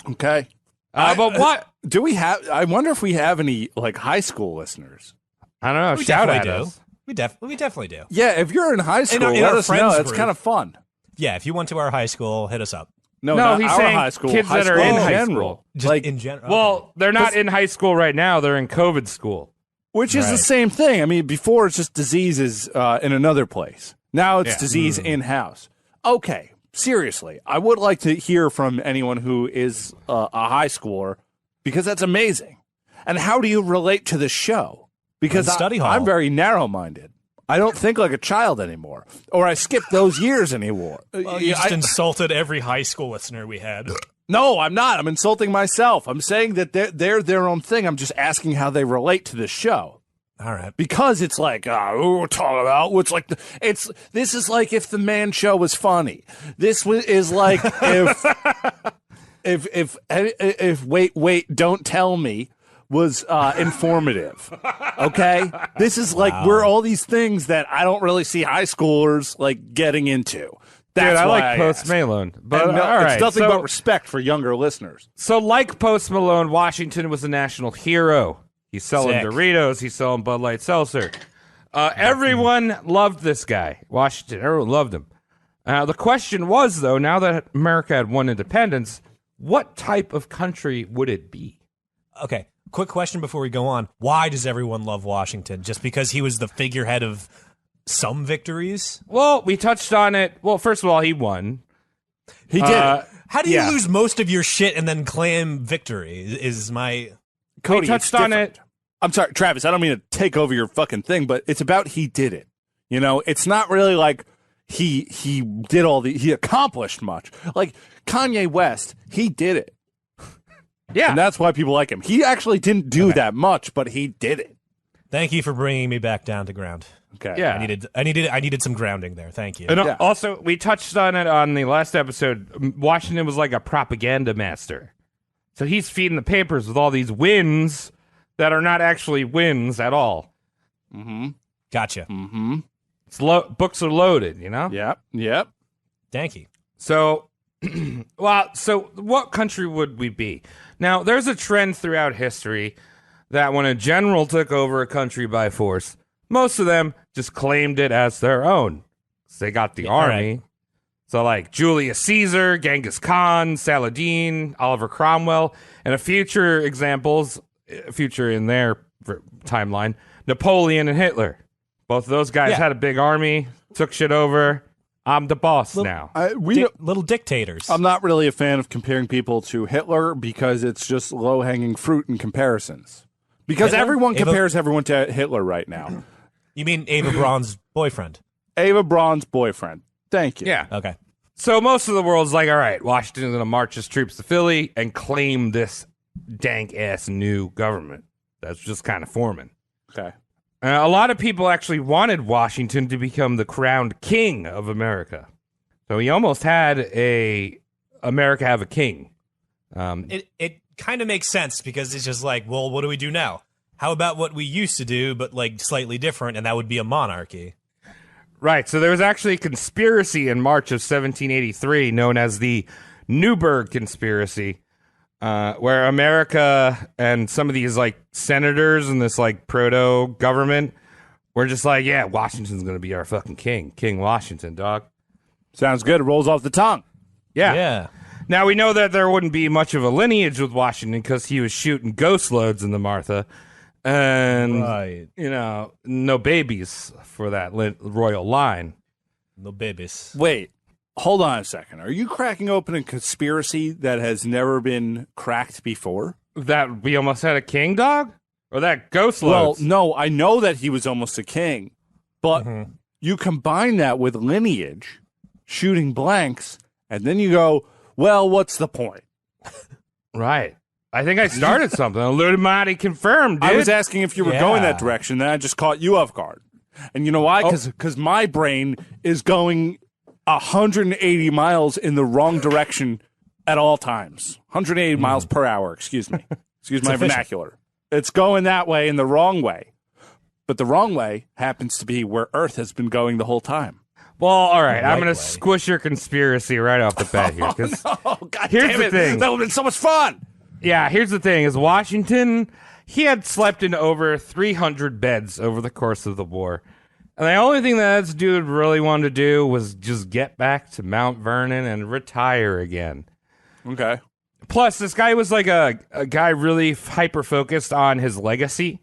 Okay. But what? Do we have? I wonder if we have any like high school listeners. I don't know. We Shout definitely at do. us. We definitely do. Yeah, if you're in high school, in let our us know. friends That's group. kind of fun. Yeah, if you went to our high school, hit us up. No, No, not he's our saying high school. kids high that are school in high general. school. Just Like, in general. Well, they're not in high school right now. They're in COVID school. which is the Right. same thing. I mean, before it's just diseases in another place. Now it's Yeah. disease in house. Okay, seriously, I would like to hear from anyone who is a high schooler because that's amazing. And how do you relate to the show? Because In study hall. I'm very narrow-minded. I don't think like a child anymore, or I skip those years anymore. Well, you just insulted every high school listener we had. No, I'm not. I'm insulting myself. I'm saying that they're their own thing. I'm just asking how they relate to the show. All right. Because it's like, we're talking about what's like, this is like if the Man Show was funny. This is like if wait, don't tell me was informative. Okay? This is like, we're all these things that I don't really see high schoolers like getting into. That's Dude, I why like Post asked. Malone. But And all right, it's nothing so, but respect for younger listeners. So, like Post Malone, Washington was a national hero. He's selling Sick. Doritos. He's selling Bud Light Seltzer. Everyone loved this guy, Washington. Everyone loved him. The question was, though, now that America had won independence, what type of country would it be? Okay. Quick question before we go on. Why does everyone love Washington? Just because he was the figurehead of some victories? Well, we touched on it. Well, first of all, he won. He did. How do you Yeah. lose most of your shit and then claim victory? Is my Cody, we touched it's on different. it. I'm sorry, Travis, I don't mean to take over your fucking thing, but it's about he did it. You know, it's not really like he did he accomplished much. Like Kanye West, he did it. Yeah. And that's why people like him. He actually didn't do that much, but he did it. Thank you for bringing me back down to ground. Okay. Yeah. I needed some grounding there. Thank you. And Yeah. also, we touched on it on the last episode. Washington was like a propaganda master. So he's feeding the papers with all these wins that are not actually wins at all. Gotcha. It's books are loaded, you know? Yep. Thank you. So, so what country would we be? Now, there's a trend throughout history that when a general took over a country by force, most of them just claimed it as their own. So they got the army. right. So like Julius Caesar, Genghis Khan, Saladin, Oliver Cromwell, and a future in their timeline, Napoleon and Hitler. Both of those guys Yeah. had a big army, took shit over. I'm the boss now. Little dictators. I'm not really a fan of comparing people to Hitler because it's just low-hanging fruit in comparisons. Because Hitler? everyone Ava- compares everyone to Hitler right now. You mean Ava Braun's boyfriend? Ava Braun's boyfriend. Thank you. Yeah. Okay. So most of the world's like, all right, Washington's going to march his troops to Philly and claim this dank-ass new government that's just kind of forming. Okay. A lot of people actually wanted Washington to become the crowned king of America. So he almost had America have a king. It kind of makes sense because it's just like, well, what do we do now? How about what we used to do, but like slightly different, and that would be a monarchy. Right. So there was actually a conspiracy in March of 1783 known as the Newburgh Conspiracy, where America and some of these like senators and this like proto government were just like, yeah, Washington's going to be our fucking king. King Washington, dog. Sounds good. It rolls off the tongue. Yeah. Yeah. Now, we know that there wouldn't be much of a lineage with Washington because he was shooting ghost loads in the Martha. And, no babies for that royal line. No babies. Wait, hold on a second. Are you cracking open a conspiracy that has never been cracked before? That we almost had a king, dog? Or that ghost Well, loads? no, I know that he was almost a king. But you combine that with lineage, shooting blanks, and then you go, well, what's the point? Right. I think I started something. Illuminati confirmed, dude. I was asking if you were going that direction, then I just caught you off guard. And you know why? Because my brain is going 180 miles in the wrong direction at all times. 180 miles per hour, excuse me. Excuse my vernacular. It's going that way in the wrong way. But the wrong way happens to be where Earth has been going the whole time. Well, all right. I'm going to squish your conspiracy right off the bat here. God here's damn the it. thing. That would have been so much fun. Yeah, here's the thing. Is Washington, he had slept in over 300 beds over the course of the war. And the only thing that this dude really wanted to do was just get back to Mount Vernon and retire again. Okay. Plus, this guy was like a guy really hyper-focused on his legacy.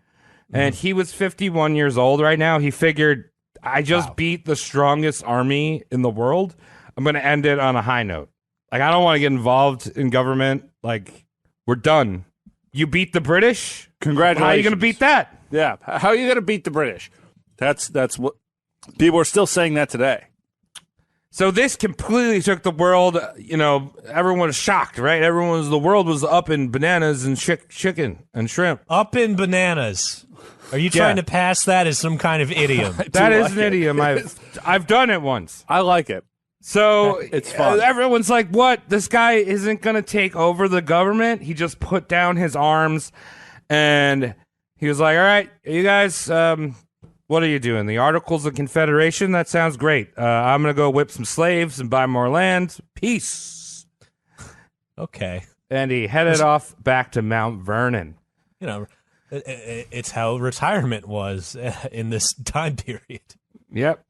And he was 51 years old right now. He figured, I just beat the strongest army in the world. I'm going to end it on a high note. Like, I don't want to get involved in government. Like, we're done. You beat the British? Congratulations. How are you going to beat that? Yeah. How are you going to beat the British? That's what people are still saying that today. So this completely took the world, everyone was shocked, right? The world was up in bananas and chicken and shrimp. Up in bananas. Are you trying to pass that as some kind of idiom? That is an idiom. I've done it once. I like it. So it's fun. Everyone's like, what? This guy isn't going to take over the government? He just put down his arms and he was like, all right, you guys, what are you doing? The Articles of Confederation? That sounds great. I'm going to go whip some slaves and buy more land. Peace. Okay. And he headed off back to Mount Vernon. It's how retirement was in this time period. Yep.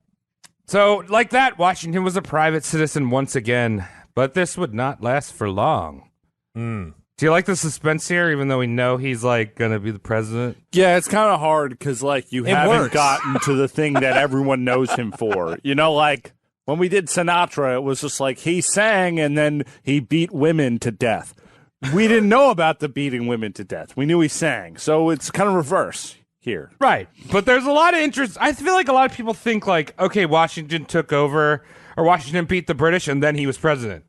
So, like that, Washington was a private citizen once again, but this would not last for long. Do you like the suspense here, even though we know he's, like, going to be the president? Yeah, it's kind of hard because, like, you haven't works. gotten to the thing that everyone knows him for. Like, when we did Sinatra, it was just like he sang and then he beat women to death. We didn't know about the beating women to death. We knew he sang. So it's kind of reverse here. Right. But there's a lot of interest. I feel like a lot of people think, like, okay, Washington took over, or Washington beat the British, and then he was president.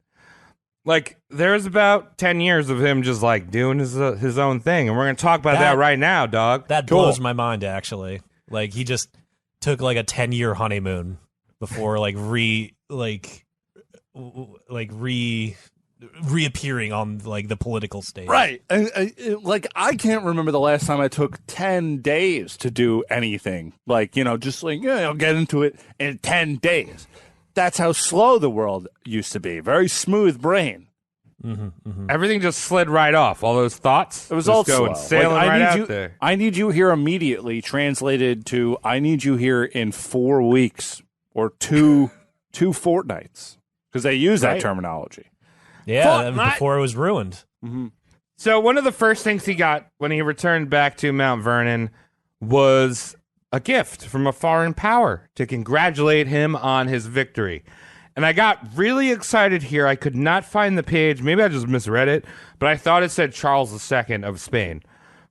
Like, there's about 10 years of him just, like, doing his own thing. And we're going to talk about that right now, dog. That blows my mind, actually. Like, he just took, like, a 10-year honeymoon before, like, reappearing on, like, the political stage. Right. And, I can't remember the last time I took 10 days to do anything. Like, just like, I'll get into it in 10 days. That's how slow the world used to be. Very smooth brain. Everything just slid right off. All those thoughts. It was just all going slow. sailing Like, right out there. I need you here immediately translated to I need you here in 4 weeks or two fortnights because they use that terminology. Yeah, before it was ruined. So one of the first things he got when he returned back to Mount Vernon was a gift from a foreign power to congratulate him on his victory. And I got really excited here. I could not find the page. Maybe I just misread it, but I thought it said Charles II of Spain.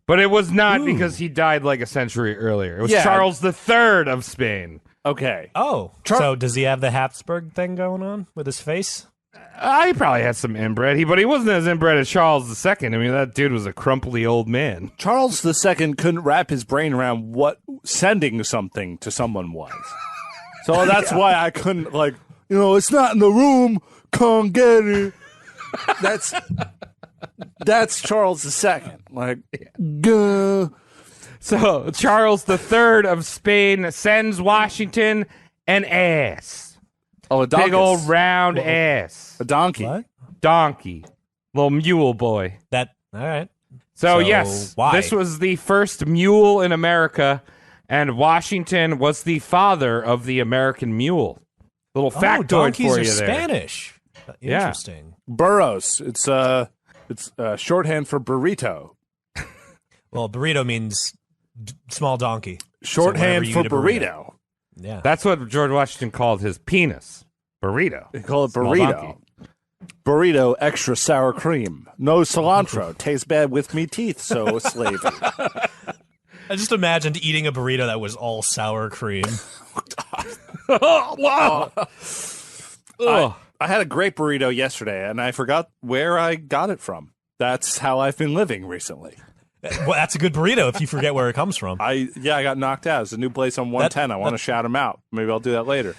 But it was not because he died like a century earlier. It was Charles III of Spain. Okay. Oh, so does he have the Habsburg thing going on with his face? He probably had some inbred, but he wasn't as inbred as Charles II. I mean, that dude was a crumply old man. Charles II couldn't wrap his brain around what sending something to someone was. So that's why I couldn't, like, it's not in the room, come get it. That's Charles II. Like, Gah. So, Charles III of Spain sends Washington an ass. Oh, a donkey. Big old round ass. A donkey. What? Donkey. Little mule boy. All right. So yes, why? this was the first mule in America, and Washington was the father of the American mule. Little factoid donkeys for are you there. Spanish. Yeah. Interesting. Burros. It's shorthand for burrito. Well, burrito means small donkey. Shorthand So for whenever you eat a burrito. Yeah. That's what George Washington called his penis. Burrito. They call it Small burrito. donkey. Burrito, extra sour cream. No cilantro. Tastes bad with me teeth, so slavey. I just imagined eating a burrito that was all sour cream. Wow. I had a great burrito yesterday, and I forgot where I got it from. That's how I've been living recently. Well, that's a good burrito if you forget where it comes from. I got knocked out. It's a new place on 110. I want to shout him out. Maybe I'll do that later.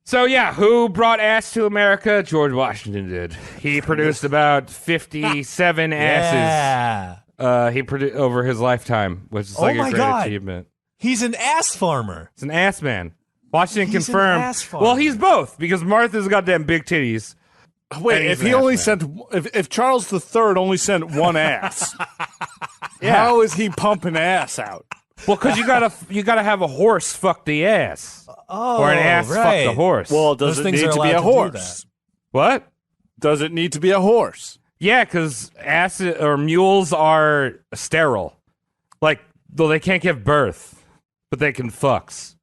So, yeah, who brought ass to America? George Washington did. He produced about 57 asses. Yeah. He produced over his lifetime, which is like a my great God. achievement. He's an ass farmer. It's an ass man. Washington He's an confirmed. ass farmer. Well, he's both because Martha's goddamn big titties. Wait, And he's if an he ass only man. sent, if Charles III only sent one ass, Yeah. how is he pumping ass out? Well, because you gotta have a horse fuck the ass, Oh, or an ass right. fuck the horse. Well, does Those it things need are to be allowed a to do horse? what? Does it need to be a horse? Yeah, because ass or mules are sterile. Like, though they can't give birth, but they can fucks.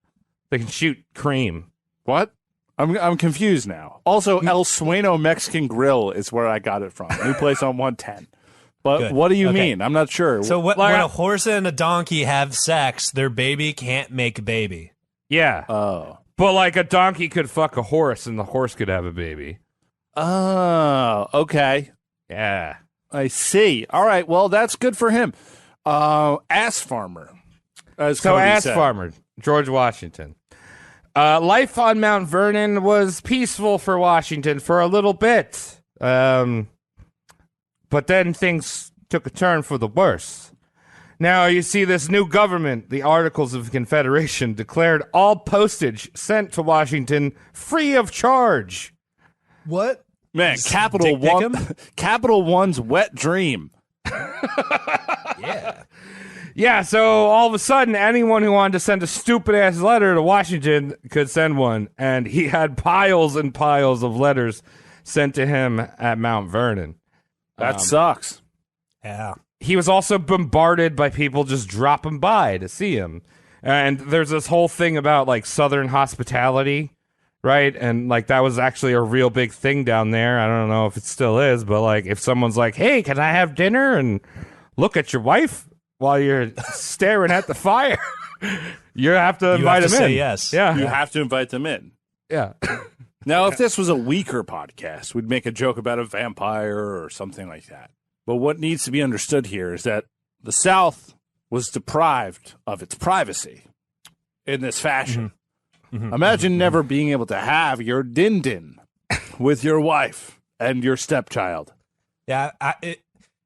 They can shoot cream. What? I'm confused now. Also, El Sueno Mexican Grill is where I got it from. New place on 110. But Good. what do you Okay. mean? I'm not sure. So Like, when a horse and a donkey have sex, their baby can't make a baby. Yeah, Oh. but like a donkey could fuck a horse, and the horse could have a baby. Oh, okay. Yeah. I see. All right. Well, that's good for him. Ass farmer. As So Cody ass said. farmer, George Washington. Life on Mount Vernon was peaceful for Washington for a little bit. But then things took a turn for the worse. Now, you see, this new government, the Articles of Confederation, declared all postage sent to Washington free of charge. What? Man, Capital Dick One, Dickum? Capital One's wet dream. Yeah. Yeah, so all of a sudden, anyone who wanted to send a stupid-ass letter to Washington could send one, and he had piles and piles of letters sent to him at Mount Vernon. That sucks. Yeah. He was also bombarded by people just dropping by to see him. And there's this whole thing about, like, Southern hospitality, right? And, like, that was actually a real big thing down there. I don't know if it still is, but, like, if someone's like, hey, can I have dinner and look at your wife while you're staring at the fire, you have to invite have to him say in. yes. Yeah. You have to invite them in. Yeah. Now, if this was a weaker podcast, we'd make a joke about a vampire or something like that. But what needs to be understood here is that the South was deprived of its privacy in this fashion. Imagine never being able to have your din-din with your wife and your stepchild. Yeah.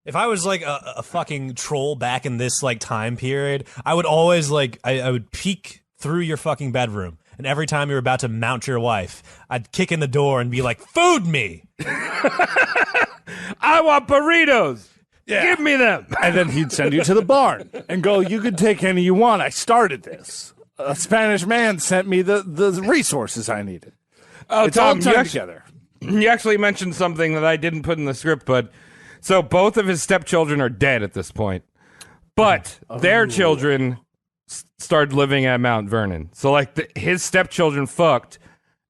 If I was like a fucking troll back in this like time period, I would always like I would peek through your fucking bedroom, and every time you were about to mount your wife, I'd kick in the door and be like, "Food me!" I want burritos. Yeah. Give me them. And then he'd send you to the barn and go, you can take any you want. I started this. A Spanish man sent me the resources I needed. Oh, It's all Tom, tied together. you actually mentioned something that I didn't put in the script, but so both of his stepchildren are dead at this point, but their children started living at Mount Vernon. So like his stepchildren fucked,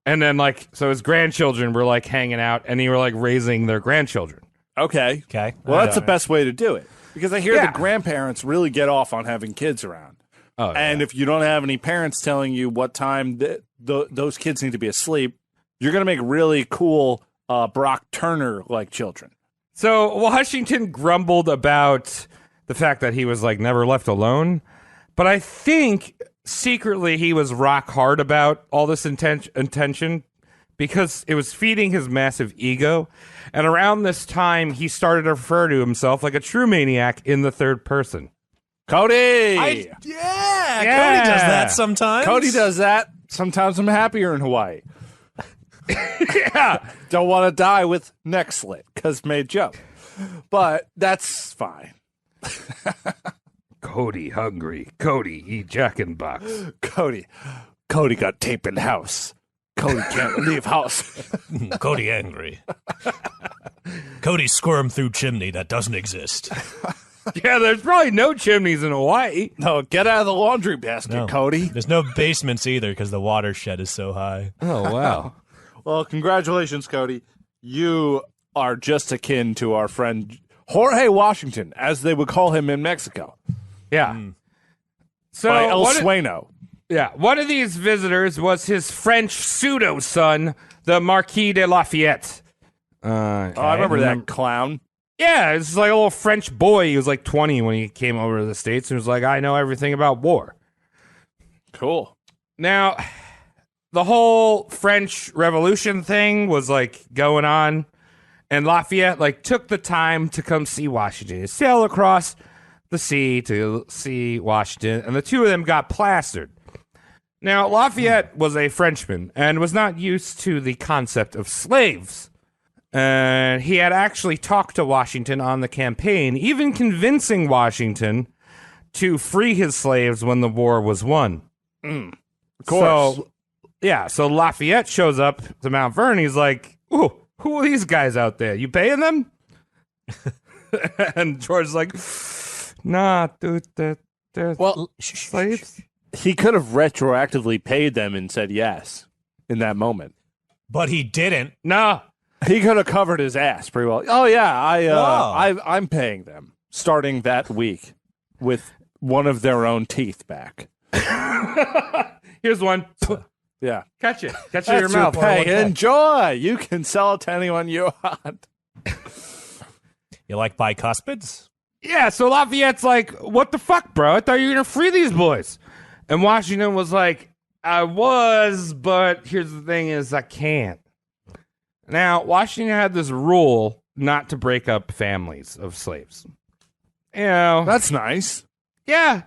and then like so his grandchildren were like hanging out, and he were like raising their grandchildren. Okay. Okay. Well, that's the best way to do it. Because I hear Yeah. the grandparents really get off on having kids around. Oh, And if you don't have any parents telling you what time those kids need to be asleep, you're going to make really cool Brock Turner-like children. So Washington grumbled about the fact that he was like never left alone, but I think secretly he was rock hard about all this intention because it was feeding his massive ego. And around this time, he started to refer to himself like a true maniac in the third person. Cody! Yeah, Cody does that sometimes. Cody does that. Sometimes I'm happier in Hawaii. Yeah. Don't want to die with neck slit because made joke. But that's fine. Cody hungry. Cody eat Jack in Box. Cody got tape in house. Cody can't leave house. Cody angry. Cody squirmed through chimney that doesn't exist. Yeah, there's probably no chimneys in Hawaii. No, get out of the laundry basket, No. Cody. There's no basements either because the watershed is so high. Oh, wow. Well, congratulations, Cody. You are just akin to our friend Jorge Washington, as they would call him in Mexico. Yeah. So By El what Sueno. one of these visitors was his French pseudo-son, the Marquis de Lafayette. Oh, I remember that clown. Yeah, it's like a little French boy. He was like 20 when he came over to the States and was like, I know everything about war. Cool. Now, the whole French Revolution thing was like going on, and Lafayette like took the time to come see Washington. He sailed across the sea to see Washington, and the two of them got plastered. Now, Lafayette was a Frenchman and was not used to the concept of slaves. And he had actually talked to Washington on the campaign, even convincing Washington to free his slaves when the war was won. Of course. So Lafayette shows up to Mount Vernon. He's like, ooh, who are these guys out there? You paying them? And George's like, nah, dude, they're slaves. He could have retroactively paid them and said yes in that moment. But he didn't. No. He could have covered his ass pretty well. Oh yeah, I'm paying them starting that week with one of their own teeth back. Here's one. Yeah, Catch it in your mouth. Hey, enjoy. You can sell it to anyone you want. You like bicuspids? Yeah, so Lafayette's like, what the fuck, bro? I thought you were going to free these boys. And Washington was like, I was, but here's the thing is I can't. Now, Washington had this rule not to break up families of slaves. You know. That's nice. Yeah.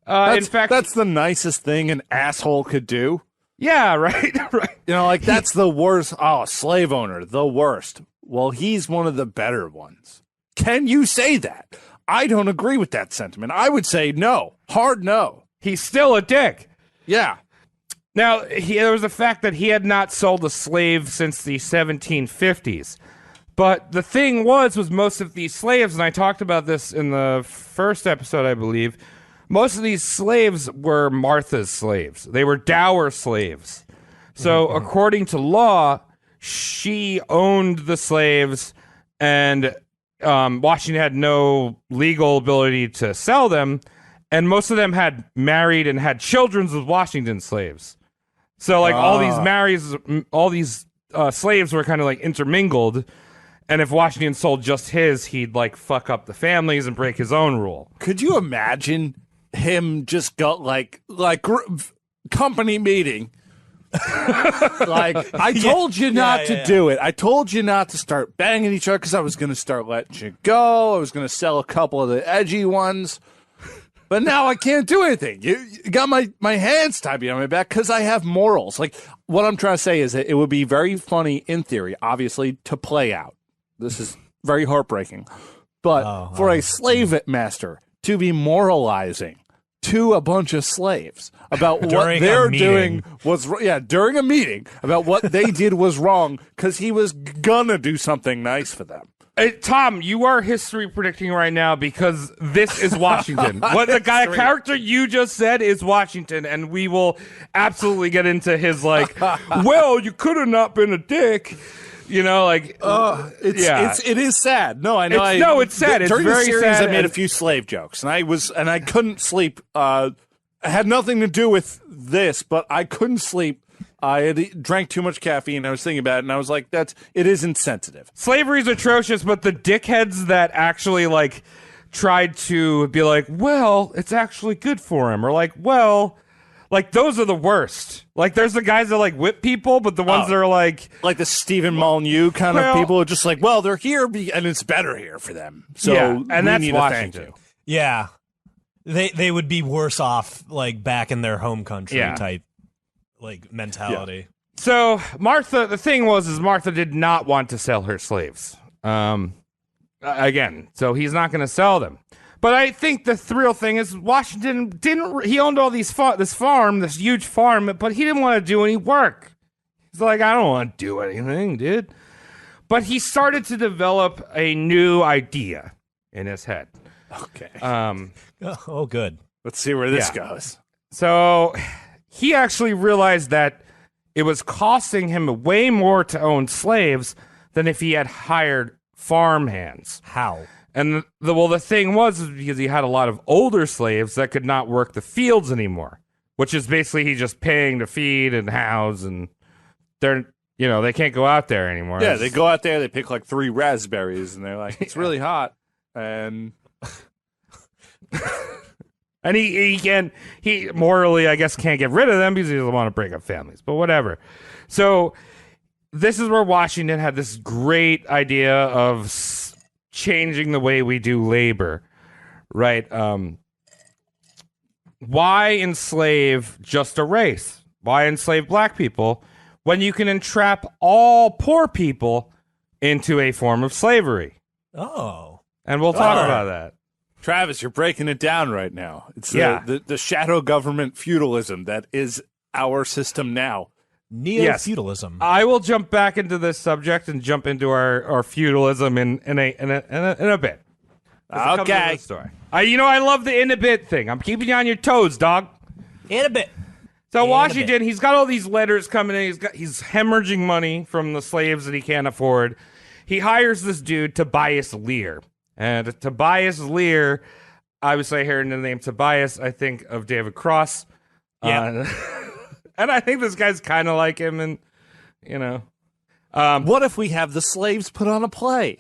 In fact, that's the nicest thing an asshole could do. Yeah, right. Right. You know, like that's the worst. Oh, slave owner, the worst. Well, he's one of the better ones. Can you say that? I don't agree with that sentiment. I would say no. Hard no. He's still a dick. Yeah. Now, there was the fact that he had not sold a slave since the 1750s. But the thing was most of these slaves, and I talked about this in the first episode, I believe, most of these slaves were Martha's slaves. They were dower slaves. So according to law, she owned the slaves, and Washington had no legal ability to sell them, and most of them had married and had children with Washington slaves. So, like, all these slaves were kind of, like, intermingled, and if Washington sold just his, he'd, like, fuck up the families and break his own rule. Could you imagine him just got, like company meeting? Like, I told you not to do it. I told you not to start banging each other because I was going to start letting you go. I was going to sell a couple of the edgy ones. But now I can't do anything. You got my hands tied behind my back because I have morals. Like, what I'm trying to say is that it would be very funny in theory, obviously, to play out. This is very heartbreaking. But for a slave master to be moralizing to a bunch of slaves about what they're doing was during a meeting about what they did was wrong because he was gonna do something nice for them. Hey, Tom, you are history predicting right now because this is Washington. What the character you just said is Washington, and we will absolutely get into his like, well, you could have not been a dick. You know, like, it is sad. No, I know. It's sad. During it's very the series, sad. I made a few slave jokes, and I couldn't sleep. It had nothing to do with this, but I couldn't sleep. I had drank too much caffeine. I was thinking about it, and I was like, it is insensitive. Slavery is atrocious, but the dickheads that actually like tried to be like, well, it's actually good for him, or like, well. Like, those are the worst. Like, there's the guys that, like, whip people, but the ones that are, like the Stephen Molyneux kind of people are just like, well, they're here, and it's better here for them. So, yeah, and that's Washington. Yeah. They would be worse off, like, back in their home country type, like, mentality. Yeah. So, Martha, the thing was, Martha did not want to sell her slaves. Again, so he's not going to sell them. But I think the real thing is Washington he owned all this huge farm, but he didn't want to do any work. He's like, I don't want to do anything, dude. But he started to develop a new idea in his head. Okay. Oh, good. Let's see where this goes. So he actually realized that it was costing him way more to own slaves than if he had hired farmhands. How? And the thing was because he had a lot of older slaves that could not work the fields anymore, which is basically he just paying to feed and house, and they're they can't go out there anymore. Yeah, they go out there, they pick like 3 raspberries, and they're like, it's really hot, and and he morally, I guess, can't get rid of them because he doesn't want to break up families, but whatever. So this is where Washington had this great idea of changing the way we do labor, right? Why enslave just a race? Why enslave black people when you can entrap all poor people into a form of slavery? Oh. And we'll talk about that. Travis, you're breaking it down right now. It's the shadow government feudalism that is our system now. Neo-feudalism. Yes. I will jump back into this subject and jump into our feudalism in a bit. Okay. Story. I love the in a bit thing. I'm keeping you on your toes, dog. In a bit. So Washington, he's got all these letters coming in. He's hemorrhaging money from the slaves that he can't afford. He hires this dude, Tobias Lear. And Tobias Lear, obviously hearing the name Tobias, I think of David Cross. Yeah. And I think this guy's kind of like him, and what if we have the slaves put on a play?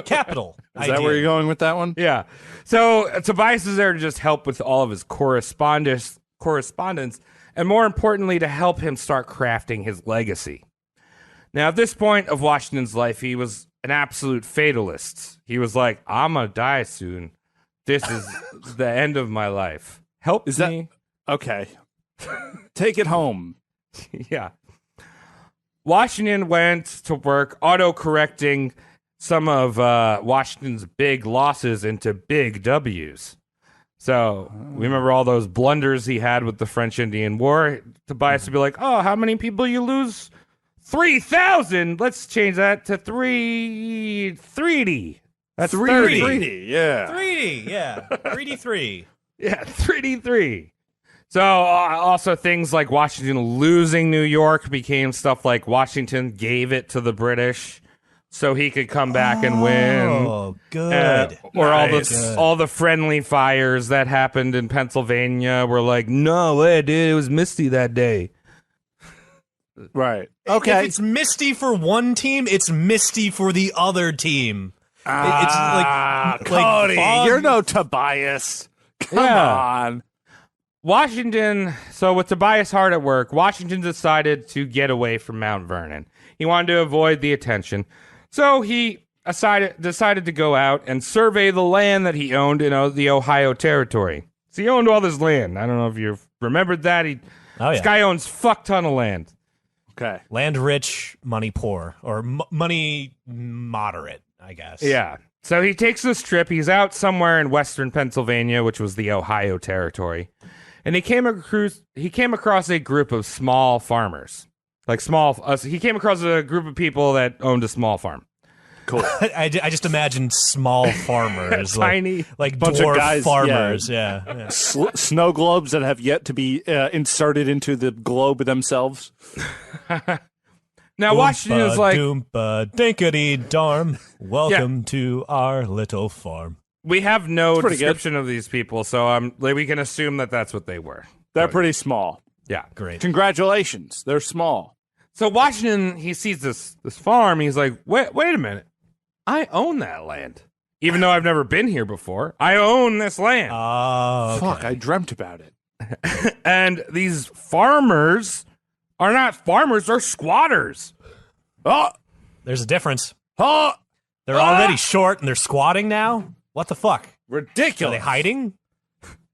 Capital. Is that where you're going with that one? Yeah. So Tobias is there to just help with all of his correspondence, and more importantly, to help him start crafting his legacy. Now, at this point of Washington's life, he was an absolute fatalist. He was like, I'm going to die soon. This is the end of my life. Help me. Okay. Take it home. Yeah. Washington went to work auto-correcting some of Washington's big losses into big W's. So we remember all those blunders he had with the French Indian War. Tobias would be like, oh, how many people you lose? 3,000. Let's change that to 3D. That's 30. 3D, yeah. 3D, yeah. 3D3. Yeah, 3D3. So also things like Washington losing New York became stuff like Washington gave it to the British so he could come back and win. Oh, good. Or Nice. all the friendly fires that happened in Pennsylvania were like, no way, dude, it was misty that day. Right. Okay. If it's misty for one team, it's misty for the other team. It's like Cody, fog. you're no Tobias. Come on. Washington, so with Tobias hard at work, Washington decided to get away from Mount Vernon. He wanted to avoid the attention. So he decided to go out and survey the land that he owned in the Ohio Territory. So he owned all this land. I don't know if you've remembered that. This guy owns fuck ton of land. Okay. Land rich, money poor, or money moderate, I guess. Yeah. So he takes this trip. He's out somewhere in western Pennsylvania, which was the Ohio Territory. And he came across a group of small farmers. He came across a group of people that owned a small farm. Cool. I just imagine small farmers, Tiny, like bunch dwarf of guys, farmers. Yeah. Snow globes that have yet to be inserted into the globe themselves. Now Washington is like, Doompa dinkity darm. Welcome to our little farm. we have no pretty good. description of these people, so we can assume that that's what they were. They're pretty small. Yeah. Great. Congratulations. They're small. So Washington, he sees this farm. He's like, wait a minute. I own that land. Even though I've never been here before, I own this land. Oh, okay. Fuck, I dreamt about it. And these farmers are not farmers, they're squatters. Oh, There's a difference. oh, They're already short and they're squatting now? What the fuck? Are ridiculous. they hiding?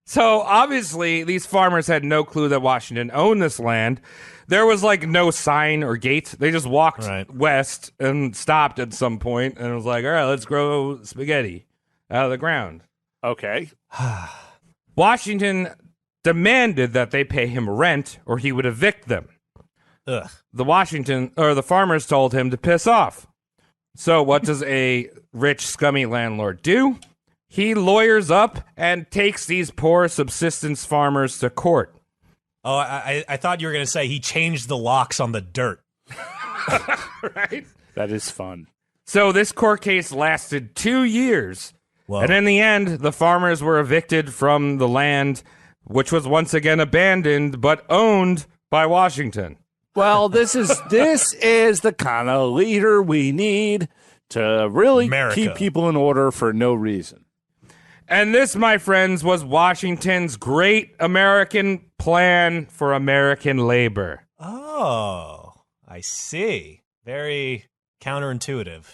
So obviously, these farmers had no clue that Washington owned this land. There was like no sign or gate. They just walked west and stopped at some point, and it was like, all right, let's grow spaghetti out of the ground. Okay. Washington demanded that they pay him rent, or he would evict them. Ugh. The farmers told him to piss off. So what does a rich, scummy landlord do? He lawyers up and takes these poor subsistence farmers to court. Oh, I thought you were going to say he changed the locks on the dirt. Right? That is fun. So this court case lasted 2 years. Whoa. And in the end, the farmers were evicted from the land, which was once again abandoned but owned by Washington. Well, this is the kind of leader we need to really America. keep people in order for no reason. And this, my friends, was Washington's great American plan for American labor. Oh, I see. Very counterintuitive.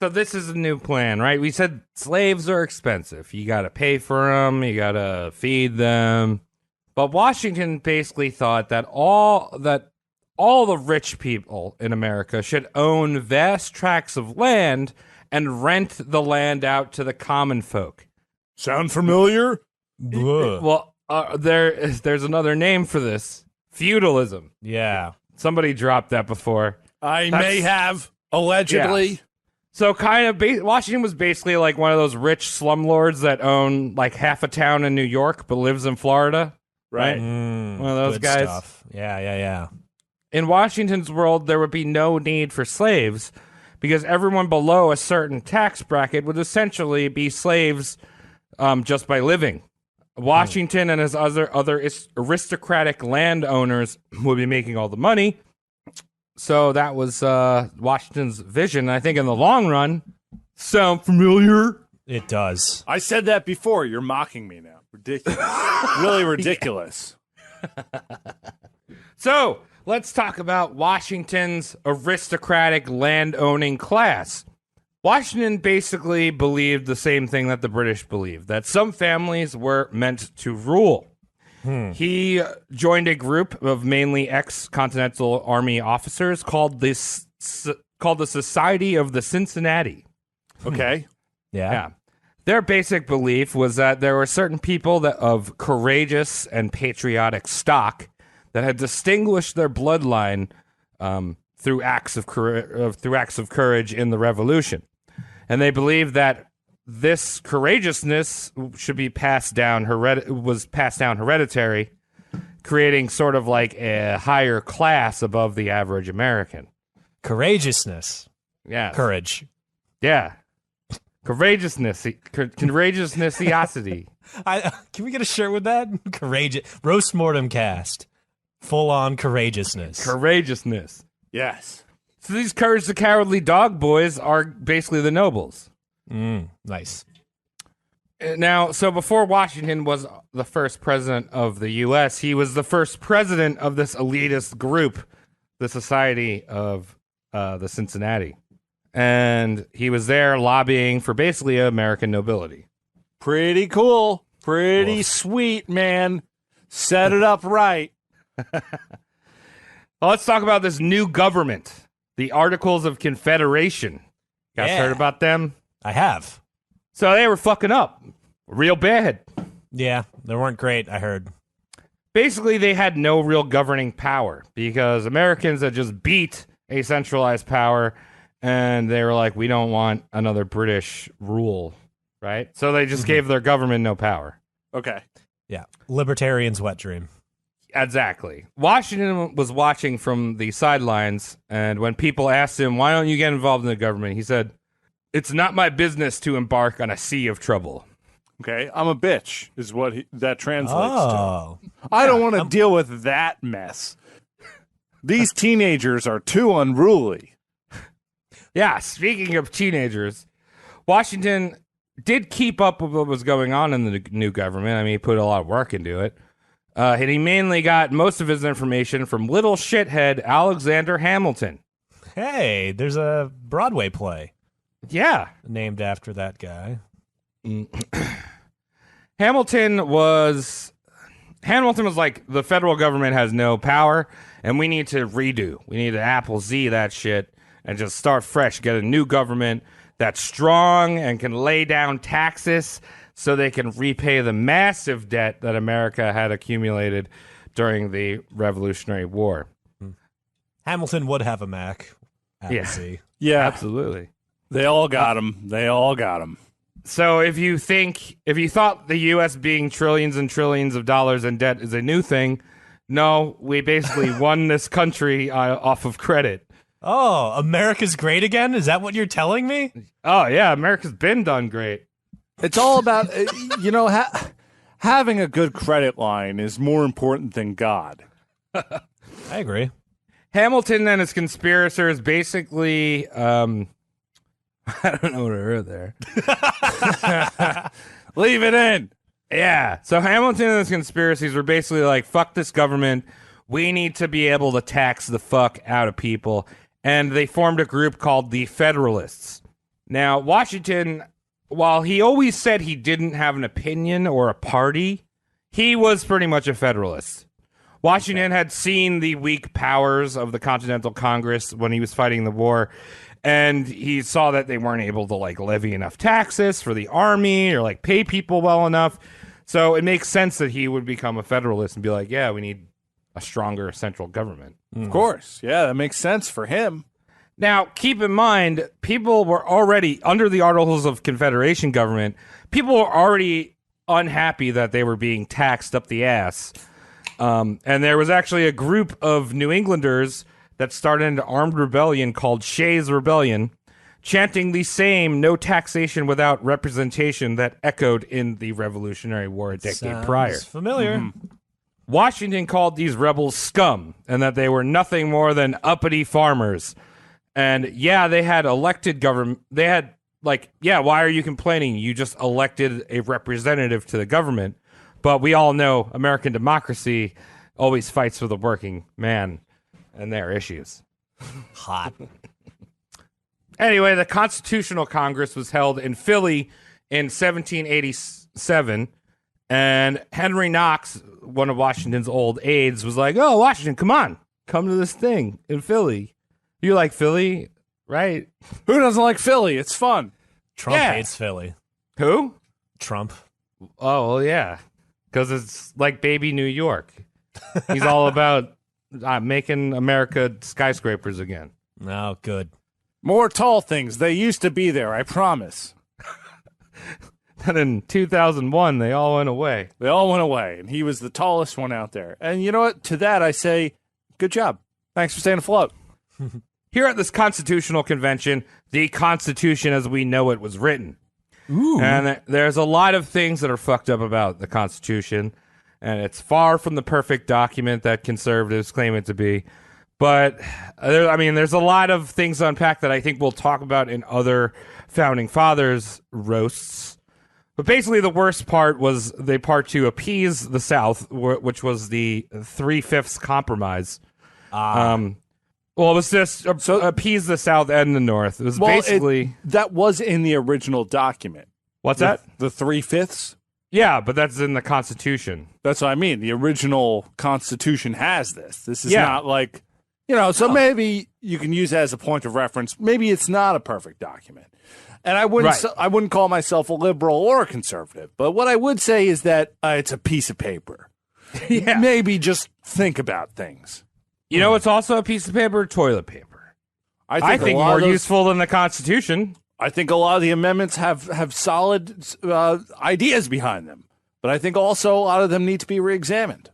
So this is a new plan, right? We said slaves are expensive. You got to pay for them. You got to feed them. But Washington basically thought that all the rich people in America should own vast tracts of land and rent the land out to the common folk. Sound familiar? Ugh. Well, there's another name for this. Feudalism. Yeah. Somebody dropped that before. I may have, allegedly. Yeah. So kind of, Washington was basically like one of those rich slumlords that own like half a town in New York but lives in Florida. Right? One of those Good guys. Stuff. Yeah. In Washington's world, there would be no need for slaves because everyone below a certain tax bracket would essentially be slaves just by living. Washington and his other aristocratic landowners would be making all the money. So that was Washington's vision. I think in the long run, sound familiar? It does. I said that before. You're mocking me now. Ridiculous. Really ridiculous. So let's talk about Washington's aristocratic land-owning class. Washington basically believed the same thing that the British believed, that some families were meant to rule. He joined a group of mainly ex-Continental Army officers called the Society of the Cincinnati. Okay. Yeah. Their basic belief was that there were certain people that of courageous and patriotic stock that had distinguished their bloodline through acts of courage in the Revolution. And they believed that this courageousness should be passed down hereditary, creating sort of like a higher class above the average American. Courageousness. Yeah. Courage. Yeah. Courageousnessosity. Can we get a shirt with that? Courageous. Roast Mortem cast. Full on courageousness. Courageousness. Yes. So these Courage the Cowardly Dog boys are basically the nobles. Nice. Now, so before Washington was the first president of the U.S., he was the first president of this elitist group, the Society of the Cincinnati. And he was there lobbying for basically American nobility. Pretty cool. Pretty sweet, man. Set it up right. Well, let's talk about this new government, the Articles of Confederation. Guys heard about them? I have. So they were fucking up real bad. Yeah, they weren't great, I heard. Basically, they had no real governing power because Americans had just beat a centralized power, and they were like, we don't want another British rule, right? So they just gave their government no power. Okay. Yeah. Libertarian's wet dream. Exactly. Washington was watching from the sidelines, and when people asked him, why don't you get involved in the government? He said, it's not my business to embark on a sea of trouble. Okay. I'm a bitch is what that translates Oh. to. I don't want to deal with that mess. These teenagers are too unruly. Yeah, speaking of teenagers, Washington did keep up with what was going on in the new government. I mean, he put a lot of work into it. And he mainly got most of his information from little shithead Alexander Hamilton. Hey, there's a Broadway play Yeah. named after that guy. Hamilton was like, the federal government has no power, and we need to redo. We need to Apple Z that shit and just start fresh, get a new government that's strong and can lay down taxes so they can repay the massive debt that America had accumulated during the Revolutionary War. Hamilton would have a Mac. Yeah. Yeah, Absolutely. they all got him. They all got him. So if you thought the U.S. being trillions and trillions of dollars in debt is a new thing, no, we basically won this country off of credit. Oh, America's great again? Is that what you're telling me? Oh, yeah, America's been done great. It's all about, having a good credit line is more important than God. I agree. Hamilton and his conspirators basically, I don't know what I wrote there. Leave it in. Yeah. So Hamilton and his conspiracies were basically like, fuck this government. We need to be able to tax the fuck out of people. And they formed a group called the Federalists. Now, Washington, while he always said he didn't have an opinion or a party, he was pretty much a Federalist. Washington had seen the weak powers of the Continental Congress when he was fighting the war, and he saw that they weren't able to levy enough taxes for the army or pay people well enough. So it makes sense that he would become a Federalist and be like, yeah, we need a stronger central government. Of course. Yeah, that makes sense for him. Now, keep in mind, people were already, under the Articles of Confederation government, people were already unhappy that they were being taxed up the ass. And there was actually a group of New Englanders that started an armed rebellion called Shays' Rebellion, chanting the same no taxation without representation that echoed in the Revolutionary War a decade prior. Familiar. Mm-hmm. Washington called these rebels scum, and that they were nothing more than uppity farmers. And yeah, they had elected government. They had why are you complaining? You just elected a representative to the government. But we all know American democracy always fights for the working man and their issues. Hot. Anyway, the Constitutional Congress was held in Philly in 1787, and Henry Knox, one of Washington's old aides, was like, oh, Washington, come to this thing in Philly. You like Philly, right? Who doesn't like Philly? It's fun. Trump Yeah. hates Philly. Who? Trump. Oh, well, yeah, because it's like baby New York. He's all about making America skyscrapers again. Oh, good. More tall things. They used to be there, I promise. And in 2001, they all went away. They all went away, and he was the tallest one out there. And you know what? To that, I say, good job. Thanks for staying afloat. Here at this Constitutional Convention, the Constitution as we know it was written. Ooh. And there's a lot of things that are fucked up about the Constitution, and it's far from the perfect document that conservatives claim it to be. But, there's a lot of things to unpack that I think we'll talk about in other Founding Fathers roasts. But basically, the worst part was the part to appease the South, which was the 3/5 compromise. Well, it was just appease the South and the North. It was basically... that was in the original document. What's that? The 3/5? Yeah, but that's in the Constitution. That's what I mean. The original Constitution has this. This is Yeah. not like, so maybe you can use it as a point of reference. Maybe it's not a perfect document. And I wouldn't call myself a liberal or a conservative. But what I would say is that it's a piece of paper. Yeah. Maybe just think about things. You know what's also a piece of paper? Toilet paper. I think more useful than the Constitution. I think a lot of the amendments have solid ideas behind them. But I think also a lot of them need to be reexamined.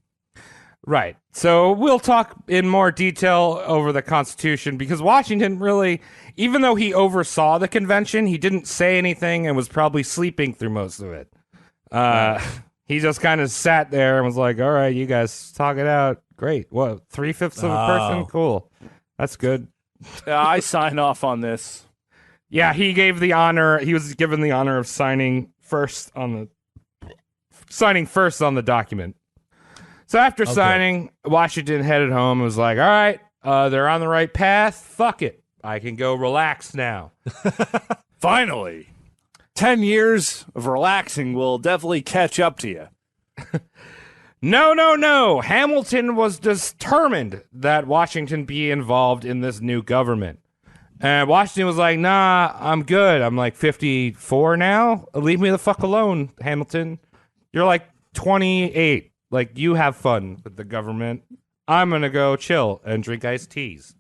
Right. So we'll talk in more detail over the Constitution because Washington really, even though he oversaw the convention, he didn't say anything and was probably sleeping through most of it. He just kind of sat there and was like, all right, you guys talk it out. Great. What, 3/5 of a person? Cool. That's good. I sign off on this. Yeah, he was given the honor of signing first on the document. So after signing, Washington headed home and was like, all right, they're on the right path. Fuck it. I can go relax now. Finally. 10 years of relaxing will definitely catch up to you. No. Hamilton was determined that Washington be involved in this new government. And Washington was like, nah, I'm good. I'm like 54 now. Leave me the fuck alone, Hamilton. You're like 28. Like, you have fun with the government. I'm going to go chill and drink iced teas.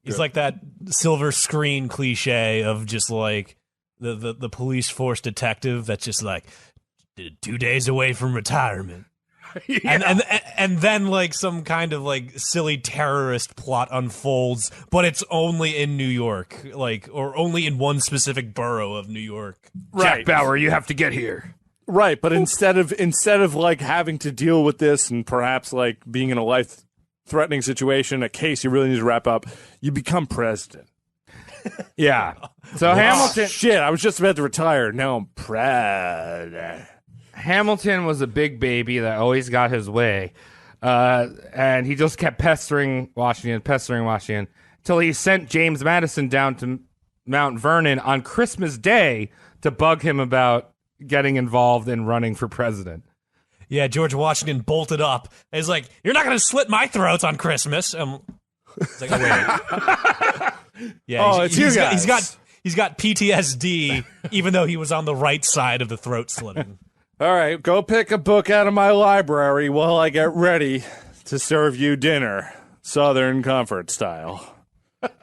He's like that silver screen cliche of just like the police force detective that's just like 2 days away from retirement. And then like some kind of like silly terrorist plot unfolds, but it's only in New York, like, or only in one specific borough of New York. Jack Bauer, you have to get here. Right, but instead of like having to deal with this and perhaps like being in a life-threatening situation, a case you really need to wrap up, you become president. Yeah. So Hamilton. Shit, I was just about to retire. Now I'm president. Hamilton was a big baby that always got his way. And he just kept pestering Washington, until he sent James Madison down to Mount Vernon on Christmas Day to bug him about getting involved in running for president. Yeah, George Washington bolted up. He's like, "You're not going to slit my throat on Christmas." It's like, oh, wait. Yeah, he's got PTSD, even though he was on the right side of the throat slitting. All right, go pick a book out of my library while I get ready to serve you dinner, Southern Comfort style.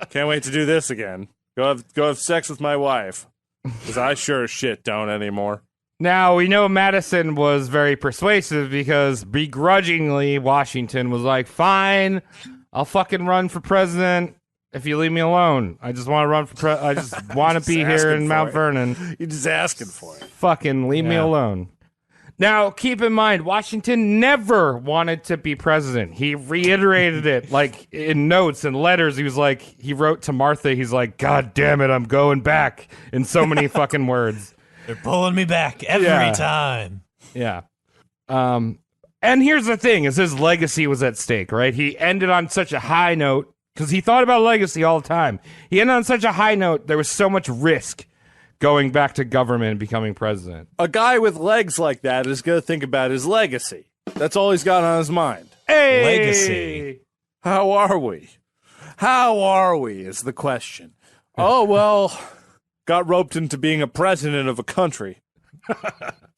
Can't wait to do this again. Go have sex with my wife, because I sure as shit don't anymore. Now, we know Madison was very persuasive because begrudgingly Washington was like, fine, I'll fucking run for president if you leave me alone. I just want to run for I just want to be here in Mount Vernon. You're just asking for it. Fucking leave me alone. Now, keep in mind, Washington never wanted to be president. He reiterated it, like, in notes and letters. He was like, he wrote to Martha, he's like, God damn it, I'm going back, in so many fucking words. They're pulling me back every time. Yeah. And here's the thing, is his legacy was at stake, right? He ended on such a high note, because he thought about legacy all the time. He ended on such a high note, there was so much risk going back to government and becoming president. A guy with legs like that is going to think about his legacy. That's all he's got on his mind. Hey! Legacy. How are we? How are we is the question. Oh, well, got roped into being a president of a country.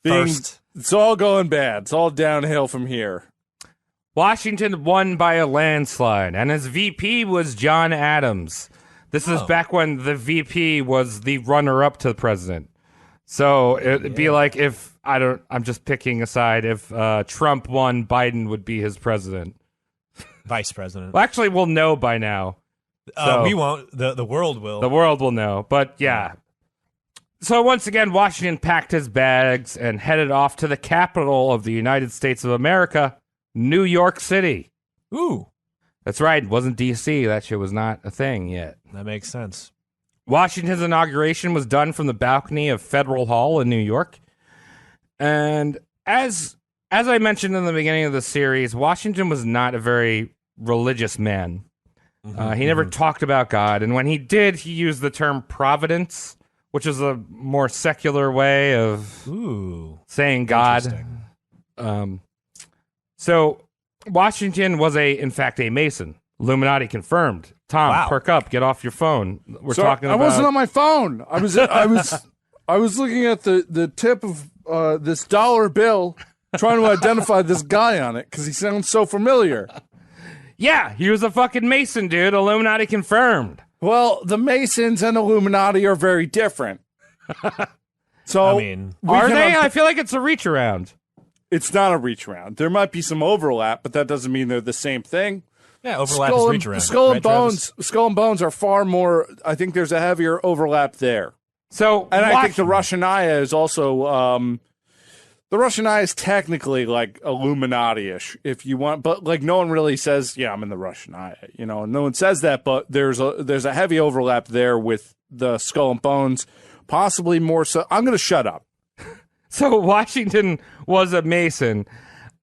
First. It's all going bad. It's all downhill from here. Washington won by a landslide, and his VP was John Adams. This is back when the VP was the runner-up to the president. So it'd be like if, I'm just picking a side, if Trump won, Biden would be his president. Vice president. Well, actually, we'll know by now. So we won't. The world will. The world will know, but yeah. So once again, Washington packed his bags and headed off to the capital of the United States of America, New York City. Ooh. That's right. It wasn't D.C. That shit was not a thing yet. That makes sense. Washington's inauguration was done from the balcony of Federal Hall in New York. And as I mentioned in the beginning of the series, Washington was not a very religious man. He never talked about God. And when he did, he used the term providence, which is a more secular way of saying God. So Washington was in fact a Mason. Illuminati confirmed. Tom, perk up, get off your phone. We're talking about. I wasn't on my phone. I was looking at the tip of this dollar bill, trying to identify this guy on it because he sounds so familiar. Yeah, he was a fucking Mason, dude. Illuminati confirmed. Well, the Masons and Illuminati are very different. So, I mean, are they? I feel like it's a reach around. It's not a reach around. There might be some overlap, but that doesn't mean they're the same thing. Yeah, overlap is reach around. Skull and Bones are far more. I think there's a heavier overlap there. So, and I think the Russian Eye is also. The Russian Eye is technically like Illuminati-ish, if you want, but like no one really says, "Yeah, I'm in the Russian Eye," you know. No one says that, but there's a heavy overlap there with the Skull and Bones, possibly more so. I'm going to shut up. So Washington was a Mason,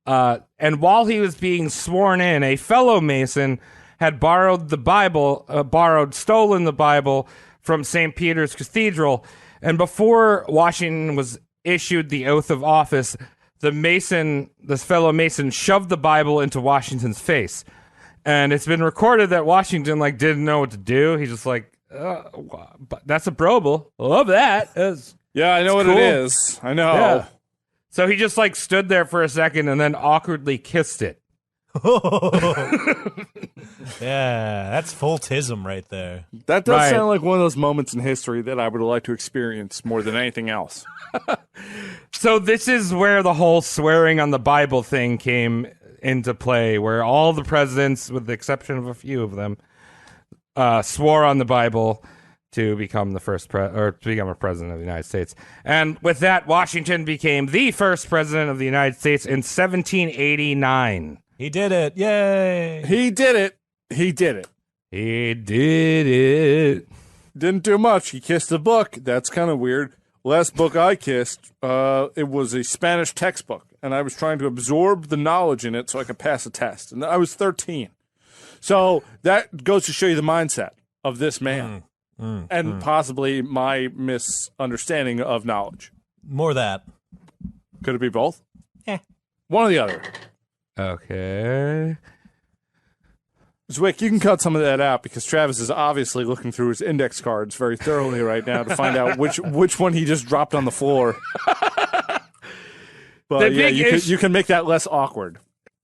and while he was being sworn in, a fellow Mason had borrowed the Bible, stolen the Bible from St. Peter's Cathedral, and before Washington was issued the oath of office, this fellow Mason shoved the Bible into Washington's face. And it's been recorded that Washington didn't know what to do. He's just like, that's a Bible. I love that. Yeah, I know what cool. it is. I know. Yeah. So he just stood there for a second and then awkwardly kissed it. Yeah, that's full tism right there. That does Right. sound like one of those moments in history that I would like to experience more than anything else. So this is where the whole swearing on the Bible thing came into play, where all the presidents, with the exception of a few of them, swore on the Bible to become the first to become a president of the United States. And with that, Washington became the first president of the United States in 1789. He did it. Yay. He did it. He did it. He did it. Didn't do much. He kissed a book. That's kind of weird. Last book I kissed, it was a Spanish textbook, and I was trying to absorb the knowledge in it so I could pass a test. And I was 13. So that goes to show you the mindset of this man and possibly my misunderstanding of knowledge. More that. Could it be both? Eh. One or the other. Okay. Zwick, you can cut some of that out because Travis is obviously looking through his index cards very thoroughly right now to find out which one he just dropped on the floor. But yeah, you can make that less awkward.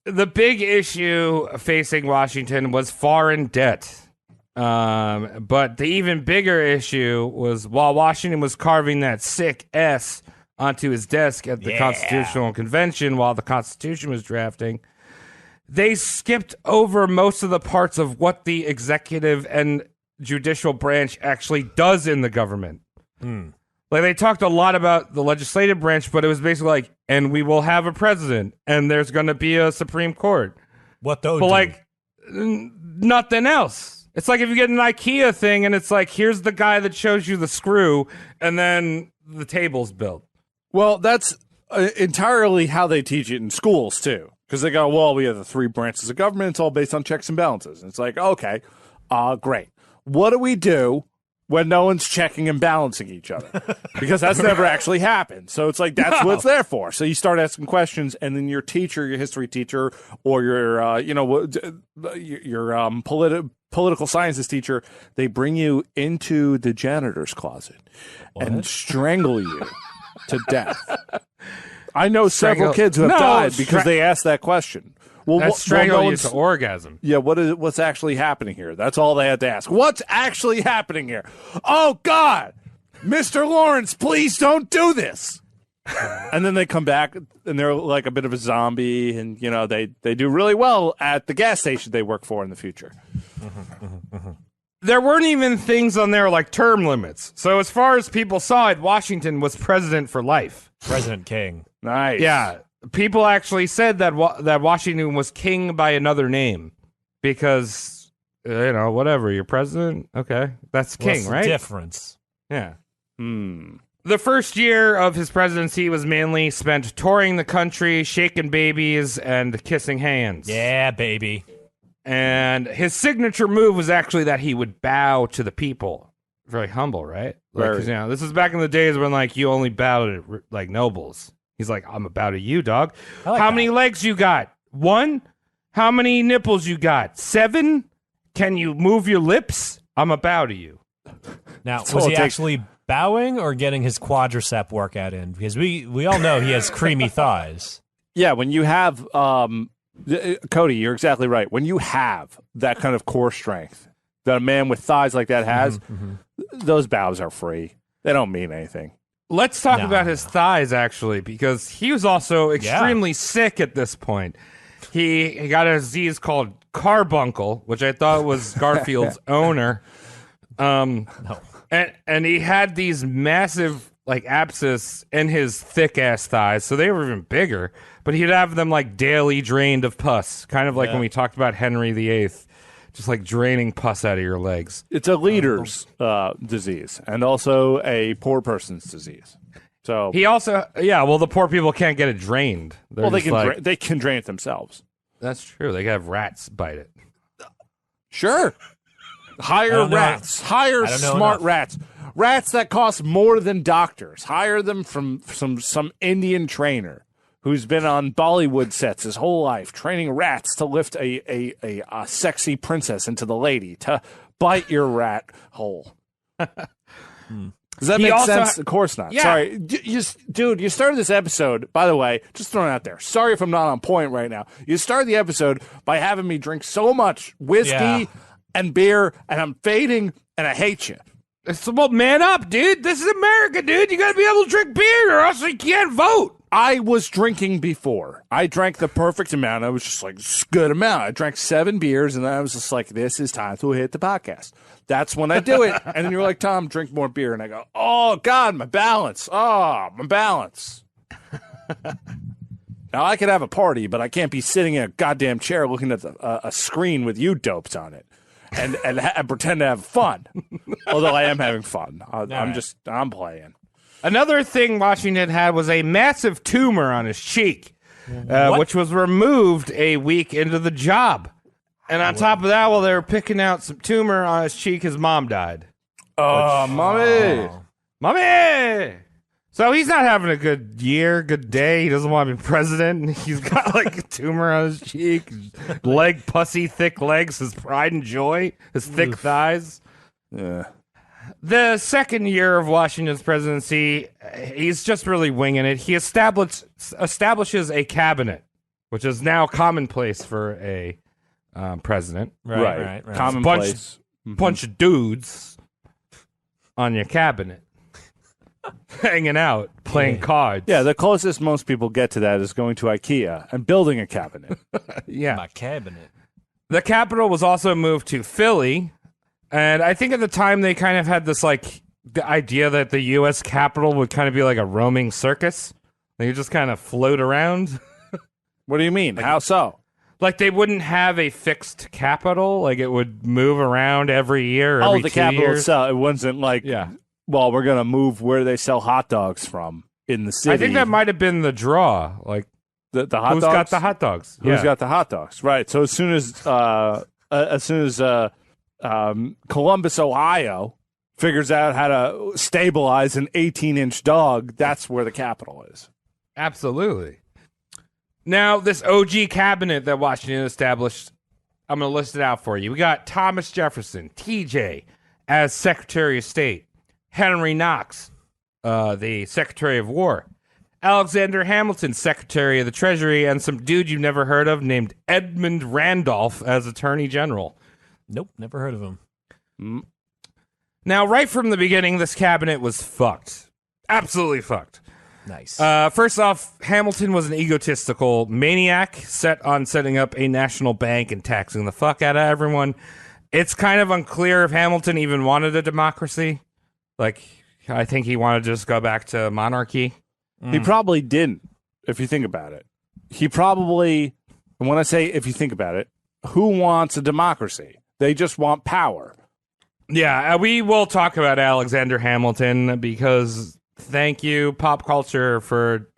The big issue facing Washington was foreign debt. But the even bigger issue was while Washington was carving that sick S onto his desk at the Constitutional Convention while the Constitution was drafting, they skipped over most of the parts of what the executive and judicial branch actually does in the government. Like, they talked a lot about the legislative branch, but it was basically like, and we will have a president, and there's going to be a Supreme Court. What though? But, like, nothing else. It's like if you get an IKEA thing, and it's like, here's the guy that shows you the screw, and then the table's built. Well, that's entirely how they teach it in schools, too. Because they go, well, we have the three branches of government. It's all based on checks and balances. And it's like, okay, great. What do we do when no one's checking and balancing each other? Because that's never actually happened. So it's like, that's what it's there for. So you start asking questions, and then your teacher, your history teacher, or your, political sciences teacher, they bring you into the janitor's closet and strangle you to death. I know several kids who have died because they asked that question. Well, That's strangle you to orgasm. Yeah, what's actually happening here? That's all they had to ask. What's actually happening here? Oh, God! Mr. Lawrence, please don't do this! And then they come back, and they're like a bit of a zombie, and, they do really well at the gas station they work for in the future. There weren't even things on there like term limits. So as far as people saw it, Washington was president for life. President King. Nice. Yeah. People actually said that that Washington was king by another name because, whatever, you're president? Okay. That's king, What's the right? difference? Yeah. The first year of his presidency was mainly spent touring the country, shaking babies, and kissing hands. Yeah, baby. And his signature move was actually that he would bow to the people. Very humble, right? Like, 'cause, this is back in the days when, like, you only bow to, like, nobles. He's like, I'm a bow to you, dog. How many legs you got? 1? How many nipples you got? 7? Can you move your lips? I'm a bow to you. Now, was he actually bowing or getting his quadricep workout in? Because we all know he has creamy thighs. Yeah, when you have, Cody, you're exactly right. When you have that kind of core strength that a man with thighs like that has, those bows are free. They don't mean anything. Let's talk about his thighs, actually, because he was also extremely sick at this point. He got a disease called carbuncle, which I thought was Garfield's owner. And he had these massive, like, abscess in his thick-ass thighs, so they were even bigger. But he'd have them, like, daily drained of pus, kind of like when we talked about Henry VIII. Just like draining pus out of your legs. It's a leader's disease and also a poor person's disease. So he also, the poor people can't get it drained. They can drain it themselves. That's true. They can have rats bite it. Sure. Hire rats. Hire smart rats. Rats that cost more than doctors. Hire them from some Indian trainer who's been on Bollywood sets his whole life, training rats to lift a sexy princess into the lady, to bite your rat hole. Does that He make also sense? Of course not. Yeah. Sorry. Dude, you started this episode, by the way, just throwing it out there. Sorry if I'm not on point right now. You started the episode by having me drink so much whiskey and beer, and I'm fading, and I hate you. Well, man up, dude. This is America, dude. You got to be able to drink beer or else you can't vote. I was drinking before. I drank the perfect amount. I was just like, it's a good amount. I drank 7 beers, and then I was just like, this is time to hit the podcast. That's when I do it. And then you're like, Tom, drink more beer. And I go, oh, God, my balance. Oh, my balance. Now, I could have a party, but I can't be sitting in a goddamn chair looking at a screen with you dopes on it and pretend to have fun. Although I am having fun. I'm playing. Another thing Washington had was a massive tumor on his cheek, which was removed a week into the job. And on top of that, while they were picking out some tumor on his cheek, his mom died. Oh, mommy. Mommy! So he's not having a good year, good day. He doesn't want to be president. He's got like a tumor on his cheek, leg pussy, thick legs, his pride and joy, his thick thighs. Yeah. The second year of Washington's presidency, he's just really winging it. He establishes a cabinet, which is now commonplace for a president. Right. Commonplace. Bunch of dudes on your cabinet, hanging out, playing cards. Yeah, the closest most people get to that is going to IKEA and building a cabinet. Yeah. My cabinet. The capital was also moved to Philly. And I think at the time they kind of had this, like, the idea that the U.S. Capitol would kind of be like a roaming circus. They could just kind of float around. What do you mean? How so? Like, they wouldn't have a fixed capital. Like, it would move around every year, every the 2 capital years. itself. It wasn't like, Yeah. well, we're going to move where they sell hot dogs from in the city. I think that might have been the draw. Like, the hot who's dogs? got the hot dogs? Who's got the hot dogs? Right. So as soon as Columbus, Ohio, figures out how to stabilize an 18-inch dog, that's where the capital is. Absolutely. Now, this OG cabinet that Washington established, I'm going to list it out for you. We got Thomas Jefferson, TJ, as Secretary of State. Henry Knox, the Secretary of War. Alexander Hamilton, Secretary of the Treasury, and some dude you've never heard of named Edmund Randolph as Attorney General. Nope, never heard of him. Now, right from the beginning, this cabinet was fucked. Absolutely fucked. Nice. First off, Hamilton was an egotistical maniac set on setting up a national bank and taxing the fuck out of everyone. It's kind of unclear if Hamilton even wanted a democracy. Like, I think he wanted to just go back to monarchy. He probably didn't, if you think about it. He probably, and when I say if you think about it, who wants a democracy? They just want power. Yeah, we will talk about Alexander Hamilton because thank you, pop culture, for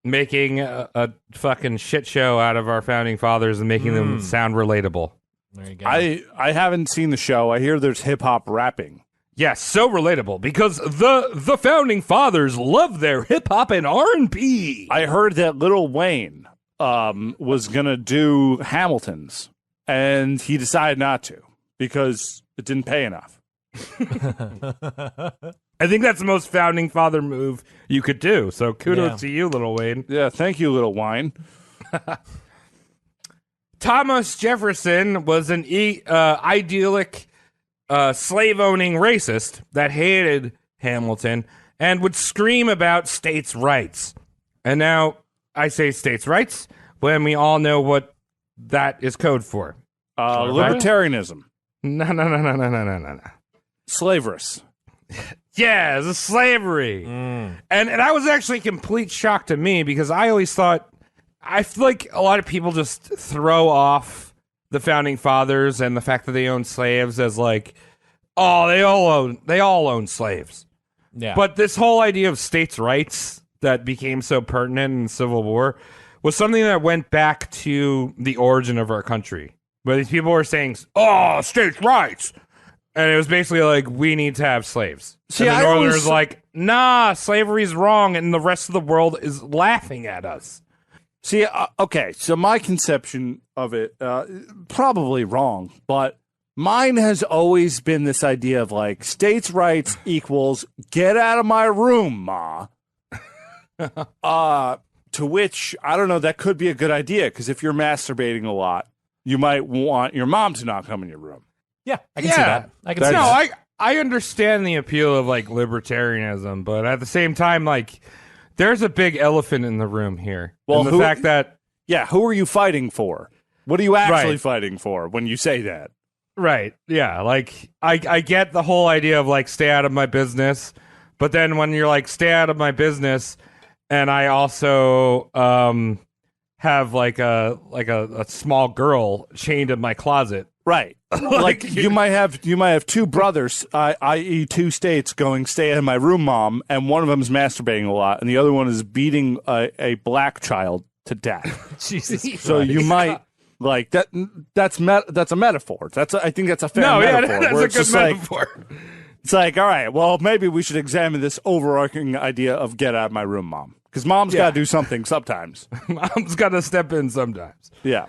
making a fucking shit show out of our founding fathers and making them sound relatable. There you go. I haven't seen the show. I hear there's hip-hop rapping. Yes, so relatable because the founding fathers love their hip hop and R&B. I heard that Lil Wayne was going to do Hamilton's, and he decided not to because it didn't pay enough. I think that's the most founding father move you could do. So kudos to you, Lil Wayne. Yeah, thank you, Lil Wine. Thomas Jefferson was an idyllic slave-owning racist that hated Hamilton and would scream about states' rights. And now I say states' rights when we all know what that is code for. Libertarianism. No. Slaverous. Yeah, it's a slavery. And that was actually a complete shock to me because I always thought, I feel like a lot of people just throw off the founding fathers and the fact that they owned slaves as like, oh, they all own slaves. Yeah. But this whole idea of states' rights that became so pertinent in the Civil War was something that went back to the origin of our country. Where these people were saying, oh, states' rights. And it was basically like, we need to have slaves. See, and the I Northerners always- like, nah, slavery's wrong, and the rest of the world is laughing at us. See, okay, so my conception of it, probably wrong, but Mine has always been this idea of like states' rights equals get out of my room, Ma. To which, I don't know, that could be a good idea because if you're masturbating a lot, you might want your mom to not come in your room. Yeah, I can see that. I can see No, that. I understand the appeal of like libertarianism, but at the same time, like there's a big elephant in the room here. Well, and the fact that who are you fighting for? What are you actually Right. fighting for when you say that? right, yeah, like I get the whole idea of like stay out of my business, but then when you're like stay out of my business, and I also have like a small girl chained in my closet. Right. Like you might have two brothers, i.e. two states going stay in my room, Mom, and one of them is masturbating a lot, and the other one is beating a black child to death. Jesus Christ. So you might like that. That's a metaphor. I think that's a fair metaphor. that's where a it's good just like, metaphor. it's like, all right, well, maybe we should examine this overarching idea of get out of my room, Mom, because Mom's got to do something sometimes. Mom's got to step in sometimes. Yeah.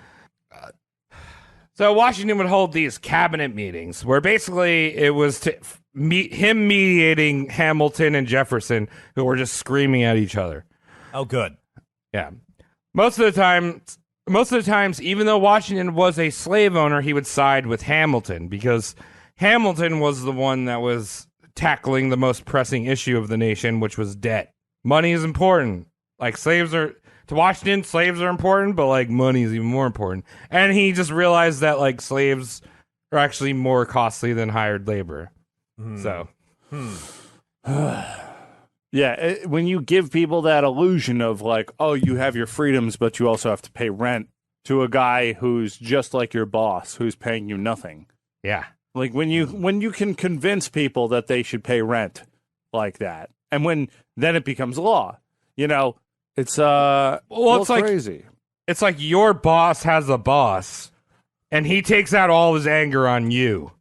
So Washington would hold these cabinet meetings where basically it was to him mediating Hamilton and Jefferson, who were just screaming at each other. Oh, good. Yeah. Most of the times, even though Washington was a slave owner, he would side with Hamilton because Hamilton was the one that was tackling the most pressing issue of the nation, which was debt. Money is important. Like to Washington, slaves are important, but like money is even more important. And he just realized that like slaves are actually more costly than hired labor. So, Yeah, when you give people that illusion of like, oh, you have your freedoms, but you also have to pay rent to a guy who's just like your boss, who's paying you nothing. yeah. Like when you can convince people that they should pay rent like that, and then it becomes law. You know, it's it's like crazy. It's like your boss has a boss, and he takes out all his anger on you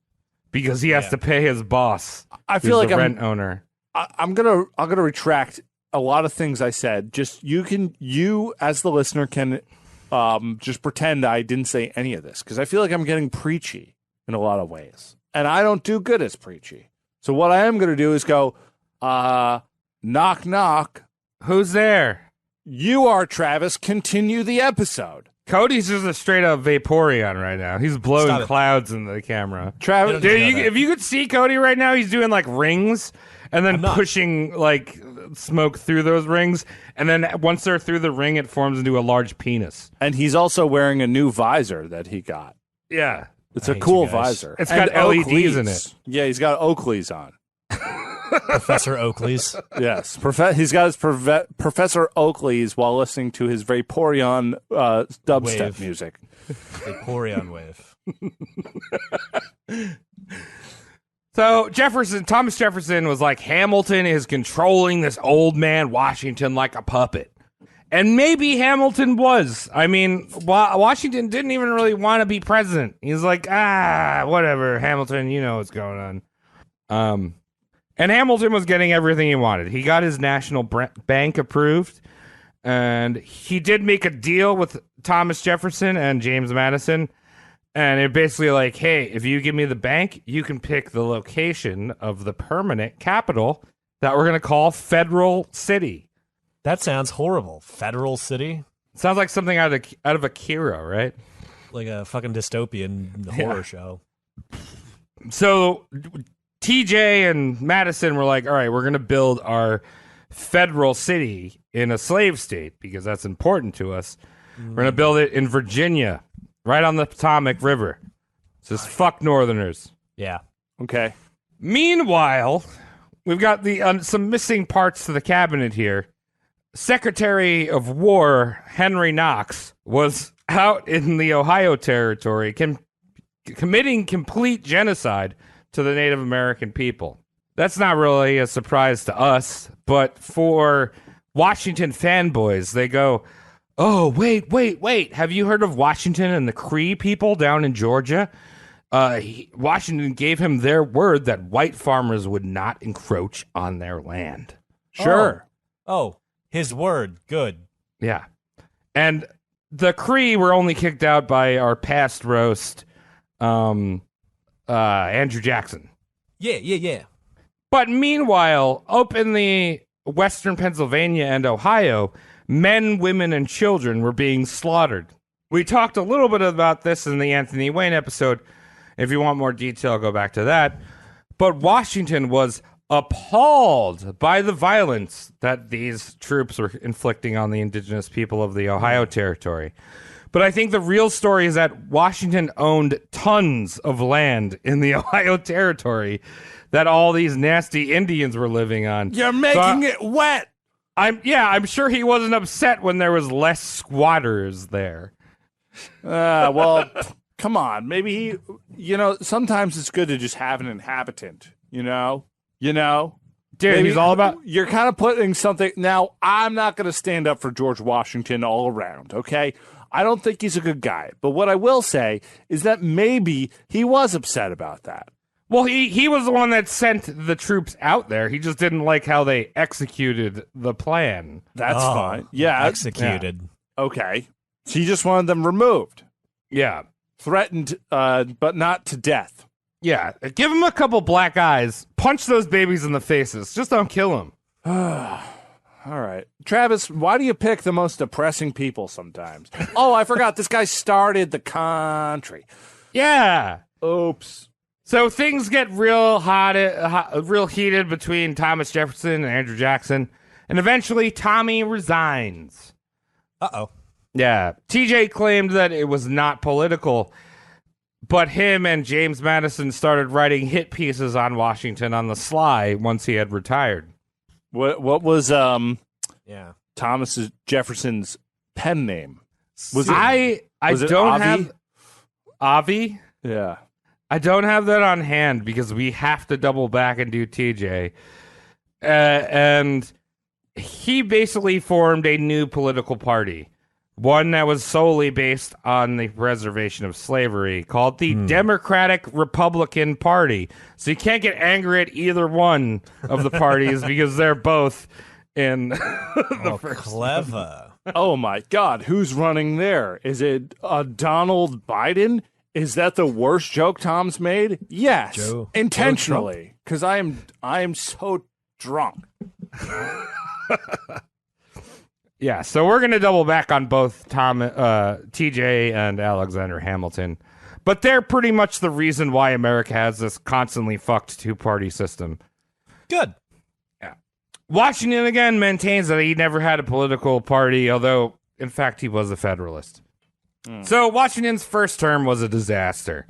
because he has to pay his boss. I feel like the I'm rent owner. I'm gonna retract a lot of things I said. Just you as the listener can just pretend I didn't say any of this because I feel like I'm getting preachy in a lot of ways, and I don't do good as preachy. So what I am gonna do is go, knock knock. Who's there? You are Travis. Continue the episode. Cody's just a straight up Vaporeon right now. He's blowing Stop it. clouds in the camera. Travis, Dude, If you could see Cody right now, he's doing like rings and then pushing like smoke through those rings. And then once they're through the ring, it forms into a large penis. and he's also wearing a new visor that he got. Yeah. It's I a hate cool you guys. visor. It's And got LEDs Oakleys. in it. Yeah, he's got Oakleys on. Professor Oakley's. Yes, he's got his Professor Oakleys while listening to his Vaporeon dubstep Wave. music. Vaporeon wave. So Thomas Jefferson was like, Hamilton is controlling this old man Washington like a puppet. And maybe Hamilton was. I mean, Washington didn't even really want to be president. He's like, whatever, Hamilton, you know what's going on. And Hamilton was getting everything he wanted. He got his national bank approved, and he did make a deal with Thomas Jefferson and James Madison. And it basically like, hey, if you give me the bank, you can pick the location of the permanent capital that we're going to call Federal City. That sounds horrible. Federal City? Sounds like something out of Akira, right? Like a fucking dystopian horror show. So TJ and Madison were like, all right, we're going to build our federal city in a slave state because that's important to us. We're going to build it in Virginia, right on the Potomac River. Just fuck Northerners. Yeah. Okay. Meanwhile, we've got some missing parts to the cabinet here. Secretary of War Henry Knox was out in the Ohio Territory committing complete genocide to the Native American people. That's not really a surprise to us, but for Washington fanboys, they go, oh, wait. Have you heard of Washington and the Cree people down in Georgia? Washington gave him their word that white farmers would not encroach on their land. Sure. Oh, his word. Good. Yeah. And the Cree were only kicked out by our past roast, Andrew Jackson. Yeah. But meanwhile, up in the western Pennsylvania and Ohio, men, women, and children were being slaughtered. We talked a little bit about this in the Anthony Wayne episode. If you want more detail, go back to that. But Washington was appalled by the violence that these troops were inflicting on the indigenous people of the Ohio Territory. But I think the real story is that Washington owned tons of land in the Ohio Territory that all these nasty Indians were living on. You're making it wet. I'm sure he wasn't upset when there was less squatters there. Well, come on. Maybe sometimes it's good to just have an inhabitant, Dude, Maybe he's all about... You're kind of putting something... Now, I'm not going to stand up for George Washington all around, okay? I don't think he's a good guy. But what I will say is that maybe he was upset about that. Well, he was the one that sent the troops out there. He just didn't like how they executed the plan. That's fine. Yeah. Executed. Yeah. Okay. So he just wanted them removed. Yeah. Threatened, but not to death. Yeah. Give him a couple black eyes. Punch those babies in the faces. Just don't kill them. All right. Travis, why do you pick the most depressing people sometimes? Oh, I forgot. This guy started the country. Yeah. Oops. So things get real real heated between Thomas Jefferson and Andrew Jackson, and eventually Tommy resigns. Uh-oh. Yeah. TJ claimed that it was not political, but him and James Madison started writing hit pieces on Washington on the sly once he had retired. What was Thomas Jefferson's pen name? Was it I don't Avi? have Avi? Yeah. I don't have that on hand because we have to double back and do TJ. And he basically formed a new political party, one that was solely based on the preservation of slavery, called the Democratic Republican Party. So you can't get angry at either one of the parties because they're both in the first. Clever. Oh, my God. Who's running there? Is it Donald Biden? Is that the worst joke Tom's made? Yes, intentionally, because I am so drunk. Yeah, so we're going to double back on both TJ and Alexander Hamilton, but they're pretty much the reason why America has this constantly fucked two-party system. Good. Yeah. Washington, again, maintains that he never had a political party, although, in fact, he was a Federalist. So Washington's first term was a disaster.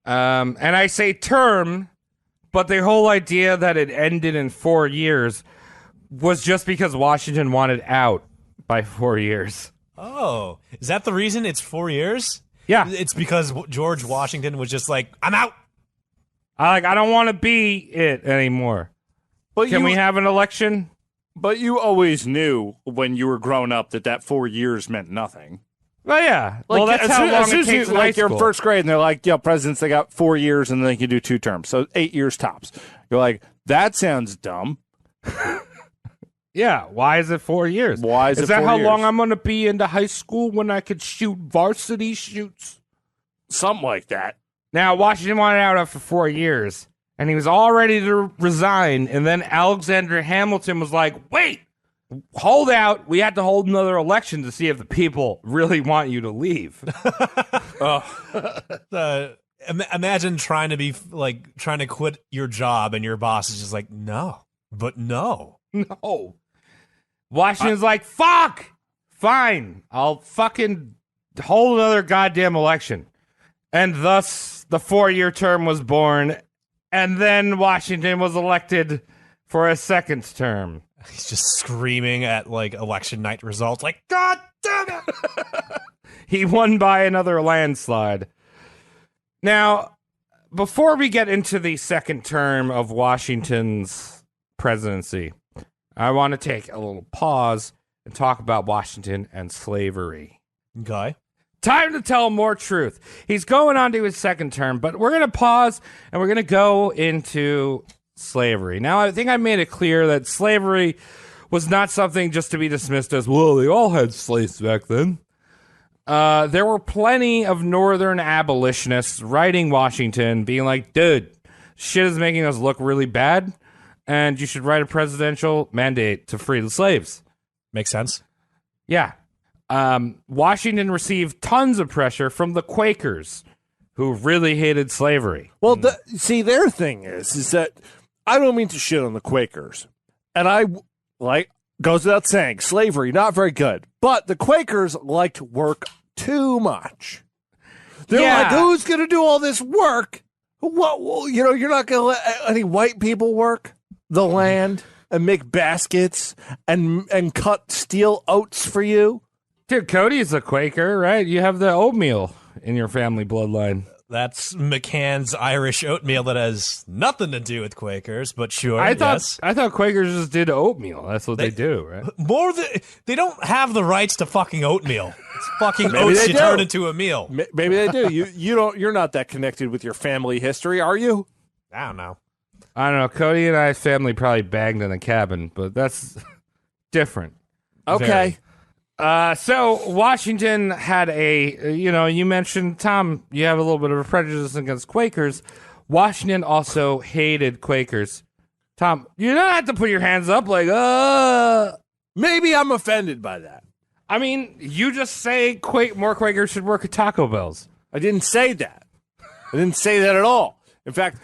And I say term, but the whole idea that it ended in 4 years was just because Washington wanted out by 4 years. Oh, is that the reason it's 4 years? Yeah. It's because George Washington was just like, I'm out. I don't want to be it anymore. But Can we have an election? But you always knew when you were growing up that 4 years meant nothing. Well, yeah. Like, well, that's how long it takes in high you're in school. first grade, and they're like, presidents, they got 4 years, and then they can do 2 terms. So 8 years tops. You're like, that sounds dumb. Yeah. Why is it 4 years? Why is it that 4 how years? long I'm going to be into high school when I could shoot varsity shoots? Something like that. Now, Washington wanted out after 4 years, and he was all ready to resign, and then Alexander Hamilton was like, wait, hold out. We have to hold another election to see if the people really want you to leave. Imagine trying to quit your job, and your boss is just like, no. No. Washington's like, fuck! Fine. I'll fucking hold another goddamn election. And thus, the 4-year term was born, and then Washington was elected for a second term. He's just screaming at election night results like, God damn it! He won by another landslide. Now, before we get into the second term of Washington's presidency, I want to take a little pause and talk about Washington and slavery. Okay. Time to tell more truth. He's going on to his second term, but we're going to pause and we're going to go into slavery. Now, I think I made it clear that slavery was not something just to be dismissed as, well, they all had slaves back then. there were plenty of northern abolitionists writing Washington being like, dude, shit is making us look really bad, and you should write a presidential mandate to free the slaves. Makes sense. Yeah. Washington received tons of pressure from the Quakers, who really hated slavery. Well, see, their thing is that I don't mean to shit on the Quakers, and goes without saying, slavery not very good, but the Quakers liked work too much. They're like, who's going to do all this work? What? Well, you're not going to let any white people work the land and make baskets and cut steel oats for you. Dude, Cody's a Quaker, right? You have the oatmeal in your family bloodline. That's McCann's Irish oatmeal that has nothing to do with Quakers, but sure. I thought Quakers just did oatmeal. That's what they do, right? They don't have the rights to fucking oatmeal. It's fucking Maybe oats they you do. turn into a meal. Maybe they do. You're not that connected with your family history, are you? I don't know. I don't know. Cody and I's family probably banged in the cabin, but that's different. Okay. So Washington had you mentioned, Tom, you have a little bit of a prejudice against Quakers. Washington also hated Quakers. Tom, you don't have to put your hands up like, Maybe I'm offended by that. I mean, you just say more Quakers should work at Taco Bell's. I didn't say that. I didn't say that at all. In fact,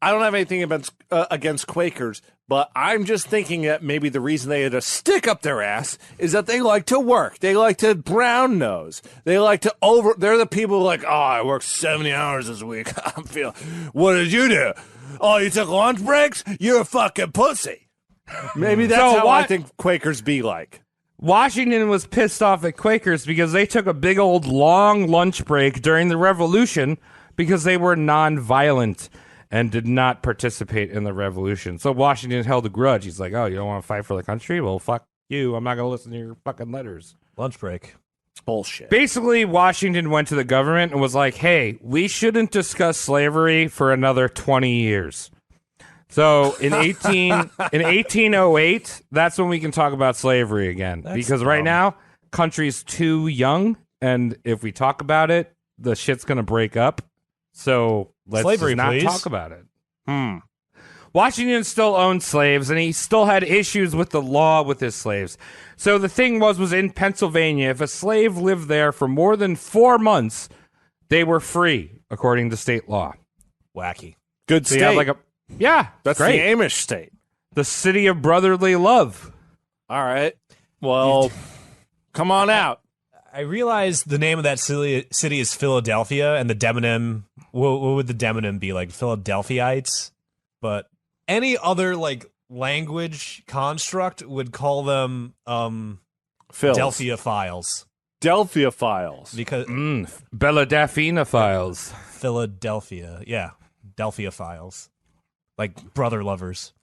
I don't have anything against Quakers, but I'm just thinking that maybe the reason they had a stick up their ass is that they like to work. They like to brown nose. They like to they're the people who like, oh, I worked 70 hours this week. I'm feeling, what did you do? Oh, you took lunch breaks? You're a fucking pussy. Maybe that's how I think Quakers be like. Washington was pissed off at Quakers because they took a big old long lunch break during the Revolution because they were nonviolent and did not participate in the revolution. So Washington held a grudge. He's like, oh, you don't want to fight for the country? Well, fuck you. I'm not going to listen to your fucking letters. Lunch break. Bullshit. Basically, Washington went to the government and was like, hey, we shouldn't discuss slavery for another 20 years. So in 1808, that's when we can talk about slavery again. Because right now, country's too young, and if we talk about it, the shit's going to break up. So let's slavery, not please. talk about it. Washington still owned slaves, and he still had issues with the law with his slaves. So the thing was in Pennsylvania, if a slave lived there for more than 4 months, they were free, according to state law. Wacky. Good So state. you have That's great. the Amish state. The city of brotherly love. All right. Well, come on out. I realize the name of that city is Philadelphia, and the demonym, what would the demonym be, like Philadelphaites? But any other language construct would call them Delphia files. Delphia files. Because Belladafina files. Philadelphia, yeah. Delphia files. Like brother lovers.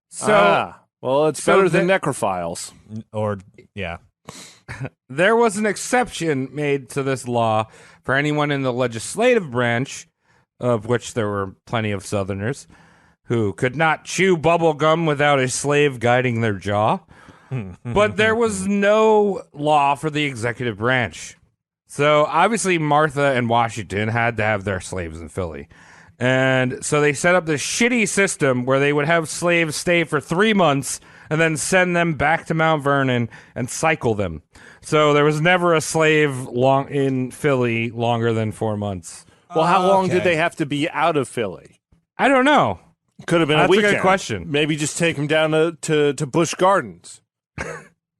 So, well, it's better than necrophiles. Or, yeah. There was an exception made to this law for anyone in the legislative branch, of which there were plenty of Southerners, who could not chew bubble gum without a slave guiding their jaw. But there was no law for the executive branch. So obviously Martha and Washington had to have their slaves in Philly. And so they set up this shitty system where they would have slaves stay for 3 months and then send them back to Mount Vernon and cycle them. So there was never a slave in Philly longer than 4 months. Well, how long did they have to be out of Philly? I don't know. Could have been That's a weekend. a good question. Maybe just take them down to Busch Gardens.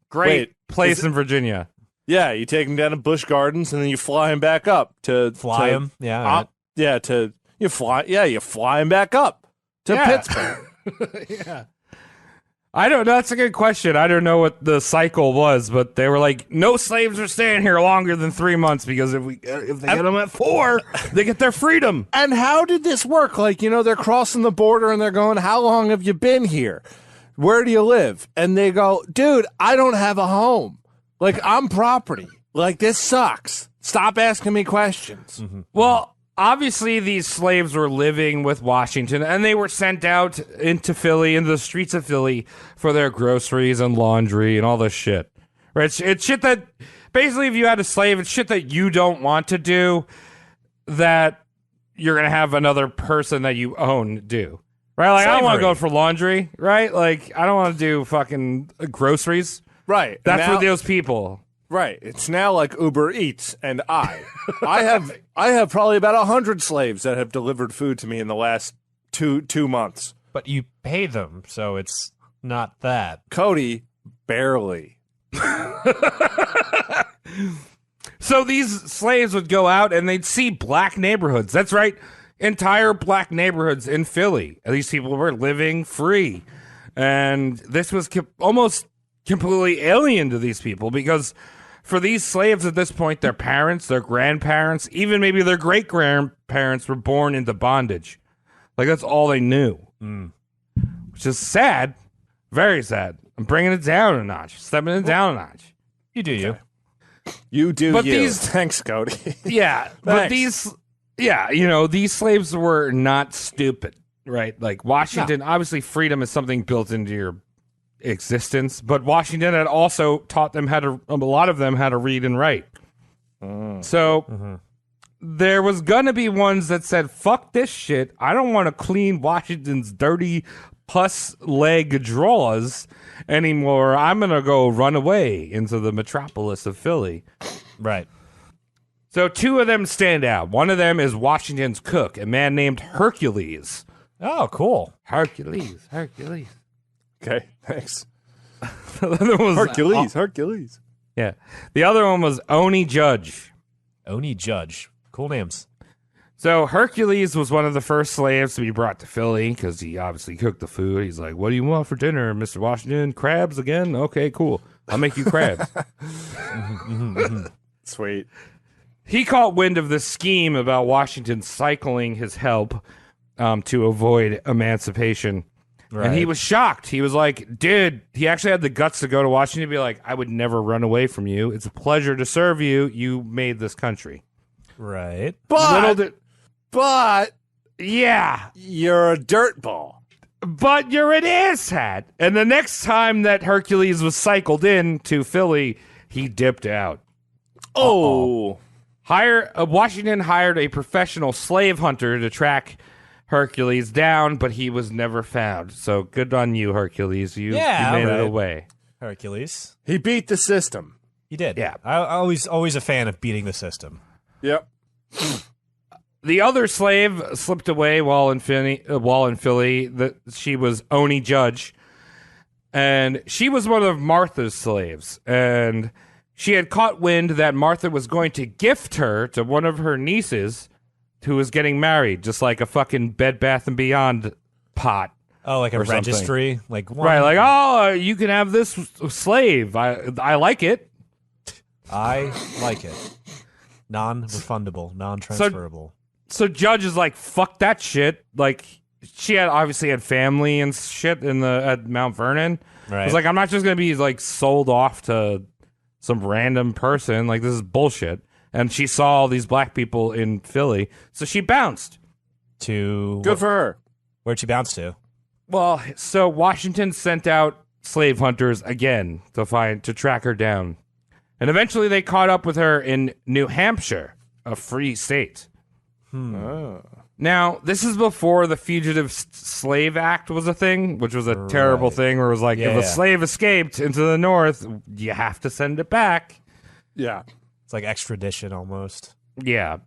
Great place in Virginia. Yeah, you take them down to Busch Gardens and then you fly them back up to Fly them? Yeah. All right. Yeah, you fly them back up to Pittsburgh. Yeah. I don't know. That's a good question. I don't know what the cycle was, but they were like, no slaves are staying here longer than 3 months because if they get them at 4, they get their freedom. And how did this work? They're crossing the border and they're going, how long have you been here? Where do you live? And they go, dude, I don't have a home. I'm property. This sucks. Stop asking me questions. Mm-hmm. Well, obviously these slaves were living with Washington, and they were sent out into the streets of Philly for their groceries and laundry and all this shit, Right? It's shit that basically, if you had a slave, it's shit that you don't want to do that you're gonna have another person that you own do. Right? Like I don't want to Slavery. go for laundry. Right? Like I don't want to do fucking groceries. Right. That's now, for those people. Right. It's now like Uber Eats, and I have probably about 100 slaves that have delivered food to me in the last two months. But you pay them, so it's not that. Cody, barely. So these slaves would go out and they'd see black neighborhoods. That's right. Entire black neighborhoods in Philly. These people were living free. And this was almost completely alien to these people because for these slaves at this point, their parents, their grandparents, even maybe their great-grandparents were born into bondage. Like, that's all they knew. Which is sad. Very sad. I'm bringing it down a notch. Stepping it down a notch. You do you. You do But you. these- Thanks, Cody. Yeah, but Thanks. these slaves were not stupid, right? Like Washington, obviously freedom is something built into your existence, but Washington had also taught them a lot of them how to read and write. So there was gonna be ones that said, fuck this shit, I don't want to clean Washington's dirty pus leg drawers anymore. I'm gonna go run away into the metropolis of Philly. Right. So two of them stand out. One of them is Washington's cook, a man named Hercules. Oh, cool. Hercules. Okay, thanks. The other one was Hercules. Yeah. The other one was Oni Judge. Oni Judge. Cool names. So Hercules was one of the first slaves to be brought to Philly because he obviously cooked the food. He's like, what do you want for dinner, Mr. Washington? Crabs again? Okay, cool. I'll make you crabs. Sweet. He caught wind of this scheme about Washington cycling his help to avoid emancipation. And he was shocked. He was like, dude, he actually had the guts to go to Washington and be like, I would never run away from you. It's a pleasure to serve you. You made this country. Right. But Yeah, you're a dirtball. but you're an asshat. And the next time that Hercules was cycled in to Philly, he dipped out. Oh. Washington hired a professional slave hunter to track Hercules down, but he was never found. So good on you, Hercules. You made it away. Hercules. He beat the system. He did. Yeah. I always a fan of beating the system. Yep. The other slave slipped away while in Philly. She was Oni Judge, and she was one of Martha's slaves. And she had caught wind that Martha was going to gift her to one of her nieces who was getting married, just like a fucking Bed Bath & Beyond pot. Oh, like a Or something. registry? Like one, Right, like, oh, you can have this slave. I like it. I like it. Non-refundable, non-transferable. So Judge is like, fuck that shit. Like, she obviously had family and shit at Mount Vernon. Right. It's like, I'm not just gonna be like sold off to some random person. Like, this is bullshit. And she saw all these black people in Philly, so she bounced. Good for her. Where'd she bounce to? Well, so Washington sent out slave hunters again to track her down. And eventually they caught up with her in New Hampshire, a free state. Now, this is before the Fugitive Slave Act was a thing, which was a terrible thing where it was like, if a slave escaped into the North, you have to send it back. Yeah. It's like extradition almost. Yeah.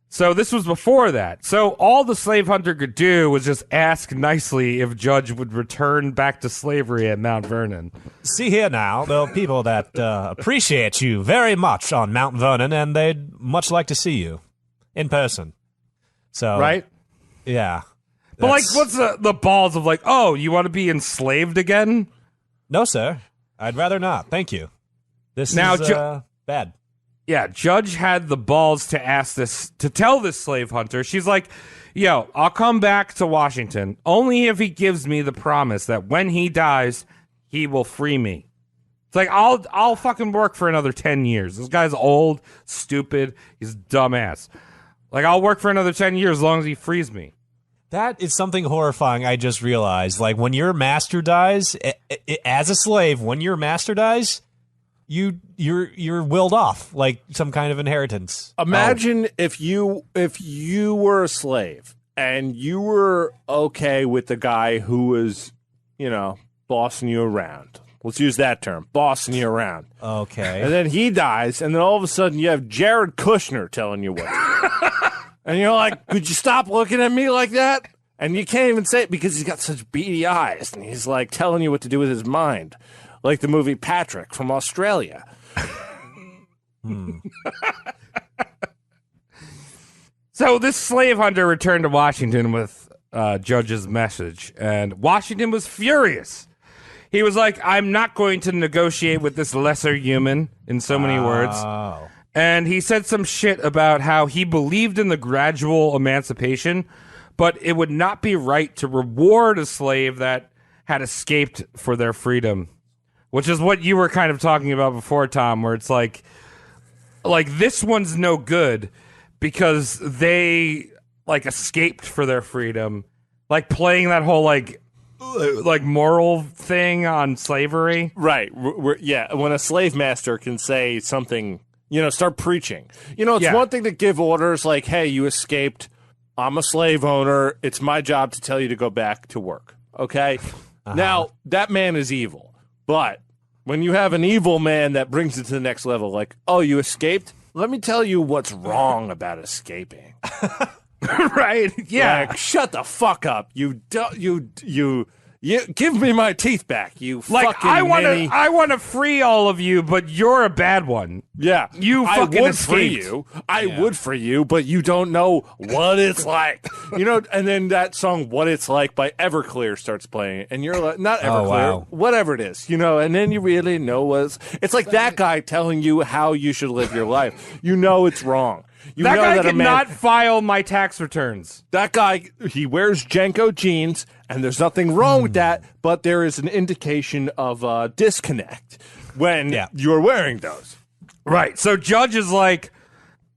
So this was before that. So all the slave hunter could do was just ask nicely if Judge would return back to slavery at Mount Vernon. See here now, there are people that appreciate you very much on Mount Vernon, and they'd much like to see you in person. So Right? Yeah. But like, That's- what's the balls of like, oh, you want to be enslaved again? No, sir. I'd rather not. Thank you. This Now, is bad. Yeah, Judge had the balls to tell this slave hunter. She's like, yo, I'll come back to Washington only if he gives me the promise that when he dies, he will free me. It's like, I'll fucking work for another 10 years. This guy's old, stupid, he's a dumbass. Like, I'll work for another 10 years as long as he frees me. That is something horrifying I just realized. Like, when your master dies, as a slave, when your master dies, you're willed off like some kind of inheritance. Imagine if you were a slave and you were okay with the guy who was, bossing you around. Let's use that term, bossing you around. Okay. And then he dies, and then all of a sudden you have Jared Kushner telling you what to do. And you're like, could you stop looking at me like that? And you can't even say it because he's got such beady eyes, and he's like telling you what to do with his mind. Like the movie Patrick from Australia. So this slave hunter returned to Washington with Judge's message, and Washington was furious. He was like, I'm not going to negotiate with this lesser human, in so many words. And he said some shit about how he believed in the gradual emancipation, but it would not be right to reward a slave that had escaped for their freedom. Which is what you were kind of talking about before, Tom, where it's like this one's no good because they escaped for their freedom, playing that whole moral thing on slavery. Right. Yeah. When a slave master can say something, start preaching. It's one thing to give orders like, hey, you escaped. I'm a slave owner. It's my job to tell you to go back to work. Okay. Now, that man is evil. But when you have an evil man that brings it to the next level, like, oh, you escaped? Let me tell you what's wrong about escaping. Right? Yeah. Like, shut the fuck up. You give me my teeth back. You fucking ninny. I want to free all of you, but you're a bad one. Yeah. You fucking escaped. I would free you, but you don't know what it's like. And then that song What It's Like by Everclear starts playing, and you're like, not Everclear, wow. whatever it is, and then you really know it's like that guy telling you how you should live your life. It's wrong. That guy cannot file my tax returns. That guy, he wears Jenko jeans, and there's nothing wrong with that, but there is an indication of disconnect when you're wearing those. Right. So Judge is like,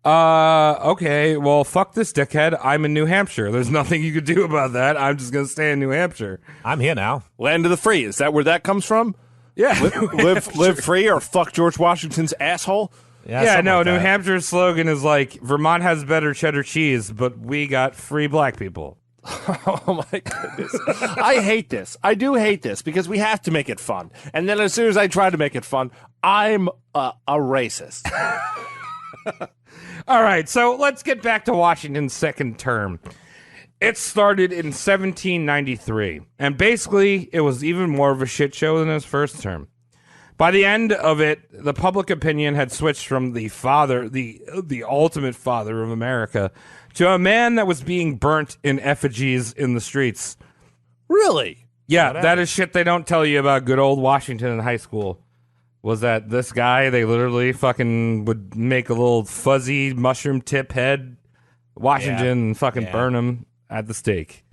okay, well, fuck this dickhead. I'm in New Hampshire. There's nothing you could do about that. I'm just going to stay in New Hampshire. I'm here now. Land of the free. Is that where that comes from? Yeah. Live free or fuck George Washington's asshole? Yeah, no, like New that. Hampshire's slogan is like, Vermont has better cheddar cheese, but we got free black people. Oh, my goodness. I hate this. I do hate this because we have to make it fun. And then as soon as I try to make it fun, I'm a racist. All right, so let's get back to Washington's second term. It started in 1793, and basically it was even more of a shit show than his first term. By the end of it, the public opinion had switched from the father, the ultimate father of America, to a man that was being burnt in effigies in the streets. Really? Yeah, that is shit they don't tell you about good old Washington in high school. Was that this guy, they literally fucking would make a little fuzzy mushroom tip head Washington and fucking burn him at the stake.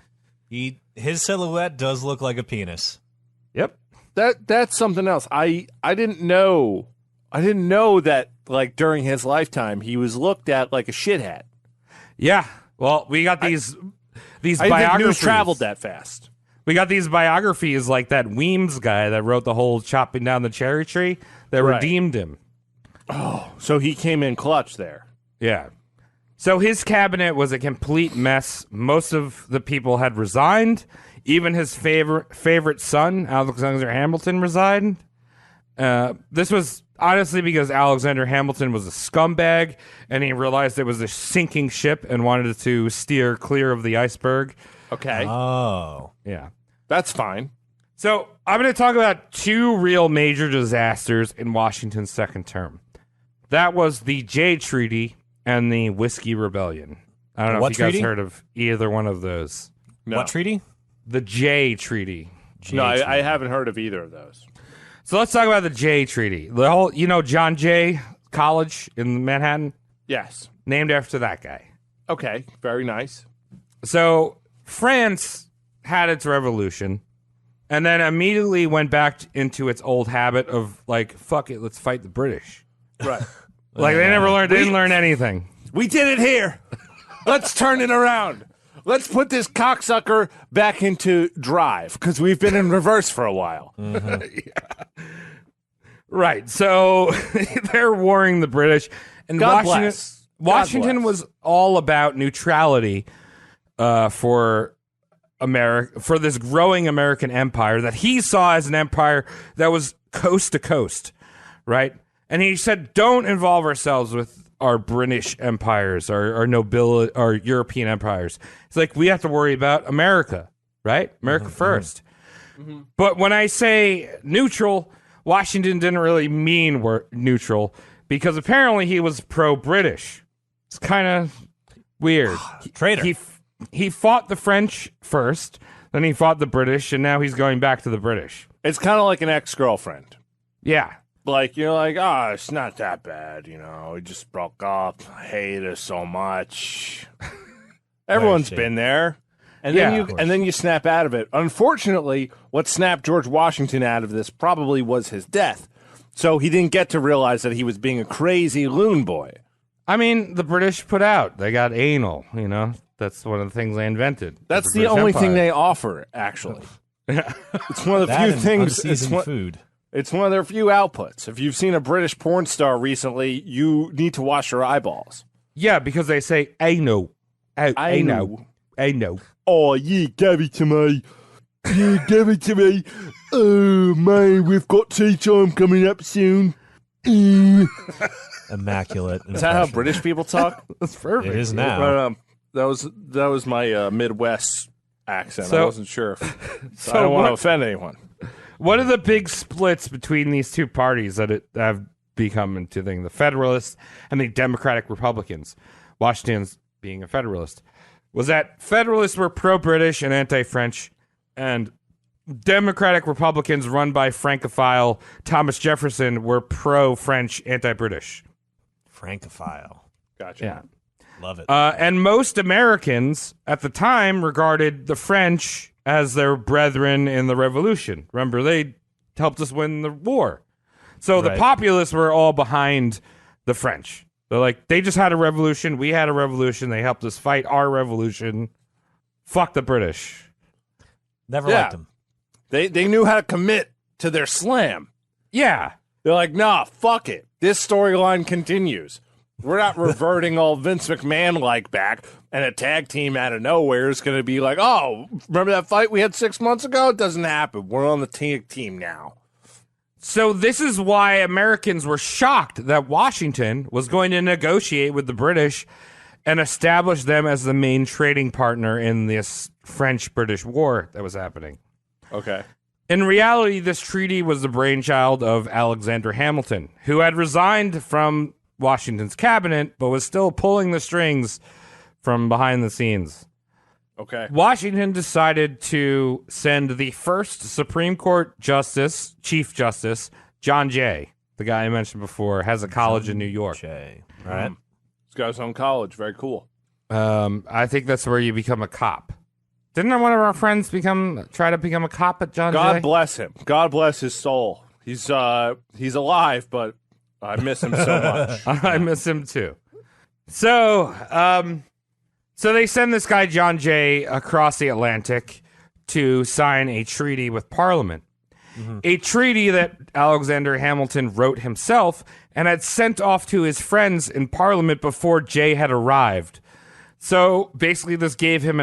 His silhouette does look like a penis. Yep. That's something else. I didn't know that during his lifetime he was looked at like a shithead. Yeah. Well, we got these I didn't think biographies. news traveled that fast. We got these biographies like that Weems guy that wrote the whole chopping down the cherry tree that redeemed him. Oh, so he came in clutch there. Yeah. So his cabinet was a complete mess. Most of the people had resigned. Even his favorite son, Alexander Hamilton, resigned. This was honestly because Alexander Hamilton was a scumbag, and he realized it was a sinking ship and wanted to steer clear of the iceberg. Okay. Oh. Yeah. That's fine. So I'm going to talk about two real major disasters in Washington's second term. That was the Jay Treaty and the Whiskey Rebellion. I don't know What if you guys treaty? heard of either one of those. No. What treaty? The Jay Treaty. No, I haven't heard of either of those. So let's talk about the Jay Treaty. The whole, John Jay College in Manhattan, Yes. named after that guy. Okay. Very nice. So France had its revolution and then immediately went back into its old habit of fuck it, let's fight the British. Right. They didn't learn anything. We did it here. Let's turn it around. Let's put this cocksucker back into drive because we've been in reverse for a while. Mm-hmm. Yeah. Right. So they're warring the British. And God Washington, bless. God Washington bless. was all about neutrality for America, for this growing American empire that he saw as an empire that was coast to coast, right? And he said, don't involve ourselves with our British empires, our nobility, our European empires. It's like, we have to worry about America, right? America first. Mm-hmm. But when I say neutral, Washington didn't really mean neutral, because apparently he was pro-British. It's kind of weird. Traitor. He fought the French first, then he fought the British, and now he's going back to the British. It's kind of like an ex-girlfriend. Yeah. Like, you're like, oh, it's not that bad, you know. We just broke up. I hate her so much. Everyone's been there. And then you snap out of it. Unfortunately, what snapped George Washington out of this probably was his death. So he didn't get to realize that he was being a crazy loon boy. I mean, the British put out. They got anal, you know. That's one of the things they invented. That's the only thing they offer, actually. It's one of the few things. Food. It's one of their few outputs. If you've seen a British porn star recently, you need to wash your eyeballs. Yeah, because they say anal. Anal. Anal. Oh, yeah, give it to me. Yeah, give it to me. Oh, man, we've got tea time coming up soon. Immaculate. Is that how British people talk? That's perfect. It is now. That was my Midwest accent. So- I wasn't sure. So I don't want to offend anyone. What are the big splits between these two parties that have become into thing? The Federalists and the Democratic Republicans. Washington's being a Federalist. Was that Federalists were pro-British and anti-French, and Democratic Republicans run by Francophile Thomas Jefferson were pro-French, anti-British. Francophile. Gotcha. Yeah. Love it. And most Americans at the time regarded the French as their brethren in the Revolution. Remember, they helped us win the war. So the Right. populists were all behind the French. They're like, they just had a revolution. We had a revolution. They helped us fight our revolution. Fuck the British. Never Yeah. liked him. They knew how to commit to their slam. Yeah. They're like, nah, fuck it. This storyline continues. We're not reverting all Vince McMahon-like back, and a tag team out of nowhere is going to be like, oh, remember that fight we had 6 months ago? It doesn't happen. We're on the tag team now. So this is why Americans were shocked that Washington was going to negotiate with the British and establish them as the main trading partner in this French-British war that was happening. Okay. In reality, this treaty was the brainchild of Alexander Hamilton, who had resigned from Washington's cabinet, but was still pulling the strings from behind the scenes. Okay. Washington decided to send the first Supreme Court Chief Justice, John Jay, the guy I mentioned before, has a college in New York. Jay. Right. He's got his own college. Very cool. I think that's where you become a cop. Didn't one of our friends try to become a cop at John Jay? God bless him. God bless his soul. He's alive, but I miss him so much. I miss him too. So they send this guy John Jay across the Atlantic to sign a treaty with Parliament. Mm-hmm. A treaty that Alexander Hamilton wrote himself and had sent off to his friends in Parliament before Jay had arrived. So basically this gave him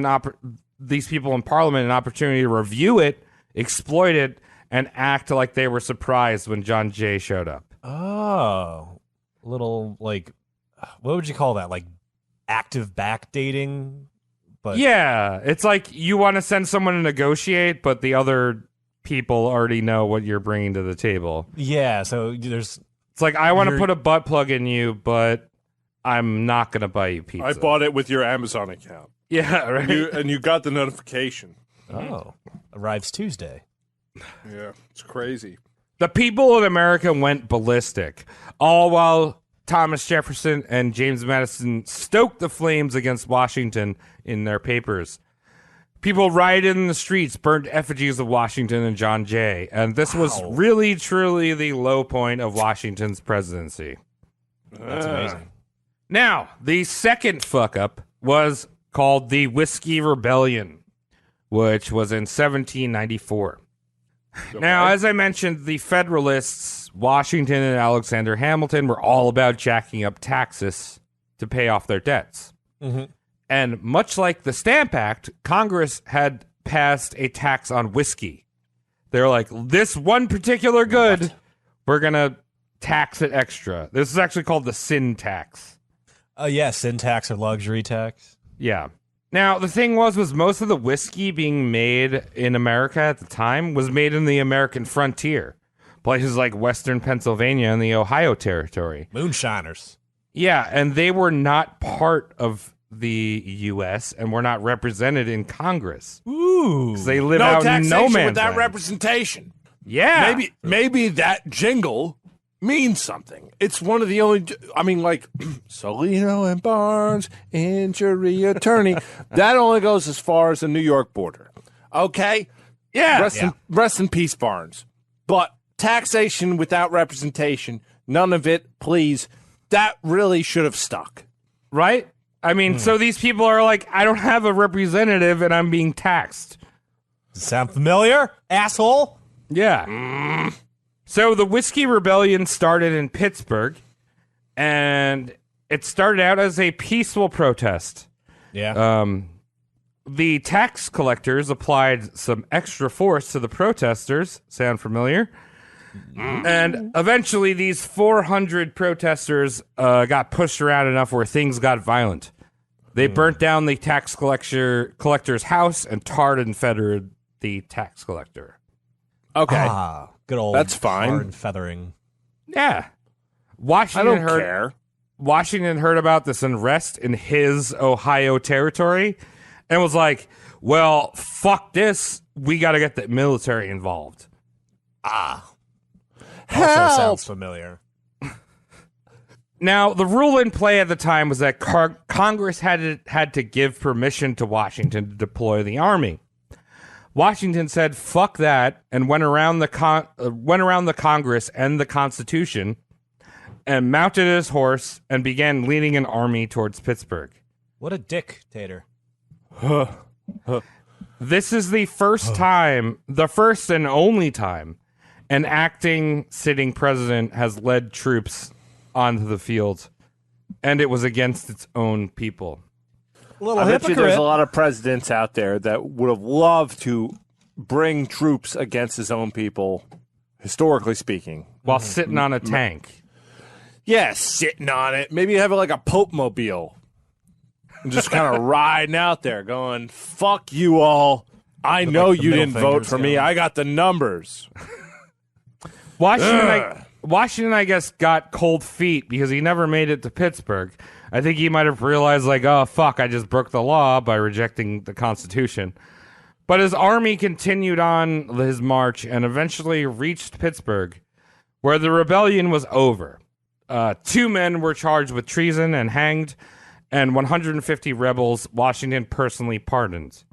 these people in Parliament an opportunity to review it, exploit it, and act like they were surprised when John Jay showed up. Oh. Little, like, what would you call that? Like, active backdating? But Yeah, it's like you want to send someone to negotiate, but the other people already know what you're bringing to the table. yeah, so there's It's like, I want to put a butt plug in you, but I'm not going to buy you pizza. I bought it with your Amazon account. Yeah, right? And you got the notification. arrives Tuesday. Yeah, it's crazy. The people in America went ballistic, all while Thomas Jefferson and James Madison stoked the flames against Washington in their papers. People rioted in the streets, burned effigies of Washington and John Jay, and this was really, truly the low point of Washington's presidency. That's amazing. Now, the second fuck-up was called the Whiskey Rebellion, which was in 1794. Now, as I mentioned, the Federalists Washington and Alexander Hamilton were all about jacking up taxes to pay off their debts. And much like the Stamp Act, Congress had passed a tax on whiskey. They're like, this one particular good, we're going to tax it extra. This is actually called the sin tax. Yeah, sin tax or luxury tax. Yeah. Now, the thing was most of the whiskey being made in America at the time was made in the American frontier. Places like Western Pennsylvania and the Ohio Territory. Moonshiners. Yeah, and they were not part of the U.S. and were not represented in Congress. Ooh. 'Cause they live No out in taxation no man's without land. representation. Yeah. Maybe that jingle means something. It's one of the only. I mean, like Solino and Barnes, injury attorney. That only goes as far as the New York border. Okay. Yeah. Rest in peace, Barnes. But taxation without representation, none of it, please. That really should have stuck. Right? I mean, so these people are like, I don't have a representative and I'm being taxed. Sound familiar, asshole? Yeah. So the Whiskey Rebellion started in Pittsburgh, and it started out as a peaceful protest. Yeah. The tax collectors applied some extra force to the protesters. Sound familiar? And eventually these 400 protesters got pushed around enough where things got violent. They burnt down the tax collector's house and tarred and feathered the tax collector. Okay. Good old That's fine. tar and feathering. Yeah. I Washington don't care. Washington heard about this unrest in his Ohio territory and was like, well, fuck this. We got to get the military involved. Also sounds familiar. Now, the rule in play at the time was that Congress had to give permission to Washington to deploy the army. Washington said, fuck that, and went around the Congress and the Constitution and mounted his horse and began leading an army towards Pittsburgh. What a dictator. This is the first time, the first and only time, an acting sitting president has led troops onto the field, and it was against its own people. Little I bet you hypocrite. there's a lot of presidents out there that would have loved to bring troops against his own people, historically speaking. While sitting on a tank. Yeah, sitting on it. Maybe have like a Pope mobile. And just kind of riding out there going, fuck you all. I know like, the you middle didn't vote fingers for me. going. I got the numbers. Washington, I guess, got cold feet because he never made it to Pittsburgh. I think he might have realized, like, oh, fuck, I just broke the law by rejecting the Constitution. But his army continued on his march and eventually reached Pittsburgh, where the rebellion was over. 2 men were charged with treason and hanged, and 150 rebels Washington personally pardoned.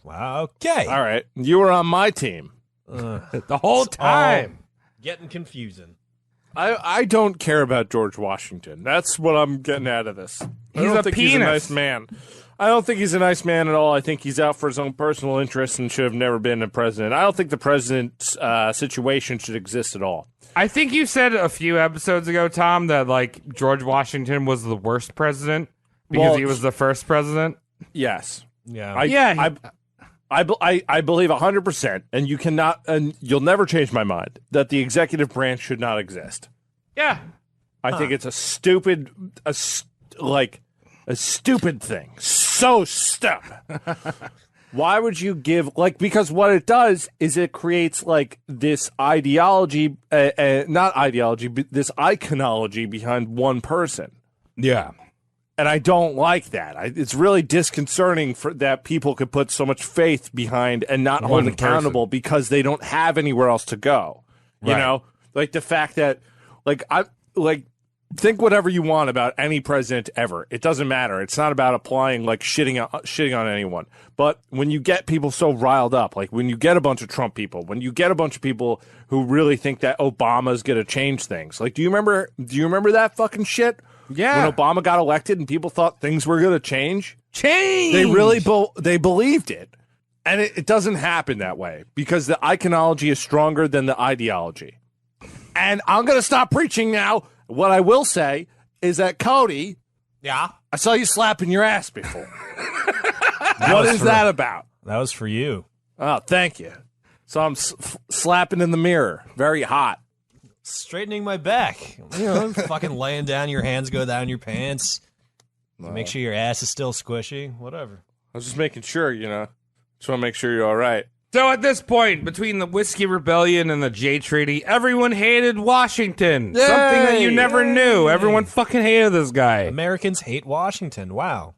Wow, okay. All right. You were on my team. The whole time. Getting confusing. I don't care about George Washington. That's what I'm getting out of this. I He's don't a think he's a penis. nice man. I don't think he's a nice man at all. I think he's out for his own personal interests and should have never been a president. I don't think the president's situation should exist at all. I think you said a few episodes ago, Tom, that like George Washington was the worst president because Well, he was the first president. Yes. Yeah. I believe 100%, and you cannot, and you'll never change my mind that the executive branch should not exist. Yeah. I think it's a stupid thing. So stupid. Why would you give, because what it does is it creates, this ideology, not ideology, but this iconology behind one person. Yeah. And I don't like that. It's really disconcerting that people could put so much faith behind and not hold One accountable because they don't have anywhere else to go. You Right. know, like the fact that, think whatever you want about any president ever. It doesn't matter. It's not about applying shitting on anyone. But when you get people so riled up, like when you get a bunch of Trump people, when you get a bunch of people who really think that Obama's going to change things, do you remember that fucking shit? Yeah. When Obama got elected and people thought things were going to change, Change. they really they believed it. And it doesn't happen that way because the iconology is stronger than the ideology. And I'm going to stop preaching now. What I will say is that, Cody, Yeah. I saw you slapping your ass before. What is that about? That was for you. Oh, thank you. So I'm slapping in the mirror. Very hot. Straightening my back. You know, fucking laying down, your hands go down your pants. Make sure your ass is still squishy. Whatever. I was just making sure, Just want to make sure you're all right. So at this point, between the Whiskey Rebellion and the Jay Treaty, everyone hated Washington. Yay! Something that you never knew. Everyone fucking hated this guy. Americans hate Washington. Wow.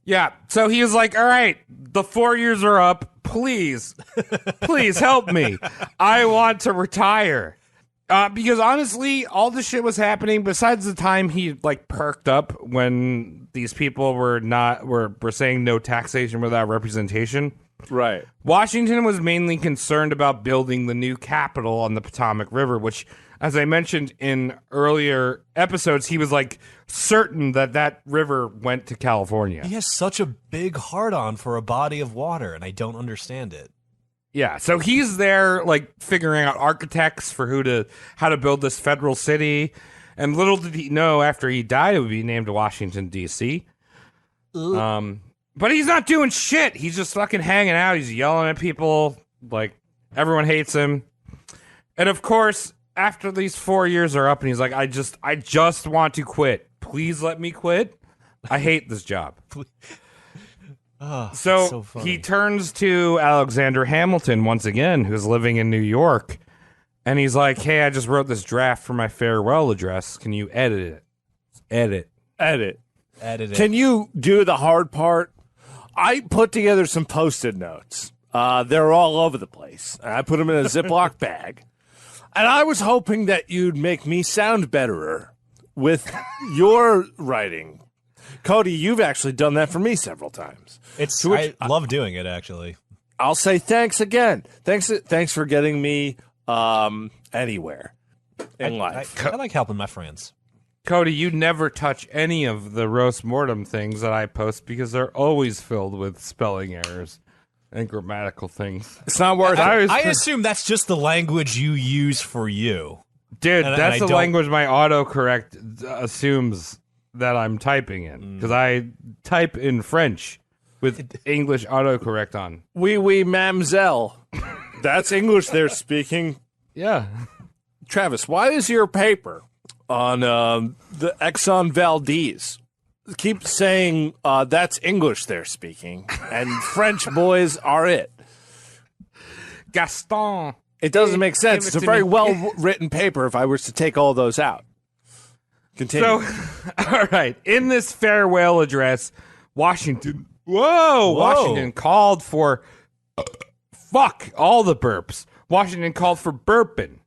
Yeah, so he was like, all right, the 4 years are up. Please help me. I want to retire. Because honestly, all this shit was happening besides the time he perked up when these people were saying no taxation without representation. Right. Washington was mainly concerned about building the new capital on the Potomac River, which, as I mentioned in earlier episodes, he was certain that river went to California. He has such a big heart-on for a body of water, and I don't understand it. Yeah, so he's there figuring out architects for how to build this federal city, and little did he know after he died it would be named Washington D.C. But he's not doing shit. He's just fucking hanging out. He's yelling at people. Everyone hates him. And of course, after these 4 years are up, and he's like, I just want to quit. Please let me quit. I hate this job. So he turns to Alexander Hamilton once again, who's living in New York. And he's like, hey, I just wrote this draft for my farewell address. Can you edit it? Edit it. Can you do the hard part? I put together some Post-it notes. They're all over the place. I put them in a Ziploc bag. And I was hoping that you'd make me sound betterer with your writing. Cody, you've actually done that for me several times. I love doing it, actually. I'll say thanks again. Thanks for getting me anywhere in life. I like helping my friends. Cody, you never touch any of the roast mortem things that I post because they're always filled with spelling errors and grammatical things. It's not worth it. I assume that's just the language you use for you. Dude, that's the language my autocorrect assumes that I'm typing in. Because I type in French with English autocorrect on. Oui, mademoiselle. That's English they're speaking. Yeah. Travis, why is your paper on the Exxon Valdez keep saying that's English they're speaking and French boys are it? Gaston. It doesn't make sense. It's a very well-written paper if I was to take all those out. Continue. So, all right. In this farewell address, Washington called for fuck all the burps. Washington called for burping.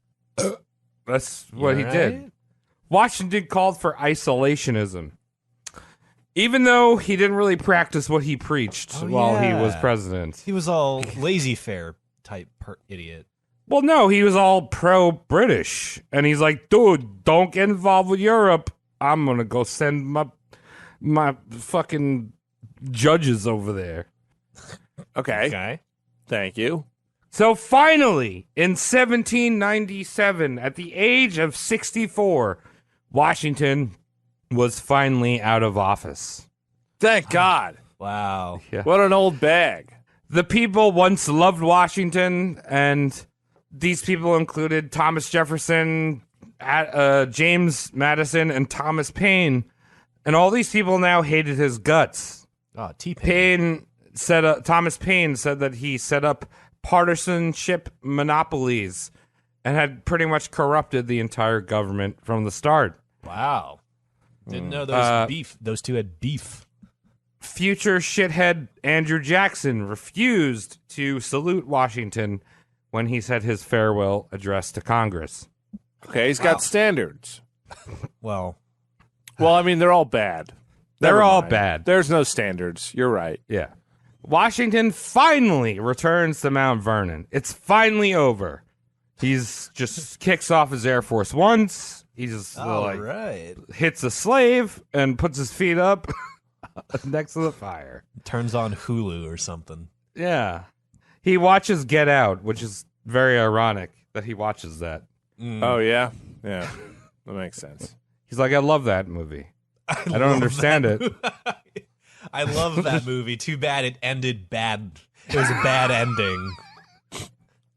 That's what he did. Washington called for isolationism. Even though he didn't really practice what he preached while he was president. He was all laissez-faire type idiot. Well, no, he was all pro-British. And he's like, dude, don't get involved with Europe. I'm going to go send my fucking judges over there. Okay. Thank you. So finally, in 1797, at the age of 64, Washington was finally out of office. Thank God. Wow. Yeah. What an old bag. The people once loved Washington, and these people included Thomas Jefferson, James Madison, and Thomas Paine. And all these people now hated his guts. Oh, T-Pain. Thomas Paine said that he set up partisanship monopolies and had pretty much corrupted the entire government from the start. Wow. Didn't know those two had beef. Future shithead Andrew Jackson refused to salute Washington when he said his farewell address to Congress. Okay, he's got standards. Well, I mean, they're all bad. They're all bad. There's no standards. You're right. Yeah. Washington finally returns to Mount Vernon. It's finally over. He's just kicks off his Air Force once. He just hits a slave and puts his feet up next to the fire. Turns on Hulu or something. Yeah. He watches Get Out, which is very ironic that he watches that. Oh, yeah? Yeah. That makes sense. He's like, I love that movie. I don't understand it. I love that movie. Too bad it ended bad. It was a bad ending.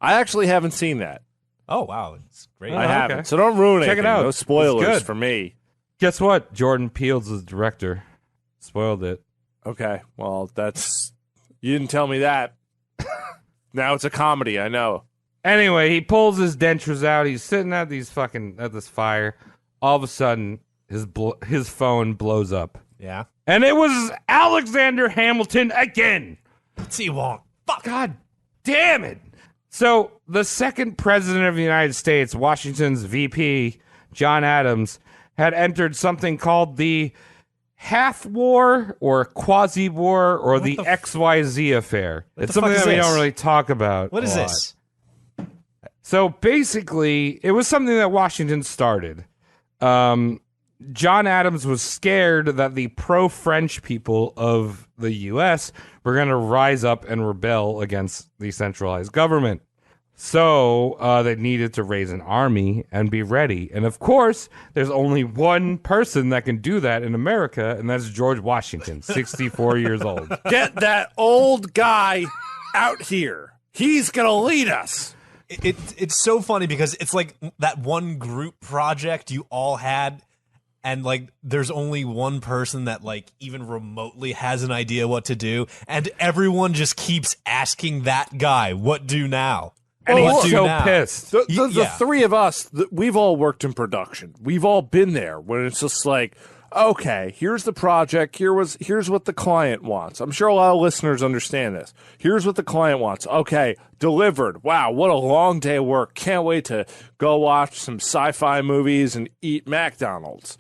I actually haven't seen that. Oh, wow. It's great. I okay. haven't. So don't ruin Check it anything. out. No It's spoilers good. for me. Guess what? Jordan Peele's the director. Spoiled it. Okay. Well, that's... You didn't tell me that. Now it's a comedy, I know. Anyway, he pulls his dentures out. He's sitting at this fire. All of a sudden, his phone blows up. Yeah. And it was Alexander Hamilton again. See, won't. Fuck. God damn it. So, the second president of the United States, Washington's VP, John Adams, had entered something called the half-war or quasi-war or the XYZ affair. It's the something fuck that is we don't this? really talk about. What is a lot. this? So basically, it was something that Washington started. John Adams was scared that the pro-French people of the U.S. were going to rise up and rebel against the centralized government. So they needed to raise an army and be ready. And of course, there's only one person that can do that in America, and that's George Washington, 64 years old. Get that old guy out here. He's going to lead us. It's so funny because it's like that one group project you all had, and like there's only one person that like even remotely has an idea what to do, and everyone just keeps asking that guy, "What do now?" And Well, he's look, so now. pissed. The Yeah. three of us, we've all worked in production. We've all been there when it's just like, okay, here's the project. Here's what the client wants. I'm sure a lot of listeners understand this. Here's what the client wants. Okay, delivered. Wow, what a long day of work. Can't wait to go watch some sci-fi movies and eat McDonald's.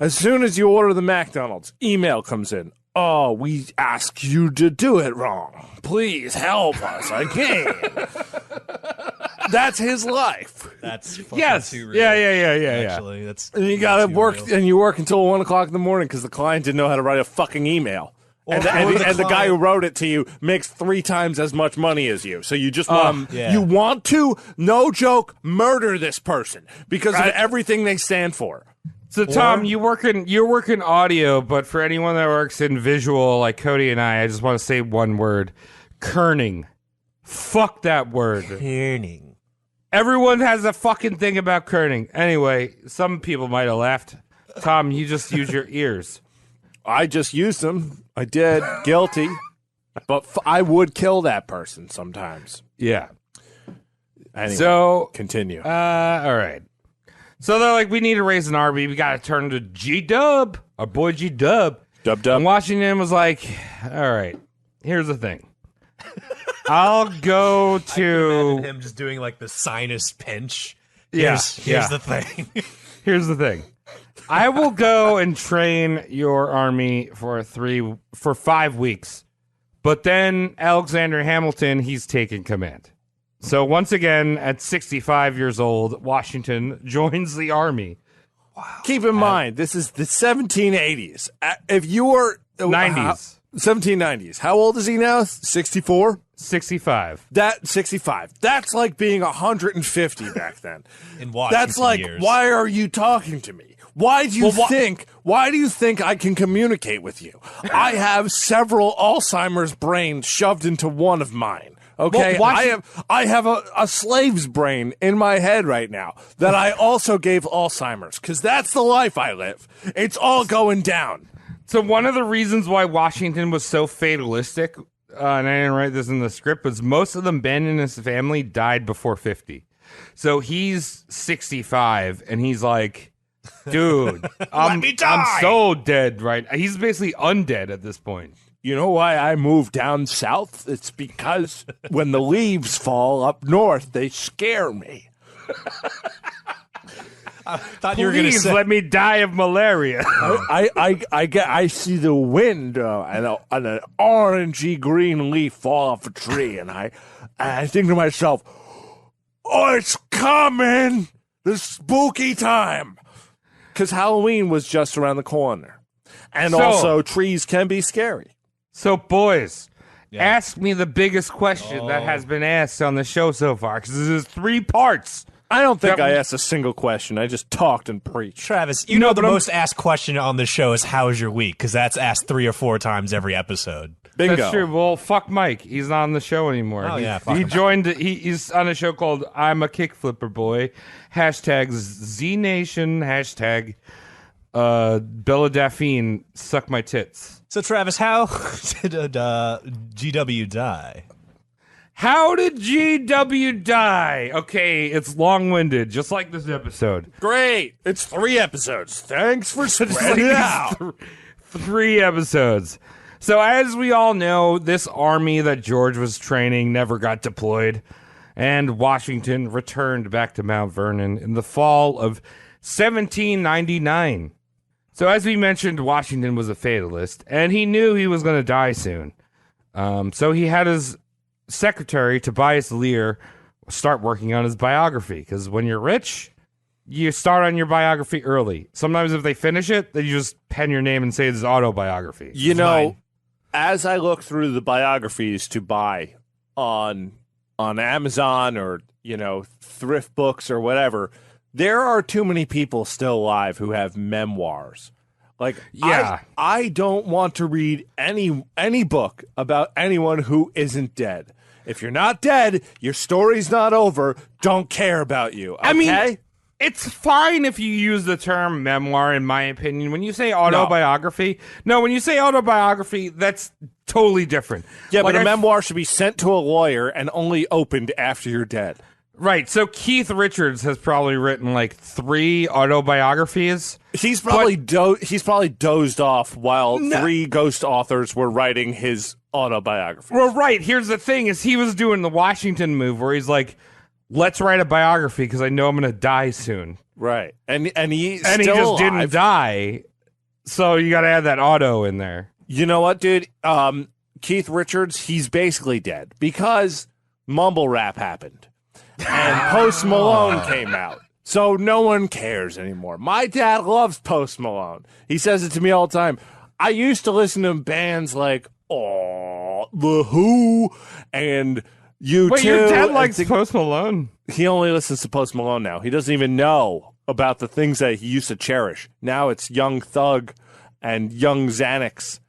As soon as you order the McDonald's, email comes in. Oh, we asked you to do it wrong. Please help us again. That's his life. That's fucking Yes. too real. Yeah. Actually, that's And you gotta too work, real. and you work until 1 o'clock in the morning because the client didn't know how to write a fucking email. And the guy client- who wrote it to you makes 3 times as much money as you. So you just want, yeah. you want to, no joke, murder this person because of everything they stand for. So Tom, you're working audio, but for anyone that works in visual like Cody and I just want to say one word: kerning. Fuck that word. Kerning. Everyone has a fucking thing about kerning. Anyway, some people might have laughed. Tom, you just use your ears. I just used them. I did. Guilty. But I would kill that person sometimes. Yeah. Anyway, So, continue. all right. So they're like, we need to raise an army. We got to turn to G-Dub, our boy G-Dub. Dub. And Washington was like, all right, here's the thing. I'll go to... Him just doing like the sinus pinch. Yeah, Here's the thing. Here's the thing. I will go and train your army for 5 weeks. But then Alexander Hamilton, he's taking command. So once again, at 65 years old, Washington joins the army. Keep in mind, this is the 1780s. If you were 90s. 1790s. How old is he now? 64? 65. 65. That's like being 150 back then. In Washington That's like, years. why are you talking to me? Why do you think I can communicate with you? I have several Alzheimer's brains shoved into one of mine. Okay, Well, I have a slave's brain in my head right now that I also gave Alzheimer's because that's the life I live. It's all going down. So one of the reasons why Washington was so fatalistic, and I didn't write this in the script, was most of the men in his family died before 50. So he's 65, and he's like, dude, I'm so dead, right? He's basically undead at this point. You know why I moved down south? It's because when the leaves fall up north, they scare me. I thought you were going to Please say. let me die of malaria. I see the wind and an orangey green leaf fall off a tree, and I think to myself, "Oh, it's coming! The spooky time!" Because Halloween was just around the corner, and also trees can be scary. So, boys, ask me the biggest question that has been asked on the show so far, because this is 3 parts. I don't think I asked a single question. I just talked and preached. Travis, you know the most asked question on the show is "How's your week?" Because that's asked 3 or 4 times every episode. Bingo. That's true. Well, fuck Mike. He's not on the show anymore. Oh, yeah, fuck he him. joined. He's on a show called "I'm a Kickflipper Boy." Hashtag Z Nation. Hashtag Bella Daphne suck my tits. So, Travis, how did GW die? How did GW die? Okay, it's long-winded, just like this episode. Great. It's 3 episodes. Thanks for spreading it out. 3 episodes. So as we all know, this army that George was training never got deployed, and Washington returned back to Mount Vernon in the fall of 1799. So as we mentioned, Washington was a fatalist, and he knew he was going to die soon. So he had his secretary, Tobias Lear, start working on his biography, because when you're rich, you start on your biography early. Sometimes if they finish it, then you just pen your name and say it's autobiography. You know, as I look through the biographies to buy on Amazon or, thrift books or whatever, there are too many people still alive who have memoirs. Like, yeah. I don't want to read any book about anyone who isn't dead. If you're not dead, your story's not over. Don't care about you. Okay? I mean, it's fine if you use the term memoir, in my opinion. When you say autobiography, when you say autobiography, that's totally different. Yeah, like but a memoir should be sent to a lawyer and only opened after you're dead. Right. So Keith Richards has probably written like 3 autobiographies. He's probably dozed off while 3 ghost authors were writing his autobiography. Well, right. Here's the thing: is he was doing the Washington move where he's like, "Let's write a biography because I know I'm going to die soon." Right. And he just didn't die. So you got to add that auto in there. You know what, dude? Keith Richards, he's basically dead because mumble rap happened. And Post Malone came out. So no one cares anymore. My dad loves Post Malone. He says it to me all the time. I used to listen to bands like The Who and U2. Wait, your dad likes Post Malone? He only listens to Post Malone now. He doesn't even know about the things that he used to cherish. Now it's Young Thug and Young Xanax.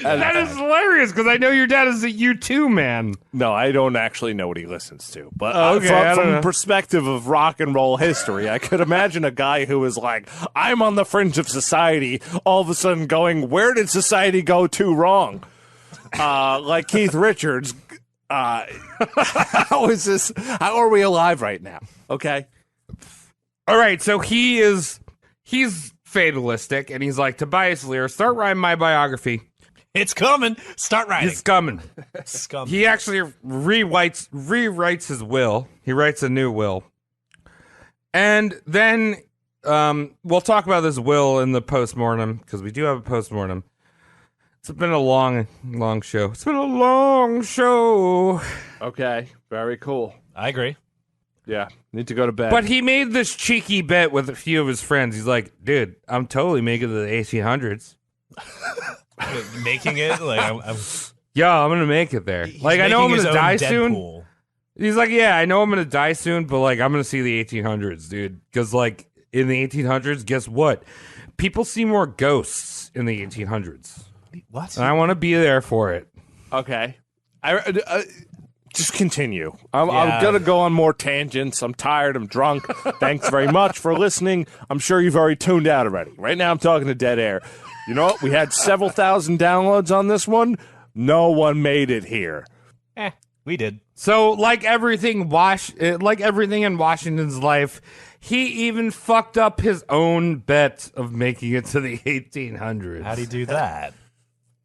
And that is hilarious because I know your dad is a U2 man. No, I don't actually know what he listens to. But from the perspective of rock and roll history, I could imagine a guy who is like, I'm on the fringe of society, all of a sudden going, where did society go too wrong? Like Keith Richards. How is this? How are we alive right now? Okay. All right. So he's fatalistic, and he's like, Tobias Lear, start writing my biography. It's coming. Start writing. It's coming. It's coming. He actually rewrites his will. He writes a new will. And then we'll talk about this will in the postmortem, because we do have a postmortem. It's been a long, long show. It's been a long show. Okay. Very cool. I agree. Yeah. Need to go to bed. But he made this cheeky bet with a few of his friends. He's like, dude, I'm totally making it to the 1800s. Making it? Like, I'm I'm going to make it there. Like, I know I'm going to die soon. He's like, yeah, I know I'm going to die soon, but, like, I'm going to see the 1800s, dude. Because, like, in the 1800s, guess what? People see more ghosts in the 1800s. What? And I want to be there for it. Okay. Just continue. I'm going to go on more tangents. I'm tired. I'm drunk. Thanks very much for listening. I'm sure you've already tuned out already. Right now I'm talking to dead air. You know what? We had several thousand downloads on this one. No one made it here. We did. So, like everything in Washington's life, he even fucked up his own bet of making it to the 1800s. How'd he do that?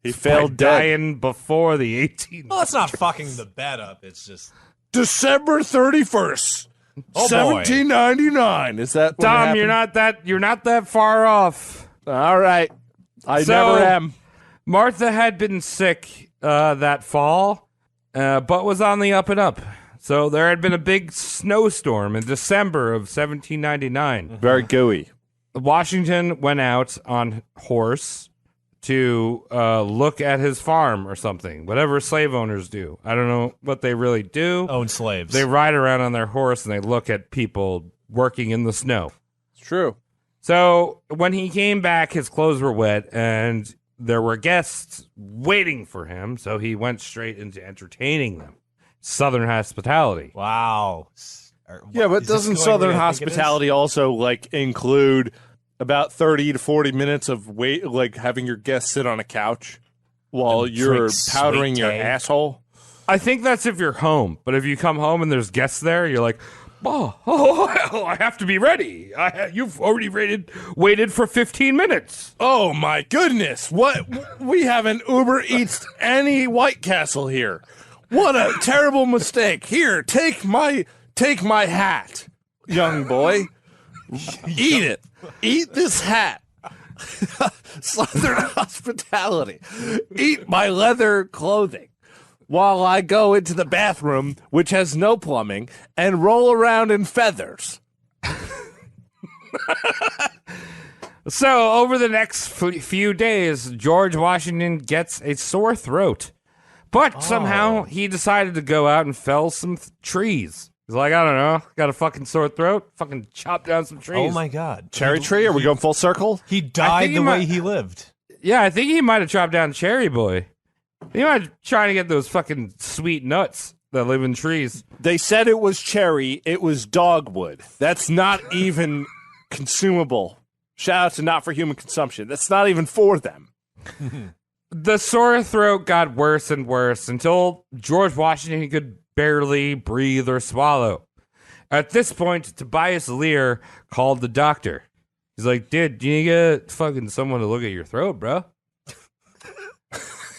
He failed dying before the 1800s. Well, it's not fucking the bet up. It's just December 31st, 1799. Is that what Tom? happened? You're not that far off. All right. I never am. Martha had been sick that fall, but was on the up and up. So there had been a big snowstorm in December of 1799. Very gooey. Washington went out on horse to look at his farm or something, whatever slave owners do. I don't know what they really do. Own slaves. They ride around on their horse and they look at people working in the snow. It's true. So when he came back, his clothes were wet and there were guests waiting for him. So he went straight into entertaining them. Southern hospitality. Wow. Yeah, but Is this doesn't going Southern where I think it is? hospitality also like include about 30 to 40 minutes of wait, like having your guests sit on a couch while And you're drink powdering sweet your tea? asshole? I think that's if you're home. But if you come home and there's guests there, you're like, oh, I have to be ready. You've already waited for 15 minutes. Oh my goodness! What we haven't Uber Eats any White Castle here. What a terrible mistake! Here, take my hat, young boy. Eat it. Eat this hat. Southern hospitality. Eat my leather clothing. While I go into the bathroom, which has no plumbing, and roll around in feathers. So over the next few days, George Washington gets a sore throat. But somehow he decided to go out and fell some trees. He's like, I don't know, got a fucking sore throat, fucking chop down some trees. Oh my God. Cherry tree? Are we going full circle? He died he the way might- he lived. Yeah, I think he might have chopped down Cherry Boy. He might have trying to get those fucking sweet nuts that live in trees. They said it was cherry. It was dogwood. That's not even consumable. Shout out to Not for Human Consumption. That's not even for them. The sore throat got worse and worse until George Washington could barely breathe or swallow. At this point, Tobias Lear called the doctor. He's like, dude, you need to get fucking someone to look at your throat, bro.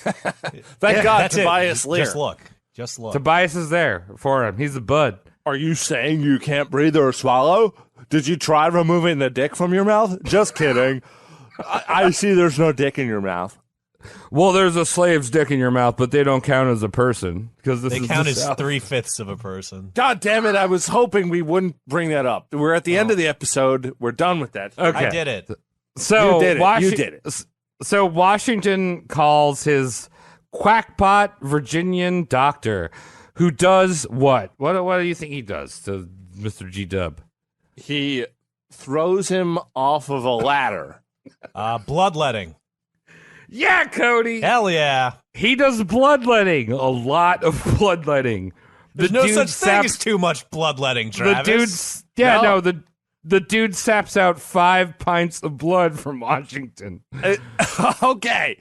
Thank God, That's it. Tobias Lear. Just look. Just look. Tobias is there for him. He's a bud. Are you saying you can't breathe or swallow? Did you try removing the dick from your mouth? Just kidding. I see there's no dick in your mouth. Well, there's a slave's dick in your mouth, but they don't count as a person because this They is count the as South. 3/5 of a person. God damn it. I was hoping we wouldn't bring that up. We're at the end of the episode. We're done with that. Okay. I did it. So You did it. You did it. So Washington calls his quackpot Virginian doctor, who does what? What do you think he does to Mr. G Dub? He throws him off of a ladder. Bloodletting. Yeah, Cody. Hell yeah. He does bloodletting. A lot of bloodletting. There's no such thing as too much bloodletting, the Travis. the dude saps out 5 pints of blood from Washington. Okay.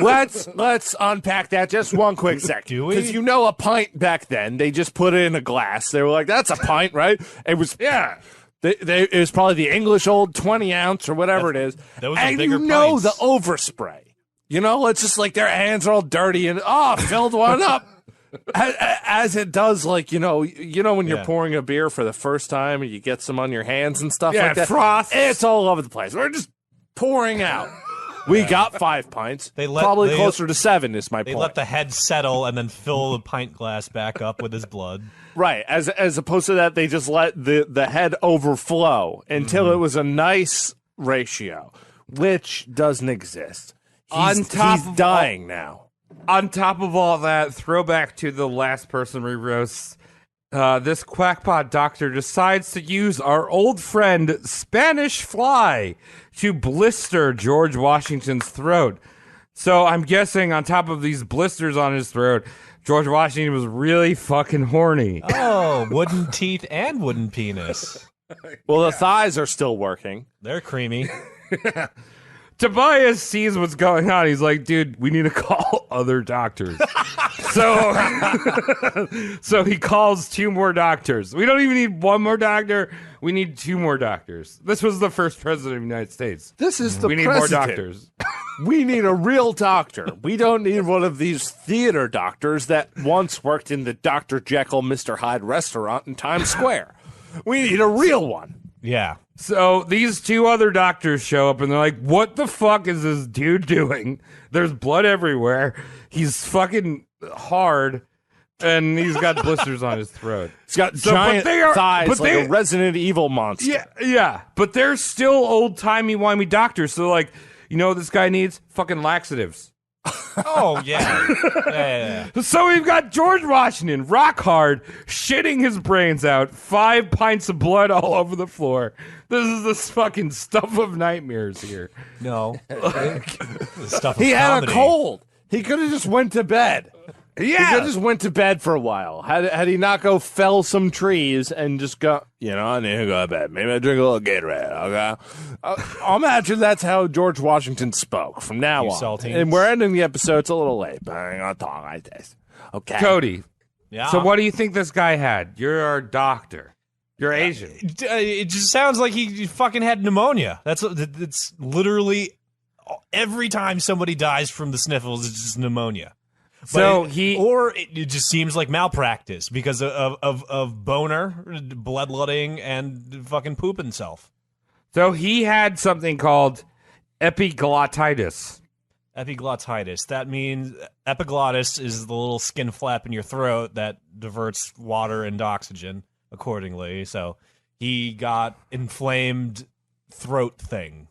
let's unpack that just one quick sec. Do we? Because you know a pint back then, they just put it in a glass. They were like, that's a pint, right? It was, yeah. It was probably the English old 20 ounce or whatever it is. Those are and bigger you know pints. the overspray. You know, it's just like their hands are all dirty and, filled one up. As it does, like, you know when you're Yeah. pouring a beer for the first time and you get some on your hands and stuff Yeah, like that. froth. It's all over the place. We're just pouring out. We got 5 pints. They let- Probably they- closer to 7 is my They point. let the head settle and then fill the pint glass back up with his blood. Right. As opposed to that, they just let the head overflow until it was a nice ratio, which doesn't exist. He's dying now. On top of all that, throwback to the last person we roast, this quackpot doctor decides to use our old friend Spanish Fly to blister George Washington's throat. So I'm guessing on top of these blisters on his throat, George Washington was really fucking horny. Oh, wooden teeth and wooden penis. Well, the thighs are still working. They're creamy. Tobias sees what's going on. He's like, dude, we need to call other doctors. So he calls 2 more doctors. We don't even need 1 more doctor. We need 2 more doctors. This was the first president of the United States. This is the We need president. more doctors. We need a real doctor. We don't need one of these theater doctors that once worked in the Dr. Jekyll, Mr. Hyde restaurant in Times Square. We need a real one. Yeah. So these 2 other doctors show up and they're like, what the fuck is this dude doing? There's blood everywhere. He's fucking hard and he's got blisters on his throat. He's got So, giant but they are- thighs but like they- a Resident Evil monster. Yeah, but they're still old-timey-wimey doctors. So, like, You know what this guy needs? Fucking laxatives. Oh, yeah. So we've got George Washington, rock hard, shitting his brains out, 5 pints of blood all over the floor. This is this fucking stuff of nightmares here. No. Stuff of He had comedy. a cold. He could have just went to bed. He could Yeah. have just went to bed for a while. Had he not go fell some trees and just go, I need to go to bed. Maybe I drink a little Gatorade. Okay. I'll imagine that's how George Washington spoke from now You on. saltines. And we're ending the episode. It's a little late, but I'm going to talk like this. Okay. Cody, Yeah. so what do you think this guy had? You're our doctor. You're Asian. It just sounds like he fucking had pneumonia. It's literally every time somebody dies from the sniffles, it's just pneumonia. So it just seems like malpractice because of boner, bloodletting, and fucking poop himself. So he had something called epiglottitis. Epiglottitis. That means epiglottis is the little skin flap in your throat that diverts water and oxygen accordingly. So he got inflamed throat thing.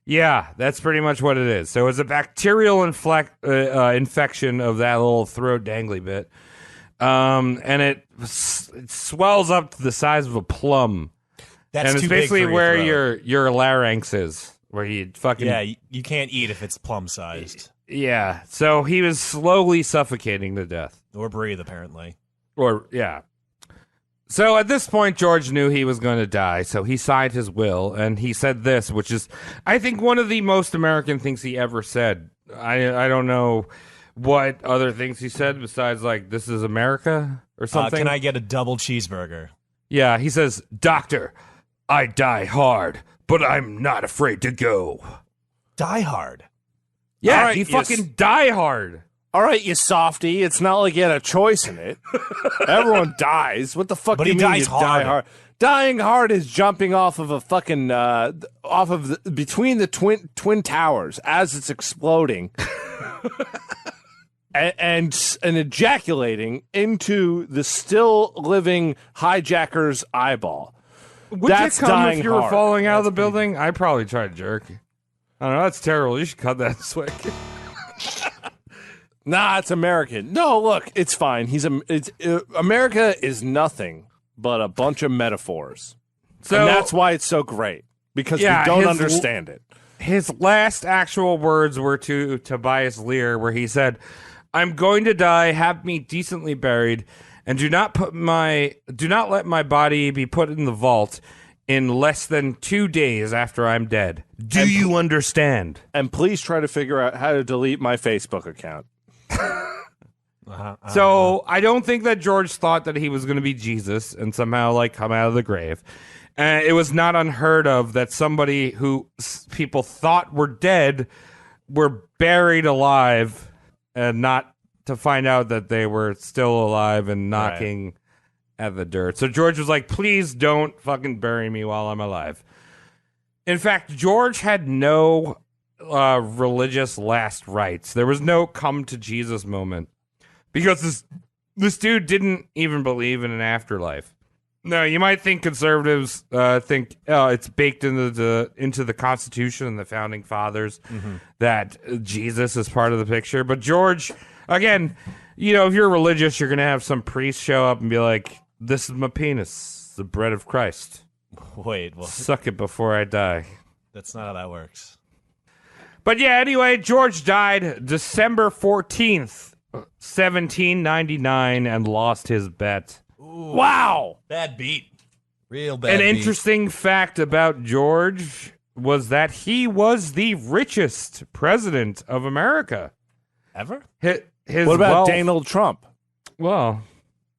Yeah, that's pretty much what it is. So it's a bacterial infection of that little throat dangly bit. And it swells up to the size of a plum. That's and it's too big basically for where throat. your larynx is, where you fucking... Yeah, you can't eat if it's plum-sized. Yeah, so he was slowly suffocating to death. Or breathe, apparently. Or, yeah. So at this point, George knew he was going to die, so he signed his will, and he said this, which is, I think, one of the most American things he ever said. I don't know what other things he said besides, like, this is America or something. Can I get a double cheeseburger? Yeah, he says, Doctor, I die hard, but I'm not afraid to go. Die Hard. Yeah, All right, he yes. fucking die hard. All right, you softy. It's not like you had a choice in it. Everyone dies. What the fuck But do you he mean dies you die hard. hard? Dying hard is jumping off of a fucking between the twin towers as it's exploding, and ejaculating into the still living hijacker's eyeball. Would That's you come dying if you were hard. falling out of the building? I'd probably try to jerk. I don't know. That's terrible. You should cut that switch. Nah, it's American. No, look, it's fine. America is nothing but a bunch of metaphors. So And that's why it's so great, because Yeah, we don't his- understand it. his last actual words were to Tobias Lear, where he said, "I'm going to die. Have me decently buried, and do not let my body be put in the vault in less than 2 days after I'm dead. Do you understand?" And please try to figure out how to delete my Facebook account. So I don't think that George thought that he was going to be Jesus and somehow like come out of the grave. It was not unheard of that somebody who people thought were dead were buried alive, and not to find out that they were still alive and knocking at the dirt. So George was like, "Please don't fucking bury me while I'm alive." In fact, George had no religious last rites. There was no come to Jesus moment, because this dude didn't even believe in an afterlife. No, you might think conservatives think it's baked into the Constitution and the Founding Fathers that Jesus is part of the picture. But George, again, if you're religious, you're going to have some priest show up and be like, "This is my penis, the bread of Christ. Wait, well, Suck it before I die." that's not how that works. But yeah, anyway, George died December 14th, 1799, and lost his bet. Wow. Bad beat. Real bad An beat. interesting fact about George was that he was the richest president of America. Ever? His What about wealth, Donald Trump? Well,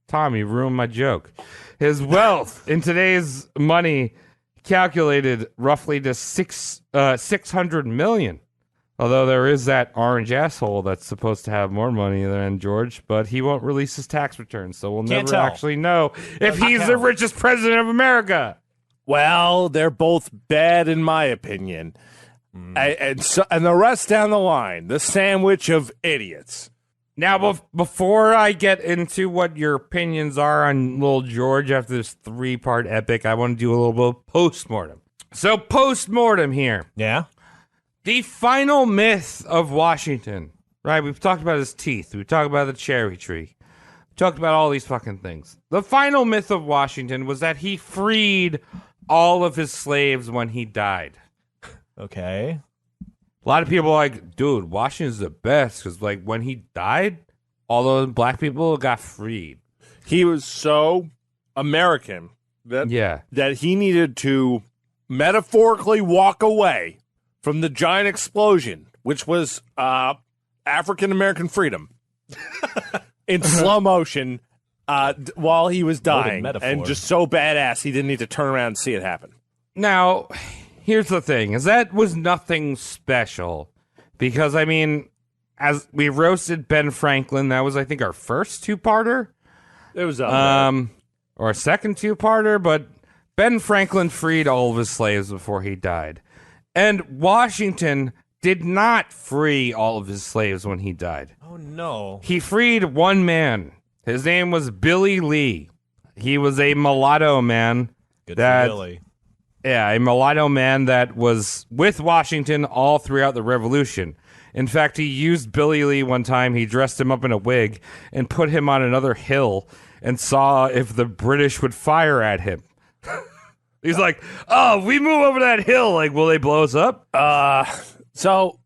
Tommy ruined my joke. His wealth in today's money calculated roughly to 600 million. Although there is that orange asshole that's supposed to have more money than George, but he won't release his tax returns, so we'll Can't never tell. actually know if Not he's the count. richest president of America. Well, they're both bad in my opinion. And the rest down the line, the sandwich of idiots. Now, before I get into what your opinions are on little George after this 3-part epic, I want to do a little bit of post-mortem. So, post-mortem here. Yeah? The final myth of Washington, right? We've talked about his teeth. We've talked about the cherry tree. We talked about all these fucking things. The final myth of Washington was that he freed all of his slaves when he died. Okay. A lot of people are like, dude, Washington's the best because, like, when he died, all those black people got freed. He was so American that he needed to metaphorically walk away from the giant explosion, which was African American freedom, in slow motion while he was dying, and just so badass he didn't need to turn around and see it happen. Now, here's the thing, is that was nothing special because, I mean, as we roasted Ben Franklin, that was, I think, our first two-parter. It was or a second two-parter, but Ben Franklin freed all of his slaves before he died. And Washington did not free all of his slaves when he died. Oh, no. He freed one man. His name was Billy Lee. He was a mulatto man. Good for Billy. Yeah, a mulatto man that was with Washington all throughout the Revolution. In fact, he used Billy Lee one time. He dressed him up in a wig and put him on another hill and saw if the British would fire at him. He's like, oh, we move over that hill. Like, will they blow us up? So,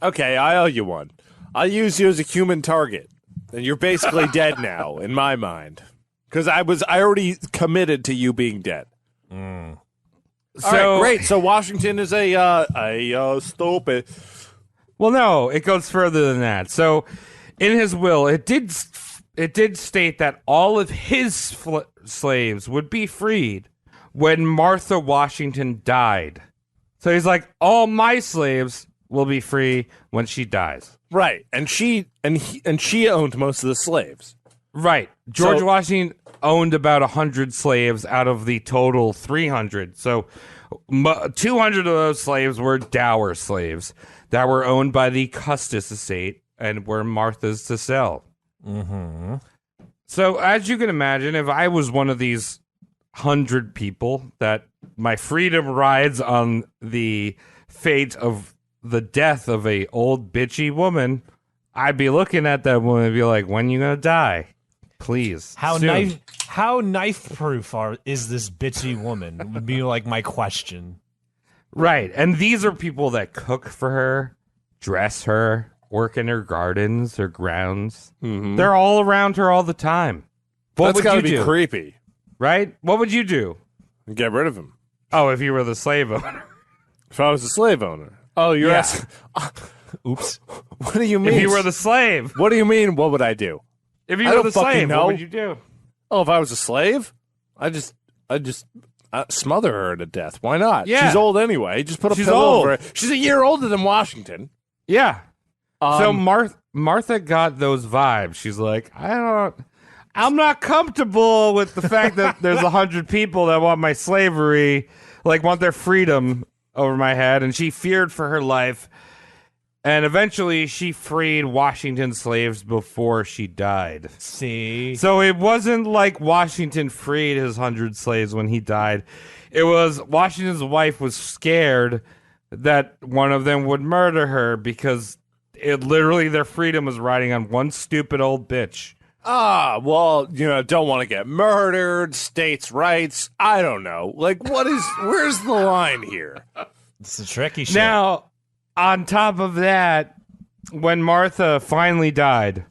okay, I owe you one. I use you as a human target, and you're basically dead now, in my mind. Because I already committed to you being dead. So, all right, great. So Washington is a stupid. Well, no, it goes further than that. So, in his will, it did state that all of his slaves would be freed when Martha Washington died. So he's like, all my slaves will be free when she dies. Right, and she owned most of the slaves. Right. George Washington owned about 100 slaves out of the total 300. So 200 of those slaves were dower slaves that were owned by the Custis estate and were Martha's to sell. Mm-hmm. So as you can imagine, if I was one of these 100 people that my freedom rides on the fate of the death of a old bitchy woman, I'd be looking at that woman and be like, when you gonna die? Please. How soon. knife proof is this bitchy woman would be like my question. Right. And these are people that cook for her, dress her, work in her gardens, her grounds. Mm-hmm. They're all around her all the time. What That's would you gotta be do? creepy. Right? What would you do? Get rid of him. Oh, if you were the slave owner. If I was a slave owner. Oh, you're asking. Oops. What do you mean? If you were the slave. What do you mean? What would I do? If you I were don't the fucking slave, know. what would you do? Oh, if I was a slave, I just smother her to death. Why not? Yeah. She's old anyway. Just put a She's pillow old. over her. She's a year older than Washington. Yeah. So Martha got those vibes. She's like, I'm not comfortable with the fact that there's 100 people that want my slavery, like want their freedom over my head. And she feared for her life. And eventually she freed Washington's slaves before she died. See? So it wasn't like Washington freed his 100 slaves when he died. It was Washington's wife was scared that one of them would murder her because literally their freedom was riding on one stupid old bitch. Well, don't want to get murdered, states' rights. I don't know. Like, where's the line here? It's a tricky shit. Now, on top of that, when Martha finally died,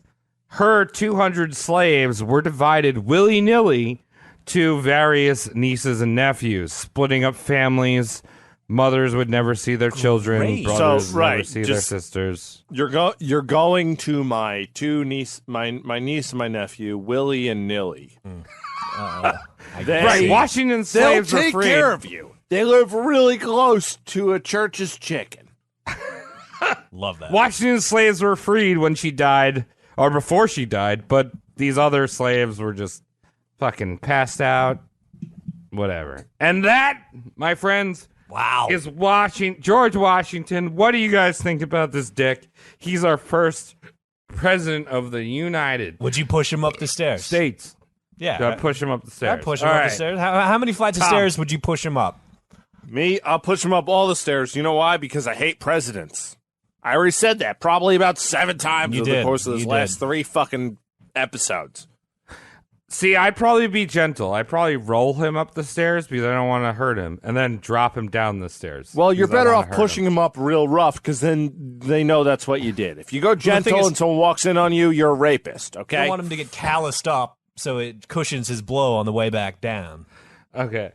her 200 slaves were divided willy-nilly to various nieces and nephews, splitting up families. Mothers would never see their children. Great. Brothers So, would right, never see their sisters. You're going to my niece and my nephew, Willie and Nilly. Right, Washington They'll slaves were take freed. care of you. They live really close to a church's chicken. Love that. Washington's slaves were freed when she died, or before she died, but these other slaves were just fucking passed out. Whatever. And that, my friends, Wow. is George Washington. What do you guys think about this dick? He's our first president of the United Would you push him up the stairs? States. Yeah. Do I push him up the stairs? I'd push him All up right. the stairs. How many flights of Tom. stairs would you push him up? Me, I'll push him up all the stairs. You know why? Because I hate presidents. I already said that probably about 7 times over the course of this last 3 fucking episodes. See, I'd probably be gentle. I'd probably roll him up the stairs because I don't want to hurt him, and then drop him down the stairs. Well, you're because I better wanna off hurt pushing him up real rough because then they know that's what you did. If you go gentle and someone walks in on you, you're a rapist, okay? You don't want him to get calloused up so it cushions his blow on the way back down. Okay.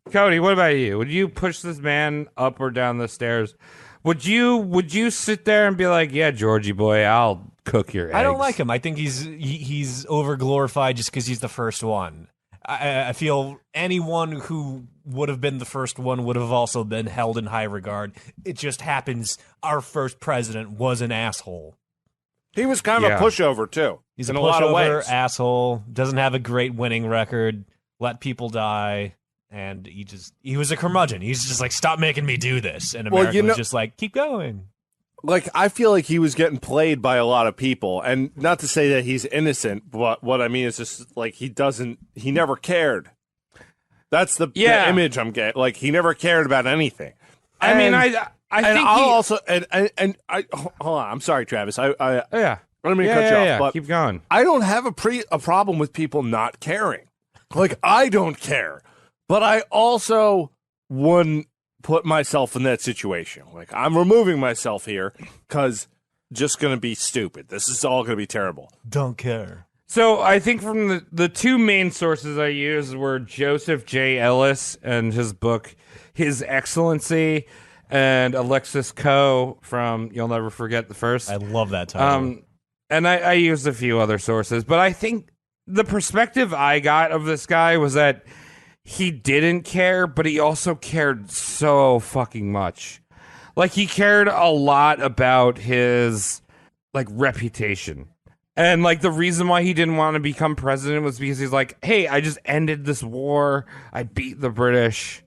Cody, what about you? Would you push this man up or down the stairs? Would you sit there and be like, yeah, Georgie boy, I'll cook your eggs? I don't like him. I think he's over glorified just because he's the first one. I feel anyone who would have been the first one would have also been held in high regard. It just happens our first president was an asshole. He was kind of a pushover, too. He's in a a lot of pushover, ways. asshole, doesn't have a great winning record, let people die, and he was a curmudgeon. He's just like, stop making me do this. And America was just like, keep going. Like, I feel like he was getting played by a lot of people. And not to say that he's innocent, but what I mean is just, like, he never cared. That's the image I'm getting. Like, he never cared about anything. I mean, I think I'll also, and I, hold on, I'm sorry, Travis. I don't mean to cut you off, but keep going. I don't have a problem with people not caring. Like, I don't care. But I also wouldn't put myself in that situation. Like, I'm removing myself here because just going to be stupid. This is all going to be terrible. Don't care. So I think from the 2 main sources I used were Joseph J. Ellis and his book, His Excellency, and Alexis Coe from You'll Never Forget the First. I love that title. And I used a few other sources, but I think the perspective I got of this guy was that he didn't care, but he also cared so fucking much. Like, he cared a lot about his, like, reputation. And, like, the reason why he didn't want to become president was because he's like, hey, I just ended this war. I beat the British.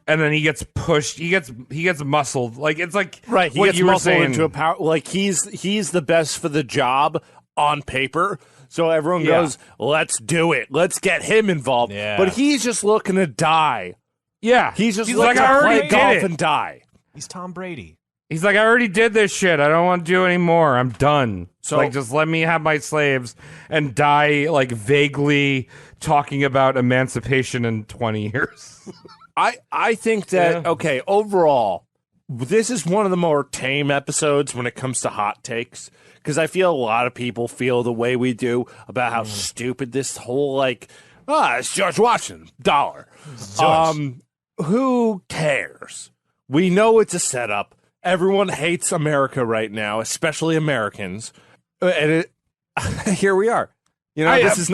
And then he gets pushed. He gets muscled. Like, it's like right. He gets muscled into a power. Like, he's the best for the job on paper. So everyone goes, let's do it. Let's get him involved. Yeah. But he's just looking to die. Yeah. He's just He's looking like, I to already play did golf it. and die. He's Tom Brady. He's like, I already did this shit. I don't want to do anymore. I'm done. So, like, just let me have my slaves and die, like, vaguely talking about emancipation in 20 years. I think that, okay, overall, this is one of the more tame episodes when it comes to hot takes. Because I feel a lot of people feel the way we do about how stupid this whole, like, it's George Washington, dollar. Who cares? We know it's a setup. Everyone hates America right now, especially Americans. And here we are. You know, this is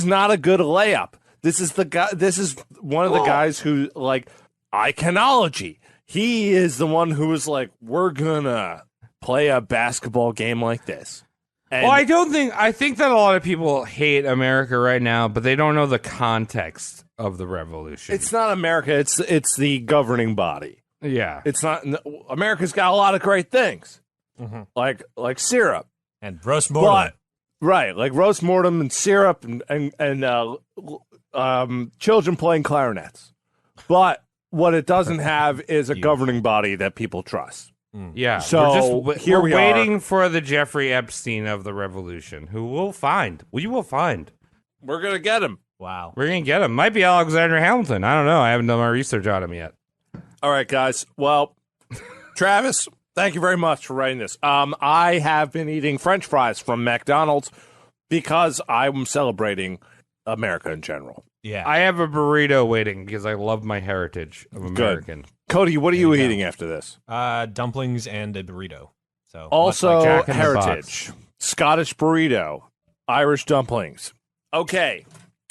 not a good layup. This is the guy. This is one of the guys who, like, iconology. He is the one who was like, we're gonna play a basketball game like this. And well, I think that a lot of people hate America right now, but they don't know the context of the revolution. it's not America. It's the governing body. Yeah. It's not. America's got a lot of great things, like syrup And roast mortem. Right, like roast mortem and syrup and children playing clarinets. But what it doesn't have is a governing body that people trust. Yeah. So we're waiting for the Jeffrey Epstein of the revolution, who we'll find. We will find. We're going to get him. Wow. We're going to get him. Might be Alexander Hamilton. I don't know. I haven't done my research on him yet. All right, guys. Well, Travis, thank you very much for writing this. I have been eating French fries from McDonald's because I'm celebrating America in general. Yeah. I have a burrito waiting because I love my heritage of American. Good. Cody, what are you eating after this? Dumplings and a burrito. So Also, Jack in the heritage, Scottish burrito, Irish dumplings. Okay.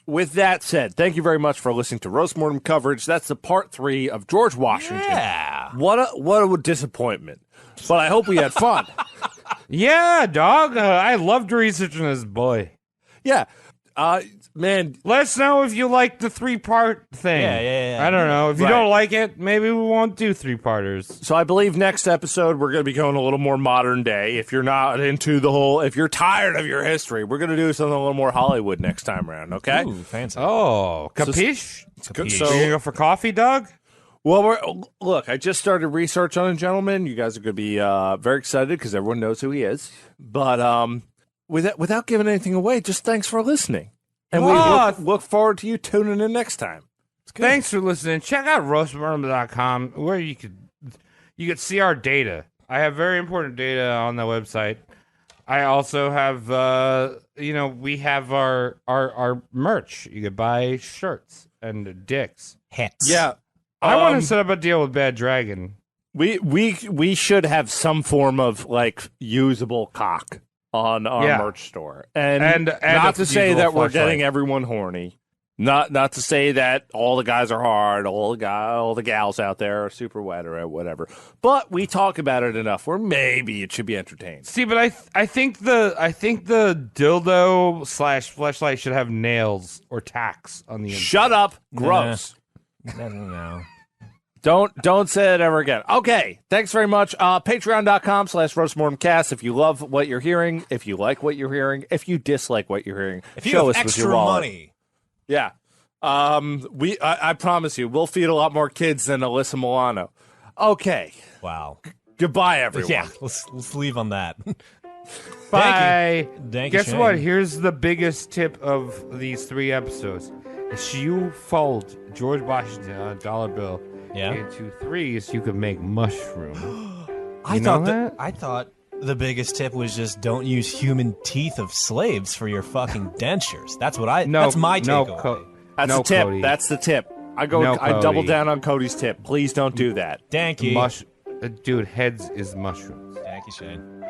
With that said, thank you very much for listening to Roast Mortem coverage. That's the part 3 of George Washington. Yeah. What a disappointment. But I hope we had fun. Yeah, dog. I loved researching this boy. Yeah. Man, Let us know if you like the 3-part thing. Yeah. I don't know. If you Right. don't like it, maybe we won't do 3-parters. so I believe next episode we're going to be going a little more modern day. If you're not into if you're tired of your history, we're going to do something a little more Hollywood next time around, okay? Ooh, fancy. Oh, capiche? Good. So you gonna go for coffee, dog? Well, look, I just started research on a gentleman. You guys are going to be very excited because everyone knows who he is. But without giving anything away, just thanks for listening. And we look forward to you tuning in next time. Thanks for listening. Check out roastmurder.com where you could see our data. I have very important data on the website. I also have, we have our merch. You could buy shirts and dicks. Hats. Yeah. I want to set up a deal with Bad Dragon. We should have some form of like usable cock on our merch store, and not to say that we're getting everyone horny, not to say that all the guys are hard, all the gals out there are super wet or whatever. But we talk about it enough where maybe it should be entertained. See, but I think the dildo / fleshlight should have nails or tacks on the inside. Shut up, gross. No. Don't say it ever again. Okay, thanks very much. Patreon.com/roastmortemcast. If you love what you're hearing, if you like what you're hearing, if you dislike what you're hearing, If you show have us extra with your wallet. money. Yeah. I promise you, we'll feed a lot more kids than Alyssa Milano. Okay. Wow. Goodbye, everyone. Yeah, let's leave on that. Bye. Thank you, Guess Shane. what? Here's the biggest tip of these 3 episodes. If you fold George Washington on a dollar bill into 3s, you could make mushroom. I thought the biggest tip was just don't use human teeth of slaves for your fucking dentures. That's what that's my takeaway. That's the tip. Cody. That's the tip. I No, double Cody. down on Cody's tip. Please don't do that. Thank you. Dude, heads is mushrooms. Thank you, Shane.